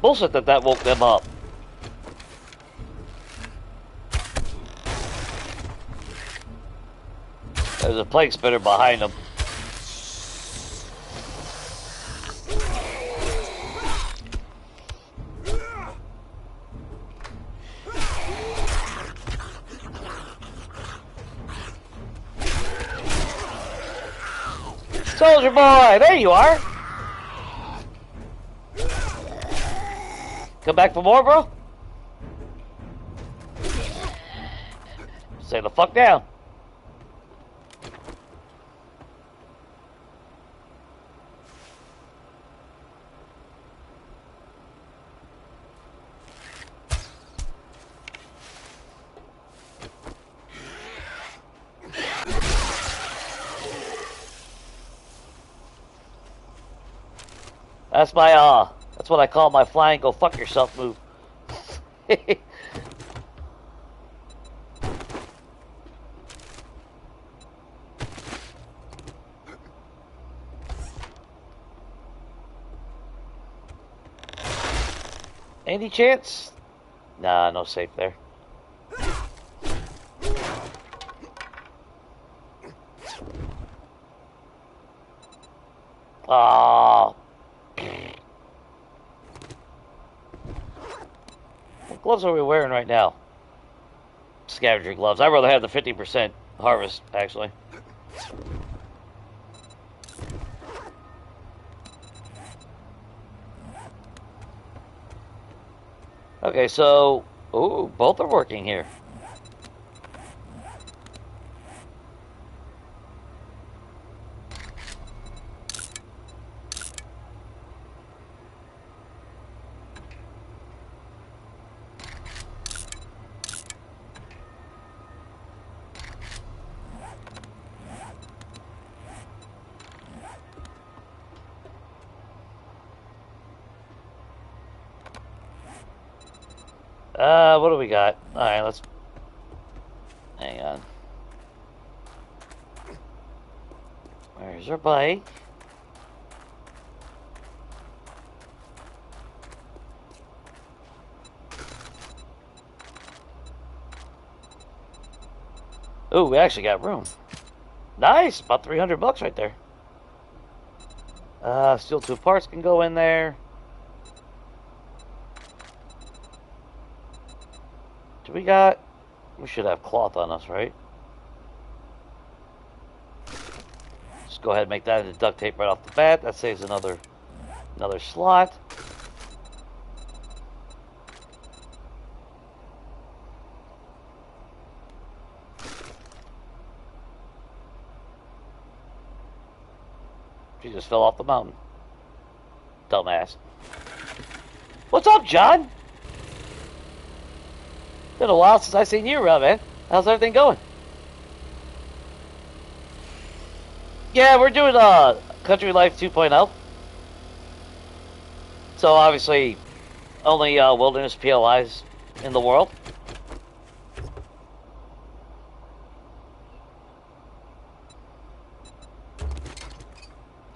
Bullshit that woke them up. There's a plague spitter behind them. Soldier boy, there you are. Come back for more, bro? Stay the fuck down. That's what I call my flying go fuck yourself move. Any chance? Nah, no safe there. Ah. What gloves are we wearing right now? Scavenger gloves. I'd rather have the 50% harvest, actually. Okay, so... Ooh, both are working here. What do we got? Alright, let's... Hang on. Where's our bike? Ooh, we actually got room. Nice! About 300 bucks right there. Steel 2 parts can go in there. We should have cloth on us, right? Just go ahead and make that into duct tape right off the bat. That saves another slot. She just fell off the mountain. Dumbass. What's up, John? Been a while since I seen you around, man. How's everything going? Yeah, we're doing Country Life 2.0. So obviously, only wilderness POIs in the world.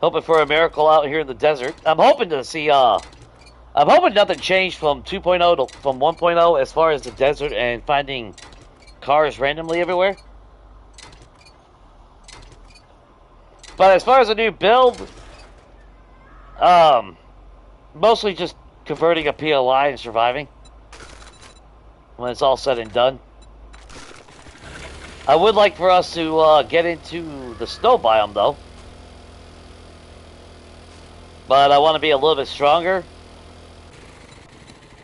Hoping for a miracle out here in the desert. I'm hoping to see, I'm hoping nothing changed from 2.0 to from 1.0 as far as the desert and finding cars randomly everywhere. But as far as a new build, mostly just converting a PLI and surviving when it's all said and done. I would like for us to get into the snow biome though. But I want to be a little bit stronger.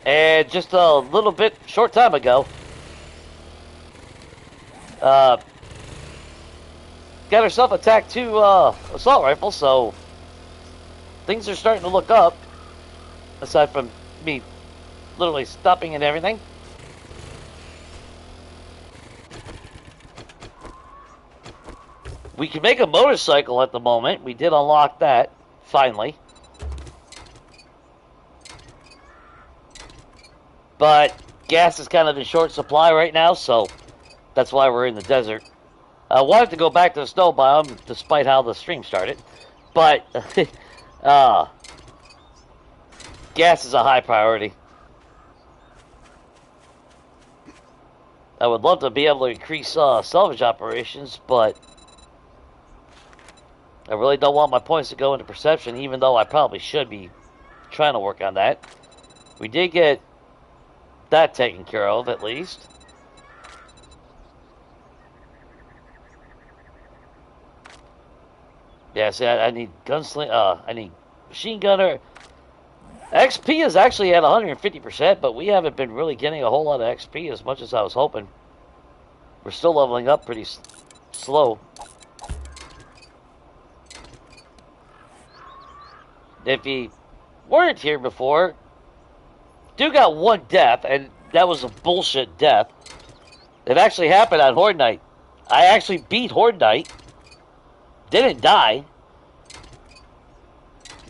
And just a little bit, short time ago, got herself a TAC-2 assault rifle, so things are starting to look up. Aside from me literally stopping and everything. We can make a motorcycle at the moment. We did unlock that, finally. But gas is kind of in short supply right now, so that's why we're in the desert. I wanted to go back to the snow biome, despite how the stream started. But, gas is a high priority. I would love to be able to increase salvage operations, but I really don't want my points to go into perception, even though I probably should be trying to work on that. We did get that taken care of, at least. Yeah, see, I need gunsling. I need machine gunner. XP is actually at 150%, but we haven't been really getting a whole lot of XP as much as I was hoping. We're still leveling up pretty slow. If you weren't here before, dude got one death, and that was a bullshit death. It actually happened on Horde Night. I actually beat Horde Night. Didn't die.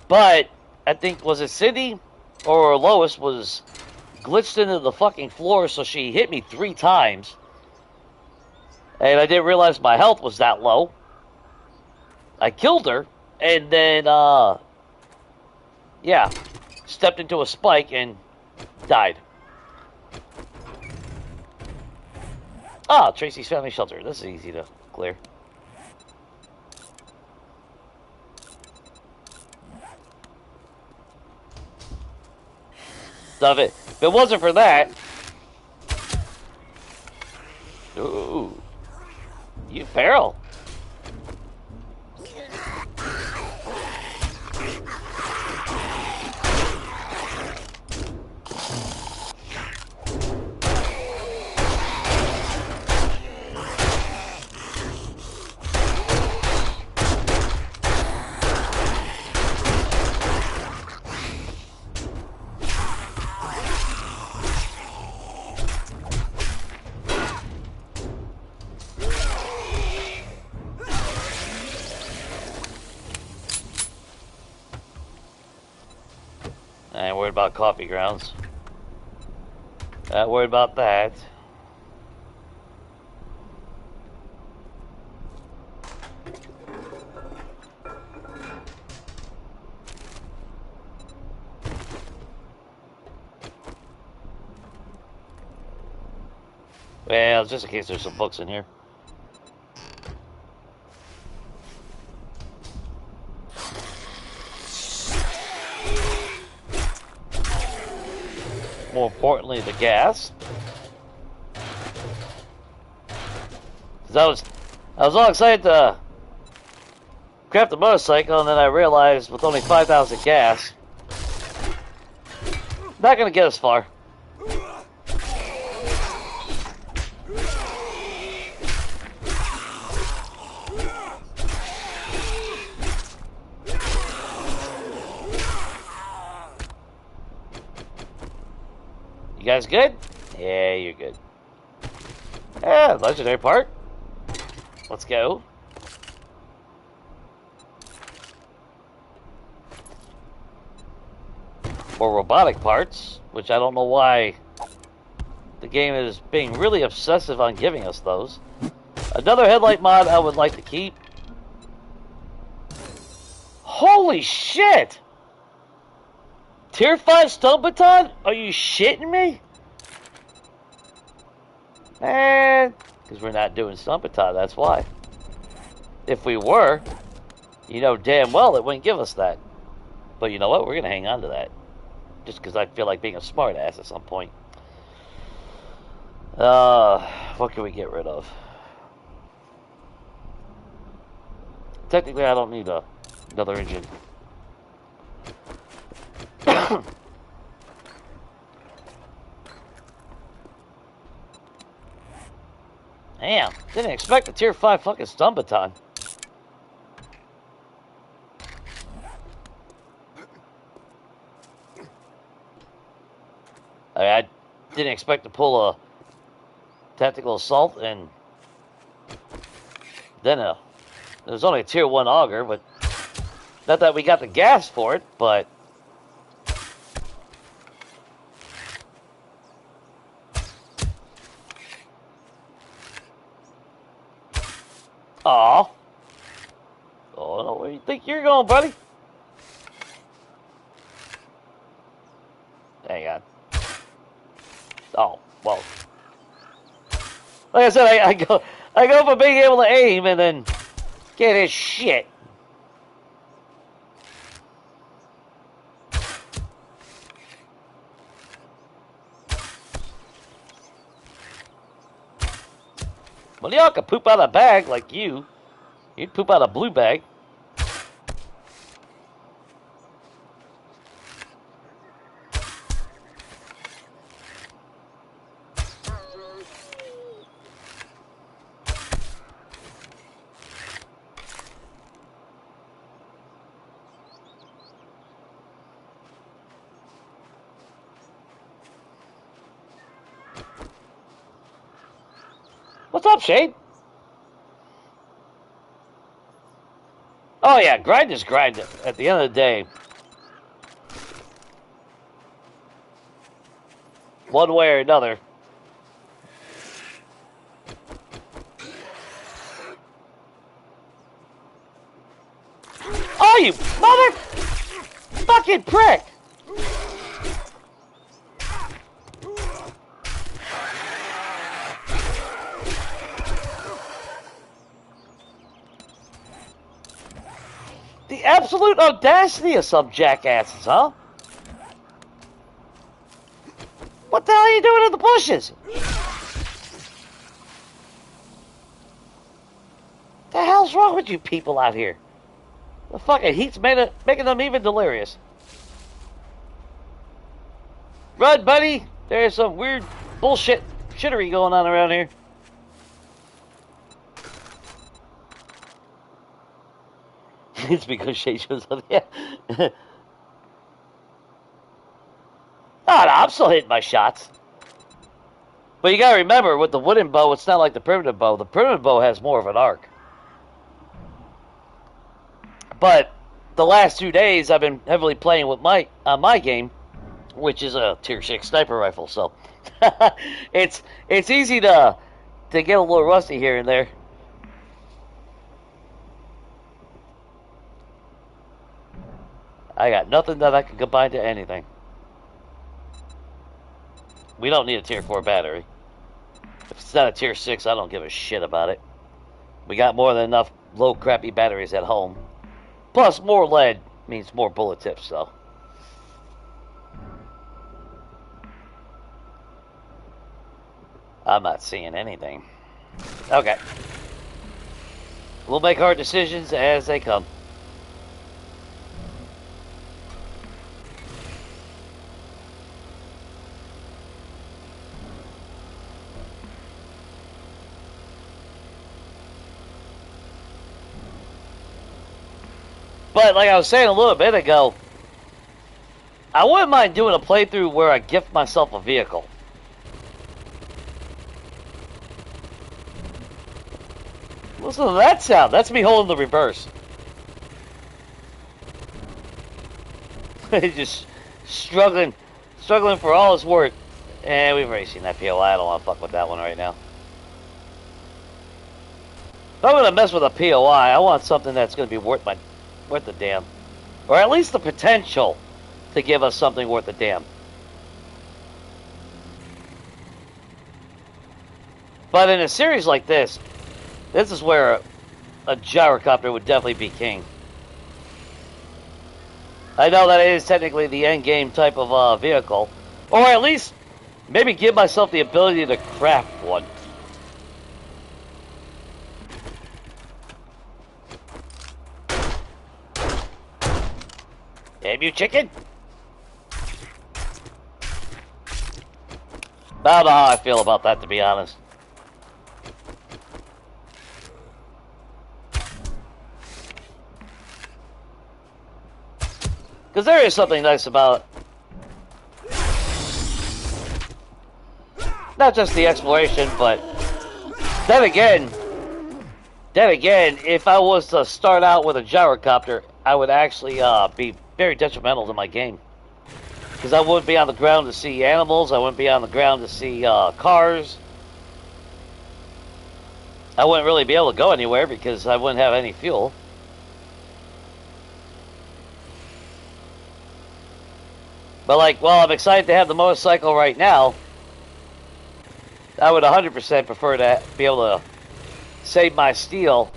But, I think, was it Cindy or Lois was glitched into the fucking floor, so she hit me 3 times. And I didn't realize my health was that low. I killed her, and then, yeah, stepped into a spike and died. Ah, Tracy's Family Shelter. This is easy to clear. Love it. If it wasn't for that... Ooh. You feral. I ain't worried about coffee grounds. Not worried about that. Well, just in case there's some books in here. More importantly, the gas. I was all excited to craft a motorcycle, and then I realized with only 5,000 gas, not gonna get us far. You guys good? Yeah, you're good. Yeah, legendary part. Let's go. More robotic parts, which I don't know why the game is being really obsessive on giving us those. Another headlight mod I would like to keep. Holy shit! Tier 5 stun baton? Are you shitting me? Man, because we're not doing stun baton, that's why. If we were, you know damn well it wouldn't give us that. But you know what? We're going to hang on to that. Just because I feel like being a smart ass at some point. What can we get rid of? Technically, I don't need another engine. Damn, didn't expect a tier 5 fucking stun baton. I didn't expect to pull a tactical assault and then it was only a tier 1 auger, but not that we got the gas for it, but aw. Oh, no, where do you think you're going, buddy? Hang on. Oh, well. Like I said, I go for being able to aim and then get his shit. Well, y'all can poop out a bag like you. You'd poop out a blue bag. What's up, Shade? Oh yeah, grind is grind. At the end of the day, one way or another. Oh, you mother fucking prick! The absolute audacity of some jackasses, huh? What the hell are you doing in the bushes? The hell's wrong with you people out here? The fucking heat's making them even delirious. Run, buddy! There's some weird shittery going on around here. It's because Shay shows up. Yeah. Oh, no, I'm still hitting my shots. But you gotta remember, with the wooden bow, it's not like the primitive bow. The primitive bow has more of an arc. But the last 2 days, I've been heavily playing with my game, which is a tier 6 sniper rifle. So it's easy to get a little rusty here and there. I got nothing that I can combine to anything. We don't need a tier 4 battery. If it's not a tier 6, I don't give a shit about it. We got more than enough low crappy batteries at home. Plus, more lead means more bullet tips, so. I'm not seeing anything. Okay. We'll make our decisions as they come. But like I was saying a little bit ago, I wouldn't mind doing a playthrough where I gift myself a vehicle. Listen to that sound. That's me holding the reverse. Just struggling for all it's worth. And we've already seen that POI. I don't want to fuck with that one right now. If I'm going to mess with a POI, I want something that's going to be worth the damn. Or at least the potential to give us something worth a damn. But in a series like this is where a gyrocopter would definitely be king. I know that it is technically the end game type of vehicle. Or at least maybe give myself the ability to craft one. Damn you, chicken! I don't know how I feel about that, to be honest. Because there is something nice about not just the exploration, but then again, if I was to start out with a gyrocopter, I would actually be very detrimental to my game. Because I wouldn't be on the ground to see animals, I wouldn't be on the ground to see cars. I wouldn't really be able to go anywhere because I wouldn't have any fuel. But like, well, I'm excited to have the motorcycle right now. I would 100% prefer to be able to save my steel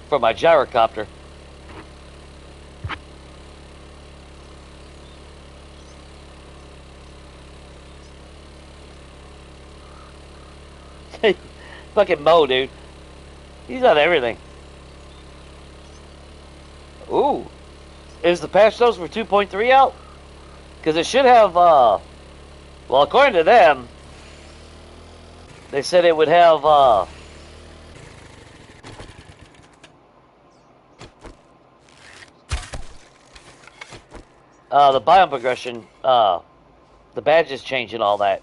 for my gyrocopter. Fucking Mo, dude. He's on everything. Ooh. Is the patch notes for 2.3 out? Because it should have, well, according to them, they said it would have, the biome progression, the badges change and all that.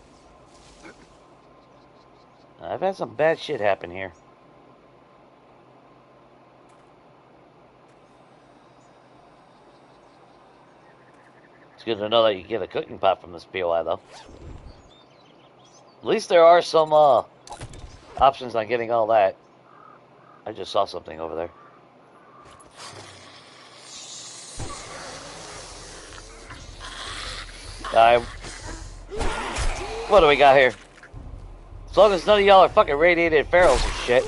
I've had some bad shit happen here. It's good to know that you get a cooking pot from this POI, though. At least there are some options on getting all that. I just saw something over there. What do we got here? As long as none of y'all are fucking radiated ferals and shit.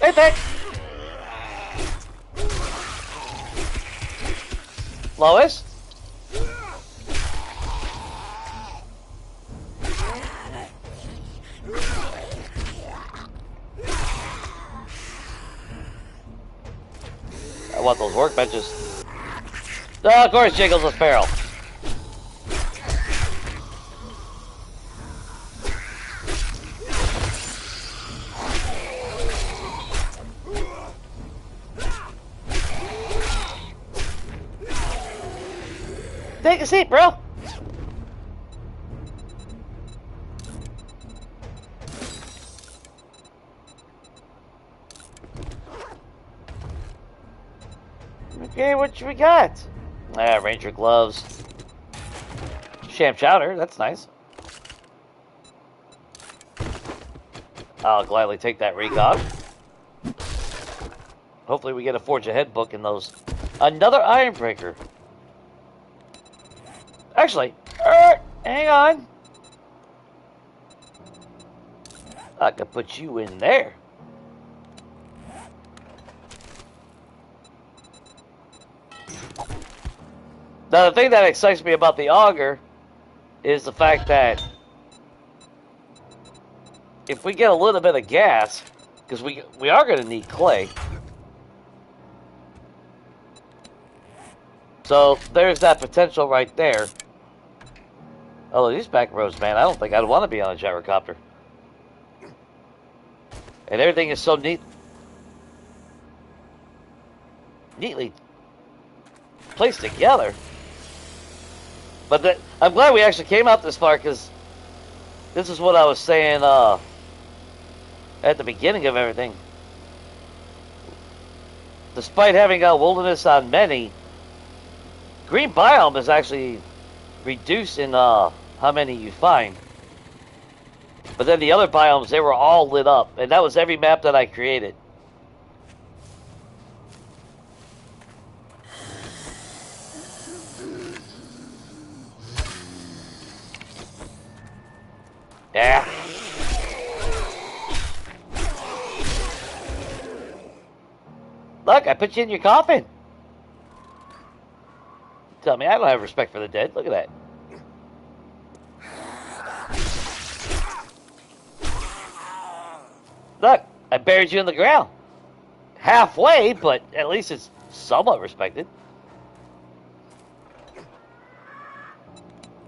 Hey, Vic! Lois? I want those workbenches. Oh, of course, Jiggles a feral. Take a seat, bro. Okay, what we got? Ranger gloves. Sham chowder, that's nice. I'll gladly take that recog. Hopefully we get a Forge Ahead book in those. Another Iron Breaker. Actually, hang on. I could put you in there. Now, the thing that excites me about the auger is the fact that if we get a little bit of gas, because we are going to need clay. So, there's that potential right there. Although these back roads, man, I don't think I'd want to be on a gyrocopter. And everything is so neatly placed together. But I'm glad we actually came out this far, because this is what I was saying at the beginning of everything. Despite having a wilderness on many, green biome is actually reduced in how many you find. But then the other biomes, they were all lit up. And that was every map that I created. Look, I put you in your coffin. Tell me I don't have respect for the dead. Look at that. Look, I buried you in the ground. Halfway, but at least it's somewhat respected.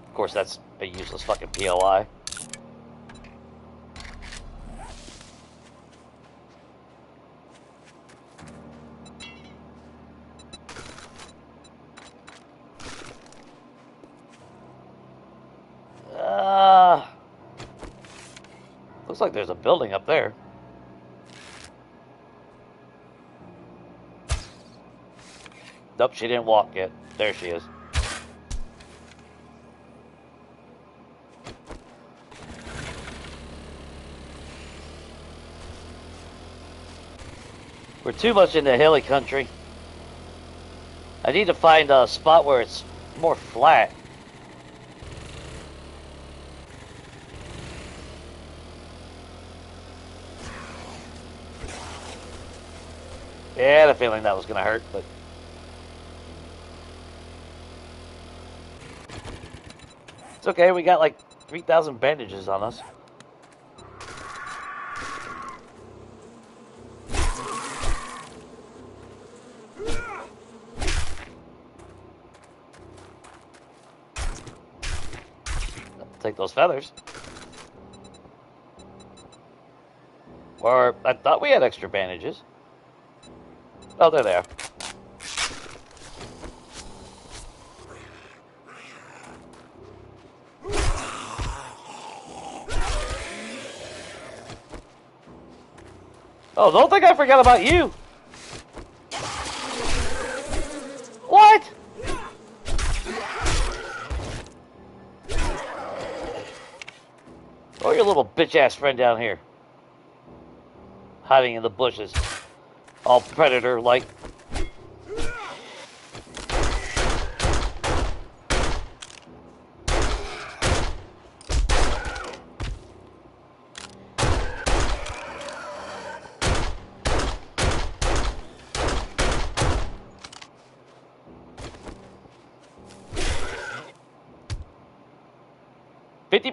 Of course, that's a useless fucking POI. Looks like there's a building up there. Nope, she didn't walk yet. There she is. We're too much in the hilly country. I need to find a spot where it's more flat. Yeah, I had a feeling that was going to hurt, but... It's okay, we got like 3,000 bandages on us. Take those feathers. Or, I thought we had extra bandages. Oh, there they are. Oh, don't think I forgot about you. What? Oh, your little bitch-ass friend down here. Hiding in the bushes. All predator-like.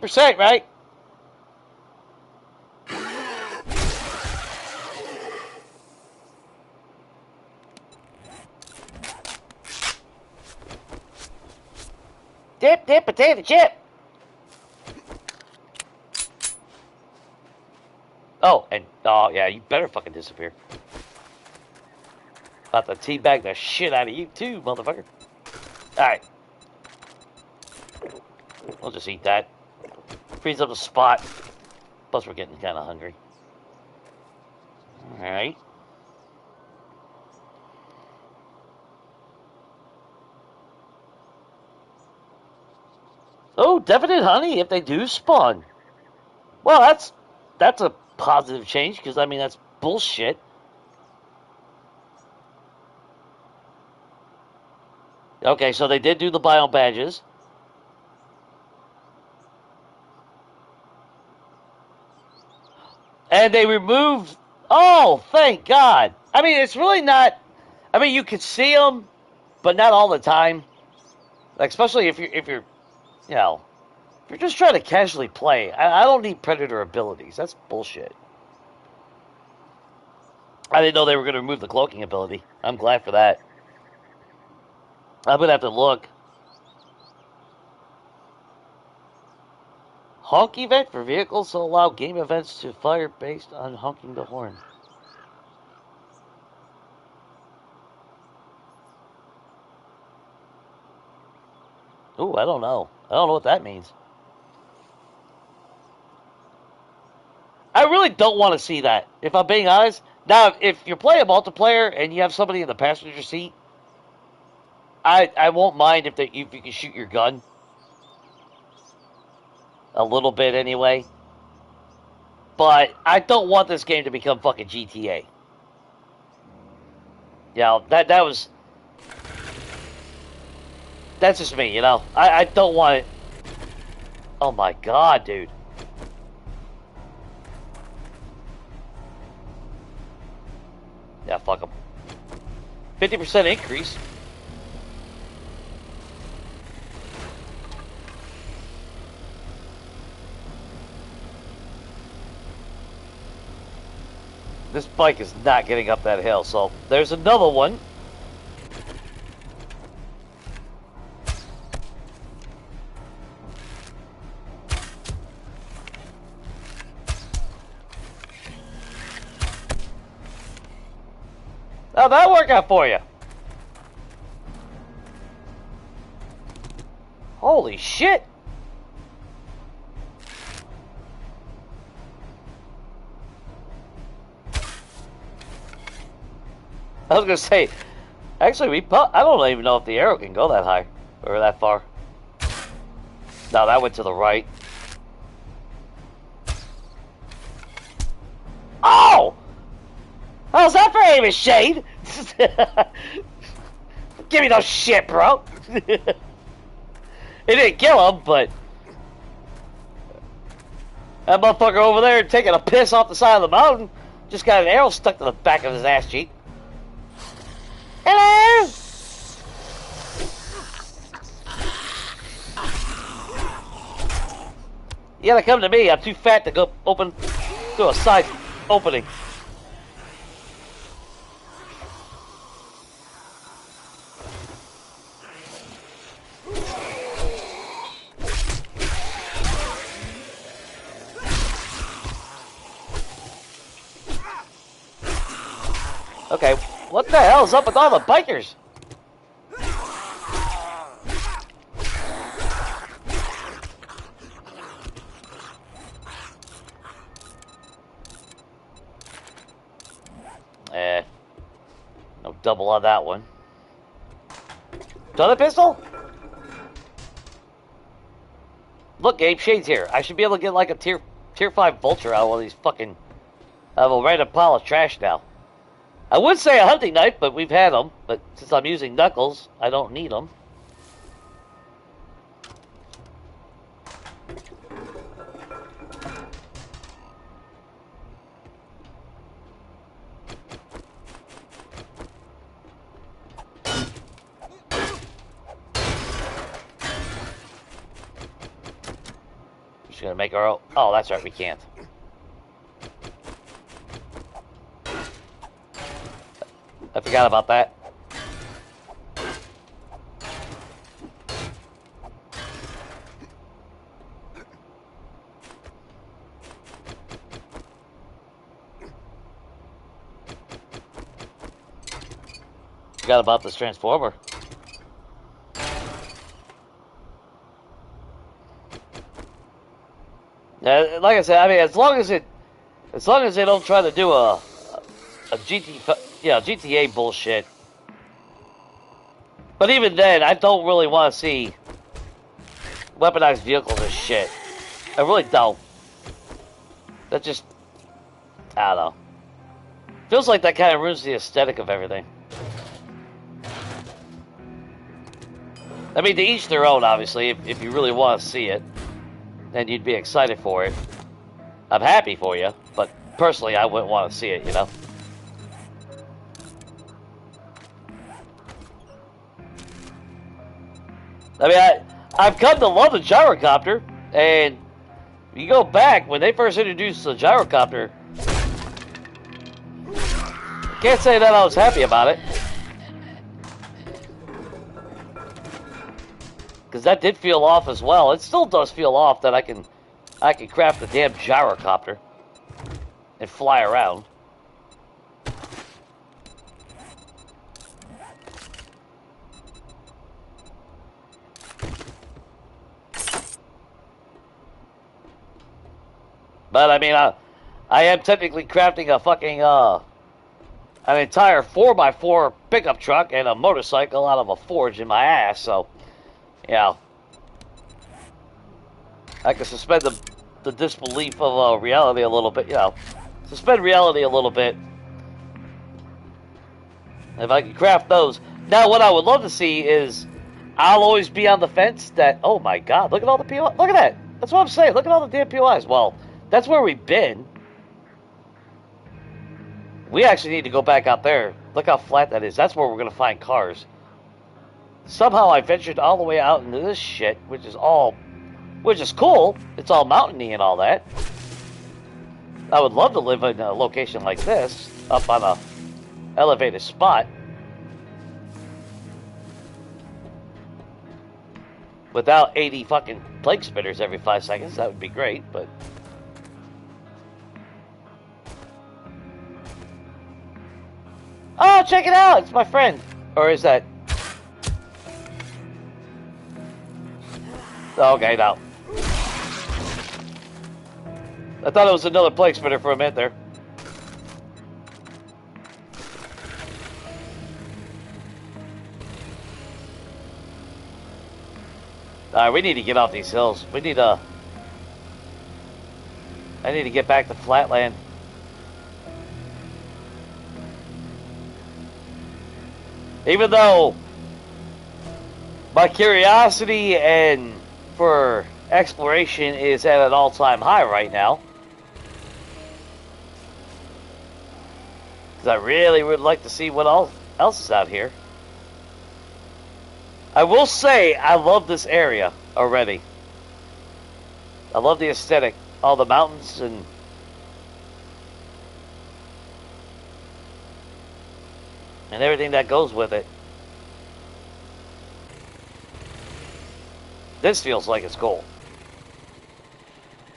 %, right? Dip, potato chip. Oh, and oh yeah, you better fucking disappear. About to teabag the shit out of you too, motherfucker. All right, we'll just eat that. Frees up the spot. Plus, we're getting kind of hungry. All right. Oh, definite honey if they do spawn. Well, that's a positive change because I mean that's bullshit. Okay, so they did do the biome badges. And they removed... Oh, thank God. I mean, it's really not... I mean, you could see them, but not all the time. Like, especially if you're, you know, if you're just trying to casually play. I don't need predator abilities. That's bullshit. I didn't know they were going to remove the cloaking ability. I'm glad for that. I'm going to have to look. Honk event for vehicles to allow game events to fire based on honking the horn. Ooh, I don't know. I don't know what that means. I really don't want to see that, if I'm being honest. Now, if you're playing multiplayer and you have somebody in the passenger seat, I won't mind if you can shoot your gun. A little bit, anyway. But I don't want this game to become fucking GTA. You know, that was... That's just me, you know? I don't want it... Oh my God, dude. Yeah, fuck them. 50% increase. This bike is not getting up that hill, so there's another one. How'd that work out for you? Holy shit! I was gonna say, actually, I don't even know if the arrow can go that high or that far. No, that went to the right. Oh! How's that for aim and shade? Give me no shit, bro. It didn't kill him, but that motherfucker over there taking a piss off the side of the mountain just got an arrow stuck to the back of his ass cheek. Hello! You gotta come to me. I'm too fat to go open through a side opening. Okay, what the hell is up with all the bikers? No double on that one. Another pistol? Look, Gabe, Shade's here. I should be able to get like a tier 5 vulture out of one of these fucking... I have a random pile of trash now. I would say a hunting knife, but we've had them. But since I'm using knuckles, I don't need them. Just gonna make our own... Oh, that's right, we can't. I forgot about that. Forgot about this transformer. Like I said, I mean, as long as they don't try to do a GTA bullshit. But even then, I don't really want to see weaponized vehicles as shit. I really don't. That just, I don't know. Feels like that kind of ruins the aesthetic of everything. I mean, to each their own, obviously. If you really want to see it, then you'd be excited for it. I'm happy for you, but personally, I wouldn't want to see it, you know? I mean, I've come to love the gyrocopter, and you go back, when they first introduced the gyrocopter, I can't say that I was happy about it. Because that did feel off as well. It still does feel off that I can craft a damn gyrocopter and fly around. But I mean, I am technically crafting a fucking an entire 4x4 pickup truck and a motorcycle out of a forge in my ass. So, yeah, I can suspend the disbelief of reality a little bit. You know, suspend reality a little bit. If I can craft those. Now, what I would love to see is, I'll always be on the fence that, oh my god, look at all the POIs. Look at that. That's what I'm saying. Look at all the damn POIs. Well, that's where we've been. We actually need to go back out there Look how flat that is. That's where we're going to find cars. Somehow I ventured all the way out into this shit, which is cool. It's all mountainy and all that. I would love to live in a location like this, up on a elevated spot. Without 80 fucking plague spitters every 5 seconds, that would be great, but... Oh, check it out! It's my friend! Or is that... Okay, no. I thought it was another plague spitter for a minute there. Alright, we need to get off these hills. I need to get back to flatland. Even though my curiosity and for exploration is at an all-time high right now. Because I really would like to see what else is out here. I will say, I love this area already. I love the aesthetic. All the mountains and... and everything that goes with it. This feels like it's gold.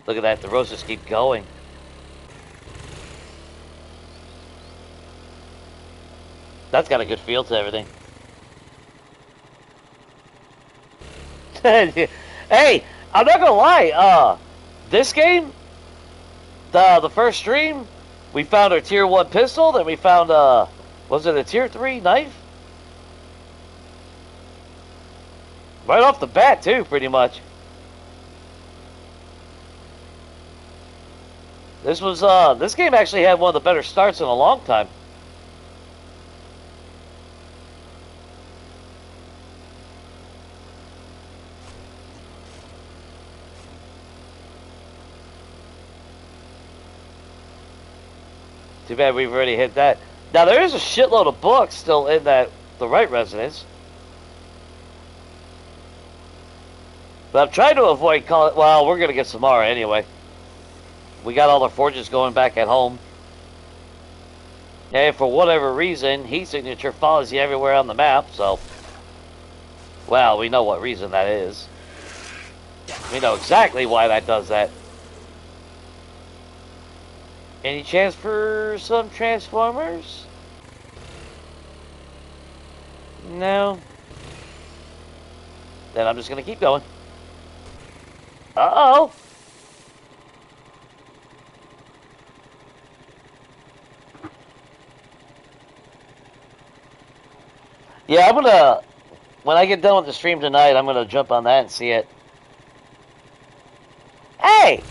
Look at that, the roses keep going. That's got a good feel to everything. Hey, I'm not gonna lie, this game, the first stream, we found our tier 1 pistol, then we found, was it a tier 3 knife? Right off the bat, too, pretty much. This game actually had one of the better starts in a long time. Too bad we've already hit that. Now, there is a shitload of books still in the right residence. But I'm trying to avoid calling... Well, we're going to get some more anyway. We got all our forges going back at home. And for whatever reason, heat signature follows you everywhere on the map, so... Well, we know what reason that is. We know exactly why that does that. Any chance for some Transformers? No. Then I'm just going to keep going. Uh-oh! Yeah, I'm gonna... When I get done with the stream tonight, I'm gonna jump on that and see it. Hey!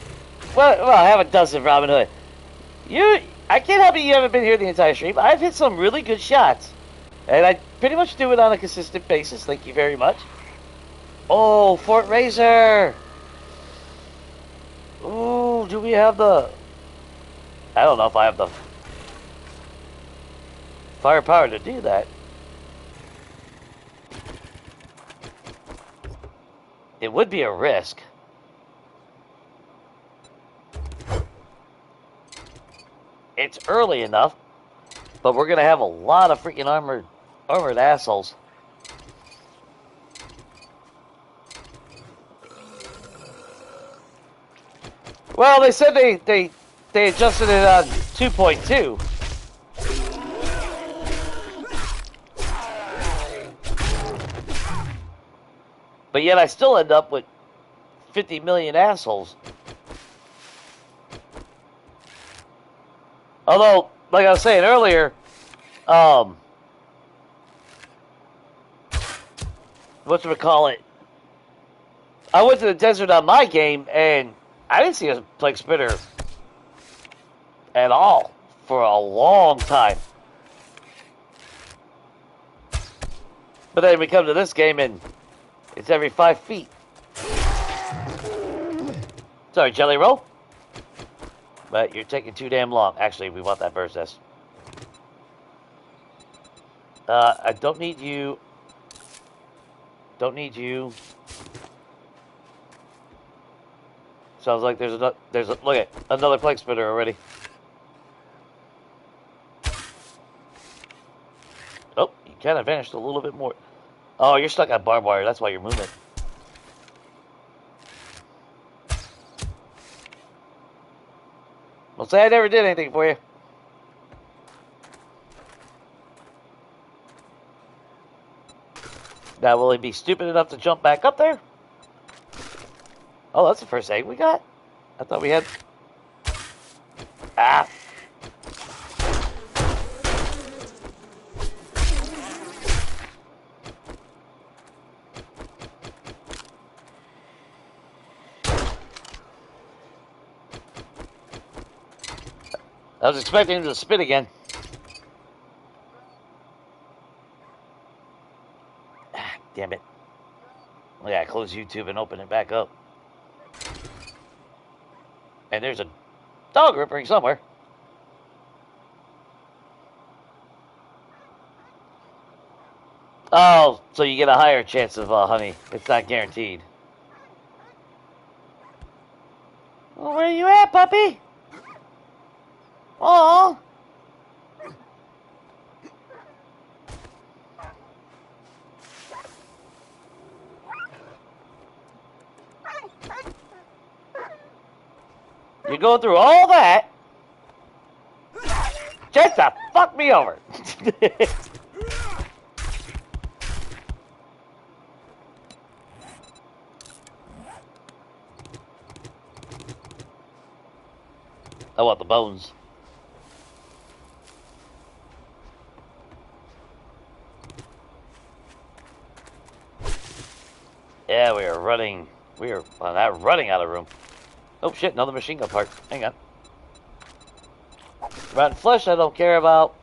Well, I haven't done some Robin Hood. I can't help you haven't been here the entire stream. I've hit some really good shots. And I pretty much do it on a consistent basis. Thank you very much. Oh, Fort Razor! Ooh, do we have the... I don't know if I have the firepower to do that. It would be a risk. It's early enough, but we're gonna have a lot of freaking armored assholes. Well, they said they adjusted it on 2.2. But yet I still end up with 50 million assholes. Although, like I was saying earlier, whatchamacallit, I went to the desert on my game, and I didn't see a plague spitter at all for a long time. But then we come to this game, and it's every 5 feet. Sorry, Jelly Roll. But you're taking too damn long. Actually, we want that versus. I don't need you. Don't need you. Sounds like there's a look at another flag spitter already. Oh, you kind of vanished a little bit more. Oh, you're stuck on barbed wire. That's why you're moving. Well, say I never did anything for you. Now, will he be stupid enough to jump back up there? Oh, that's the first egg we got. I thought we had... Ah! I was expecting him to spin again. Ah, damn it. I gotta close YouTube and open it back up. And there's a dog rippering somewhere. Oh, so you get a higher chance of honey. It's not guaranteed. Well, where you at, puppy? Oh. You're going through all that just to fuck me over. I want the bones. Yeah, we are running. We are not running out of room. Oh shit, another machine gun part. Hang on. Rotten flesh I don't care about.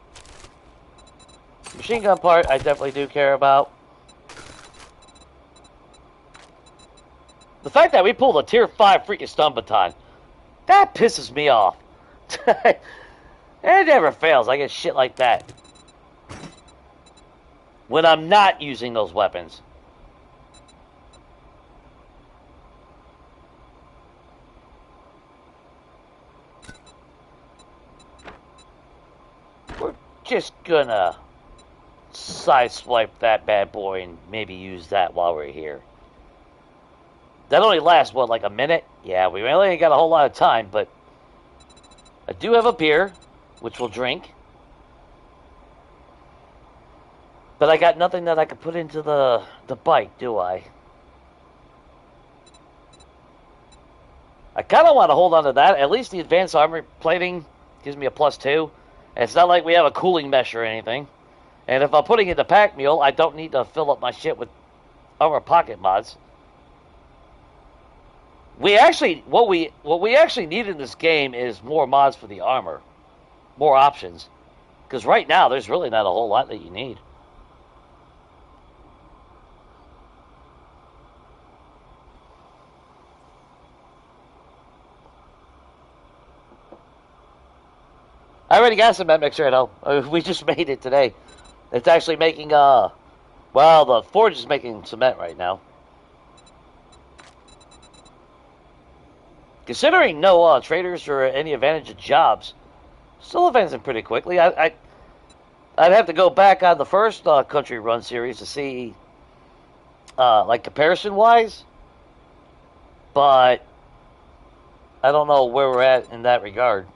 Machine gun part I definitely do care about. The fact that we pulled a tier 5 freaking stun baton, that pisses me off. It never fails. I get shit like that when I'm not using those weapons. We're just gonna sideswipe that bad boy and maybe use that while we're here. That only lasts, what, like a minute? Yeah, we really ain't got a whole lot of time, but I do have a beer, which we'll drink. But I got nothing that I could put into the bike, do I? I kind of want to hold on to that. At least the advanced armor plating gives me a +2. And it's not like we have a cooling mesh or anything. And if I'm putting it in the pack mule, I don't need to fill up my shit with armor pocket mods. We actually, what we actually need in this game is more mods for the armor. More options. Because right now, there's really not a whole lot that you need. I already got some cement mixer at home. We just made it today. It's actually making, well, the forge is making cement right now. Considering no traders or any advantage of jobs, still advancing pretty quickly. I'd have to go back on the first country run series to see, like comparison-wise, but I don't know where we're at in that regard.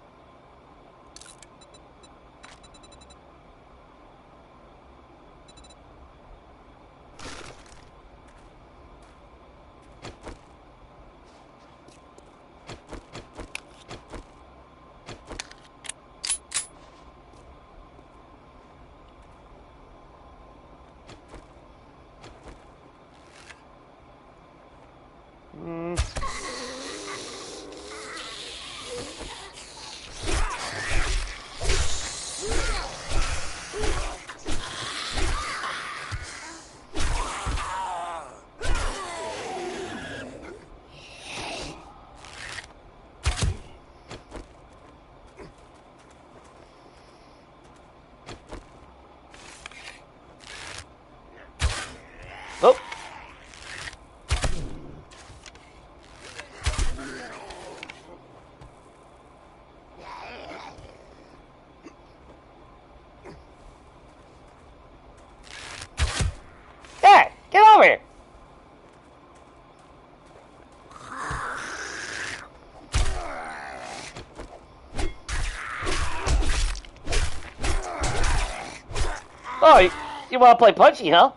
Oh, you want to play punchy, huh?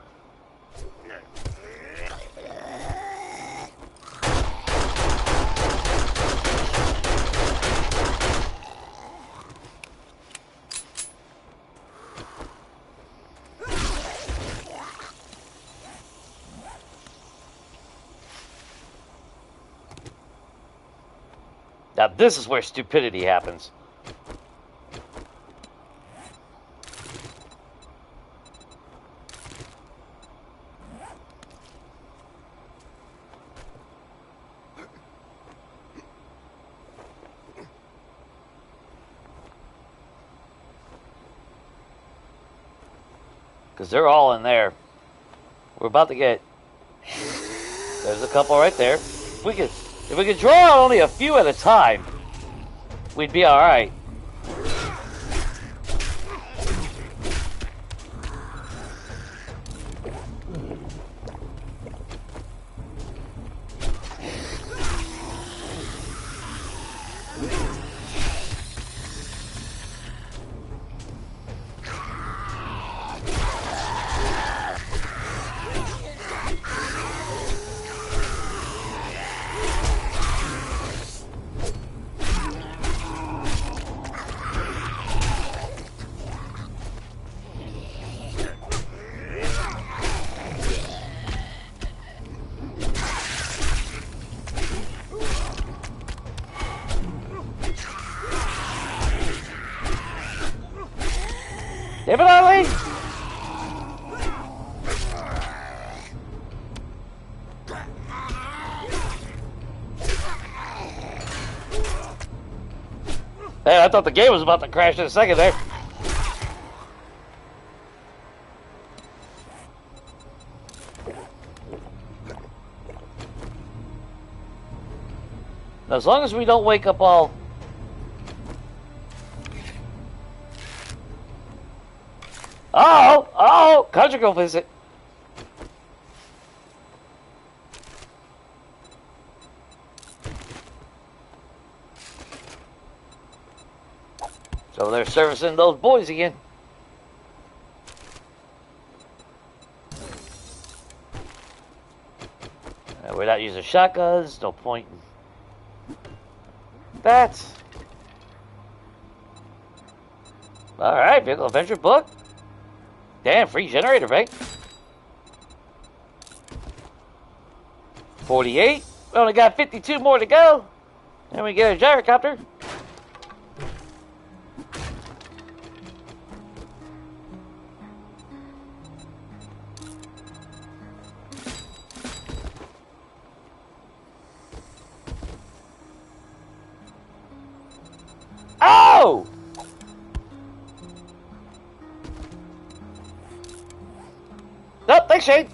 Now this is where stupidity happens. Because they're all in there. We're about to get... There's a couple right there. If we could draw out only a few at a time, we'd be alright. Definitely! Hey, I thought the game was about to crash in a second there. Now, as long as we don't wake up all... Oh, conjugal visit. So they're servicing those boys again. We're not using shotguns, no point in that. Alright, vehicle adventure book. Damn, free generator, right? 48. We only got 52 more to go. And we get a gyrocopter. Oh! Nope, thanks, Shane.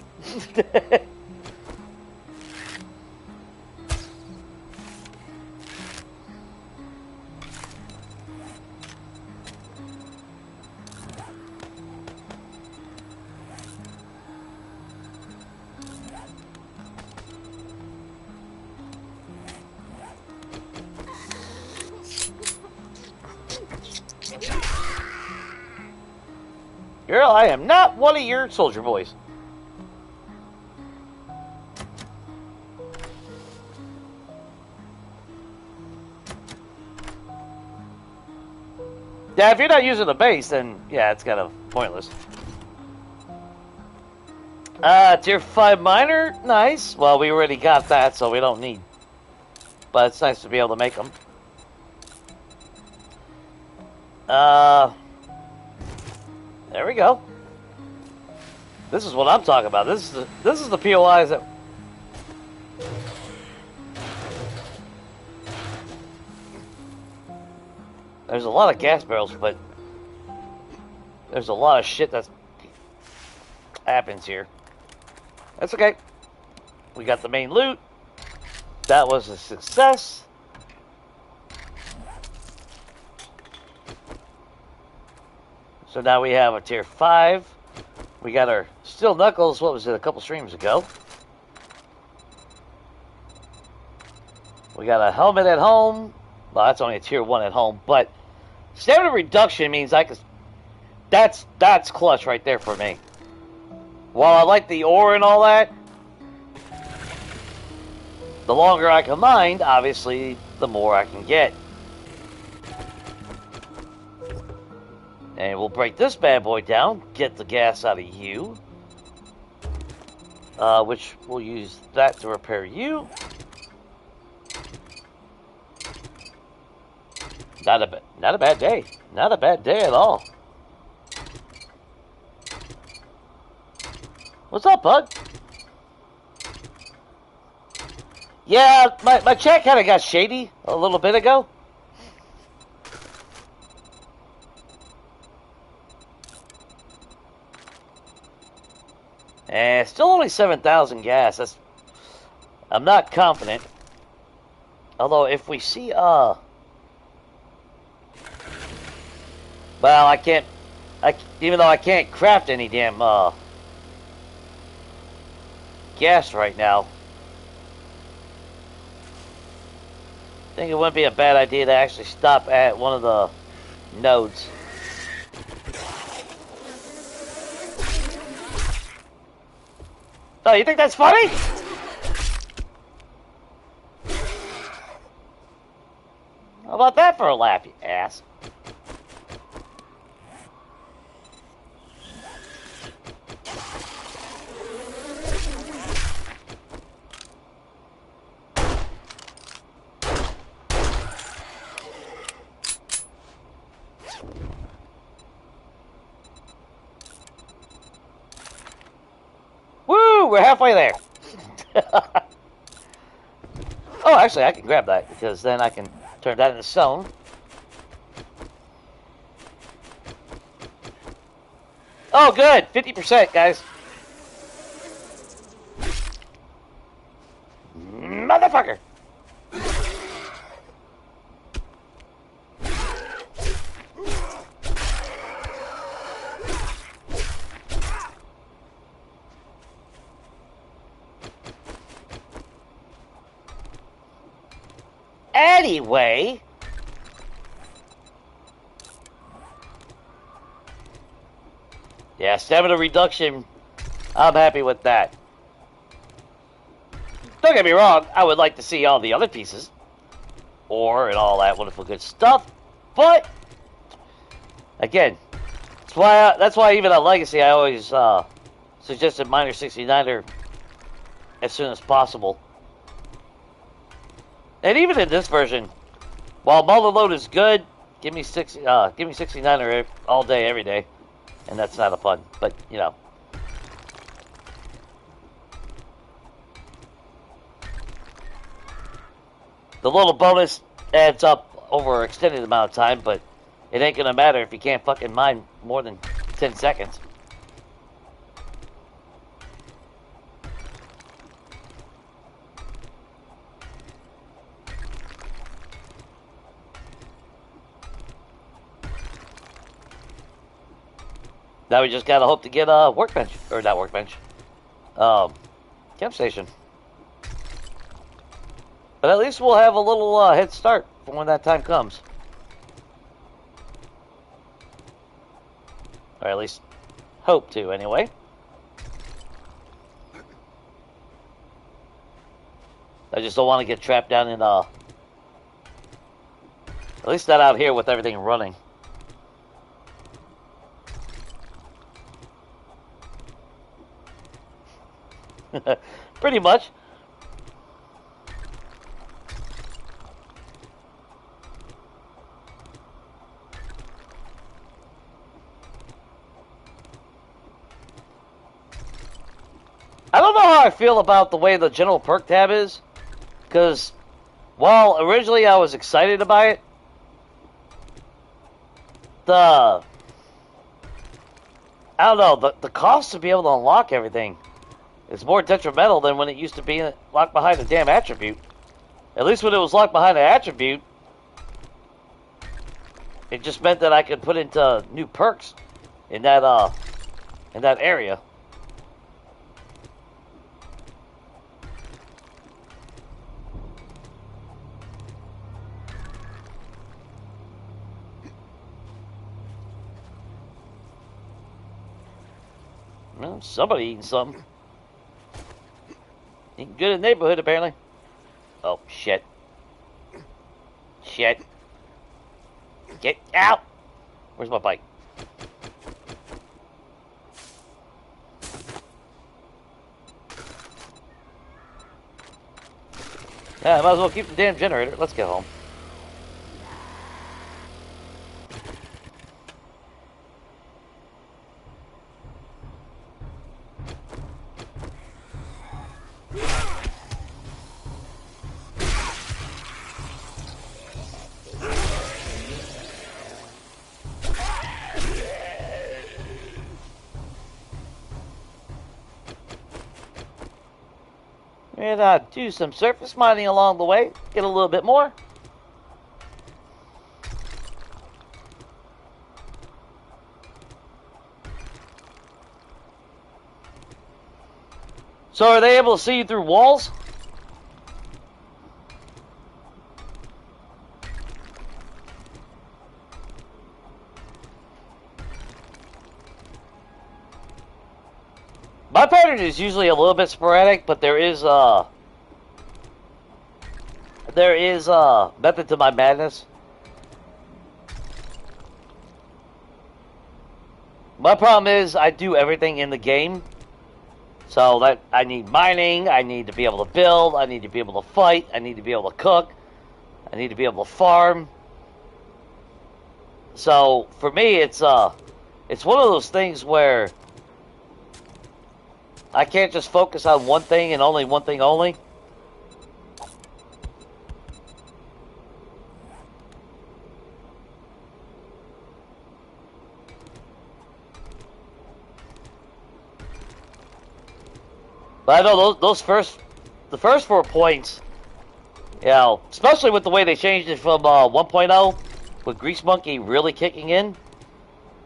Girl, I am not one of your soldier boys. Yeah, if you're not using the base, then yeah, it's kind of pointless. Tier 5 miner, nice. Well, we already got that, so we don't need. But it's nice to be able to make them. There we go. This is what I'm talking about. This is the POIs that. There's a lot of gas barrels, but there's a lot of shit that happens here. That's okay. We got the main loot. That was a success. So now we have a tier 5. We got our steel knuckles, what was it, a couple streams ago. We got a helmet at home. Well, that's only a tier 1 at home, but stamina reduction means I can That's clutch right there for me. While I like the ore and all that, the longer I can mine, obviously, the more I can get. And we'll break this bad boy down, get the gas out of you. Which we'll use that to repair you. Not a bad day. Not a bad day at all. What's up, bud? Yeah, my chat kind of got shady a little bit ago. And still only 7,000 gas. I'm not confident. Although if we see well, I can't even though I can't craft any damn gas right now. I think it wouldn't be a bad idea to actually stop at one of the nodes. Oh, you think that's funny? How about that for a laugh, you ass? Woo! We're halfway there. Oh, actually, I can grab that because then I can turn that into stone. Oh, good. 50%, guys. Motherfucker. Anyway, yeah, stamina reduction, I'm happy with that. Don't get me wrong, I would like to see all the other pieces, ore and all that wonderful good stuff, but, again, that's why even on Legacy I always suggested Miner 69er as soon as possible. And even in this version, while multi-load is good, give me 69er all day, every day, and that's not a fun. But you know, the little bonus adds up over an extended amount of time, but it ain't gonna matter if you can't fucking mine more than 10 seconds. Now we just gotta hope to get a workbench, or not workbench, camp station. But at least we'll have a little head start for when that time comes. Or at least hope to, anyway. I just don't want to get trapped down in, at least not out here with everything running. Pretty much. I don't know how I feel about the way the general perk tab is, because while originally I was excited to buy it, I don't know, the cost to be able to unlock everything is more detrimental than when it used to be locked behind a damn attribute. At least when it was locked behind an attribute, it just meant that I could put into new perks in that area. Somebody eating something. Eating good in the neighborhood, apparently. Oh, shit. Shit. Get out! Where's my bike? Yeah, I might as well keep the damn generator. Let's get home. And do some surface mining along the way. Get a little bit more. So are they able to see you through walls? My pattern is usually a little bit sporadic, but there is method to my madness. My problem is I do everything in the game. So that I need mining, I need to be able to build, I need to be able to fight, I need to be able to cook, I need to be able to farm. So for me it's one of those things where I can't just focus on one thing and only one thing only. But I know the first 4 points, you know, especially with the way they changed it from 1.0, with Grease Monkey really kicking in.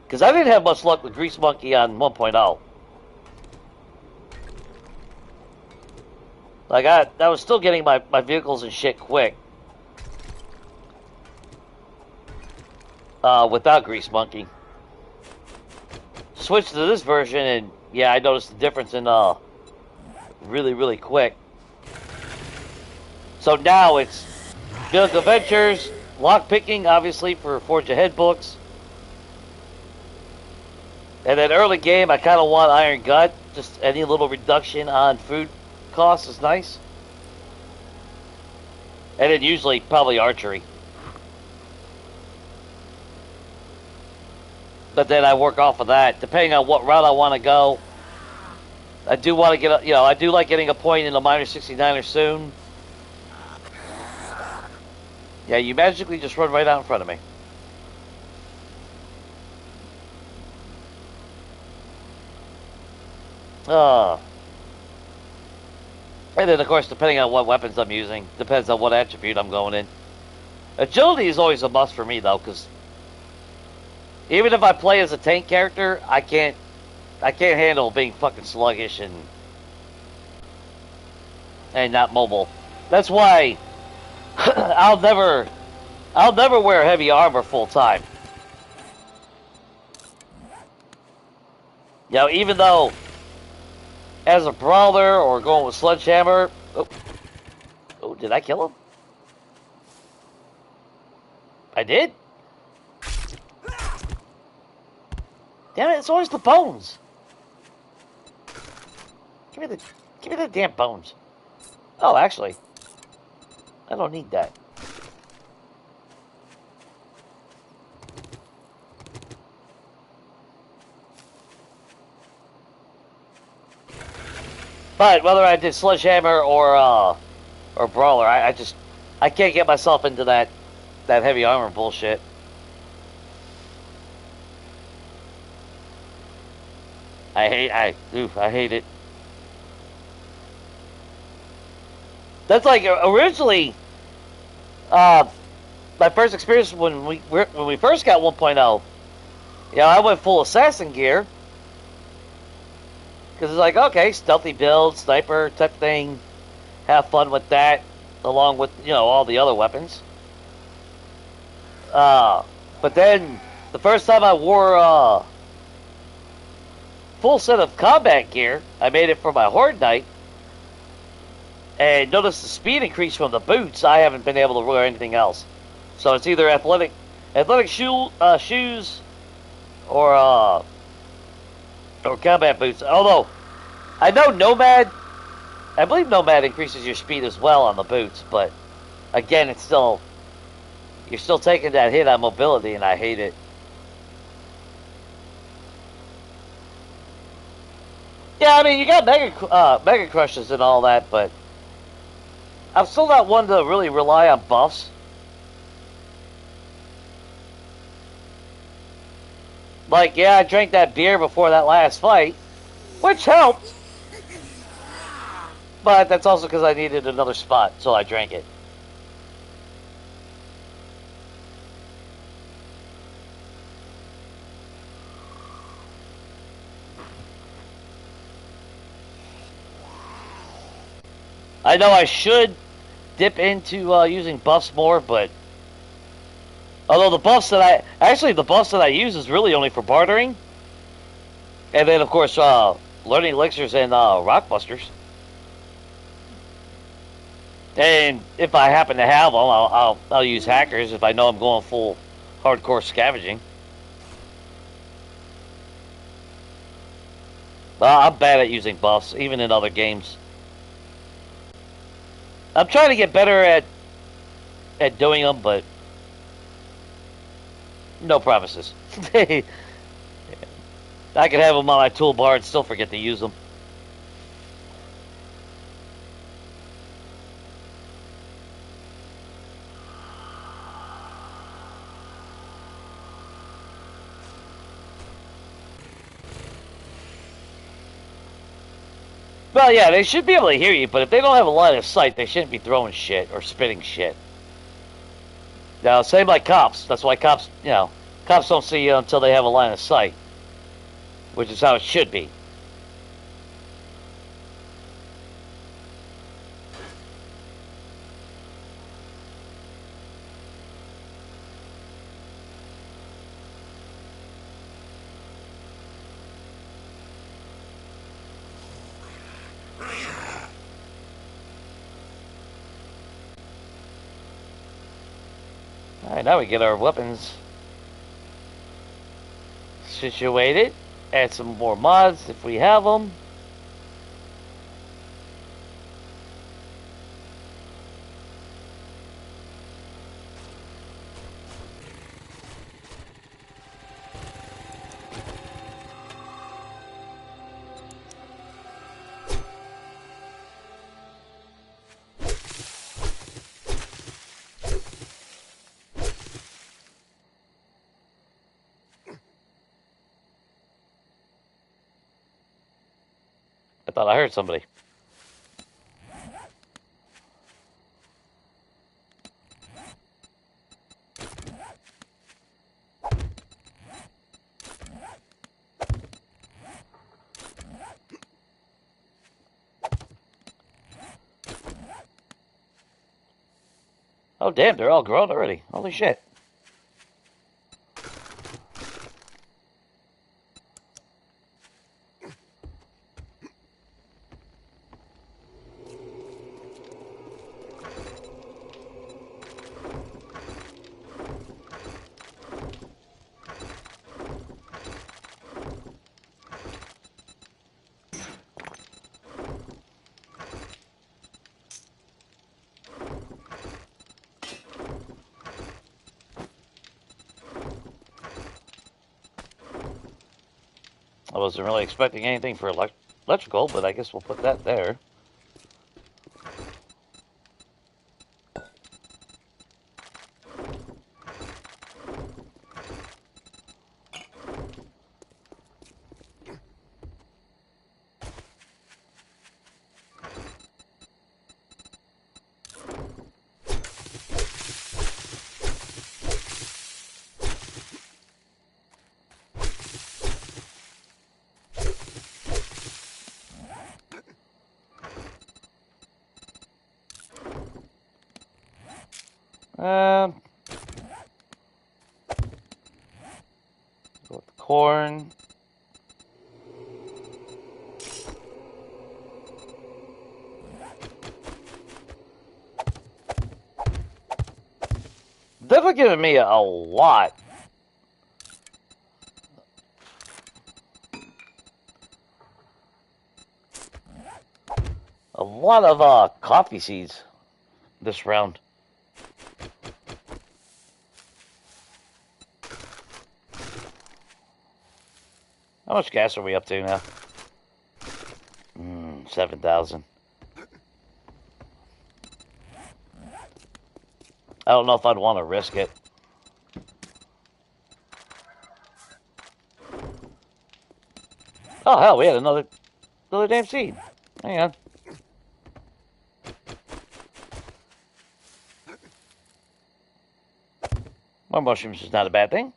Because I didn't have much luck with Grease Monkey on 1.0. Like, I was still getting my vehicles and shit quick. Without Grease Monkey. Switched to this version, and yeah, I noticed the difference in, really, really quick. So now it's Vehicle Adventures, lockpicking, obviously, for Forge Ahead books. And then early game, I kind of want Iron Gut. Just any little reduction on food costs is nice. And then usually, probably archery. But then I work off of that, depending on what route I want to go. I do want to get, I do like getting a point in the Miner 69er soon. Yeah, you magically just run right out in front of me. And then, of course, depending on what weapons I'm using, depends on what attribute I'm going in. Agility is always a must for me, though, because even if I play as a tank character, I can't handle being fucking sluggish and not mobile. That's why I'll never wear heavy armor full time. You know, even though as a brawler or going with sledgehammer, oh, did I kill him? I did? Damn it, it's always the bones. Give me the damn bones. Oh, actually, I don't need that. But whether I did sledgehammer or brawler, I can't get myself into that heavy armor bullshit. I hate it. That's like originally, my first experience when we first got 1.0. You know, I went full assassin gear because it's like, okay, stealthy build, sniper type thing. Have fun with that, along with all the other weapons. But then the first time I wore full set of combat gear. I made it for my Horde Knight. And notice the speed increase from the boots. I haven't been able to wear anything else. So it's either athletic shoes or combat boots. Although I know I believe Nomad increases your speed as well on the boots, but again, you're still taking that hit on mobility, and I hate it. Yeah, I mean, you got Mega Crushes and all that, but I'm still not one to really rely on buffs. Like, yeah, I drank that beer before that last fight, which helped. But that's also because I needed another spot, so I drank it. I know I should dip into using buffs more, but although the buffs that I use is really only for bartering, and then of course learning elixirs and rock busters. And if I happen to have them, I'll use hackers if I know I'm going full hardcore scavenging. I'm bad at using buffs, even in other games. I'm trying to get better at doing them, but no promises. I could have them on my toolbar and still forget to use them. Well, yeah, they should be able to hear you, but if they don't have a line of sight, they shouldn't be throwing shit or spitting shit. Now, same like cops. That's why cops don't see you until they have a line of sight, which is how it should be. Alright, now we get our weapons situated. Add some more mods if we have them. I thought I heard somebody. Oh, damn, they're all grown already. Holy shit. I wasn't really expecting anything for electrical, but I guess we'll put that there. Go with the corn. definitely giving me a lot. A lot of coffee seeds this round. How much gas are we up to now? 7,000. I don't know if I'd want to risk it. Oh hell, we had another damn seed. Hang on. More mushrooms is not a bad thing.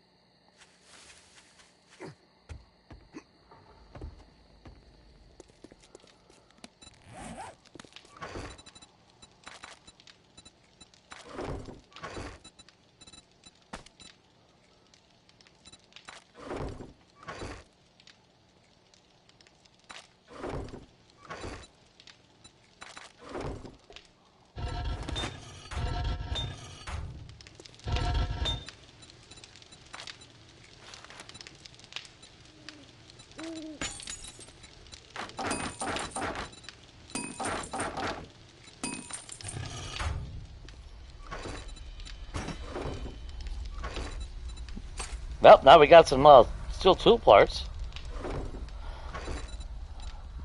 Well, now we got some steel tool parts.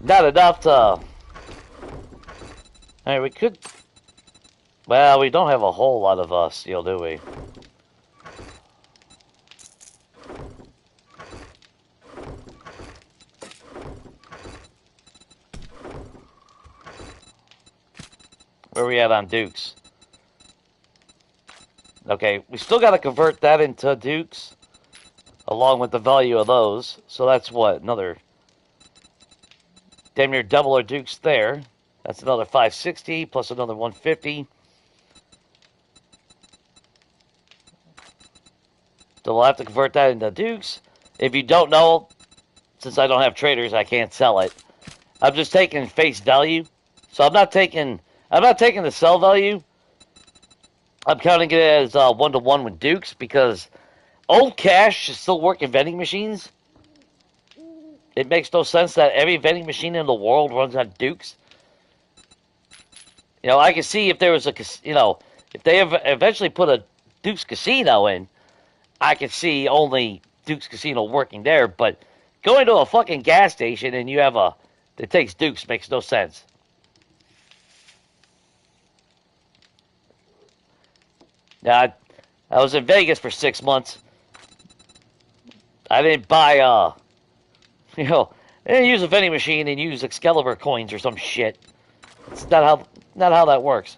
Not enough to... I mean, we could... Well, we don't have a whole lot of steel, do we? Where are we at on Dukes? Okay, we still got to convert that into Dukes, along with the value of those. So that's what, another damn near double our Dukes there. That's another 560 plus another 150. So we'll have to convert that into Dukes. If you don't know, since I don't have traders, I can't sell it. I'm just taking face value. So I'm not taking the sell value. I'm counting it as 1-to-1 with Dukes because old cash is still working vending machines. It makes no sense that every vending machine in the world runs on Dukes. You know, I can see if there was if they eventually put a Dukes Casino in, I could see only Dukes Casino working there. But going to a fucking gas station and you have that takes Dukes makes no sense. Now, I was in Vegas for 6 months. I didn't buy, I didn't use a vending machine and use Excalibur coins or some shit. It's not how that works.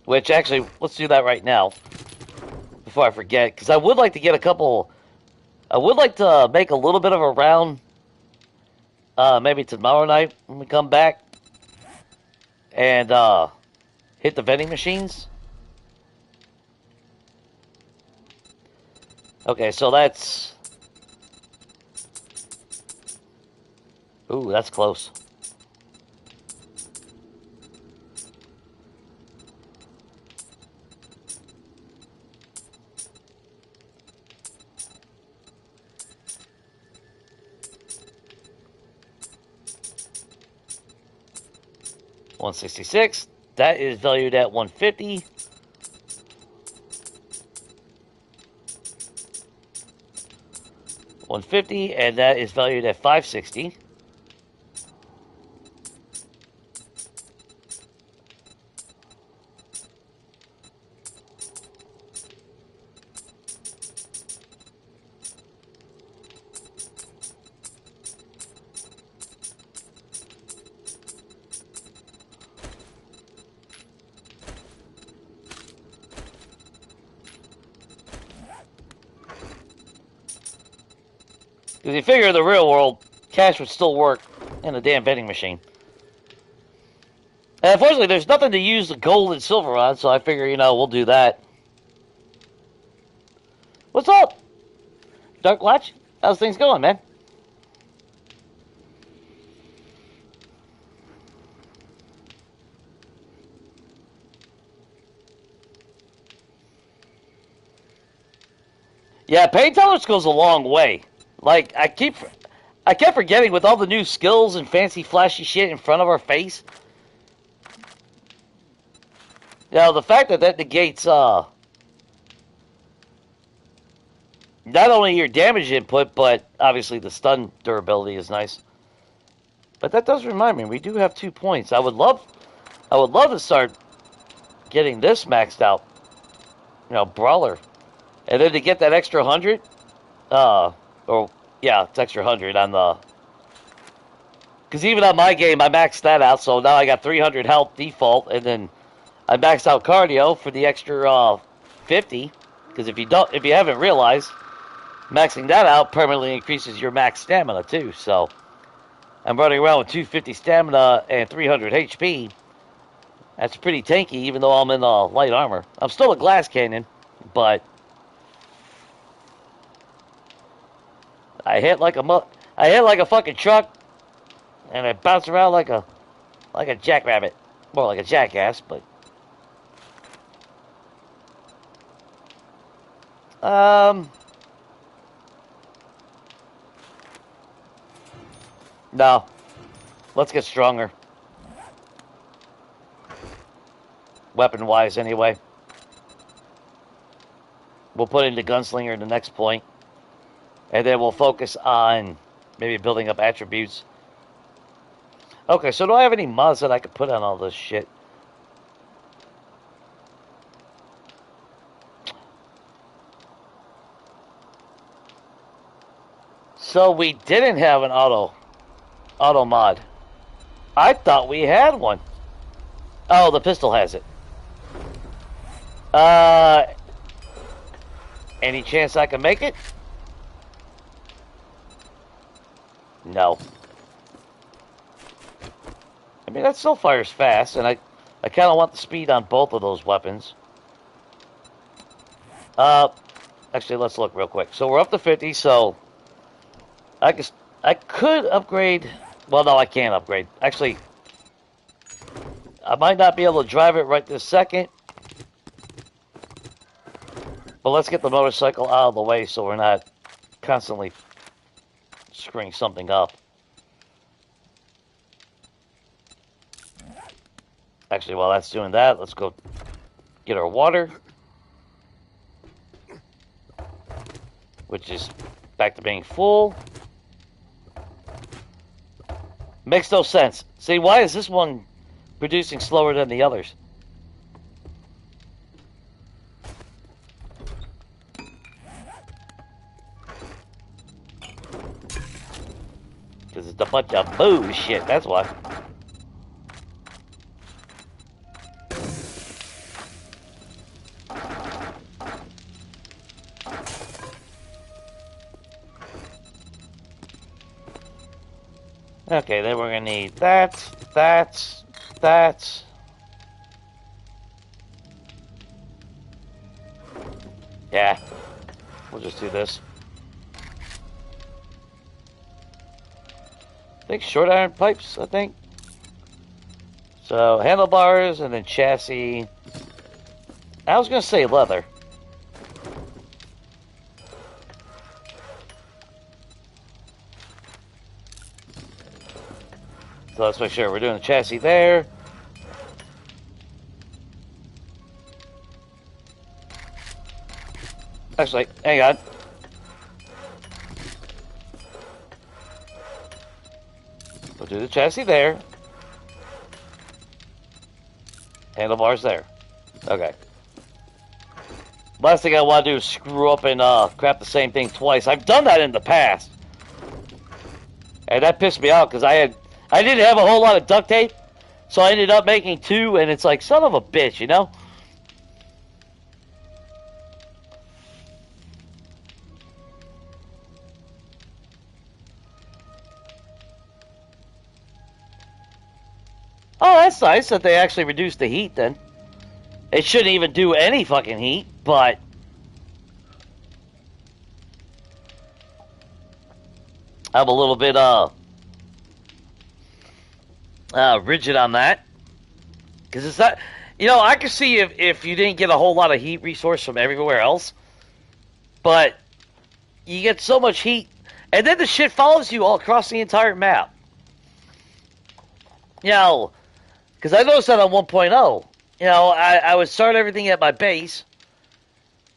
Which, actually, let's do that right now. Before I forget. Because I would like to get I would like to make a little bit of a round. Maybe tomorrow night when we come back. And, hit the vending machines. Okay, so that's... Ooh, that's close. $166. That is valued at $150. $150, and that is valued at $560. Because you figure in the real world, cash would still work in a damn vending machine. And unfortunately, there's nothing to use the gold and silver on, so I figure, we'll do that. What's up? Dark Watch? How's things going, man? Yeah, pain tolerance goes a long way. Like, I kept forgetting with all the new skills and fancy flashy shit in front of our face. You know, the fact that that negates, not only your damage input, but obviously the stun durability is nice. But that does remind me, we do have 2 points. I would love to start getting this maxed out. You know, brawler. And then to get that extra 100, yeah, it's extra 100 on the... Because even on my game, I maxed that out, so now I got 300 health default, and then I maxed out cardio for the extra 50. Because if you haven't realized, maxing that out permanently increases your max stamina too. So I'm running around with 250 stamina and 300 HP. That's pretty tanky, even though I'm in light armor. I'm still a glass cannon, but I hit like a fucking truck, and I bounce around like a jackrabbit, more like a jackass. But no, let's get stronger, weapon wise. Anyway, we'll put into gunslinger the next point. And then we'll focus on maybe building up attributes. Okay, so do I have any mods that I could put on all this shit? So we didn't have an auto mod. I thought we had one. Oh, the pistol has it. Any chance I can make it? No. I mean, that still fires fast, and I kind of want the speed on both of those weapons. Actually, let's look real quick. So we're up to 50, so I could upgrade. Well, no, I can't upgrade. Actually, I might not be able to drive it right this second. But let's get the motorcycle out of the way so we're not constantly screwing something up. Actually, while that's doing that, let's go get our water, which is back to being full. Makes no sense. See, why is this one producing slower than the others? Because it's a bunch of bullshit, that's why. Okay, then we're gonna need that. Yeah, we'll just do this. I think short iron pipes, I think. So handlebars and then chassis. I was gonna say leather. So let's make sure we're doing the chassis there. Actually, hang on. We'll do the chassis there. Handlebars there. Okay. Last thing I want to do is screw up and crap the same thing twice. I've done that in the past. And that pissed me off because I didn't have a whole lot of duct tape. So I ended up making two, and it's like, son of a bitch, you know? Oh, that's nice that they actually reduced the heat then. It shouldn't even do any fucking heat, but I'm a little bit rigid on that. Because it's not, you know, I can see if you didn't get a whole lot of heat resource from everywhere else, but you get so much heat, and then the shit follows you all across the entire map. You know, because I noticed that on 1.0. You know, I would start everything at my base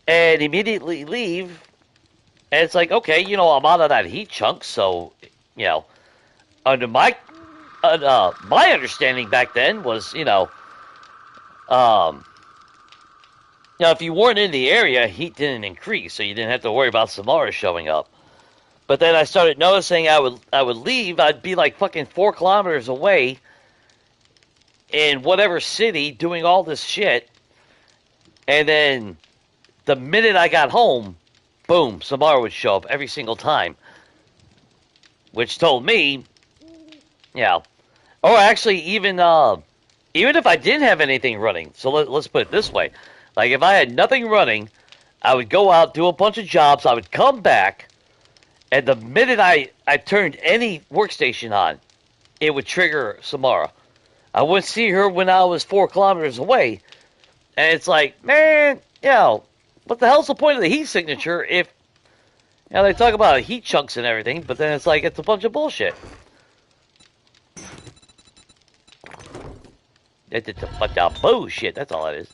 and immediately leave, and it's like, okay, you know, I'm out of that heat chunk, so, you know, under my understanding back then was, um, if you weren't in the area, heat didn't increase, so you didn't have to worry about Samara showing up. But then I started noticing I would leave, I'd be like fucking 4 kilometers away in whatever city doing all this shit, and then the minute I got home, boom, Samara would show up every single time, which told me, yeah. Or actually, even if I didn't have anything running, so let's put it this way, like if I had nothing running, I would go out, do a bunch of jobs, I would come back, and the minute I turned any workstation on, it would trigger Samara. I wouldn't see her when I was 4 kilometers away, and it's like, man, what the hell's the point of the heat signature if, they talk about heat chunks and everything, but then it's like, it's a bunch of bullshit. It's a bunch of bullshit, that's all it is.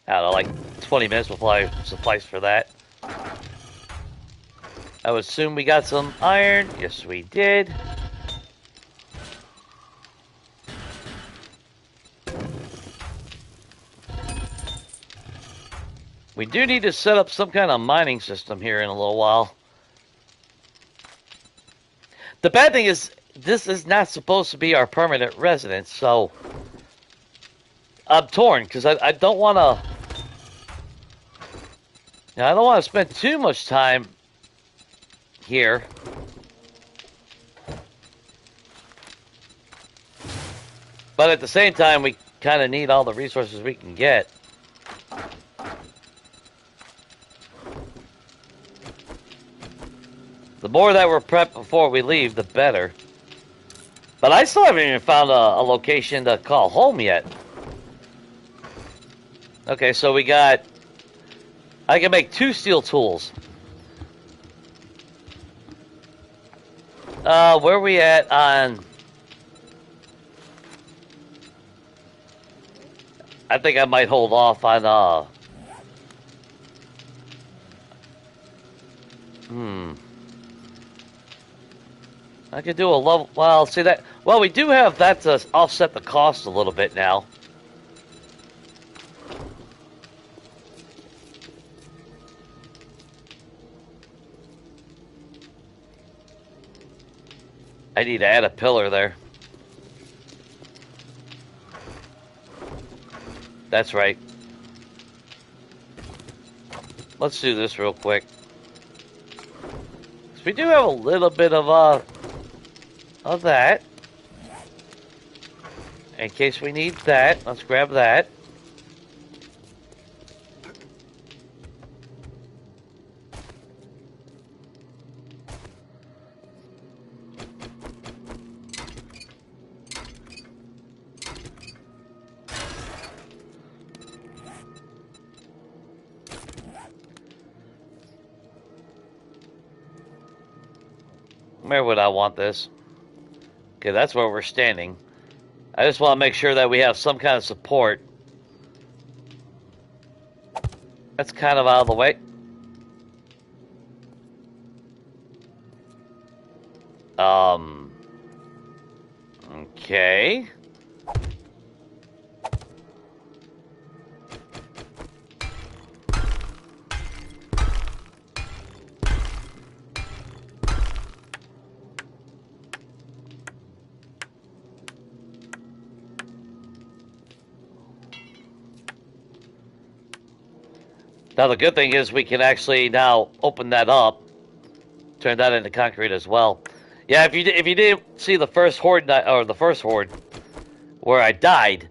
I don't know, like 20 minutes will probably suffice for that. I would assume we got some iron. Yes, we did. We do need to set up some kind of mining system here in a little while. The bad thing is, this is not supposed to be our permanent residence, so I'm torn because I don't want to. I don't want to spend too much time here. But at the same time, we kind of need all the resources we can get. The more that we're prepped before we leave, the better. But I still haven't even found a location to call home yet. Okay, so we got... I can make 2 steel tools. Where are we at on... I think I might hold off on, I could do a level... Well, see that... Well, we do have that to offset the cost a little bit now. I need to add a pillar there. That's right. Let's do this real quick. So we do have a little bit of that. In case we need that, let's grab that. Where would I want this? Okay, that's where we're standing. I just want to make sure that we have some kind of support. That's kind of out of the way. Okay. Now the good thing is we can actually now open that up, turn that into concrete as well. Yeah, if you didn't see the first horde where I died,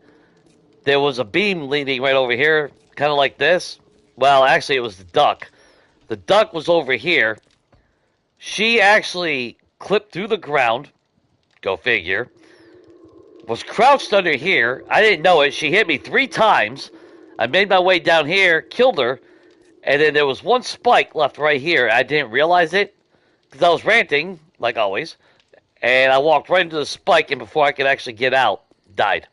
there was a beam leading right over here, kind of like this. Well, actually it was the duck. The duck was over here. She actually clipped through the ground, go figure, was crouched under here. I didn't know it. She hit me 3 times. I made my way down here, killed her, and then there was one spike left right here. I didn't realize it because I was ranting, like always, and I walked right into the spike, and before I could actually get out, died.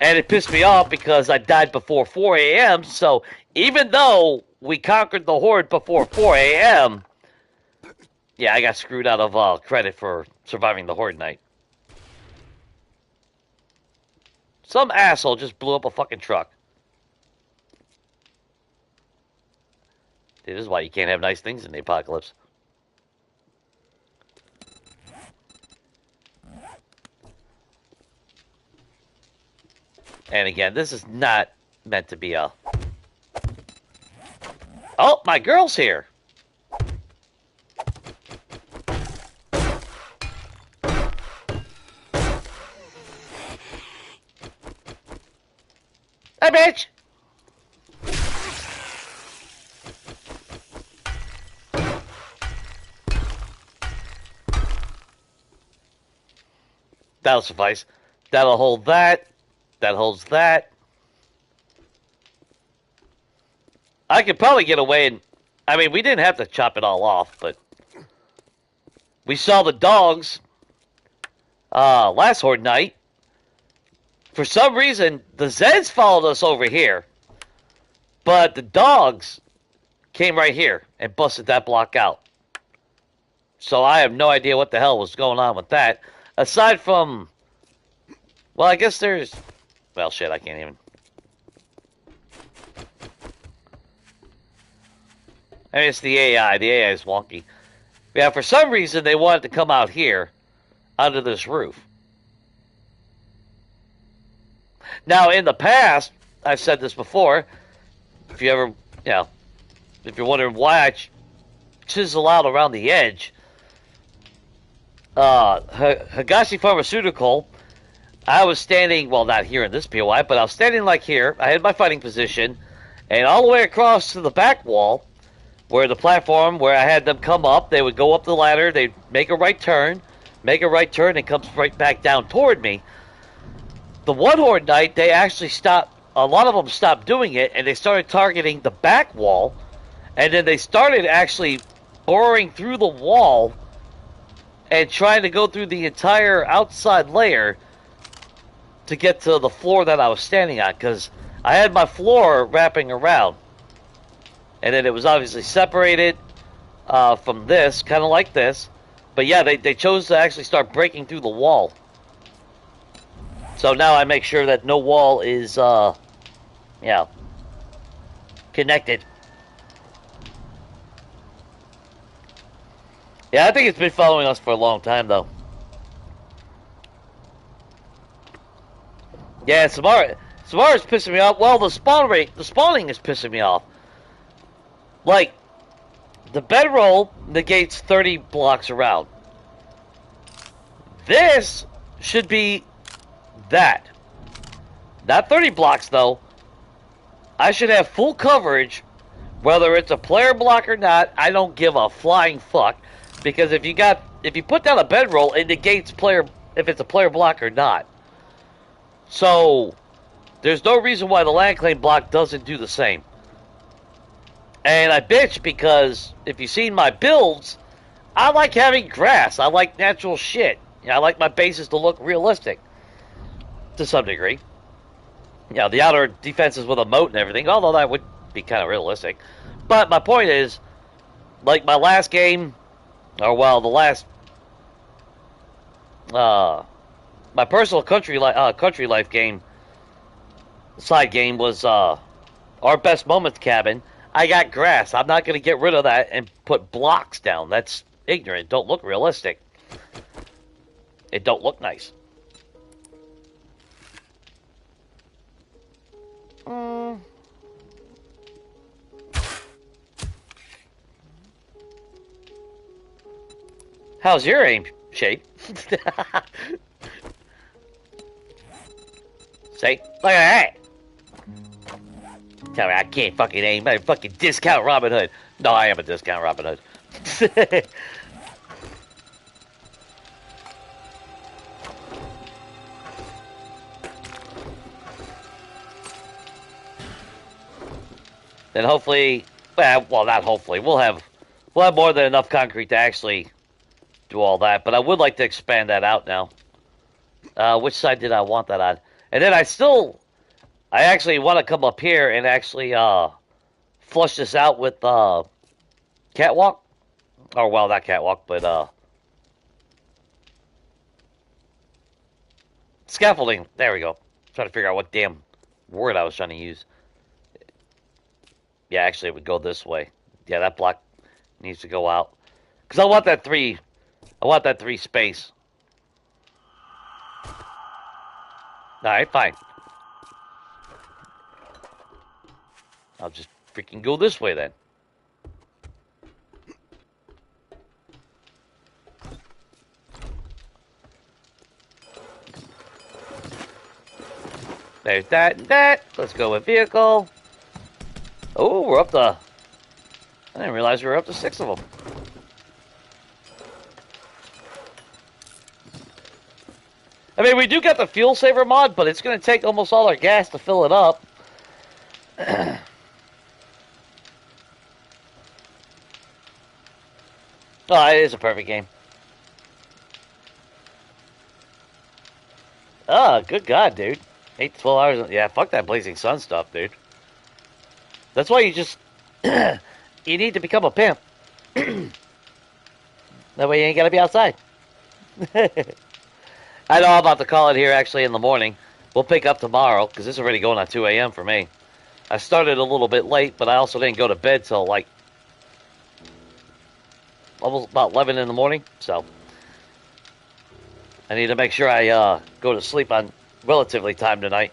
And it pissed me off because I died before 4 a.m., so even though we conquered the horde before 4 a.m., yeah, I got screwed out of credit for surviving the horde night. Some asshole just blew up a fucking truck. Dude, this is why you can't have nice things in the apocalypse. And again, this is not meant to be a... Oh, my girl's here. Hey, bitch! That'll suffice. That'll hold that. That holds that. I could probably get away and... I mean, we didn't have to chop it all off, but... We saw the dogs last horde night. For some reason, the Zeds followed us over here. But the dogs came right here and busted that block out. So I have no idea what the hell was going on with that. Aside from... Well, I guess there's... Well, shit, I can't even... I mean, it's the AI. The AI is wonky. Yeah, for some reason, they wanted to come out here under this roof. Now, in the past, I've said this before, if you ever, you know, if you're wondering why I chisel out around the edge, Higashi Pharmaceutical, I was standing, well, not here in this POI, but I was standing like here. I had my fighting position, and all the way across to the back wall, where the platform, where I had them come up, they would go up the ladder, they'd make a right turn, and come right back down toward me. The one horde night, they actually stopped, a lot of them stopped doing it, and they started targeting the back wall, and then they started actually boring through the wall and trying to go through the entire outside layer to get to the floor that I was standing on, because I had my floor wrapping around. And then it was obviously separated from this, kind of like this. But yeah, they chose to actually start breaking through the wall. So now I make sure that no wall is, yeah, connected. Yeah, I think it's been following us for a long time, though. Yeah, Samara's pissing me off. Well, the spawning is pissing me off. Like, the bedroll negates 30 blocks around. This should be that. Not 30 blocks, though. I should have full coverage, whether it's a player block or not. I don't give a flying fuck. Because if you put down a bedroll, it negates if it's a player block or not. So, there's no reason why the land claim block doesn't do the same. And I bitch because if you've seen my builds, I like having grass. I like natural shit. You know, I like my bases to look realistic to some degree. You know, the outer defenses with a moat and everything, although that would be kind of realistic. But my point is, like my last game, or well, the last, my personal country life game, side game was Our Best Moments cabin. I got grass. I'm not going to get rid of that and put blocks down. That's ignorant. Don't look realistic. It don't look nice. How's your aim shape? See? Look at that! Tell me I can't fucking aim. I fucking discount Robin Hood. No, I am a discount Robin Hood. then hopefully, well, not hopefully, we'll have more than enough concrete to actually do all that. But I would like to expand that out now. Which side did I want that on? And then I actually want to come up here and actually flush this out with catwalk. Or, well, not catwalk, but scaffolding. There we go. Trying to figure out what damn word I was trying to use. Yeah, actually, it would go this way. Yeah, that block needs to go out. Because I want that three space. Alright, fine. I'll just freaking go this way then. There's that and that. Let's go with vehicle. Oh, we're up to... I didn't realize we were up to 6 of them. I mean, we do got the fuel saver mod, but it's going to take almost all our gas to fill it up. Oh, it is a perfect game. Oh, good God, dude. 8 to 12 hours. Yeah, fuck that Blazing Sun stuff, dude. That's why you just... you need to become a pimp. That way you ain't got to be outside. I know I'm about to call it here actually in the morning. We'll pick up tomorrow, because it's already going on 2 a.m. for me. I started a little bit late, but I also didn't go to bed till like almost about 11 in the morning, so I need to make sure I go to sleep on relatively time tonight.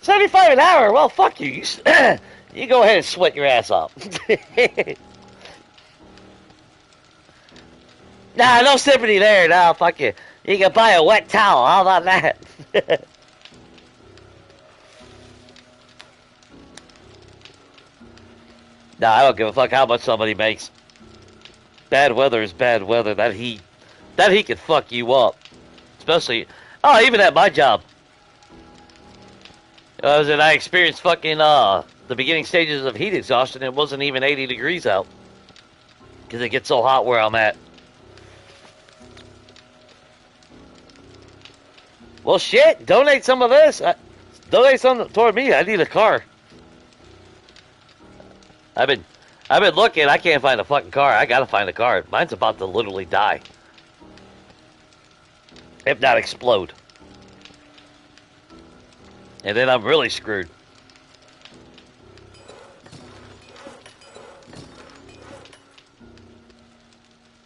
$75 an hour? Well, fuck you. You go ahead and sweat your ass off. Nah, no sympathy there. No, fuck you. You can buy a wet towel. How about that? Nah, I don't give a fuck how much somebody makes. Bad weather is bad weather. That heat can fuck you up. Especially, oh, even at my job. I experienced fucking the beginning stages of heat exhaustion. It wasn't even 80 degrees out because it gets so hot where I'm at. Well, shit. Donate some of this. Donate some toward me. I need a car. I've been looking. I can't find a fucking car. I gotta find a car. Mine's about to literally die, if not explode. And then I'm really screwed.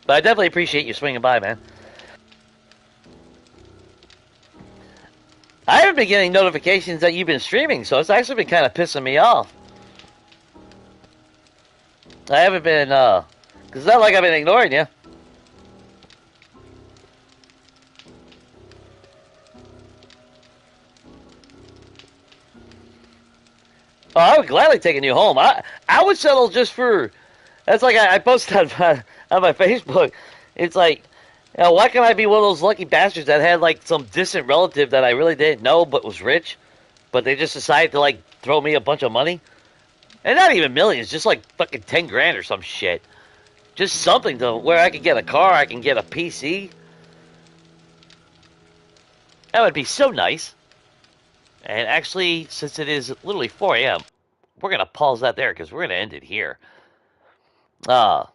But I definitely appreciate you swinging by, man. I haven't been getting notifications that you've been streaming, so it's actually been kind of pissing me off. I haven't been, because it's not like I've been ignoring you. Oh, I would gladly take a new home. I would settle just for... That's like I posted on my Facebook. It's like, you know, why can't I be one of those lucky bastards that had like some distant relative that I really didn't know but was rich, but they just decided to like throw me a bunch of money? And not even millions, just like fucking 10 grand or some shit. Just something to where I can get a car, I can get a PC. That would be so nice. And actually, since it is literally 4 a.m., we're going to pause that there because we're going to end it here. But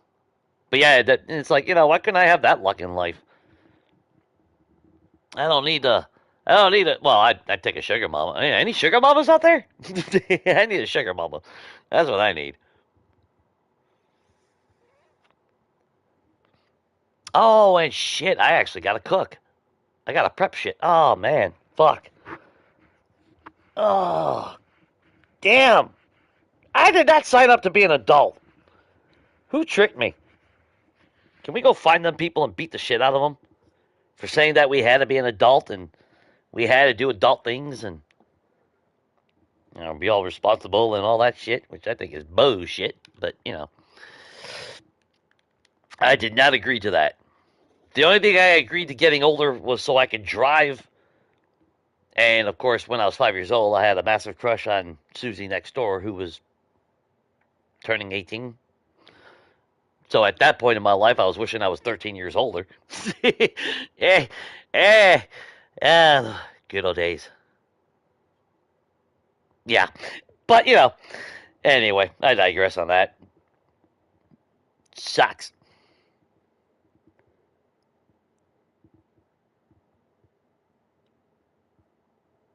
yeah, it's like, you know, why couldn't I have that luck in life? I don't need to, well, I'd take a sugar mama. Any sugar mamas out there? I need a sugar mama. That's what I need. Oh, and shit, I actually got to cook. I got to prep shit. Oh, man. Fuck. Oh, damn. I did not sign up to be an adult. Who tricked me? Can we go find them people and beat the shit out of them for saying that we had to be an adult and we had to do adult things and, you know, be all responsible and all that shit, which I think is bullshit. But, you know, I did not agree to that. The only thing I agreed to getting older was so I could drive. And of course, when I was 5 years old, I had a massive crush on Susie next door, who was turning 18. So at that point in my life, I was wishing I was 13 years older. eh, eh, good old days. Yeah. But, anyway, I digress on that. Sucks.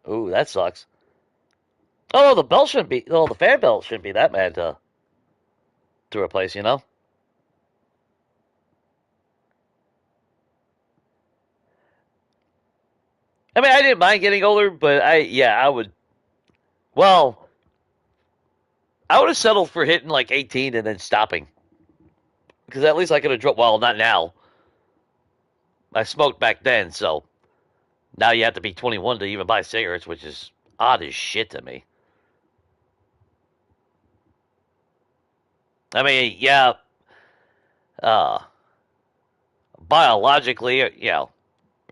Ooh, that sucks. Oh, the bell shouldn't be. Oh, the fan belt shouldn't be that bad to replace. I mean, I didn't mind getting older, but I would. Well, I would have settled for hitting like 18 and then stopping, because at least I could have drove. Well, not now. I smoked back then, so now you have to be 21 to even buy cigarettes, which is odd as shit to me. I mean, yeah, uh, biologically, you're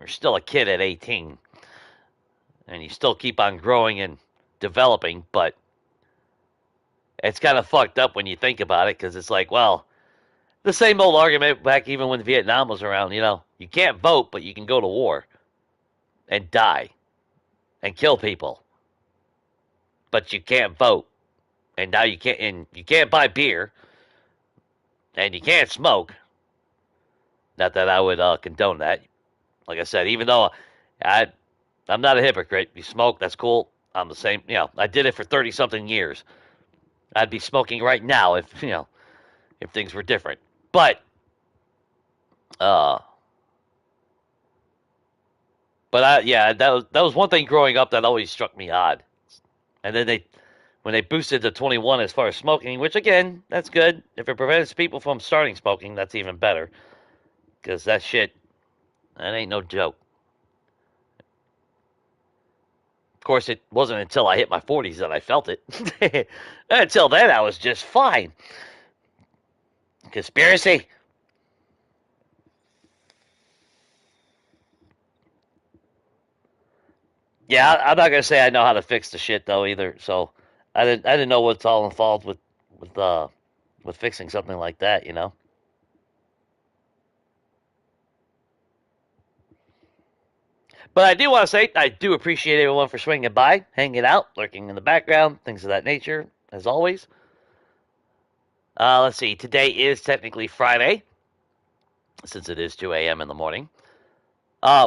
still a kid at 18, and you still keep on growing and developing, but it's kind of fucked up when you think about it, because it's like, well, the same old argument back even when Vietnam was around, you can't vote, but you can go to war and die and kill people, but you can't vote, and now you can't buy beer, and you can't smoke. Not that I would condone that. Like I said, even though I I'm not a hypocrite. You smoke, that's cool. I'm the same. I did it for 30 something years. I'd be smoking right now if things were different. But uh, that was one thing growing up that always struck me odd. And then when they boosted to 21 as far as smoking, which again, that's good. If it prevents people from starting smoking, that's even better. Because that ain't no joke. Of course, it wasn't until I hit my 40s that I felt it. Until then, I was just fine. Conspiracy. Yeah, I'm not gonna say I know how to fix the shit though either. So I didn't know what's all involved with fixing something like that. But I do want to say I do appreciate everyone for swinging by, hanging out, lurking in the background, things of that nature, as always. Let's see. Today is technically Friday, since it is 2 a.m. in the morning.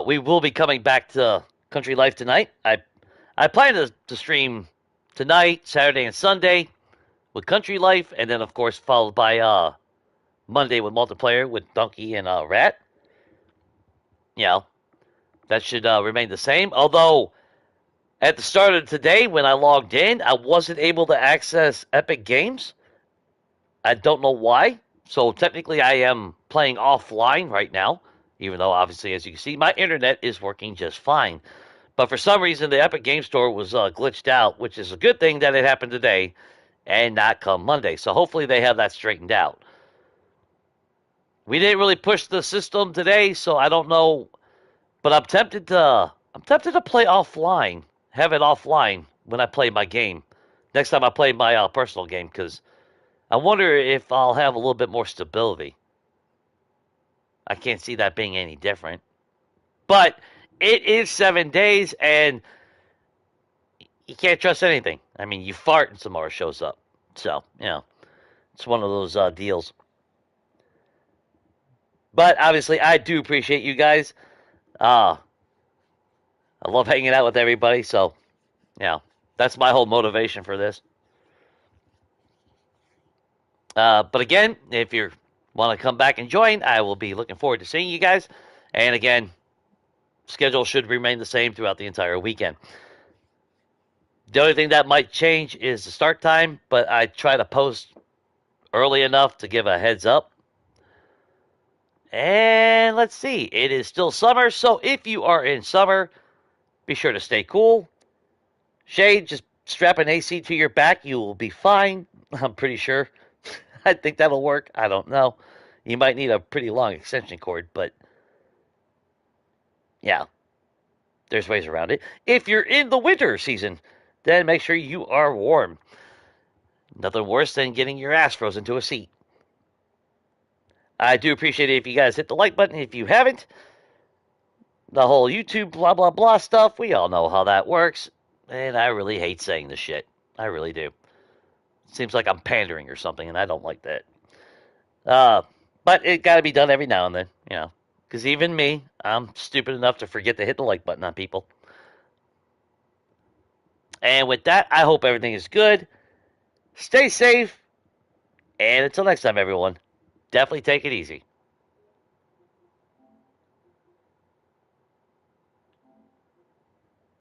We will be coming back to Country Life tonight. I plan to stream tonight, Saturday, and Sunday with Country Life, and then of course followed by Monday with multiplayer with Donkey and Rat. You know, that should remain the same. Although at the start of today, when I logged in, I wasn't able to access Epic Games. I don't know why. So technically, I am playing offline right now, even though obviously, as you can see, my internet is working just fine. But for some reason, the Epic Game Store was glitched out, which is a good thing that it happened today and not come Monday. So hopefully they have that straightened out. We didn't really push the system today, so I don't know. But I'm tempted to play offline, have it offline when I play my game. Next time I play my personal game, because I wonder if I'll have a little bit more stability. I can't see that being any different. But it is 7 days, and you can't trust anything. I mean, you fart and some more shows up. So, it's one of those deals. But obviously, I do appreciate you guys. I love hanging out with everybody. So, that's my whole motivation for this. But again, if you want to come back and join, I will be looking forward to seeing you guys. And again, schedule should remain the same throughout the entire weekend. The only thing that might change is the start time, but I try to post early enough to give a heads up. And let's see, it is still summer, so if you are in summer, be sure to stay cool. Shade, just strap an AC to your back, you will be fine. I'm pretty sure. I think that'll work. I don't know. You might need a pretty long extension cord, but Yeah, there's ways around it. If you're in the winter season, then make sure you are warm. Nothing worse than getting your ass frozen to a seat. I do appreciate it if you guys hit the like button. If you haven't, the whole YouTube blah blah blah stuff, we all know how that works. And I really hate saying this shit. I really do. It seems like I'm pandering or something, and I don't like that. Uh, but it got to be done every now and then, you know. Because even me, I'm stupid enough to forget to hit the like button on people. And with that, I hope everything is good. Stay safe. And until next time, everyone, definitely take it easy.